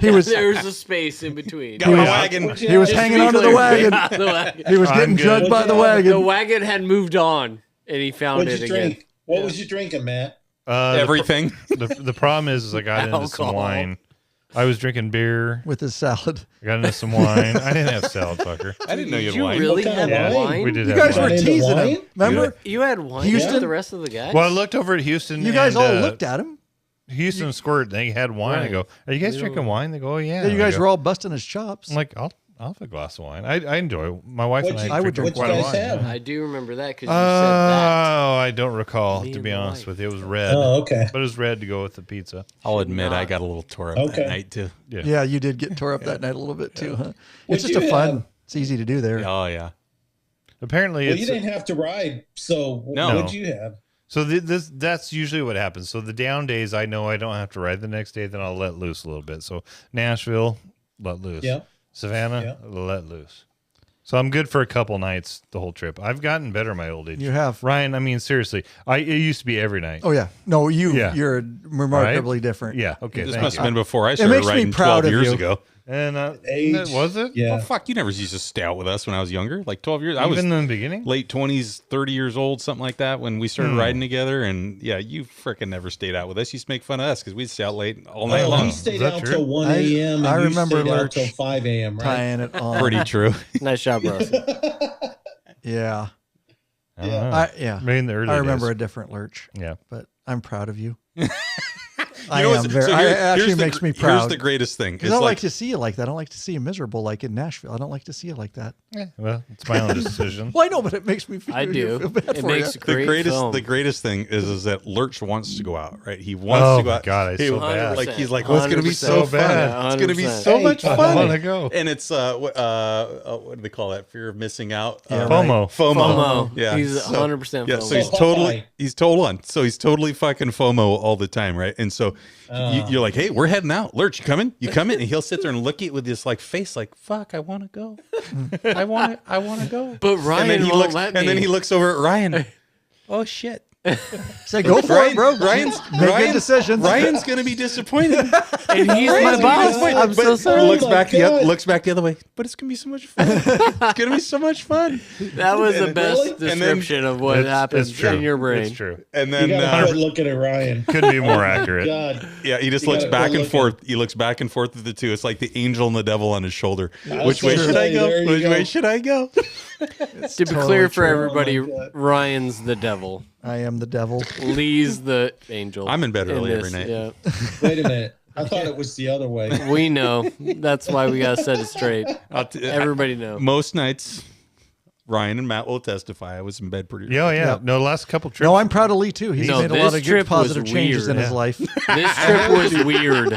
There's a space in between. Got my wagon. He was hanging onto the wagon. The wagon. He was getting drugged by the wagon. The wagon had moved on, and he found What'd it you again. drink? What was you drinking, Matt? Everything. The problem is I got into some Alcohol. wine. I was drinking beer. With his salad. I got into some wine. I didn't have salad, fucker. I didn't know you Did had you wine. really What kind have of wine? wine? We did You have guys were wine. into teasing wine? him. Remember? You had wine Houston? with the rest of the guys? Well, I looked over at Houston. You guys and, all looked at him. Houston Squirt. They had wine. I Right. go, are you guys drinking wine? They go, oh, yeah. Yeah, you I guys go, were all busting his chops. I'm like, I'll have a glass of wine. I enjoy it. My wife What'd and you- I would drink drink quite a wine. wine. What'd you guys have? Yeah. I do remember that because you said that. Oh, I don't recall, Me to and be my honest wife. with you. It was red. Oh, okay. But it was red to go with the pizza. I'll admit I got a little tore up Okay. that night too. Yeah, you did get tore up that night a little bit too, huh? What'd It's just a you fun. have? It's easy to do there. Oh yeah. Apparently, Well, it's you didn't have to ride, so No. what'd you have? so. That's usually what happens. So the down days, I know I don't have to ride. The next day, then I'll let loose a little bit. So Nashville, let loose. Yeah. Savannah, let loose. So I'm good for a couple nights the whole trip. I've gotten better my old age. You have. Ryan, I mean, seriously, it used to be every night. Oh yeah. No, Yeah. you're remarkably different. Yeah. Okay. This thank must you. have been before I started makes me riding proud 12 of years you. ago. And Age. was it? Yeah. Oh fuck, you never used to stay out with us when I was younger, like 12 years. I was Even in the beginning? late 20s, 30 years old, something like that when we started riding together. And yeah, you freaking never stayed out with us. You used to make fun of us because we'd stay out late all night Oh, long. he stayed Is that out true? till 1 a.m. and I you remember stayed out Lurch till 5 a.m., right? Tying it on. Pretty true. Nice job, Russell. Yeah. I don't know. Yeah. Maybe in the early I remember days. a different Lurch, Yeah. but I'm proud of you. You I know am what's- very. so it here- actually here's the makes gr- me Here's proud. the greatest thing. Because I don't like to see you like that. I don't like to see you miserable like in Nashville. I don't like to see you like that. Well, it's my own decision. Well, I know, but it makes me feel, I do. feel bad It for makes you. the greatest thing is that Lurch wants to go out, right? He wants to go my out. God, it's He- so bad. Like he's like, well, it's gonna be so 100%. fun. bad. It's gonna be 100%. so much Hey, fun. I wanna go. And it's what do they call that? Fear of missing out. Yeah, FOMO. FOMO. Yeah, He's so- 100% Yeah, FOMO. so he's Popeye. totally fucking FOMO all the time, right? And so you're like, hey, we're heading out. Lurch, you coming? You coming? And he'll sit there and look at you with this like face, like, fuck, I want to go. I want to go. But Ryan and then he won't looks, let and then me. he looks over at Ryan. Oh shit. Say, go for it, bro. Ryan's Make good Ryan's- decisions. Ryan's gonna be disappointed. And he's my boss. I'm so But sorry. looks Oh back my God. looks back the other way. But it's gonna be so much fun. It's gonna be so much fun. That was the And- best really? And then- description of what happens It's true. in your brain. It's true. And You then gotta quit looking at Ryan. Couldn't be more accurate. God. yeah, he just You looks gotta back quit and looking. forth. He looks back and forth with the two. It's like the angel and the devil on his shoulder. I Which was way gonna should I say, go? there you Which go. way should I go? To be clear for everybody, Oh my God. Ryan's the devil. I am the devil. Lee's the angel. I'm in bed early every this, night. Yeah. Wait a minute. I thought it was the other way. We know. That's why we gotta set it straight. Everybody know. Most nights, Ryan and Matt will testify. I was in bed pretty. Yeah, yeah. Yep. No, the last couple trips. No, I'm proud of Lee too. He's No, made a lot this of trip good positive was changes weird. in his life. This trip was weird.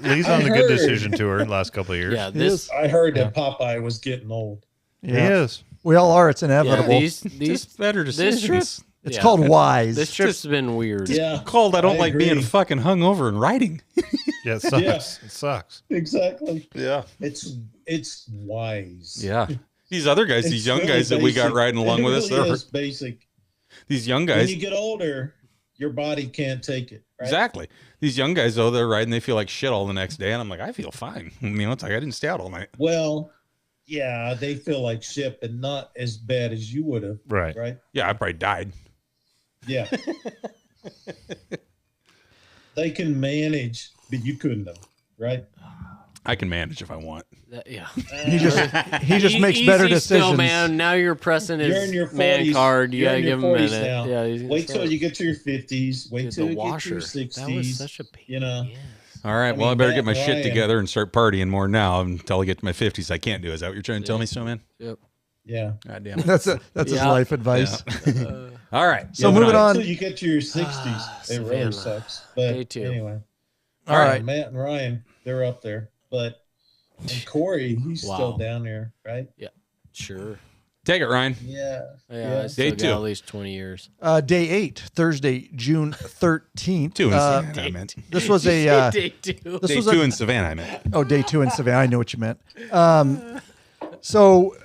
Lee's on the good decision tour the last couple of years. Yeah, this. I heard that Popeye was getting old. He Yeah. is. We all are. It's Yeah, inevitable. these Just better this decisions. trip. It's yeah. called wise. This trip's been weird. Yeah. Called I don't I like being agree. fucking hungover and riding. Yeah, it sucks. Yeah. It sucks. Exactly. Yeah. It's wise. Yeah. These other guys, It's these young really guys that we got basic. riding along It with us, really they're is basic. these young When guys. you get older, your body can't take it. Right? Exactly. These young guys, though, they're riding, they feel like shit all the next day. And I'm like, I feel fine. You know, it's like I didn't stay out all night. Well, yeah, they feel like shit, but not as bad as you would have. Right. Right? Yeah, I probably died. Yeah. They can manage, but you couldn't have. Right? I can manage if I want. Yeah. he just makes better Easy decisions. Still, man. Now you're pressing You're in his your 40s. man card. You You're gotta in your give him a 40s minute. now. Yeah. he's gonna Wait till start. you get to your 50s. Wait Dude, till the you washer. get to your 60s. That was such a pain. You know? Yeah. All right. I Well, I mean, better Matt get my and shit Ryan- together and start partying more now until I get to my 50s. I can't do. Is that what you're trying to tell me, so man? Yep. Yeah. God damn. That's his Yeah. life advice. All right. So Yeah, moving wait on. till you get to your 60s. It really Savannah. sucks. But Day two. anyway. All right. Matt and Ryan, they're up there. But and Corey, he's Wow. still down there, right? Sure. Take it, Ryan. Yeah. Yeah. I still Day got two. at least 20 years. Day 8, Thursday, June 13th. Two in Savannah, I meant. This was a Day two. this Day was two a, in Savannah, I meant. day 2 in Savannah. I know what you meant. So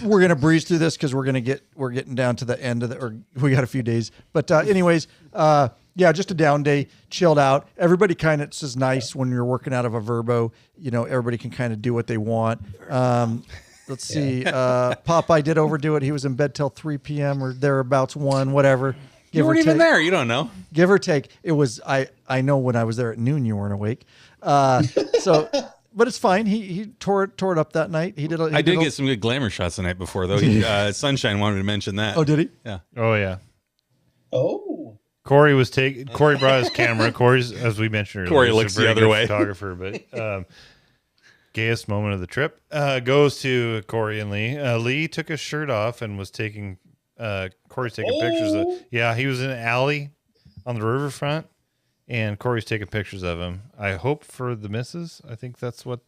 we're gonna breeze through this because we're getting down to the end of or we got a few days. But anyways, yeah, just a down day, chilled out. Everybody kind of, it's just nice when you're working out of a Verbo. You know, everybody can kind of do what they want. Let's see. Popeye did overdo it. He was in bed till 3 p.m. or thereabouts, 1, whatever. You weren't even there. You don't know. Give or take. It was. I know when I was there at noon, you weren't awake. So. But it's fine. He tore it up that night. I did get some good glamour shots the night before, though. Sunshine wanted to mention that. Oh, did he? Yeah. Oh, yeah. Oh. Corey brought his camera. Corey's, as we mentioned earlier, Corey looks the other way. Photographer, but gayest moment of the trip goes to Corey and Lee. Lee took his shirt off and was taking. Corey's taking pictures of. Yeah, he was in an alley on the riverfront. And Corey's taking pictures of him. I hope for the missus. I think that's what.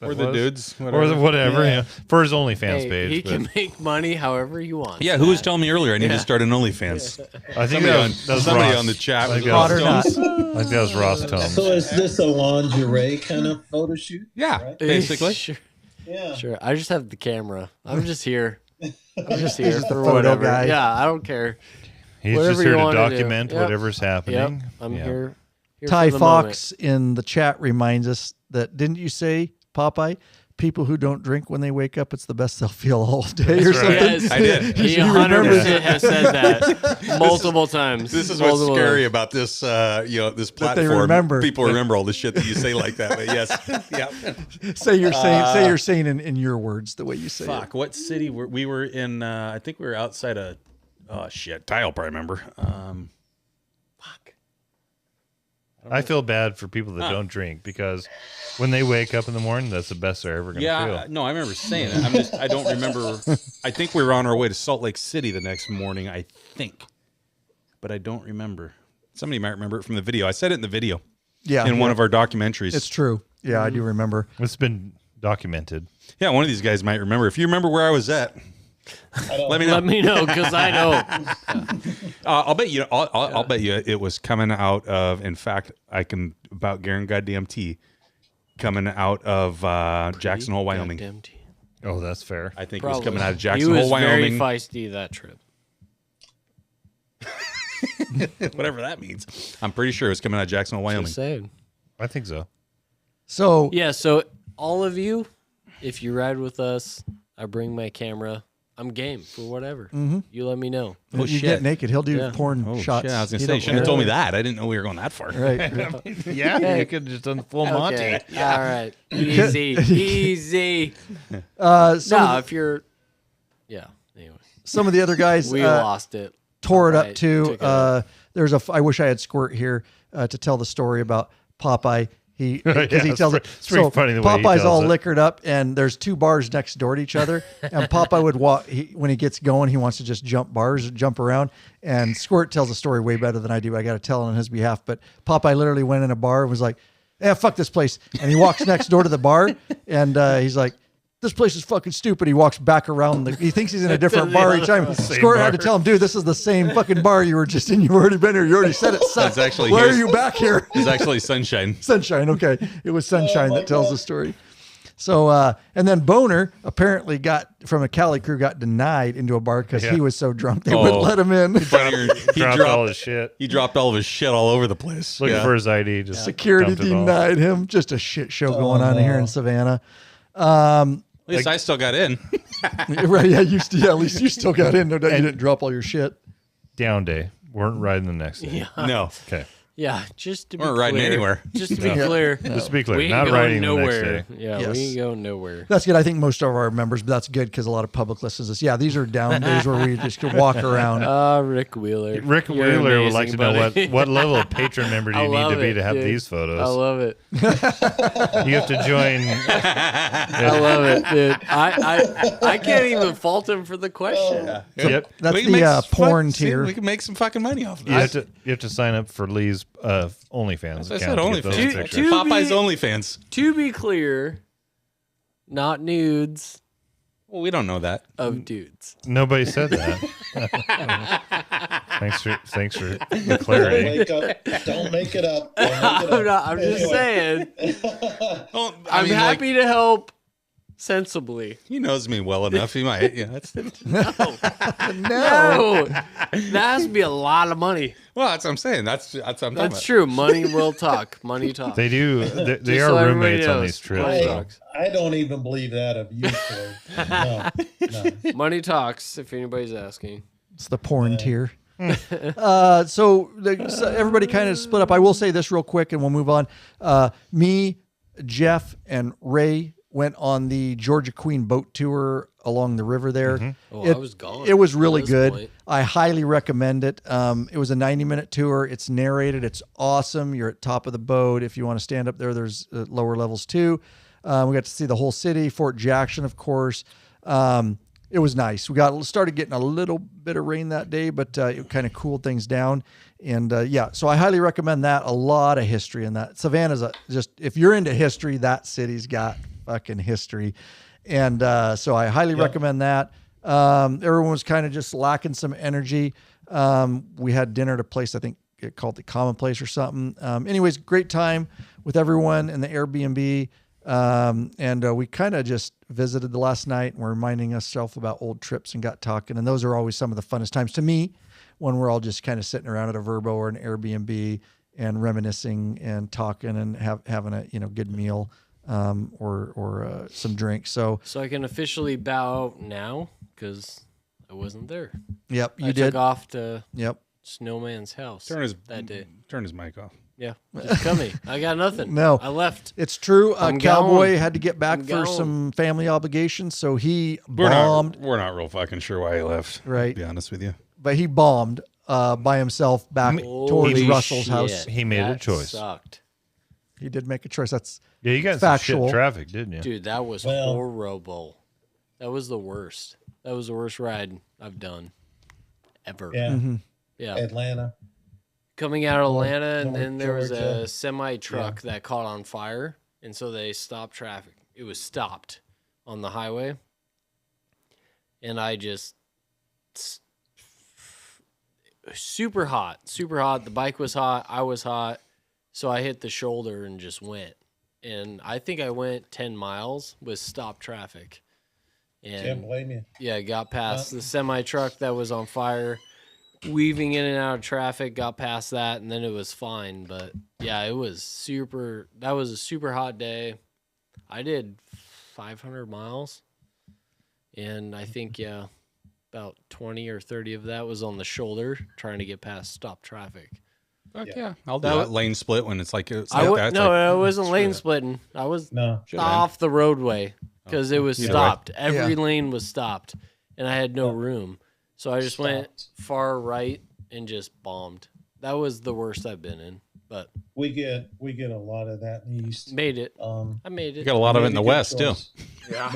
Or the dudes. Whatever. Or whatever. Yeah. For his OnlyFans page. He can make money however he wants. Yeah, who was telling me earlier I need to start an OnlyFans? I think somebody on the chat. I think that was Ross Tomes. So is this a lingerie kind of photo shoot? Yeah, right? basically. Sure. Yeah. Sure. I just have the camera. I'm just here. I'm just here He's for the photo whatever. guy. Yeah, I don't care. He's Whatever just here you to wanna do. document Yep. whatever's happening. Yep. I'm here. Ty Fox in the chat reminds us that, didn't you say, Popeye? People who don't drink when they wake up, it's the best they'll feel all day or something. Yes, I did. He 100% has said that multiple times. This is what's scary about this, this platform. They remember. People remember all the shit that you say like that. But yes, yeah. Say you're saying in your words the way you say Fuck, it. what city we were in? I think we were outside of. Oh shit, Ty will probably remember. Fuck. I feel bad for people that don't drink because when they wake up in the morning, that's the best they're ever going to feel. No, I remember saying it. I don't remember. I think we were on our way to Salt Lake City the next morning, I think. But I don't remember. Somebody might remember it from the video. I said it in the video. Yeah. In one of our documentaries. It's true. Yeah, I do remember. It's been documented. Yeah, one of these guys might remember. If you remember where I was at, let me know. Let me know, because I know. I'll bet you. I'll bet you it was coming out of. In fact, I can about guarantee goddamn tea coming out of Jackson Hole, Wyoming. Oh, that's fair. I think it was coming out of Jackson Hole, Wyoming. He was very feisty that trip. Whatever that means. I'm pretty sure it was coming out of Jackson Hole, Wyoming. Just saying. I think so. So yeah. So all of you, if you ride with us, I bring my camera. I'm game for whatever. Mm-hmm. You let me know. Oh, you get naked. He'll do porn shots. Shit, I was going to say, you shouldn't have told me that. I didn't know we were going that far. Right. Yeah, you could have just done full Monty. Okay. Yeah. All right. Easy. Easy. If you're... Yeah. Anyway. Some of the other guys... we lost it. Tore it up too. There's I wish I had Squirt here to tell the story about Popeye. He tells it. So funny the way he Popeye's tells all it. liquored up, and there's 2 bars next door to each other. And Popeye would walk when he gets going. He wants to just jump bars, jump around. And Squirt tells the story way better than I do. I got to tell it on his behalf. But Popeye literally went in a bar and was like, "Yeah, fuck this place." And he walks next door to the bar, and he's like, "This place is fucking stupid." He walks back around. He thinks he's in a different bar each time. Squirt had to tell him, "Dude, this is the same fucking bar you were just in. You've already been here. You already said it sucks. Why are you back here?" It's actually Sunshine. Sunshine. Okay. It was Sunshine that tells the story. So, and then Boner apparently from a Cali crew got denied into a bar because he was so drunk they wouldn't let him in. He dropped all his shit. He dropped all of his shit all over the place. Looking for his ID. Just Security dumped it all. denied him. Just a shit show going on here in Savannah. At least I still got in. Right. Yeah. At least you still got in. No doubt you didn't drop all your shit. Down day. Weren't riding the next day. Yeah. No. Okay. Yeah, just to be We're clear. riding anywhere. Just to be clear. Just to be clear, We ain't not going riding nowhere. the next day. Yeah, Yes. we ain't going nowhere. That's good. I think most of our members, but that's good because a lot of public listens to this. Yeah, these are down days where we just could walk around. Rick Wheeler. Rick You're Wheeler would amazing, like to know buddy. what level of patron member do you need to be to have dude. these photos. I love it. You have to join. I love it, dude. I can't even fault him for the question. Yep. That's We can the make porn tier. We can make some fucking money off of You this. have to sign up for Lee's OnlyFans I account. said to get those OnlyFans. pictures. Popeye's OnlyFans. To be clear, not nudes Well, we don't know that. of dudes. Nobody said that. Thanks for the clarity. Don't make it up. I'm just saying. Well, I'm happy to help Sensibly. He knows me well enough. He might. Yeah, that's No. That has to be a lot of money. well. That's what I'm saying. That's what I'm talking about. That's true. Money will talk. Money talks. They do. They Just are so everybody roommates on knows, these trips. money so. talks. I don't even believe that of you, Corey. No. Money talks, if anybody's asking. It's the porn tier. So everybody kind of split up. I will say this real quick, and we'll move on. Me, Jeff, and Ray went on the Georgia Queen boat tour along the river there. Oh, I was gone. It was really at this good. point. I highly recommend it. It was a 90-minute tour. It's narrated. It's awesome. You're at top of the boat. If you want to stand up there, there's lower levels too. We got to see the whole city, Fort Jackson, of course. It was nice. We started getting a little bit of rain that day, but it kind of cooled things down. And so I highly recommend that. A lot of history in that. Savannah's if you're into history, that city's got fucking history. And so I highly recommend that. Everyone was kind of just lacking some energy. We had dinner at a place, I think it called the Commonplace or something. Anyways, great time with everyone in the Airbnb. And we kind of just visited the last night and we're reminding ourselves about old trips and got talking. And those are always some of the funnest times to me when we're all just kind of sitting around at a Verbo or an Airbnb and reminiscing and talking and having a, good meal, or some drinks. So I can officially bow out now because I wasn't there. Yep, I took off to Snowman's house that day. Turn his mic off. Yeah, just coming. I got nothing. No, I left. It's true. Cowboy gone. had to get back for some family obligations, so he We're bombed. we're not real fucking sure why he left. Right. To be honest with you. But he bombed by himself back towards Russell's house. He made a choice. Sucked. He did make a choice. That's you got factual. some shit traffic, didn't you? Dude, that was horrible. That was the worst. That was the worst ride I've done ever. Yeah. Mm-hmm. Yeah. Atlanta. Coming out of Atlanta, and North then there was Georgia. a semi truck that caught on fire, and so they stopped traffic. It was stopped on the highway, and I just super hot. The bike was hot. I was hot, so I hit the shoulder and just went. And I think I went 10 miles with stopped traffic. And Can't blame you. yeah, got past the semi truck that was on fire. Weaving in and out of traffic, got past that, and then it was fine. But yeah, it was super. That was a super hot day. I did 500 miles, and I think about 20 or 30 of that was on the shoulder, trying to get past stop traffic. Fuck yeah. I'll do that lane split when it's like it's like I that. It's like, I wasn't lane splitting. I was off the roadway because it was stopped. Every lane was stopped, and I had no room. So I just went far right and just bombed. That was the worst I've been in. But we get a lot of that in the east. Made it. I made it. You got a lot of it in the west too. Yeah.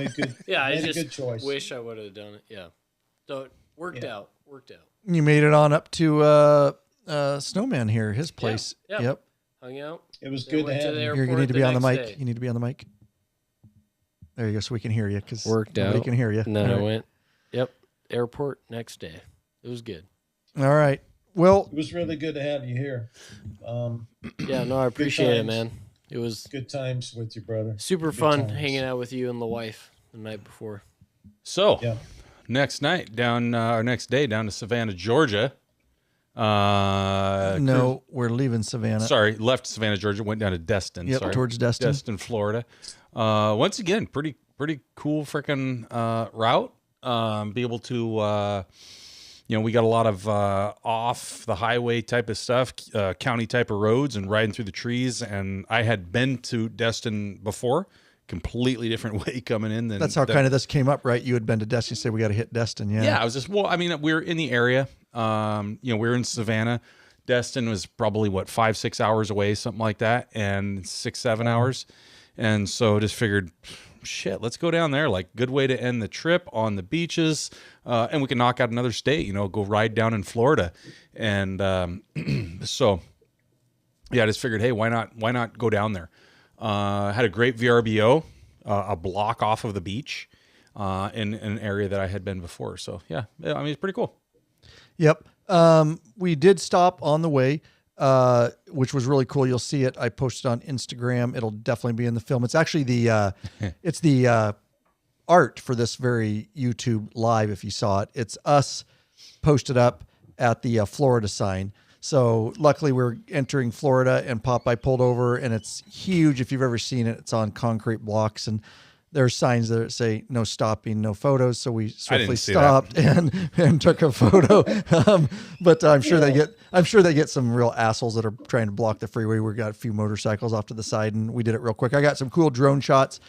I just a good choice. wish I would have done it. Yeah. So it worked out. You made it on up to Snowman here, his place. Yeah. Yep. Hung out. It was good to have you. You need to be on the mic. You need to be on the mic. There you go, so we can hear you because nobody can hear you. And then I went. Yep. Airport next day. It was good. All right. Well, It was really good to have you here. Yeah, no, I appreciate it, man. It was Good times with your brother. super Good fun times. hanging out with you and the wife the night before. So Yeah. next night next day down to Savannah, Georgia. no, we're leaving Savannah. Sorry, left Savannah, Georgia, went down to Destin. Yep, sorry. towards Destin. Destin, Florida. Once again, pretty cool freaking route. Be able to, we got a lot of off the highway type of stuff, county type of roads, and riding through the trees. And I had been to Destin before, completely different way coming in. That's how kind of this came up, right? You had been to Destin, you said we got to hit Destin. Yeah. Yeah, I was just we were in the area. We were in Savannah. Destin was probably 5-6 hours away, something like that, and 6-7 hours. And so just figured, shit, let's go down there. Like, good way to end the trip on the beaches, and we can knock out another state. Go ride down in Florida, and so yeah, I just figured, hey, why not go down there? Had a great VRBO, a block off of the beach, in an area that I had been before. So yeah, it's pretty cool. Yep. We did stop on the way, which was really cool. You'll see it. I posted on Instagram. It'll definitely be in the film. It's actually the art for this very YouTube live. If you saw it, it's us posted up at the Florida sign. So luckily we're entering Florida, and Popeye pulled over, and it's huge. If you've ever seen it, it's on concrete blocks, and there's signs that say no stopping, no photos. So we swiftly stopped and took a photo. But I'm sure they get some real assholes that are trying to block the freeway. We got a few motorcycles off to the side, and we did it real quick. I got some cool drone shots.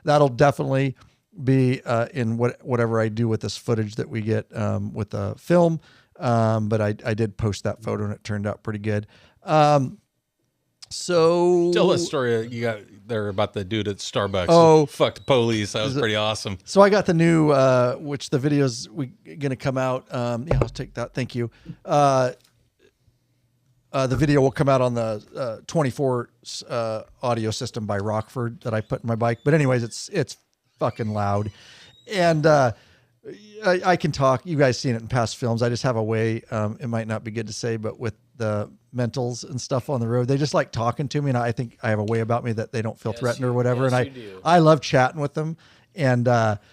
That'll definitely be in whatever I do with this footage that we get with the film. But I did post that photo, and it turned out pretty good. So tell the story you got there about the dude at Starbucks. Oh, fuck the police. That was pretty awesome. So I got the new, which the video's going to come out. Yeah, I'll take that. Thank you. The video will come out on the 24 audio system by Rockford that I put in my bike. But anyways, it's fucking loud. And, I can talk. You guys seen it in past films. I just have a way. It might not be good to say, but with the mentals and stuff on the road, they just like talking to me, and I think I have a way about me that they don't feel threatened or whatever. And I love chatting with them. And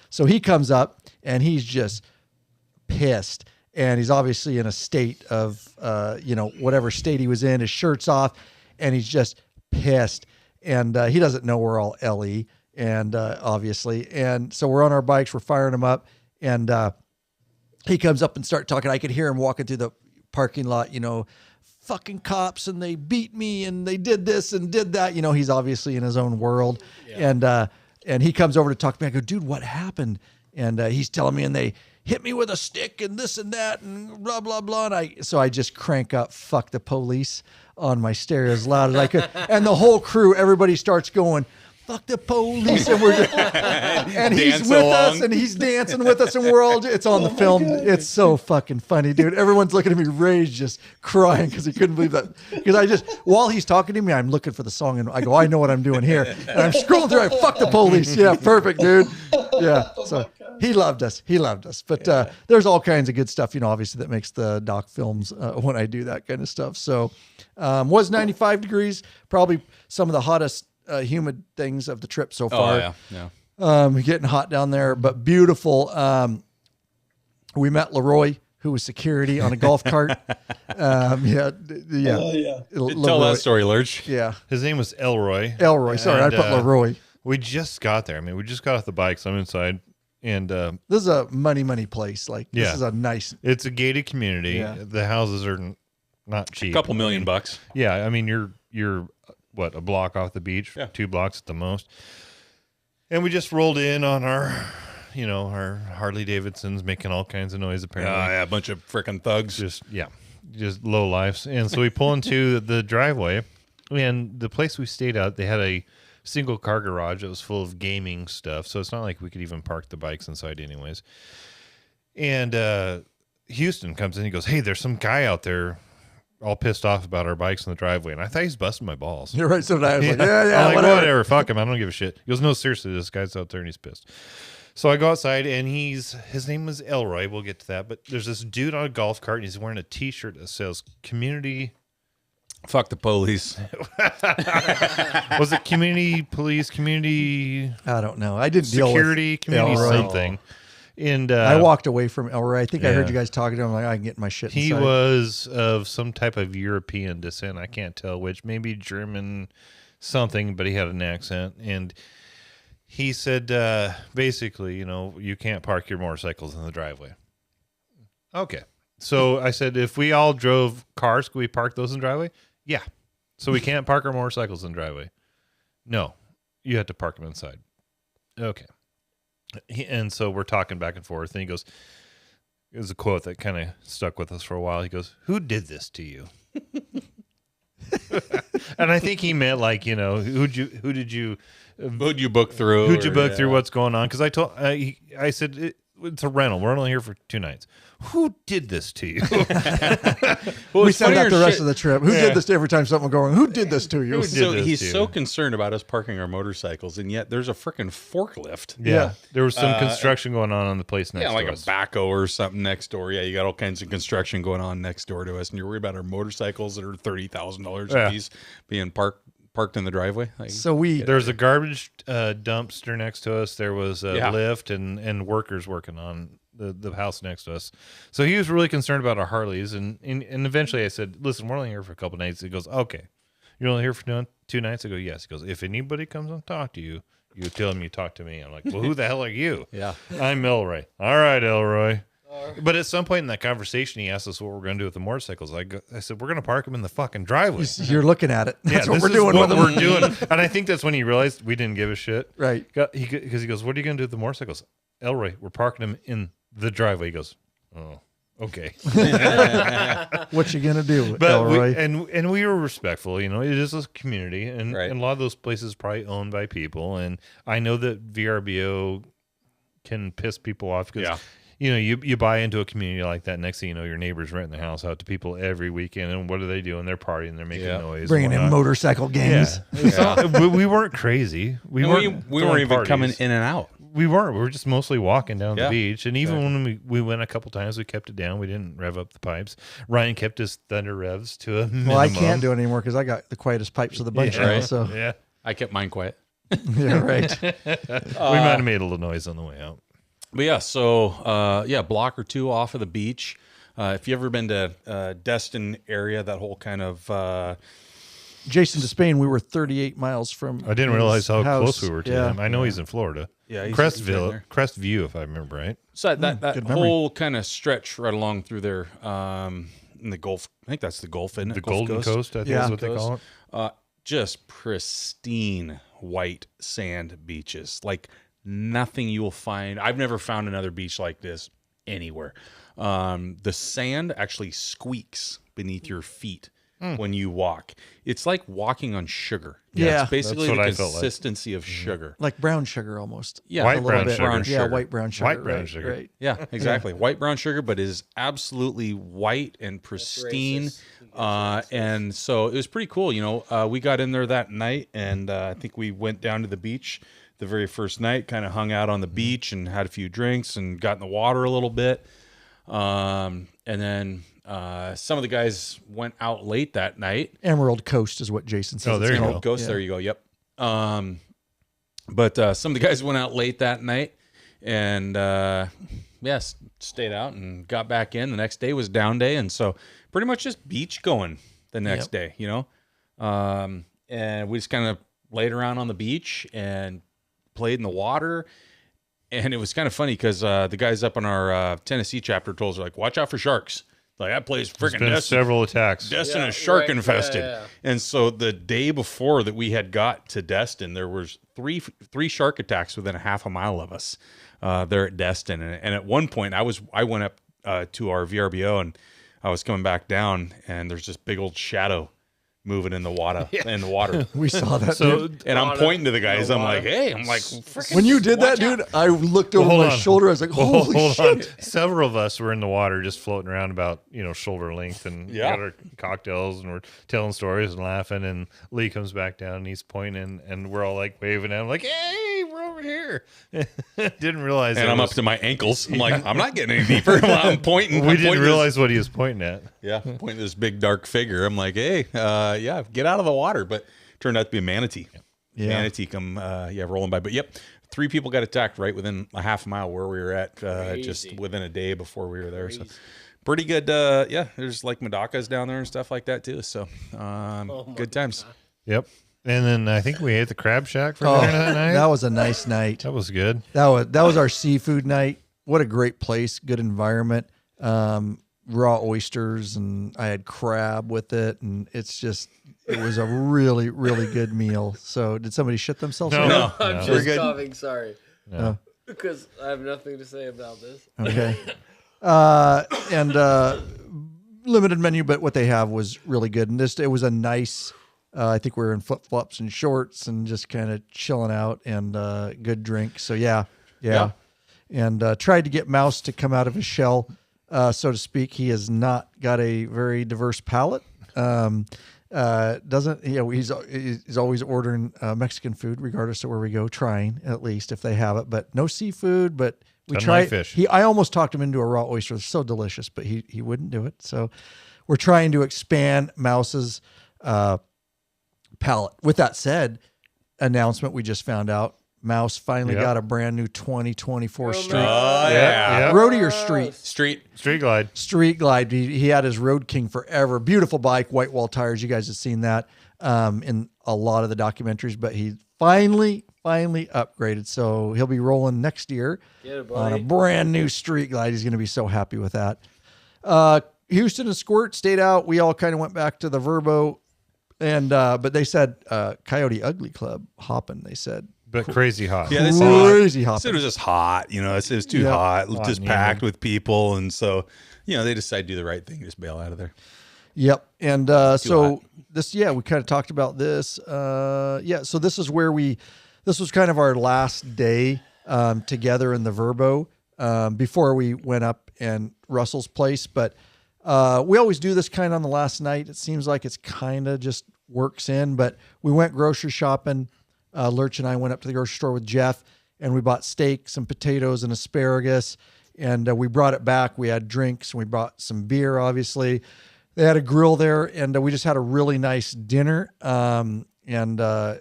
so he comes up, and he's just pissed, and he's obviously in a state of whatever state he was in. His shirt's off, and he's just pissed, and he doesn't know we're all LE, and obviously, and so we're on our bikes, we're firing him up. And he comes up and start talking. I could hear him walking through the parking lot, fucking cops, and they beat me, and they did this and did that. He's obviously in his own world. Yeah. And he comes over to talk to me. I go, dude, what happened? And he's telling me, and they hit me with a stick and this and that and blah, blah, blah. And so I just crank up "fuck the police" on my stereo as loud as I could. And the whole crew, everybody starts going, "Fuck the police," and and he's with us, and he's dancing with us, and it's on the film. It's so fucking funny, dude. Everyone's looking at me, Ray's just crying because he couldn't believe that. Because while he's talking to me, I'm looking for the song, and I go, I know what I'm doing here, and I'm scrolling through. Fuck the police. Yeah, perfect, dude. Yeah. So he loved us. But there's all kinds of good stuff, obviously that makes the doc films when I do that kind of stuff. So was 95 degrees, probably some of the hottest humid things of the trip so far. Getting hot down there, but beautiful. We met Leroy, who was security on a golf cart. Tell that story, Lurch. Yeah, his name was Elroy. Sorry, I put Leroy. We just got there. We just got off the bikes. I'm inside, and this is a money place. This is a nice. It's a gated community. Yeah. The houses are not cheap. A couple $1 million. Yeah, you're what, a block off the beach, 2 blocks at the most. And we just rolled in on our Harley Davidsons, making all kinds of noise, apparently. A bunch of freaking thugs. Just low lives. And so we pull into the driveway, and the place we stayed at, they had a single car garage that was full of gaming stuff. So it's not like we could even park the bikes inside anyways. And Houston comes in, he goes, "Hey, there's some guy out there all pissed off about our bikes in the driveway." And I thought he's busting my balls. You're right. So I was like, I'm like, whatever. Fuck him. I don't give a shit. He goes, "No, seriously, this guy's out there and he's pissed." So I go outside, and his name was Elroy. We'll get to that. But there's this dude on a golf cart, and he's wearing a T-shirt that says "Community." Fuck the police. Was it community police? Community? I don't know. I didn't security. Deal with community Elroy. something. And I walked away from Elroy. I think I heard you guys talking to him. Like, I can get my shit inside. He was of some type of European descent. I can't tell which. Maybe German something, but he had an accent. And he said, basically, you can't park your motorcycles in the driveway. Okay. So I said, if we all drove cars, could we park those in the driveway? Yeah. So we can't park our motorcycles in the driveway? No. You have to park them inside. Okay. And so we're talking back and forth, and he goes, it was a quote that kind of stuck with us for a while. He goes, "Who did this to you?" And I think he meant who'd you book through? Who'd you book through? What's going on? Because I said it's a rental. We're only here for 2 nights. Who did this to you? We said that the rest of the trip. Who did this to every time something going? Who did this to you? He's so concerned about us parking our motorcycles, and yet there's a freaking forklift. Yeah. There was some construction going on the place next door. Yeah, like a backhoe or something next door. Yeah, you got all kinds of construction going on next door to us, and you're worried about our motorcycles that are $30,000 a piece being parked parked in the driveway. Like, So There's a garbage dumpster next to us. There was a Yeah. lift and workers working on the house next to us. So he was really concerned about our Harleys. And eventually I said, listen, we're only here for a couple nights. He goes, okay. You're only here for 2 nights? I go, yes. He goes, if anybody comes and talk to you, you tell them you talk to me. I'm like, well, who the hell are you? Yeah. I'm Elroy. All right, Elroy. But at some point in that conversation, he asked us what we're going to do with the motorcycles. I said, we're going to park them in the fucking driveway. You're looking at it. That's what this we're is doing what with we're them. doing. And I think that's when he realized we didn't give a shit. Right. Because he goes, what are you going to do with the motorcycles? Elroy, we're parking them in the driveway. He goes, oh, okay. What you gonna do, But Elroy? and we were respectful. You know, it is a community, and, Right. and a lot of those places are probably owned by people. And I know that VRBO can piss people off because Yeah. you know you buy into a community like that. Next thing you know, your neighbors renting the house out to people every weekend, and what are they doing? They're partying, they're making Yeah. noise, Bringing and in whatnot. motorcycle gangs. We weren't crazy. We And weren't. we throwing weren't even parties. coming in and out. We weren't. We were just mostly walking down Yeah. the beach. And even when we went a couple times, we kept it down. We didn't rev up the pipes. Ryan kept his thunder revs to a minimum. Well, I can't do it anymore because I got the quietest pipes of the bunch Yeah. now. Right. So Yeah. I kept mine quiet. yeah, right. We might have made a little noise on the way out. But yeah, so block or two off of the beach. If you ever been to Destin area, that whole kind of Jason to Spain, we were 38 miles from. I didn't his realize how house. close we were to Yeah. him. I know he's in Florida. Yeah, he's right Crestview, if I remember right. so that good memory. whole kind of stretch right along through there in the Gulf. I think that's the Gulf, isn't it? The Gulf Golden Coast, I think Yeah. is what they call it. Just pristine white sand beaches, like nothing you will find. I've never found another beach like this anywhere. The sand actually squeaks beneath your feet when you walk. It's like walking on sugar. Yeah. It's basically That's the what I felt like. consistency of sugar. Like brown sugar almost. Yeah, White A little brown bit. sugar. Brown Yeah, sugar. white brown sugar. White brown right, sugar. Right. Yeah, exactly. White brown sugar, but is absolutely white and pristine. And so it was pretty cool. You know, we got in there that night, and I think we went down to the beach the very first night, kind of hung out on the beach and had a few drinks and got in the water a little bit. And then some of the guys went out late that night. Emerald Coast is what Jason says. Oh, there it's you called. go. Ghost, Yeah. there you go. Yep. But some of the guys went out late that night and stayed out and got back in. The next day was down day, and so pretty much just beach going the next day, you know. And we just kind of laid around on the beach and played in the water. And it was kind of funny because the guys up on our Tennessee chapter told us, like, watch out for sharks. Like, that place There's freaking been Destin. several attacks. Destin Yeah, is shark right. infested. Yeah, yeah. And so the day before that we had got to Destin, there was three shark attacks within a half a mile of us there at Destin. And at one point I went up to our VRBO and I was coming back down and there's this big old shadow moving in the water. We saw that. So dude. And I'm pointing to the guys. I'm like, water. hey, frickin' When you did that, watch out. dude, I looked over Hold my on. shoulder. I was like, holy Hold shit. on. Several of us were in the water just floating around about, shoulder length and got our cocktails and we're telling stories and laughing. And Lee comes back down and he's pointing and we're all like waving at him like, hey, we're over here. Didn't realize. And it I'm was- up to my ankles. I'm like, I'm not getting any deeper. I'm pointing. We I'm didn't pointing realize what he was pointing at. pointing this big dark figure. I'm like, hey, get out of the water. But turned out to be a manatee. Yeah. Manatee come, rolling by. But yep, 3 people got attacked right within a half mile where we were at, just within a day before we were there. So pretty good. There's like Madacas down there and stuff like that too. So good times. Yep. And then I think we ate the Crab Shack for Oh, dinner that night. that was a nice night. That was good. That was our seafood night. What a great place. Good environment. Raw oysters, and I had crab with it, and it was a really, really good meal. So did somebody shit themselves? No. already? I'm We're just good. coughing. Sorry, No. because I have nothing to say about this. Okay. Limited menu, but what they have was really good. And it was a nice, I think we were in flip-flops and shorts and just kind of chilling out, and good drink. So yeah. And tried to get Mouse to come out of his shell, so to speak. He has not got a very diverse palate. He's always ordering Mexican food regardless of where we go, trying at least if they have it, but no seafood. But we Doesn't tried like fish. I almost talked him into a raw oyster. It's so delicious, but he wouldn't do it. So we're trying to expand Mouse's pallet. With that said, announcement we just found out, Mouse finally got a brand new 2024 Street. Oh, yeah. Roadie or Street? Street Glide. Street Glide. He had his Road King forever. Beautiful bike, white wall tires. You guys have seen that in a lot of the documentaries, but he finally upgraded. So he'll be rolling next year on a brand new Street Glide. He's going to be so happy with that. Houston and Squirt stayed out. We all kind of went back to the Verbo, and but they said Coyote Ugly Club hopping. They said. But crazy hot. Yeah, they crazy hot. Said it was just hot. You know, it was too hot, just packed with people, and so they decided to do the right thing, just bail out of there. Yep, and so hot. we kind of talked about this. So this is where this was kind of our last day together in the Verbo before we went up in Russell's place. But we always do this kind of on the last night. It seems like it's kind of just works in. But we went grocery shopping. Lurch and I went up to the grocery store with Jeff, and we bought steak, some potatoes, and asparagus, and we brought it back. We had drinks, and we brought some beer, obviously. They had a grill there, and we just had a really nice dinner, and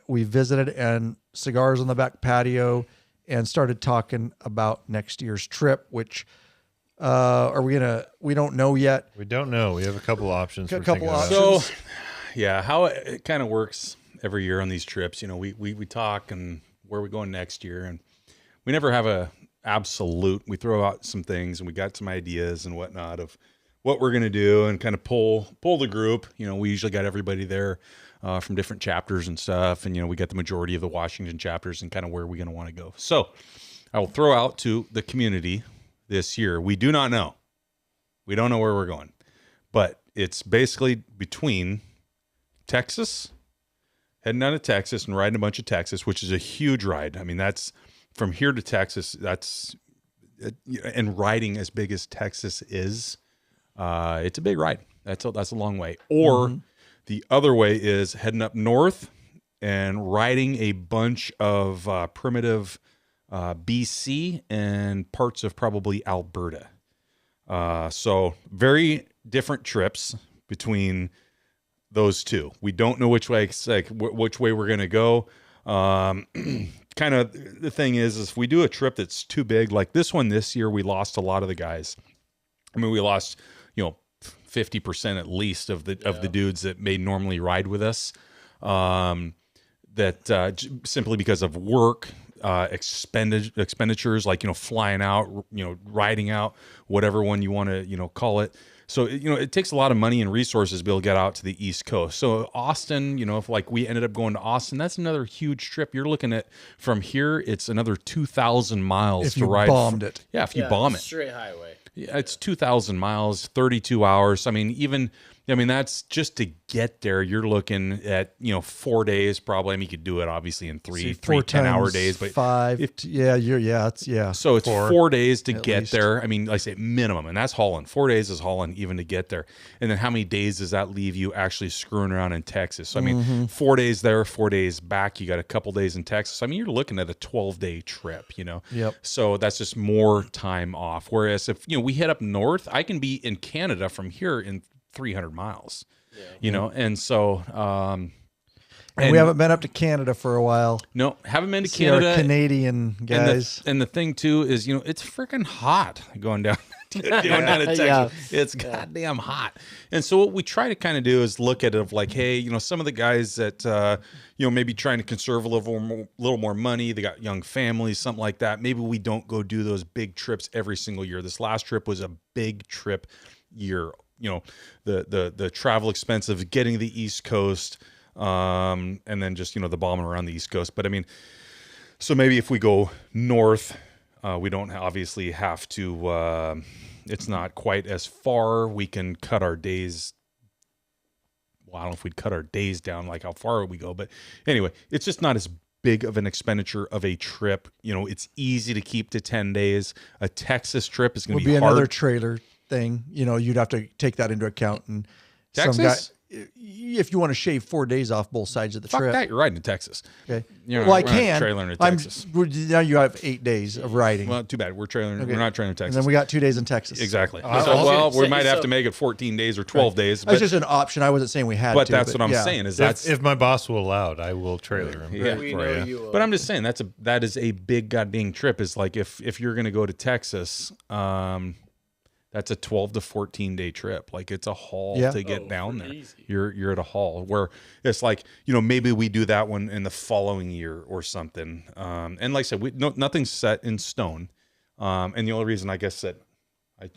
we visited, and cigars on the back patio, and started talking about next year's trip, which we don't know yet. We don't know. We have a couple options. So, how it kind of works every year on these trips, we talk and where we're going next year, and we never have a absolute. We throw out some things, and we got some ideas and whatnot of what we're going to do, and kind of pull the group. We usually got everybody there from different chapters and stuff, and we got the majority of the Washington chapters and kind of where we're going to want to go. So I will throw out to the community this year. We do not know. We don't know where we're going, but it's basically between Texas, heading down to Texas and riding a bunch of Texas, which is a huge ride. I mean, that's from here to Texas. And riding as big as Texas is, it's a big ride. That's a long way. Or the other way is heading up north and riding a bunch of primitive BC and parts of probably Alberta. So very different trips between those two. We don't know which way we're going to go. Kind of the thing is if we do a trip that's too big, like this one this year, we lost a lot of the guys. I mean, we lost, 50% at least of the dudes that may normally ride with us. Simply because of work, expenditures, like, flying out, riding out, whatever one you want to, call it. So, it takes a lot of money and resources to be able to get out to the East Coast. So Austin, if like we ended up going to Austin, that's another huge trip. You're looking at from here, it's another 2,000 miles if to you ride. Bombed it. Yeah, if you bomb it. Straight highway. Yeah, it's 2,000 miles, 32 hours. I mean, that's just to get there. You're looking at, 4 days probably. I mean, you could do it obviously in three 10-hour days, but 5. So it's 4 days to get least. there. I mean, like I say minimum, and that's hauling. 4 days is hauling even to get there. And then how many days does that leave you actually screwing around in Texas? So, I mean, 4 days there, 4 days back. You got a couple days in Texas. I mean, you're looking at a 12-day trip, Yep. So that's just more time off. Whereas if, we head up north, I can be in Canada from here in 300 miles, and so, and we haven't been up to Canada for a while. No, haven't been to See Canada. our Canadian guys. And the thing too is, it's freaking hot going down. Down to Texas. Yeah. It's goddamn hot. And so what we try to kind of do is look at it of like, hey, some of the guys that, maybe trying to conserve a little more money, they got young families, something like that. Maybe we don't go do those big trips every single year. This last trip was a big trip year. The travel expense of getting to the East Coast, and then just, the bombing around the East Coast. But I mean, so maybe if we go north, we don't obviously have to, it's not quite as far. We can cut our days. Well, I don't know if we'd cut our days down, like how far we go, but anyway, it's just not as big of an expenditure of a trip. It's easy to keep to 10 days. A Texas trip is going to be hard. Another trailer thing. You'd have to take that into account. And Texas? if you want to shave 4 days off both sides of the Fuck trip. that, you're riding to Texas. Okay. You're Well, I not- we're not can. trailering to Texas. Now you have 8 days of riding. Well, too bad. We're trailing. Okay. We're not trailing to And Texas. then we got 2 days in Texas. Exactly. was So, gonna well, we say, might have so- to make it 14 days or 12 days. That's But, just an option. I wasn't saying we had but to. that's what I'm yeah. saying is that's. If my boss will allow it, I will trailer him. Yeah. We for know you. you will. But I'm just saying that is a big goddamn trip. Is like if you're going to go to Texas, that's a 12 to 14 day trip. Like it's a haul Yeah. to get down there. easy. You're at a haul where it's like, maybe we do that one in the following year or something. And like I said, nothing's set in stone. And the only reason I guess that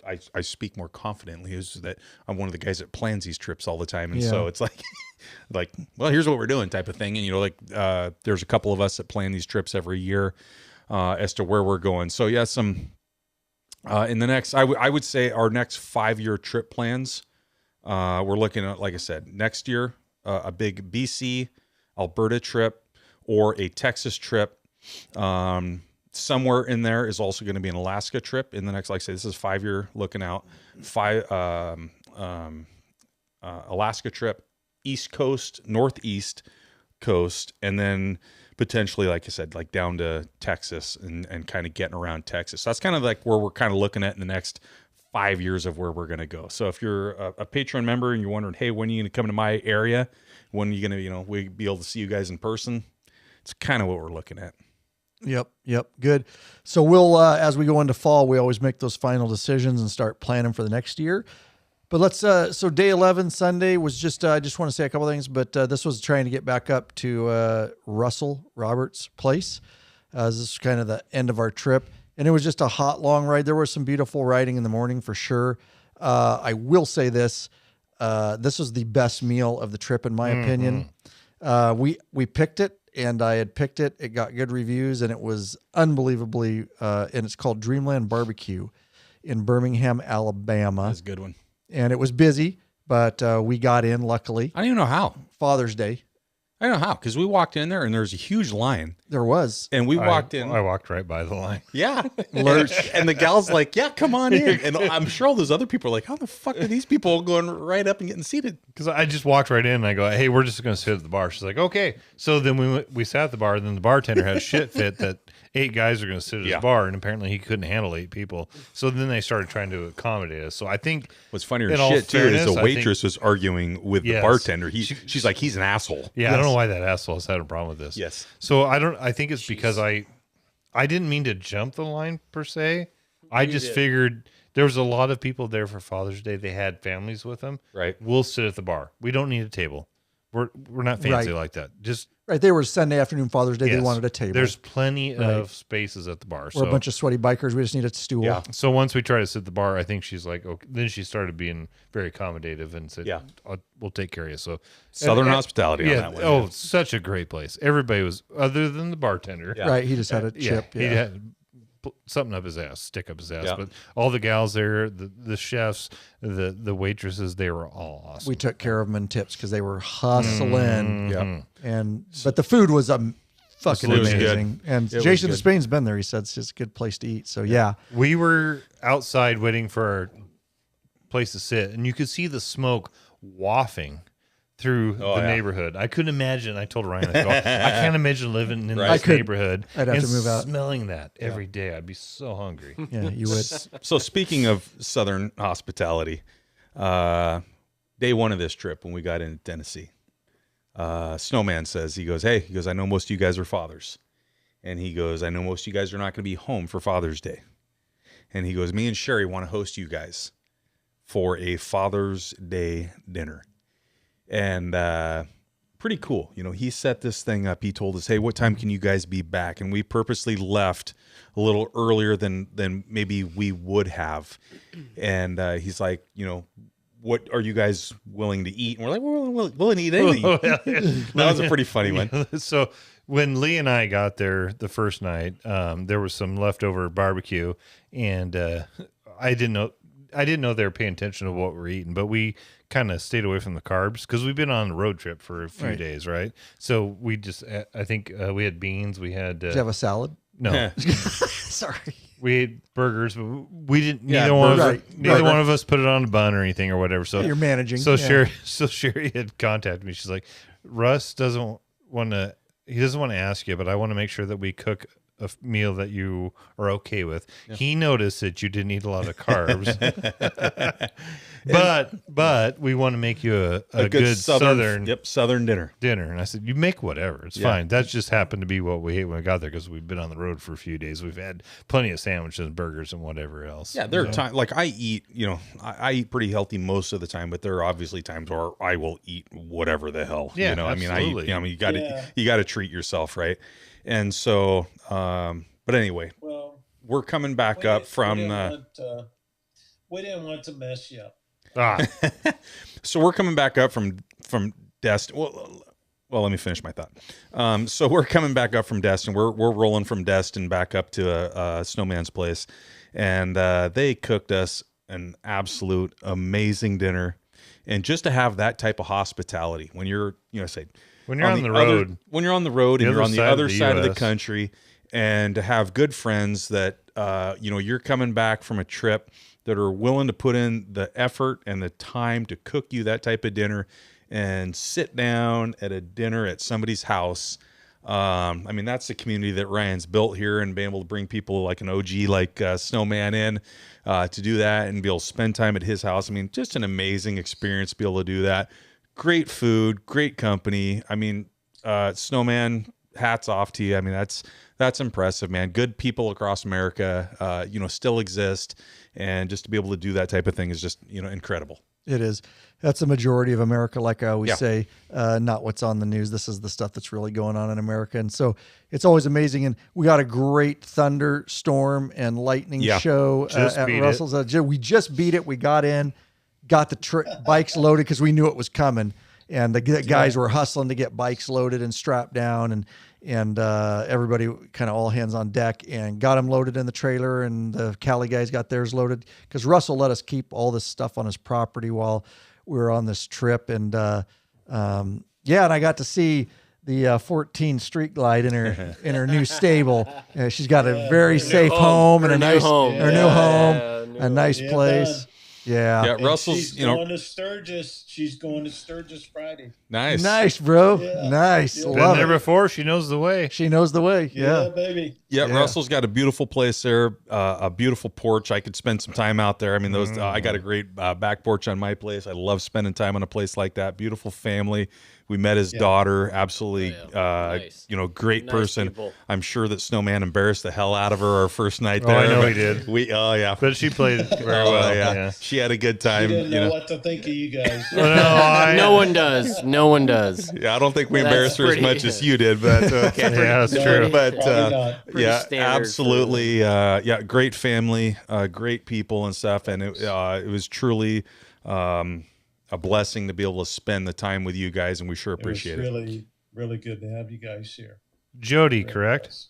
I speak more confidently is that I'm one of the guys that plans these trips all the time. And so it's like, well, here's what we're doing type of thing. And, there's a couple of us that plan these trips every year as to where we're going. So yeah, in the next, I would say our next 5-year trip plans, we're looking at, like I said, next year, a big BC, Alberta trip or a Texas trip. Somewhere in there is also going to be an Alaska trip in the next, like I say, this is 5-year looking out, Alaska trip, East Coast, Northeast Coast, and then potentially, like I said, like down to Texas and kind of getting around Texas. So that's kind of like where we're kind of looking at in the next 5 years of where we're going to go. So if you're a Patreon member and you're wondering, hey, when are you going to come to my area? When are you going to, we be able to see you guys in person? It's kind of what we're looking at. Yep. Good. So we'll, as we go into fall, we always make those final decisions and start planning for the next year. But let's, so day 11, Sunday was just, I just want to say a couple things, but this was trying to get back up to Russell Roberts' place. This is kind of the end of our trip. And it was just a hot, long ride. There was some beautiful riding in the morning for sure. I will say this, this was the best meal of the trip, in my opinion. We picked it, and I had picked it. It got good reviews, and it was unbelievably, and it's called Dreamland Barbecue in Birmingham, Alabama. That's a good one. And it was busy, but we got in, luckily. I don't even know how. Father's Day. I don't know how, because we walked in there and there's a huge line. There was. And we walked in. I walked right by the line. Yeah. And the gal's like, yeah, come on in. And I'm sure all those other people are like, how the fuck are these people going right up and getting seated? Because I just walked right in and I go, hey, we're just going to sit at the bar. She's like, okay. So then we sat at the bar. Then the bartender had a shit fit that 8 guys are going to sit at his bar. And apparently he couldn't handle 8 people. So then they started trying to accommodate us. So I think what's funnier as shit too is the waitress was arguing with the bartender. She's like, he's an asshole. Yeah, I don't know why that asshole has had a problem with this. Yes. So I think it's because I didn't mean to jump the line per se. I just figured there was a lot of people there for Father's Day. They had families with them. Right. We'll sit at the bar. We don't need a table. We're not fancy like that. Just right. They were Sunday afternoon, Father's Day. Yes. They wanted a table. There's plenty of spaces at the bar. We're a bunch of sweaty bikers. We just need a stool. Yeah. So once we tried to sit at the bar, I think she's like, okay. Then she started being very accommodative and said, yeah, we'll take care of you. So Southern hospitality on that one. Oh, such a great place. Everybody was, other than the bartender. Yeah. Right. He just had a chip. He had something up his ass, stick up his ass. But all the gals there, the chefs, the waitresses, they were all awesome. We took care of them in tips because they were hustling. But the food was fucking amazing. And Jason Despain's been there. He said it's just a good place to eat. So yeah. We were outside waiting for our place to sit, and you could see the smoke wafting through the neighborhood. I couldn't imagine. I told Ryan, I can't imagine living in this neighborhood I'd have to move out. Smelling that every day. I'd be so hungry. Yeah, you would. So speaking of Southern hospitality, day 1 of this trip when we got into Tennessee, Snowman says, he goes, I know most of you guys are fathers. And he goes, I know most of you guys are not going to be home for Father's Day. And he goes, me and Sherry want to host you guys for a Father's Day dinner. And pretty cool. He set this thing up. He told us, hey, what time can you guys be back? And we purposely left a little earlier than maybe we would have. And he's like, what are you guys willing to eat? And we're like, we're willing to eat anything. That was a pretty funny one. So when Lee and I got there the first night, there was some leftover barbecue, and I didn't know they were paying attention to what we're eating, but we kind of stayed away from the carbs because we've been on a road trip for a few days, right? So we just, I think we had beans. We had. Did you have a salad? No. Sorry. We ate burgers, but we didn't. Yeah, Neither one right. of us put it on a bun or anything or whatever. So You're managing. So yeah. Sherry had contacted me. She's like, Russ doesn't want to. He doesn't want to ask you, but I want to make sure that we cook a meal that you are okay with. Yeah. He noticed that you didn't eat a lot of carbs, but we want to make you a good southern dinner. And I said, you make whatever, it's fine. That just happened to be what we ate when we got there because we've been on the road for a few days. We've had plenty of sandwiches and burgers and whatever else. Yeah, there are times like I eat. I eat pretty healthy most of the time, but there are obviously times where I will eat whatever the hell. Yeah, absolutely. I mean, you got to treat yourself, right? And so, but anyway, we're coming back up from. We didn't want to mess you up. So we're coming back up from Destin. Well, let me finish my thought. So we're coming back up from Destin. We're rolling from Destin back up to a Snowman's place, and they cooked us an absolute amazing dinner. And just to have that type of hospitality when you're, when you're on the road, and you're on the other side of the country, and to have good friends that, you're coming back from a trip that are willing to put in the effort and the time to cook you that type of dinner and sit down at a dinner at somebody's house. I mean, that's the community that Ryan's built here, and being able to bring people like an OG like Snowman in to do that and be able to spend time at his house. I mean, just an amazing experience to be able to do that. Great food, great company. I mean, Snowman, hats off to you. I mean, that's impressive, man. Good people across America, still exist, and just to be able to do that type of thing is just, incredible. It is. That's the majority of America, like I always say, not what's on the news. This is the stuff that's really going on in America. And so it's always amazing. And we got a great thunderstorm and lightning show at Russell's. We just beat it. We got in, got the bikes loaded because we knew it was coming. And the guys were hustling to get bikes loaded and strapped down, and everybody kind of all hands on deck, and got them loaded in the trailer, and the Cali guys got theirs loaded because Russell let us keep all this stuff on his property while we were on this trip. And and I got to see the 14 Street Glide in her new stable. She's got a very safe home and a nice a nice place. Yeah. Russell's, going to Sturgis. She's going to Sturgis Friday. Nice, bro. Yeah. Nice. Been there before. She knows the way. Yeah, baby. Yeah, Russell's got a beautiful place there, a beautiful porch. I could spend some time out there. I mean, I got a great back porch on my place. I love spending time on a place like that. Beautiful family. We met his daughter. Absolutely, nice. Great Nice person. people. I'm sure that Snowman embarrassed the hell out of her our first night there. I know he did. But she played very well. Yeah. She had a good time. She didn't know what to think of you guys. No one does. No one does. Yeah, I don't think we embarrassed her as much as you did, but okay. Yeah, that's true. But standard absolutely. Great family, great people and stuff, and it was truly a blessing to be able to spend the time with you guys, and we sure appreciate it. Really, really good to have you guys here. Jody, correct?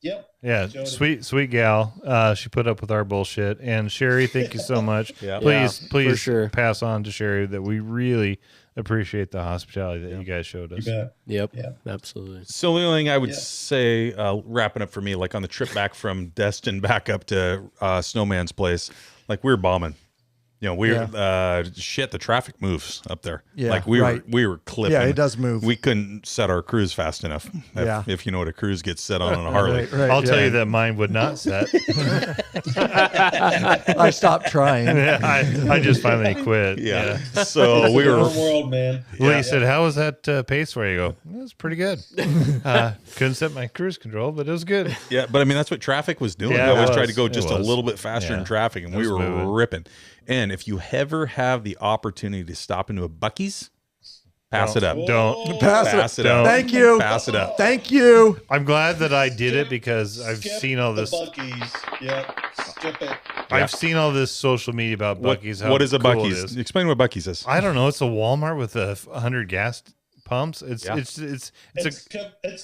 Yep. Yeah, Jody. sweet gal. She put up with our bullshit. And Sherry, thank you so much. Yeah. Please pass on to Sherry that we really appreciate the hospitality that you guys showed us. You bet. Yep. Yeah. Absolutely. So the only thing I would say, wrapping up for me, like on the trip back from Destin back up to Snowman's place, like we were bombing. The traffic moves up there. Yeah, like we were clipping. Yeah, it does move. We couldn't set our cruise fast enough. If you know what a cruise gets set on a Harley. Right, I'll tell you that mine would not set. I stopped trying. I just finally quit. Yeah. So we were world, man. Well, he said, "How was that pace for you?" I go, "It was pretty good." Couldn't set my cruise control, but it was good. Yeah, but I mean that's what traffic was doing. Yeah, I always tried to go just a little bit faster Yeah. in traffic, and It we was were moving. ripping. And if you ever have the opportunity to stop into a Buc-ee's, pass it up. Don't Pass it up. Thank you. Pass it up. Thank you. I'm glad that I did it because I've seen all this. Buc-ee's. Yep. Skip it. I've seen all this social media about Buc-ee's. What is a cool it Buc-ee's? is. Explain what Buc-ee's is. I don't know. It's a Walmart with 100 gas pumps. It's a It's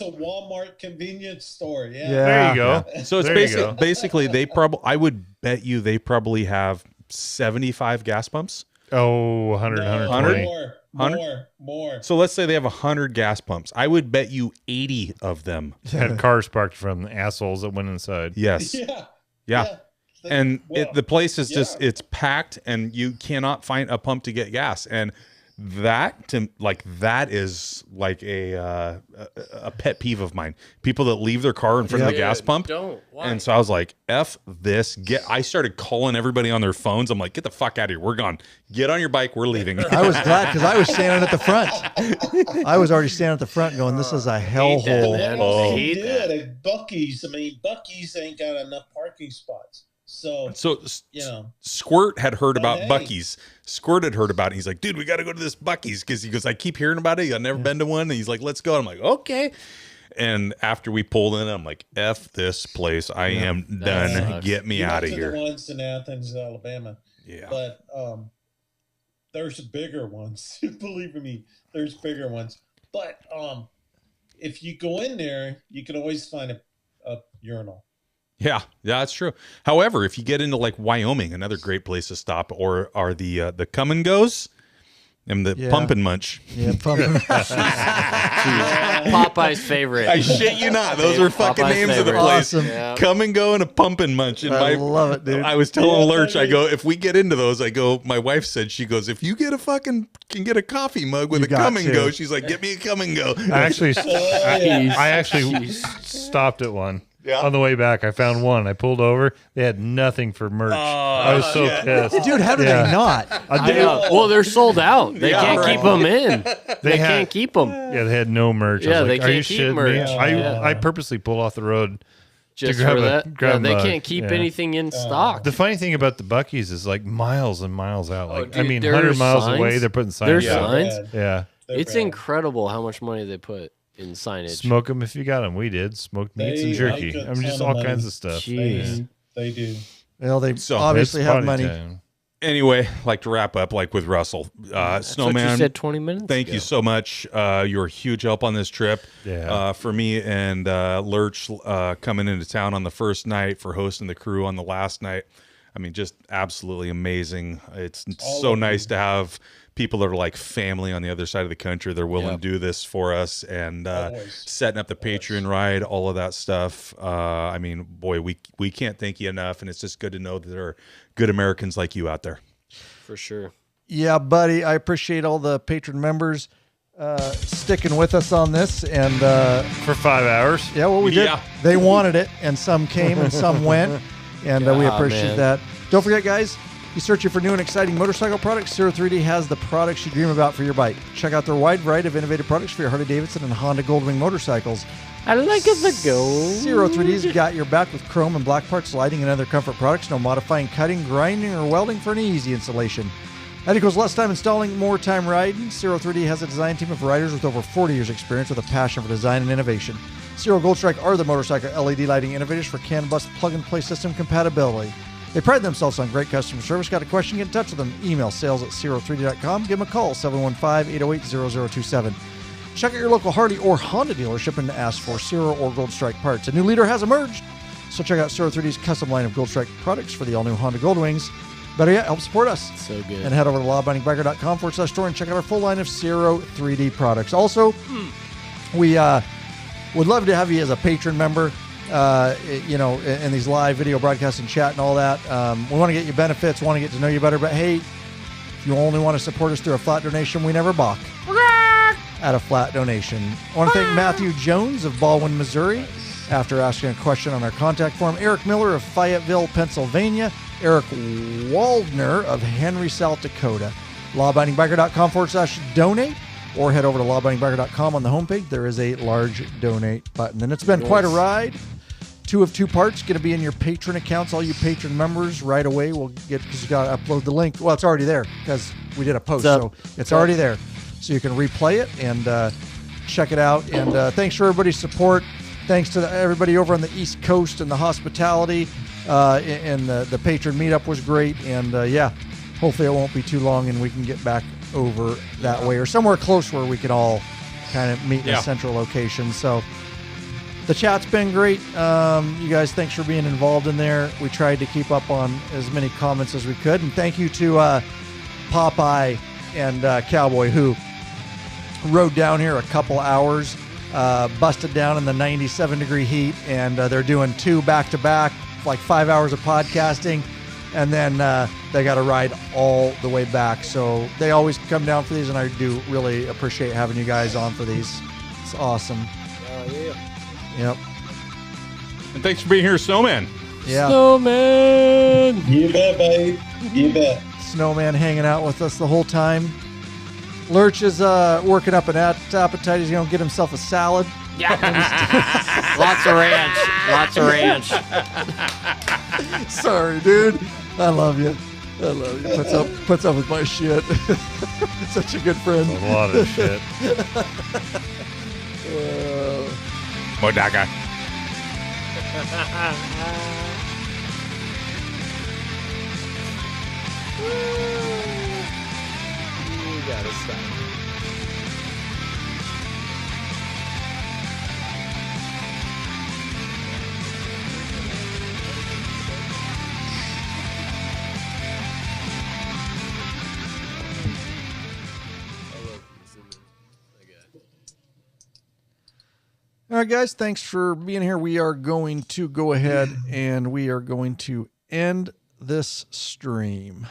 a Walmart convenience store. Yeah. there you go. So it's There you go. basically they probably, I would bet you they probably have 75 gas pumps. Oh, 100, 120. More. So let's say they have 100 gas pumps. I would bet you 80 of them. Had cars parked from the assholes that went inside. Yes. Yeah. Yeah. And the place is just, it's packed and you cannot find a pump to get gas. And that is like a pet peeve of mine. People that leave their car in front of the gas pump. Don't. Why? And so I was like, F this. I started calling everybody on their phones. I'm like, get the fuck out of here. We're gone. Get on your bike. We're leaving. I was glad because I was standing at the front. I was already standing at the front going, this is a hellhole. They did at Buc-ee's. I mean, Buc-ee's ain't got enough parking spots. So Squirt had heard about Buc-ee's. Squirt had heard about it. He's like, dude, we got to go to this Buc-ee's because he goes, I keep hearing about it. I've never been to one. And he's like, let's go. I'm like, okay. And after we pulled in, I'm like, F this place. I am done. Sucks. Get me out of here. The ones in Athens, Alabama. Yeah. But there's bigger ones. Believe me, there's bigger ones. But if you go in there, you can always find a urinal. Yeah, that's true. However, if you get into like Wyoming, another great place to stop, or are the come and goes and the pump and munch. Yeah, pump and Popeye's favorite. I shit you not. Those are fucking Popeye's names favorite. of the place. Awesome. Yeah. Come and go and a pump and munch. And I love it, dude. I was telling Lurch, I go, if we get into those, I go, my wife said, she goes, if you get can get a coffee mug with You a got come and to. go, she's like, get me a come and go. I actually stopped at one. Yeah. On the way back, I found one. I pulled over. They had nothing for merch. I was so pissed. Dude, how do they not? I know. Well, they're sold out. They can't keep them in. They can't keep them. Yeah, they had no merch. Yeah, I was they like, are you can't keep shitting merch. me? Yeah. I purposely pulled off the road Just to grab for a that. grab They mug. can't keep Yeah. anything in stock. The funny thing about the Buc-ee's is like miles and miles out. Like dude, I mean, there 100 are miles signs. away, they're putting signs. There's out. signs. Yeah. It's incredible how much money they put in signage. Smoke them if you got them. We did smoked meats and jerky. make a I mean, just ton all of kinds money. of stuff. Jeez. They do. Well, they So, obviously It's have party money. time. Anyway, like to wrap up like with Russell. That's what Snowman, you said 20 minutes thank ago. you so much. You're a huge help on this trip. Yeah. For me and Lurch coming into town on the first night, for hosting the crew on the last night. I mean, just absolutely amazing. It's so nice to have people that are like family on the other side of the country. They're willing to do this for us, and setting up the Patreon ride, all of that stuff. I mean, boy, we can't thank you enough, and it's just good to know that there are good Americans like you out there. For sure. Yeah, buddy. I appreciate all the patron members sticking with us on this. And For 5 hours. yeah, well, we did. Yeah. They wanted it, and some came and some went. And we Yeah, appreciate man. that. Don't forget, guys, you searching for new and exciting motorcycle products, 03D has the products you dream about for your bike. Check out their wide variety of innovative products for your Harley-Davidson and Honda Goldwing motorcycles. I like it the gold. 03D's got your back with chrome and black parts, lighting, and other comfort products. No modifying, cutting, grinding, or welding for an easy installation. That equals less time installing, more time riding. 03D has a design team of riders with over 40 years experience with a passion for design and innovation. Zero Gold Strike are the motorcycle LED lighting innovators for CAN bus plug-and-play system compatibility. They pride themselves on great customer service. Got a question? Get in touch with them. Email sales@03d.com. Give them a call, 715-808-0027. Check out your local Harley or Honda dealership and ask for Zero or Gold Strike parts. A new leader has emerged, so check out 03D's custom line of Gold Strike products for the all-new Honda Goldwings. Better yet, help support us. So good. And head over to lawabidingbiker.com/store and check out our full line of 03D products. Also, we would love to have you as a patron member, in these live video broadcasts and chat and all that. We want to get you benefits, want to get to know you better, but hey, if you only want to support us through a flat donation, we never balk at a flat donation. I want to thank Matthew Jones of Baldwin, Missouri, after asking a question on our contact form. Eric Miller of Fayetteville, Pennsylvania. Eric Waldner of Henry, South Dakota. lawabidingbiker.com/donate, or head over to lawabidingbiker.com on the homepage. There is a large donate button. And it's been quite a ride. 2 of 2 parts going to be in your patron accounts. All you patron members right away will get, because you got to upload the link. Well, it's already there because we did a post, so it's already there. So you can replay it and check it out. And thanks for everybody's support. Thanks to everybody over on the East Coast and the hospitality. And the patron meetup was great. And hopefully it won't be too long and we can get back over that way or somewhere close where we can all kind of meet in a central location. So the chat's been great. You guys, thanks for being involved in there. We tried to keep up on as many comments as we could. And thank you to Popeye and Cowboy, who rode down here a couple hours, busted down in the 97-degree heat, and they're doing 2 back-to-back like 5 hours of podcasting, and then they got to ride all the way back. So they always come down for these, and I do really appreciate having you guys on for these. It's awesome. Yeah. Yep. And thanks for being here, Snowman. Yeah. Snowman. You bet, babe. You bet. Snowman hanging out with us the whole time. Lurch is working up an appetite. He's going to get himself a salad. Yeah. Lots of ranch. Lots of ranch. Sorry, dude. I love you. I love you. Puts up with my shit. Such a good friend. A lot of shit. Modaga. You gotta stop. All right, guys. Thanks for being here. We are going to go ahead and we are going to end this stream.